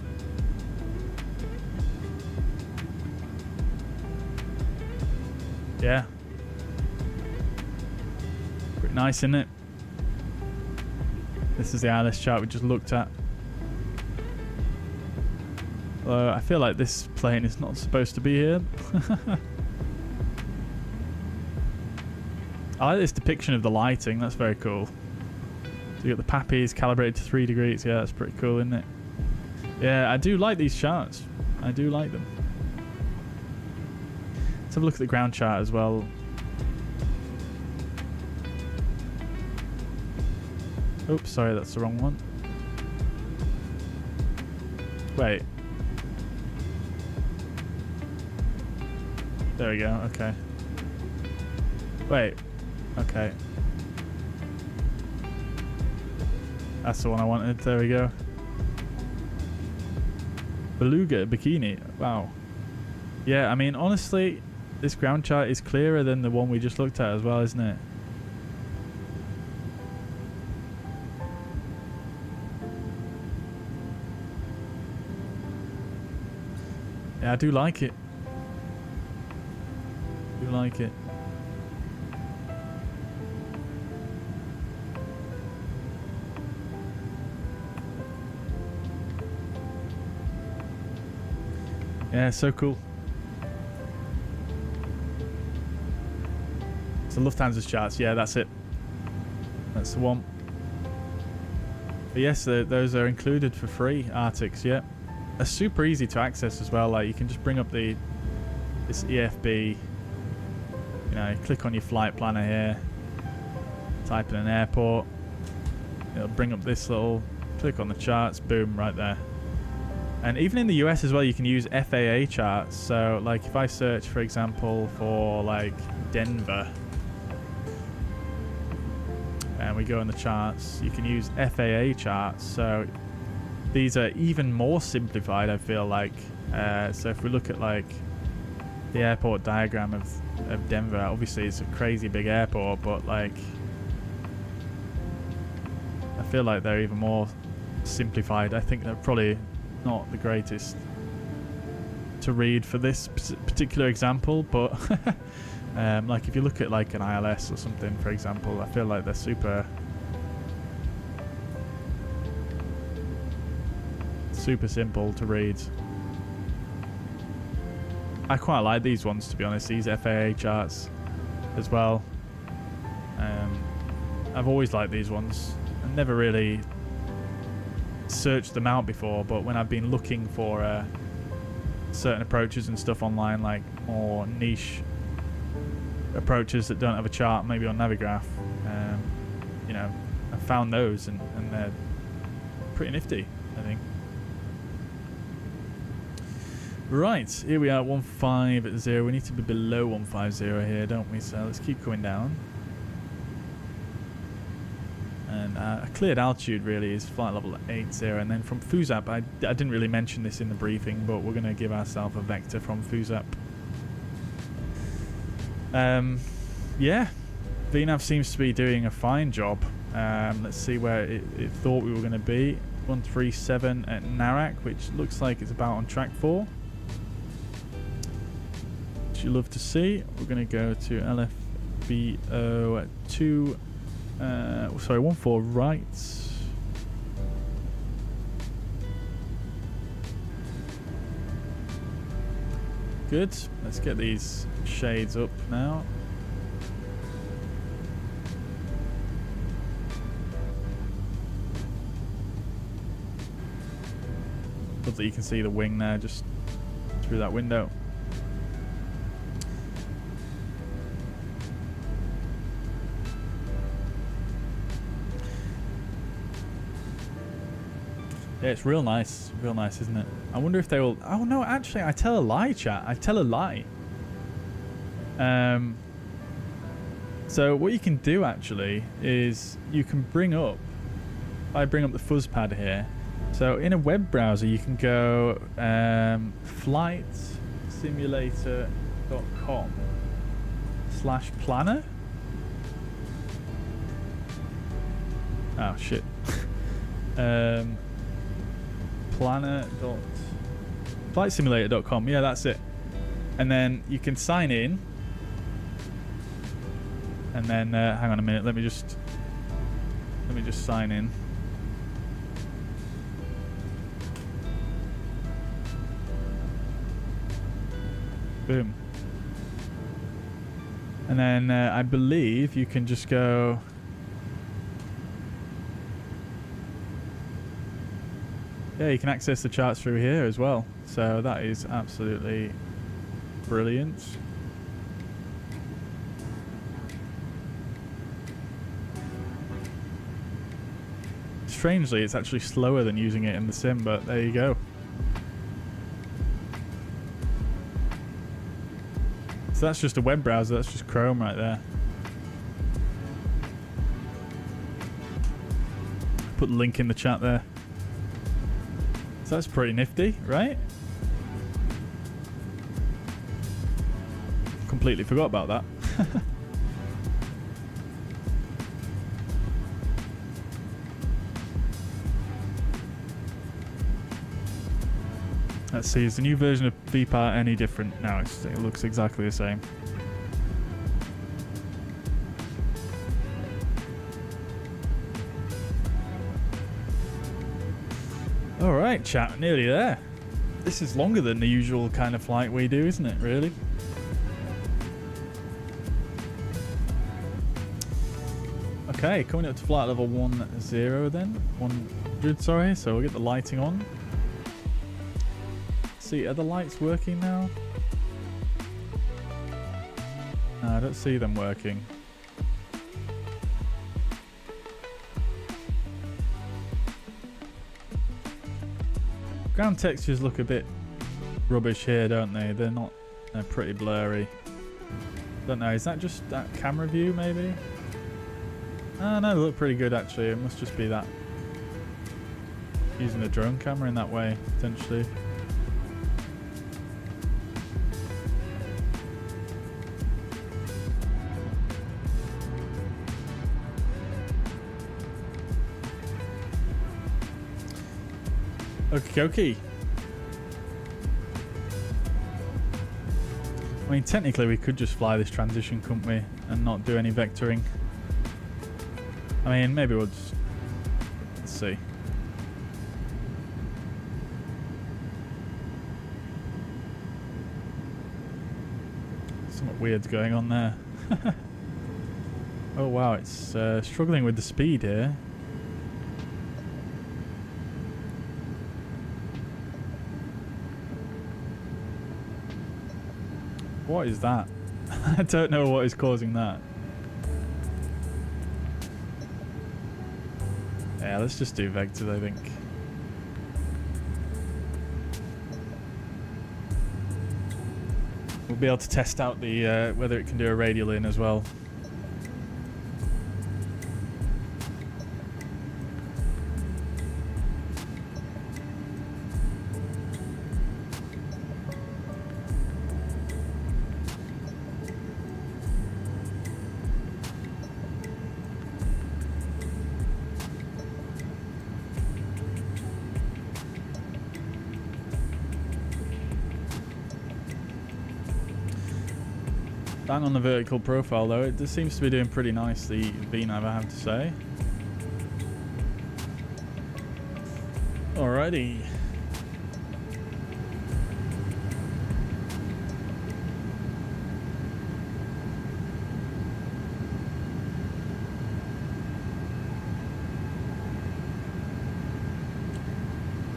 Yeah, pretty nice, isn't it? This is the ILS chart we just looked at. I feel like this plane is not supposed to be here. I like this depiction of the lighting. That's very cool. So you got the pappies calibrated to 3 degrees. Yeah, that's pretty cool, isn't it? Yeah, I do like these charts. I do like them. Let's have a look at the ground chart as well. Oops, sorry, that's the wrong one. Wait. There we go, okay. Wait, okay. That's the one I wanted. There we go. Beluga bikini. Wow. Yeah, I mean, honestly, this ground chart is clearer than the one we just looked at as well, isn't it? Yeah, I do like it. I do like it. Yeah, so cool. So Lufthansa's charts, yeah, that's it. That's the one. But yes, those are included for free, Arctics, yeah. They're super easy to access as well. Like, you can just bring up this EFB, you know, click on your flight planner here, type in an airport, it'll bring up this little, click on the charts, boom, right there. And even in the US as well, you can use FAA charts. So like if I search, for example, for like Denver, and we go in the charts, you can use FAA charts. So these are even more simplified, I feel like. So if we look at like the airport diagram of Denver, obviously it's a crazy big airport, but like I feel like they're even more simplified. I think they're probably not the greatest to read for this particular example, but like if you look at like an ILS or something, for example, I feel like they're super simple to read. I quite like these ones, to be honest, these FAA charts as well. I've always liked these ones. I've never really searched them out before, but when I've been looking for certain approaches and stuff online, like more niche approaches that don't have a chart, maybe on Navigraph, you know, I found those and they're pretty nifty, I think. Right, here we are at 150. We need to be below 150 here, don't we? So let's keep going down. And a cleared altitude really is flight level 80, and then from FUSAP, I didn't really mention this in the briefing, but we're going to give ourselves a vector from FUSAP. Yeah, VNAV seems to be doing a fine job. Let's see where it thought we were going to be. 137 at Narak, which looks like it's about on track 4. Which you love to see. We're going to go to LFBO at 2. Sorry, 14 right. Good. Let's get these shades up now. Love that you can see the wing there just through that window. Yeah, it's real nice, isn't it? I wonder if they will. Oh no, actually, I tell a lie, chat. I tell a lie. So what you can do actually is you can bring up. I bring up the fuzz pad here. So in a web browser, you can go flightsimulator.com/planner. Oh shit. Flightsimulator.com, yeah, that's it. And then you can sign in, and then hang on a minute, let me just sign in. Boom. And then I believe you can just go. Yeah, you can access the charts through here as well. So that is absolutely brilliant. Strangely, it's actually slower than using it in the sim, but there you go. So that's just a web browser, that's just Chrome right there. Put the link in the chat there. So that's pretty nifty, right? Completely forgot about that. Let's see, is the new version of VPAR any different? No, it looks exactly the same. Alright, chat, nearly there. This is longer than the usual kind of flight we do, isn't it, really? Okay, coming up to flight level 10 then. 100, sorry, so we'll get the lighting on. See, are the lights working now? No, I don't see them working. Ground textures look a bit rubbish here, don't they? They're pretty blurry. Don't know, is that just that camera view maybe? No, they look pretty good actually. It must just be that. Using a drone camera in that way, potentially. Okie dokie. I mean, technically we could just fly this transition, couldn't we? And not do any vectoring. I mean, maybe we'll just... Let's see. Something weird's going on there. Oh wow, it's struggling with the speed here. What is that? I don't know what is causing that. Yeah, let's just do vectors, I think. We'll be able to test out the whether it can do a radial in as well. Bang on the vertical profile though, it just seems to be doing pretty nice, the VNav, I have to say. Alrighty.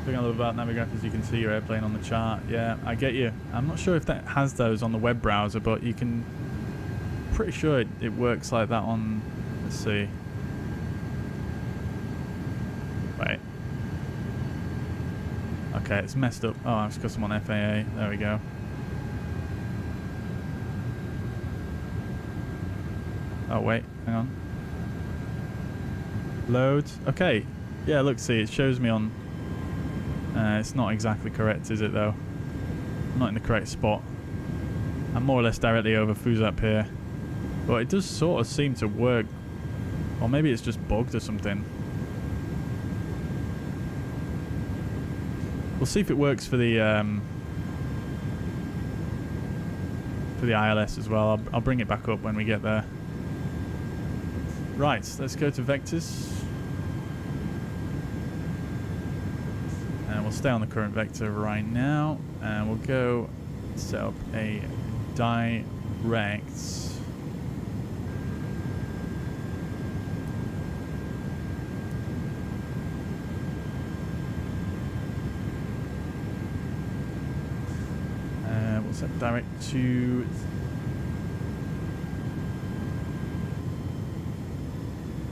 Thing I love about Navigraph is you can see your airplane on the chart. Yeah, I get you. I'm not sure if that has those on the web browser, but you can... Pretty sure it works like that on... Let's see. Wait. Okay, it's messed up. Oh, it's because I'm on FAA. There we go. Oh, wait. Hang on. Load. Okay. Yeah, look, see, it shows me on... it's not exactly correct, is it, though? I'm not in the correct spot. I'm more or less directly over Fuzap here. But it does sort of seem to work. Or maybe it's just bugged or something. We'll see if it works for the ILS as well. I'll bring it back up when we get there. Right, let's go to vectors. And we'll stay on the current vector right now. And we'll go set up a direct... we'll set direct to...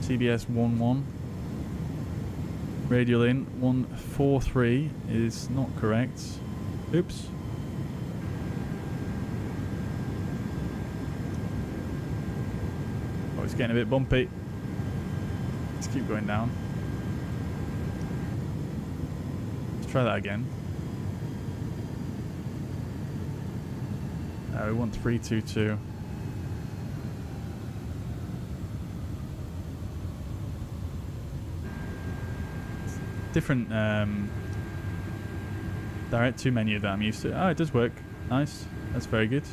TBS 11. Radial in 143 is not correct. Oops. Oh, it's getting a bit bumpy. Let's keep going down. try that again. We want 322. Different direct to menu that I'm used to. Oh, it does work. Nice. That's very good.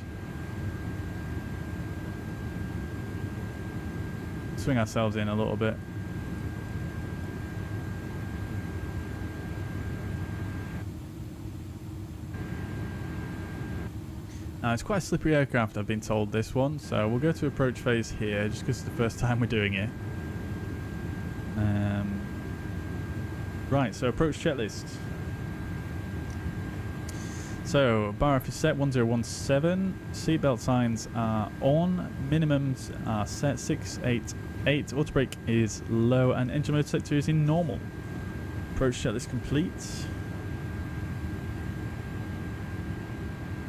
Swing ourselves in a little bit. Now, it's quite a slippery aircraft, I've been told, this one, so we'll go to approach phase here, just because it's the first time we're doing it. Right, so approach checklist. So, bar F is set 1017, seatbelt signs are on, minimums are set 688, auto brake is low, and engine mode set to is in normal. Approach checklist complete.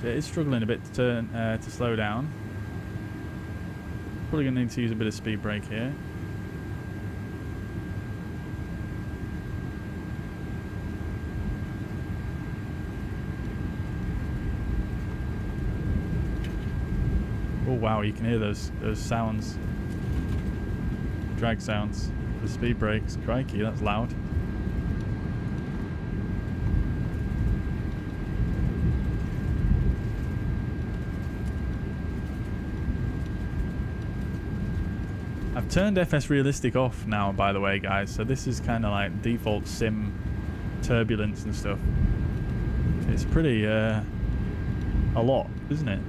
Yeah, it is struggling a bit to turn to slow down. Probably going to need to use a bit of speed brake here. Oh wow, you can hear those sounds, drag sounds, the speed brakes. Crikey, that's loud. I've turned FS Realistic off now, by the way, guys, so this is kind of like default sim turbulence and stuff. It's pretty a lot, isn't it?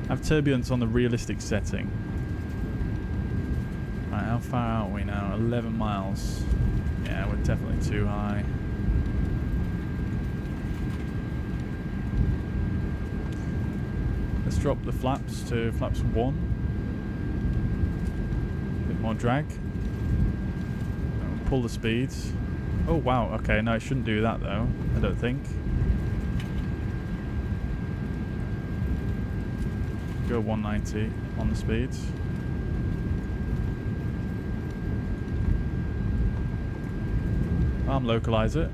I have turbulence on the realistic setting. Right, how far are we now? 11 miles. Yeah, we're definitely too high. Let's drop the flaps to flaps 1. More drag. Pull the speeds. Oh wow, okay, no, it shouldn't do that though, I don't think. Go 190 on the speeds. Arm localizer.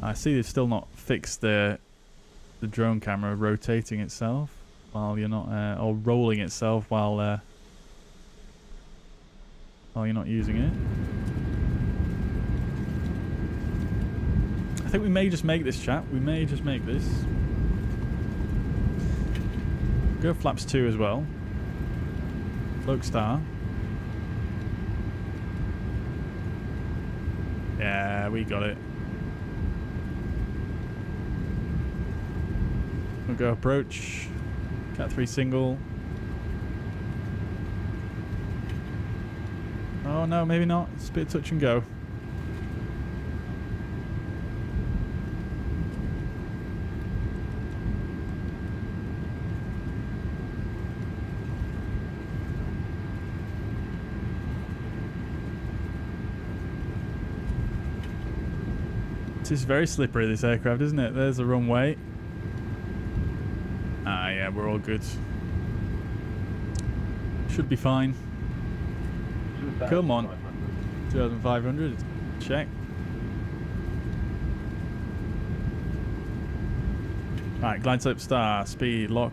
I see they've still not fixed the drone camera rotating itself while you're not, or rolling itself while you're not using it. I think we may just make this, chat. We may just make this. Go flaps 2 as well. Float star. Yeah, we got it. We'll go approach. Cat 3 single. Oh no, maybe not. It's a bit touch and go. It is very slippery, this aircraft, isn't it? There's the runway. Ah, yeah, we're all good. Should be fine. Come on. 2,500. Check. Right, glide slope star, speed lock.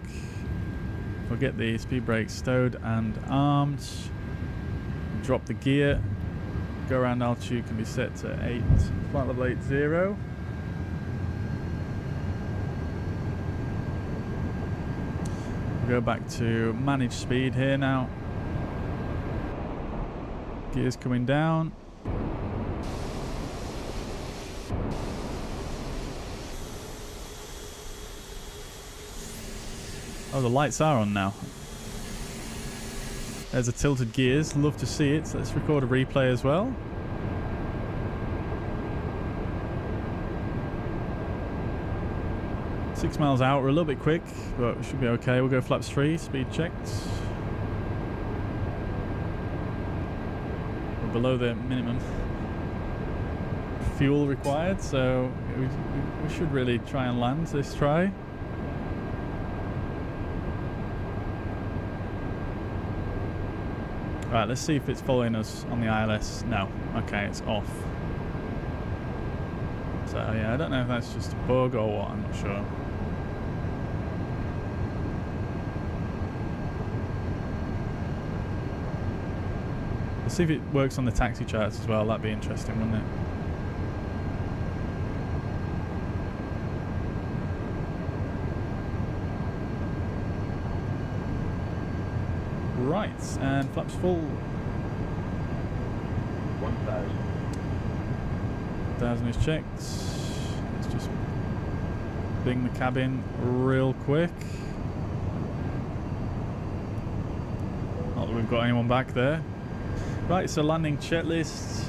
We'll get the speed brakes stowed and armed. Drop the gear. Go around altitude can be set to 8. Flight level 80. We'll go back to manage speed here now. Gears coming down. Oh, the lights are on now. There's a tilted gears. Love to see it. So let's record a replay as well. Six miles out. We're a little bit quick, but we should be okay. We'll go flaps 3. Speed checked. We're below the minimum fuel required, so we should really try and land this try. Right, let's see if it's following us on the ILS. No. Okay, it's off. So yeah, I don't know if that's just a bug or what, I'm not sure. Let's see if it works on the taxi charts as well. That'd be interesting, wouldn't it? Right, and flaps full. 1,000. 1,000 is checked. Let's just bing the cabin real quick. Not that we've got anyone back there. Right, so landing checklist.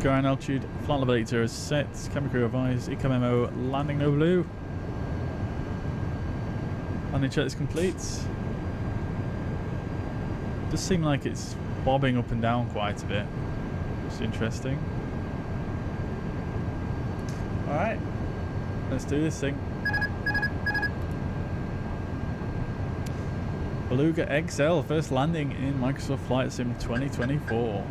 Ground altitude, flight elevator is set. Cabin crew advised. ECAMMO landing no blue. Landing checklist complete. Does seem like it's bobbing up and down quite a bit. It's interesting. Alright, let's do this thing. BelugaXL, first landing in Microsoft Flight Sim 2024.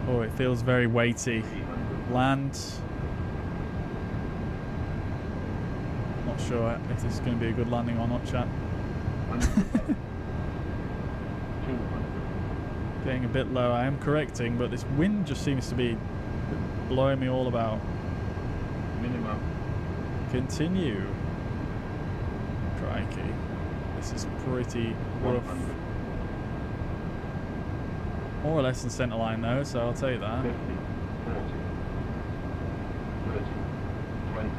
Oh, it feels very weighty. Land. Not sure if this is going to be a good landing or not, chat. Getting a bit low. I am correcting, but this wind just seems to be blowing me all about. Minimum. Continue. Crikey. This is pretty rough. More or less in centre line though, so I'll take that. 50, 40, 30, 20,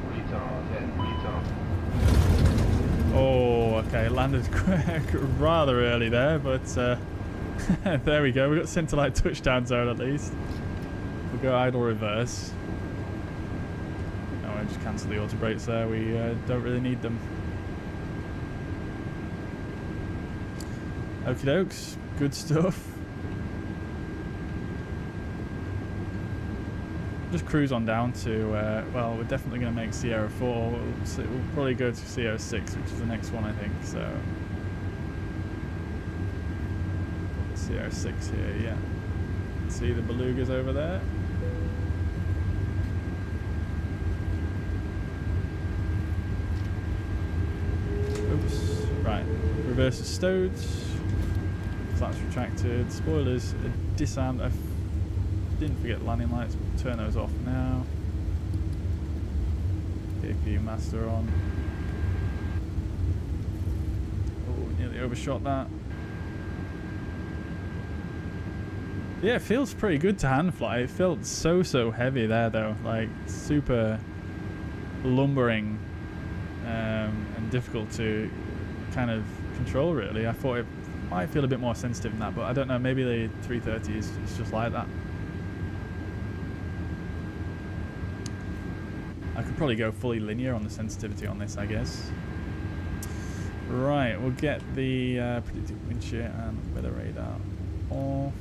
retard, 10, retard. Oh, okay, landed rather early there, but there we go. We got centre line touchdown zone at least. We'll go idle reverse. No, I just cancel the auto brakes there. We don't really need them. Okie dokes, good stuff. Just cruise on down to, well, we're definitely going to make Sierra 4. We'll probably go to Sierra 6, which is the next one, I think. So, Sierra 6 here, yeah. See the Belugas over there. Oops. Right. Reverse is stowed. Flaps retracted. Spoilers disarmed. I didn't forget landing lights. Turn those off now. KP master on. Oh, nearly overshot that. Yeah, it feels pretty good to hand fly. It felt so heavy there though, like super lumbering and difficult to kind of control really. I thought it might feel a bit more sensitive than that, but I don't know, maybe the 330 is just like that. I could probably go fully linear on the sensitivity on this, I guess. Right, we'll get the predicted wind shear and weather radar off.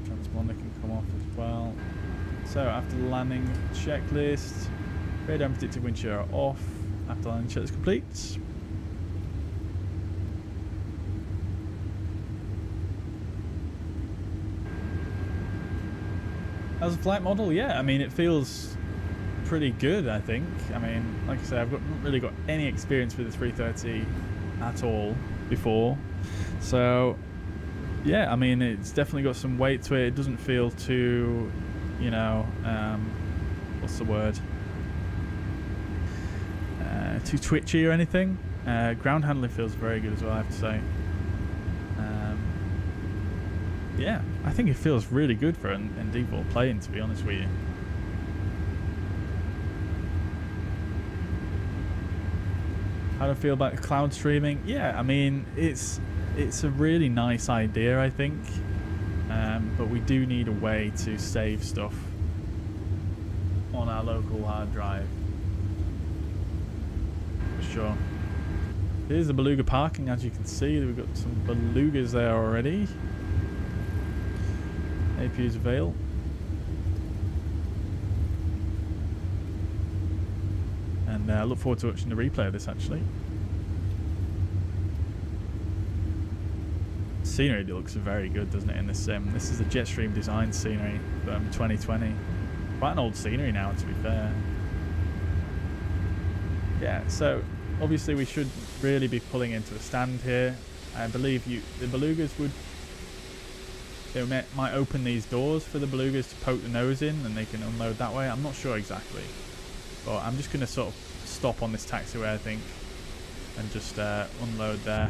Transponder can come off as well. So after the landing checklist, radar and predicted wind shear are off. After landing checklist complete. As a flight model, yeah, I mean, it feels pretty good, I think. I mean, like I said, I've not really got any experience with the 330 at all before. So, yeah, I mean, it's definitely got some weight to it. It doesn't feel too, you know, what's the word? Too twitchy or anything. Ground handling feels very good as well, I have to say. Yeah, I think it feels really good for an default plane, to be honest with you. How do I feel about cloud streaming? Yeah, I mean, it's a really nice idea, I think. but we do need a way to save stuff on our local hard drive. For sure. Here's the Beluga parking, as you can see. We've got some Belugas there already. APU's avail. And I look forward to watching the replay of this, actually. Scenery looks very good, doesn't it, in this sim? This is the Jetstream design scenery from 2020. Quite an old scenery now, to be fair. Yeah, so obviously we should really be pulling into a stand here. I believe the Belugas might open these doors for the Belugas to poke the nose in, and they can unload that way. I'm not sure exactly, but I'm just going to sort of stop on this taxiway, I think, and just unload there.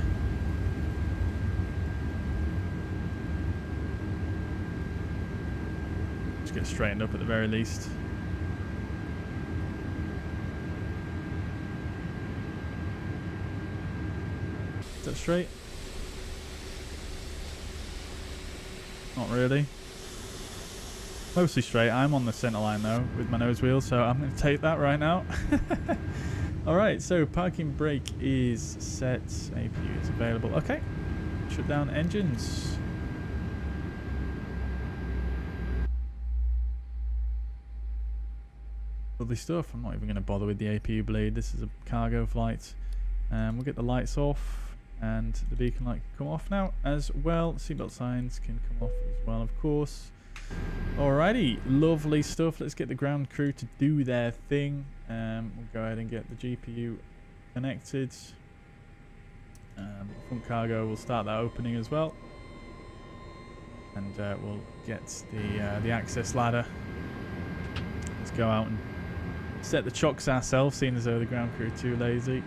Just get straightened up at the very least. Is that straight? Not really. Mostly straight. I'm on the center line though with my nose wheel, so I'm going to take that right now. Alright, so parking brake is set. APU is available. Okay. Shut down engines. Lovely stuff. I'm not even going to bother with the APU bleed. This is a cargo flight. We'll get the lights off, and the beacon light can come off now as well. Seatbelt signs can come off as well, of course. Alrighty, lovely stuff. Let's get the ground crew to do their thing. We'll go ahead and get the GPU connected. Front cargo, we'll start that opening as well, and we'll get the access ladder. Let's go out and set the chocks ourselves, seeing as though the ground crew are too lazy.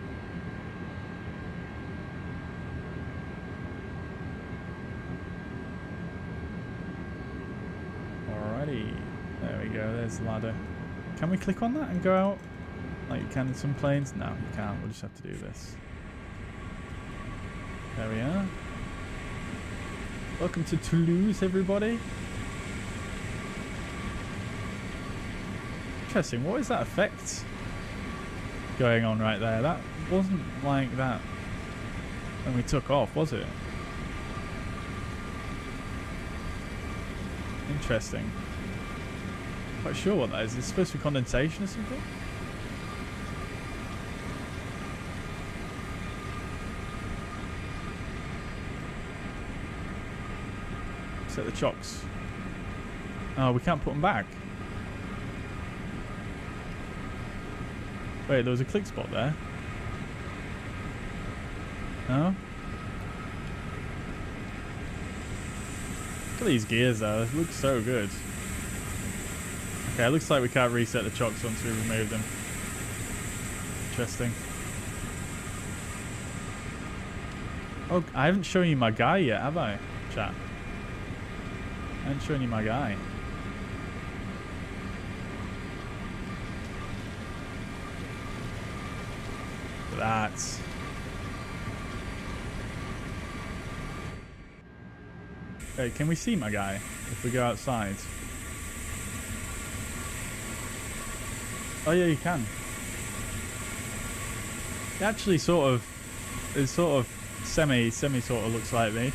There we go, there's the ladder. Can we click on that and go out like you can in some planes? No, you can't. We'll just have to do this. There we are. Welcome to Toulouse, everybody. Interesting, what is that effect going on right there? That wasn't like that when we took off, was it? Interesting. Quite sure what that is. Is it supposed to be condensation or something? Set the chocks. Oh, we can't put them back. Wait, there was a click spot there. No? Look at these gears though. It looks so good. Okay, it looks like we can't reset the chocks once we remove them. Interesting. Oh, I haven't shown you my guy yet, have I, chat? I haven't shown you my guy. Look at that. Hey, can we see my guy if we go outside? Oh yeah, you can. It actually sort of semi sort of looks like me.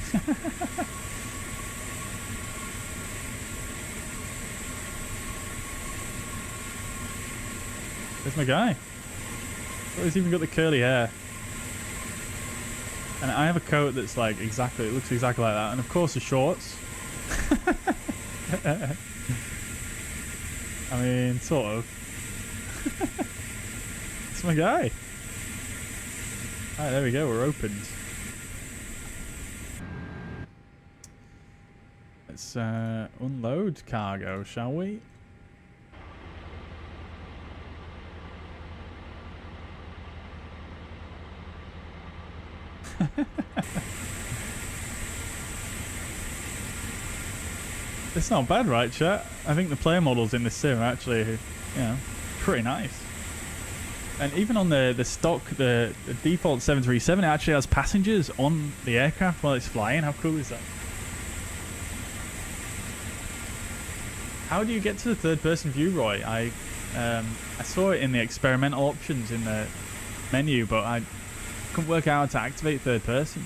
There's my guy. Oh, he's even got the curly hair. And I have a coat that's like exactly, it looks exactly like that. And of course the shorts. I mean, sort of. It's my guy. Alright, there we go, we're opened. Let's unload cargo, shall we? It's not bad, right, chat? I think the player models in this sim are actually, you know, pretty nice. And even on the stock, the default 737, it actually has passengers on the aircraft while it's flying. How cool is that? How do you get to the third person view, Roy? I saw it in the experimental options in the menu, but I couldn't work out how to activate third person.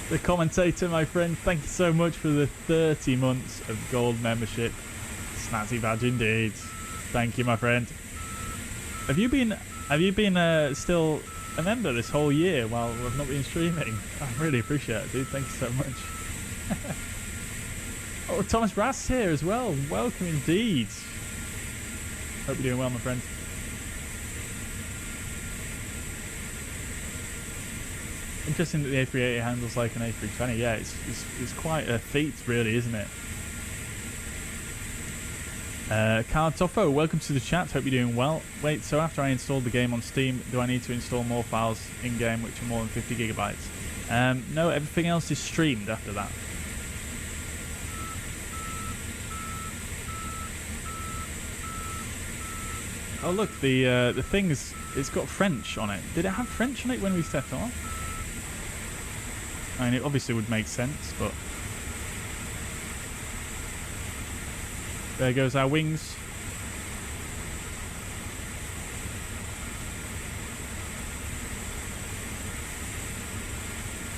The commentator, my friend, thank you so much for the 30 months of gold membership. Snazzy badge indeed. Thank you, my friend. Have you been still a member this whole year while we've not been streaming? I really appreciate it, dude. Thank you so much. Oh, Thomas Brass here as well. Welcome indeed. Hope you're doing well, my friend. Interesting that the A380 handles like an A320. Yeah, it's quite a feat, really, isn't it? Carl Toffo, welcome to the chat. Hope you're doing well. Wait, so after I installed the game on Steam, do I need to install more files in-game which are more than 50 gigabytes? No, everything else is streamed after that. Oh look, the thing's, it's got French on it. Did it have French on it when we set off? I mean, it obviously would make sense, but there goes our wings.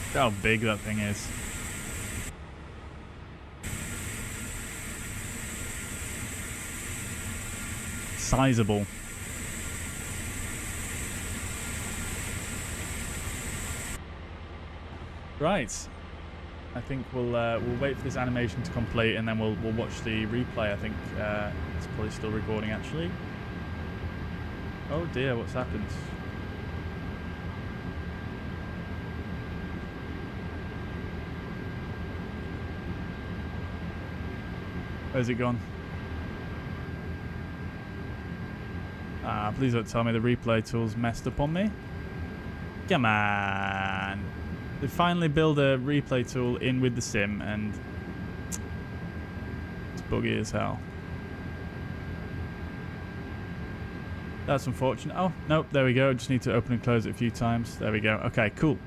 Look how big that thing is. Sizable. Right, I think we'll wait for this animation to complete, and then we'll watch the replay. I think it's probably still recording actually. Oh dear, what's happened? Where's it gone? Ah, please don't tell me the replay tool's messed up on me. Come on. They finally build a replay tool in with the sim, and it's buggy as hell. That's unfortunate. Oh, nope, there we go. Just need to open and close it a few times. There we go. Okay, cool.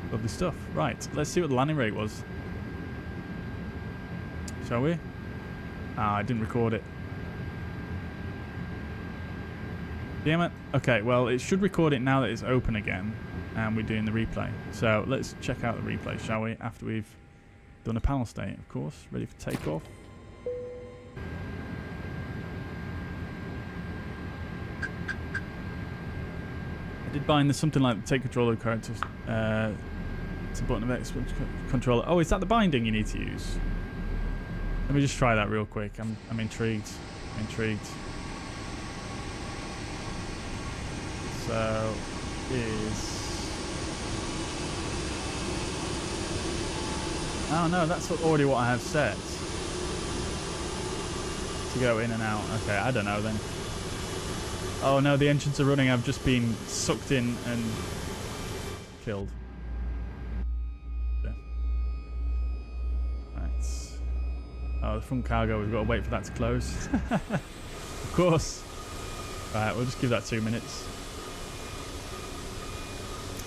Lovely stuff. Right, let's see what the landing rate was. Shall we? Ah, I didn't record it. Damn it. Okay, well, it should record it now that it's open again. And we're doing the replay. So let's check out the replay, shall we? After we've done a panel state, of course. Ready for takeoff. I did bind something like the take controller characters. It's a button of X controller. Oh, is that the binding you need to use? Let me just try that real quick. I'm intrigued. So is. Oh no, that's already what I have set. To go in and out. Okay, I don't know then. Oh no, the engines are running. I've just been sucked in and killed. Yeah. Right. Oh, the front cargo, we've got to wait for that to close. Of course. Right, we'll just give that 2 minutes.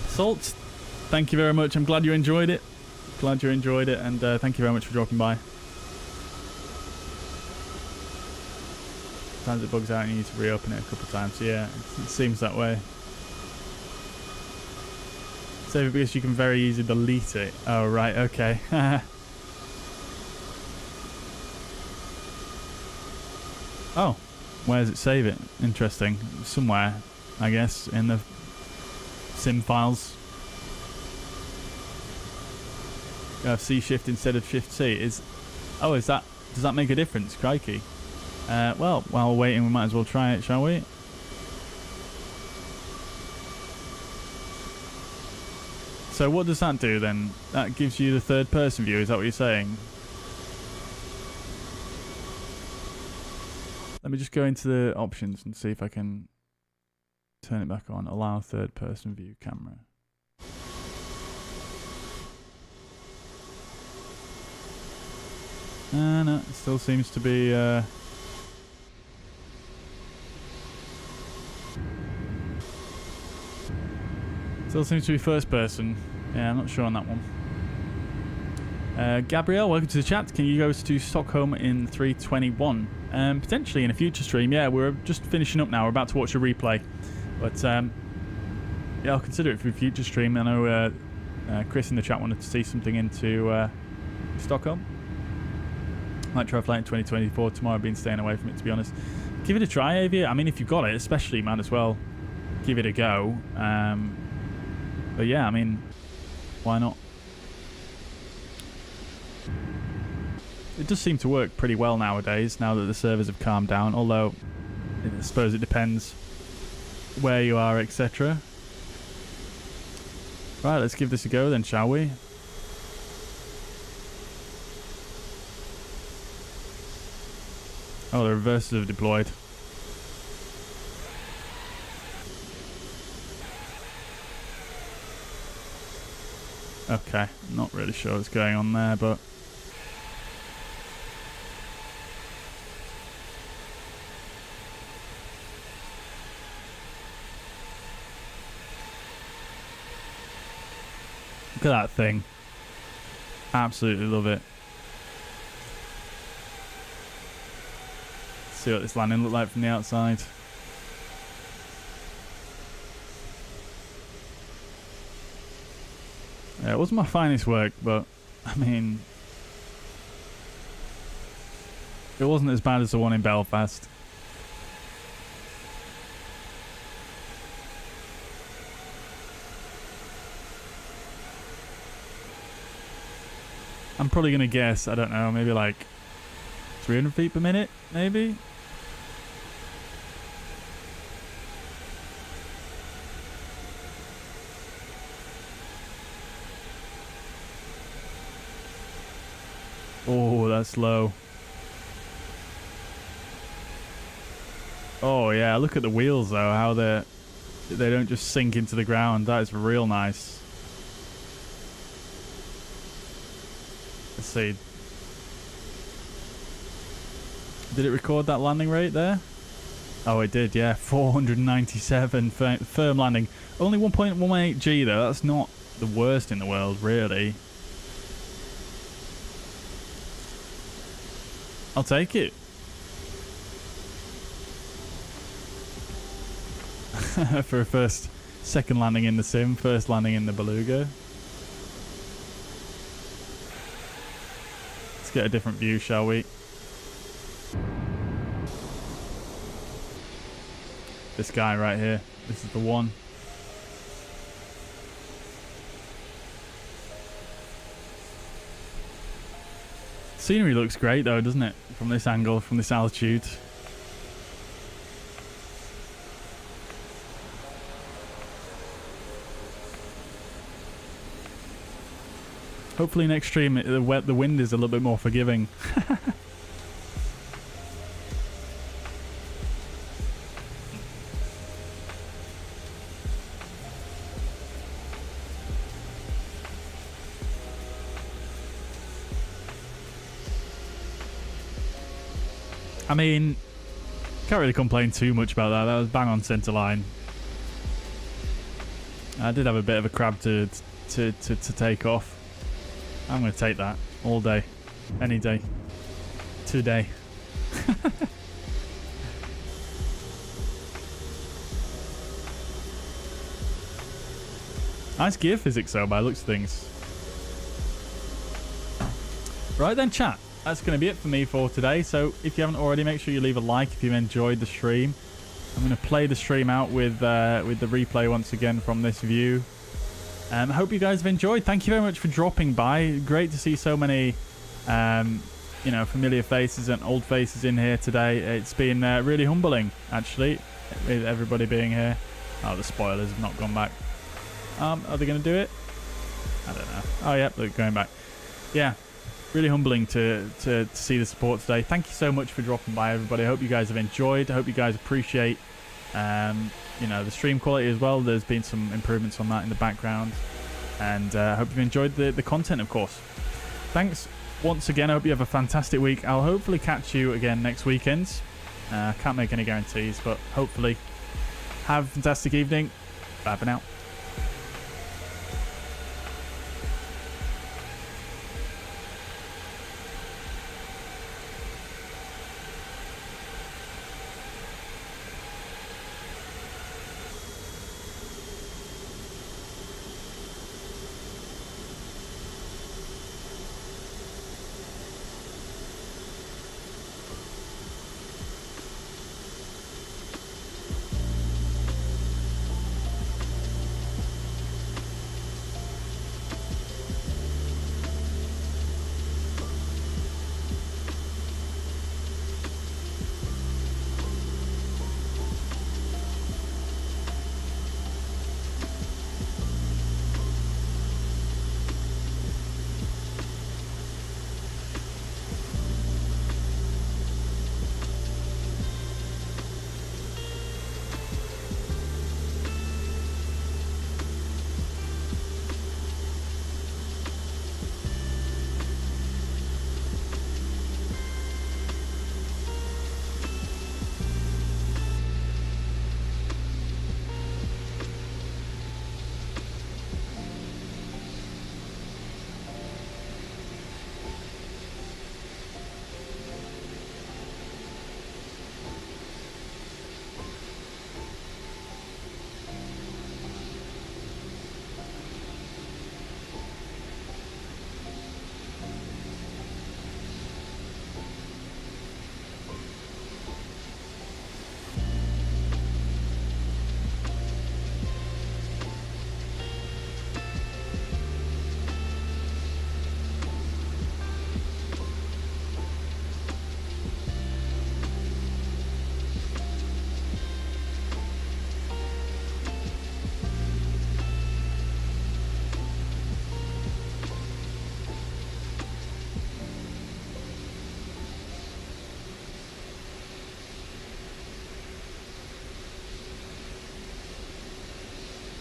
Salt, thank you very much. I'm glad you enjoyed it. Glad you enjoyed it, and thank you very much for dropping by. Sometimes it bugs out and you need to reopen it a couple of times. Yeah, it seems that way. Save it because you can very easily delete it. Oh, right, okay. Oh, where does it save it? Interesting. Somewhere, I guess, in the sim files. C shift instead of shift C is. Oh, is that? Does that make a difference? Crikey. Well, while we're waiting, we might as well try it, shall we? So what does that do then? That gives you the third person view. Is that what you're saying? Let me just go into the options and see if I can turn it back on. Allow third person view camera. No, it still seems to be Still seems to be first person. Yeah, I'm not sure on that one. Gabrielle, welcome to the chat. Can you go to Stockholm in 321? Potentially in a future stream. Yeah, we're just finishing up now. We're about to watch a replay. But yeah, I'll consider it for a future stream. I know Chris in the chat wanted to see something into Stockholm. Might try flight in 2024 tomorrow. I've been staying away from it, to be honest. Give it a try, Avia. I mean, if you've got it, especially, might as well give it a go. But yeah, I mean, why not? It does seem to work pretty well nowadays, now that the servers have calmed down, although I suppose it depends where you are, etc. Right, let's give this a go then, shall we? Oh, the reversers have deployed. Okay, not really sure what's going on there, but... Look at that thing. Absolutely love it. Let's see what this landing looked like from the outside. Yeah, it wasn't my finest work, but I mean, it wasn't as bad as the one in Belfast. I'm probably going to guess, I don't know, maybe like 300 feet per minute, maybe? Oh, that's low. Oh yeah, look at the wheels though, how they don't just sink into the ground. That is real nice. Let's see. Did it record that landing rate there? Oh, it did, yeah. 497 firm landing. Only 1.18 G though. That's not the worst in the world, really. I'll take it. For a second landing in the sim, first landing in the Beluga. Let's get a different view, shall we? This guy right here. This is the one. Scenery looks great though, doesn't it? From this angle, from this altitude. Hopefully next stream the wind is a little bit more forgiving. I mean, can't really complain too much about that. That was bang on centre line. I did have a bit of a crab to take off. I'm going to take that all day, any day, today. Nice gear physics though, by the looks of things. Right then, chat. That's going to be it for me for today. So if you haven't already, make sure you leave a like if you've enjoyed the stream. I'm going to play the stream out with the replay once again from this view. I hope you guys have enjoyed. Thank you very much for dropping by. Great to see so many, you know, familiar faces and old faces in here today. It's been really humbling, actually, with everybody being here. Oh, the spoilers have not gone back. Are they going to do it? I don't know. Oh, yeah, they're going back. Yeah. Really humbling to see the support today. Thank you so much for dropping by, everybody. I hope you guys have enjoyed. I hope you guys appreciate you know, the stream quality as well. There's been some improvements on that in the background, and I hope you've enjoyed the content, of course. Thanks once again. I hope you have a fantastic week. I'll hopefully catch you again next weekend. Can't make any guarantees, but hopefully have a fantastic evening. Bye for now.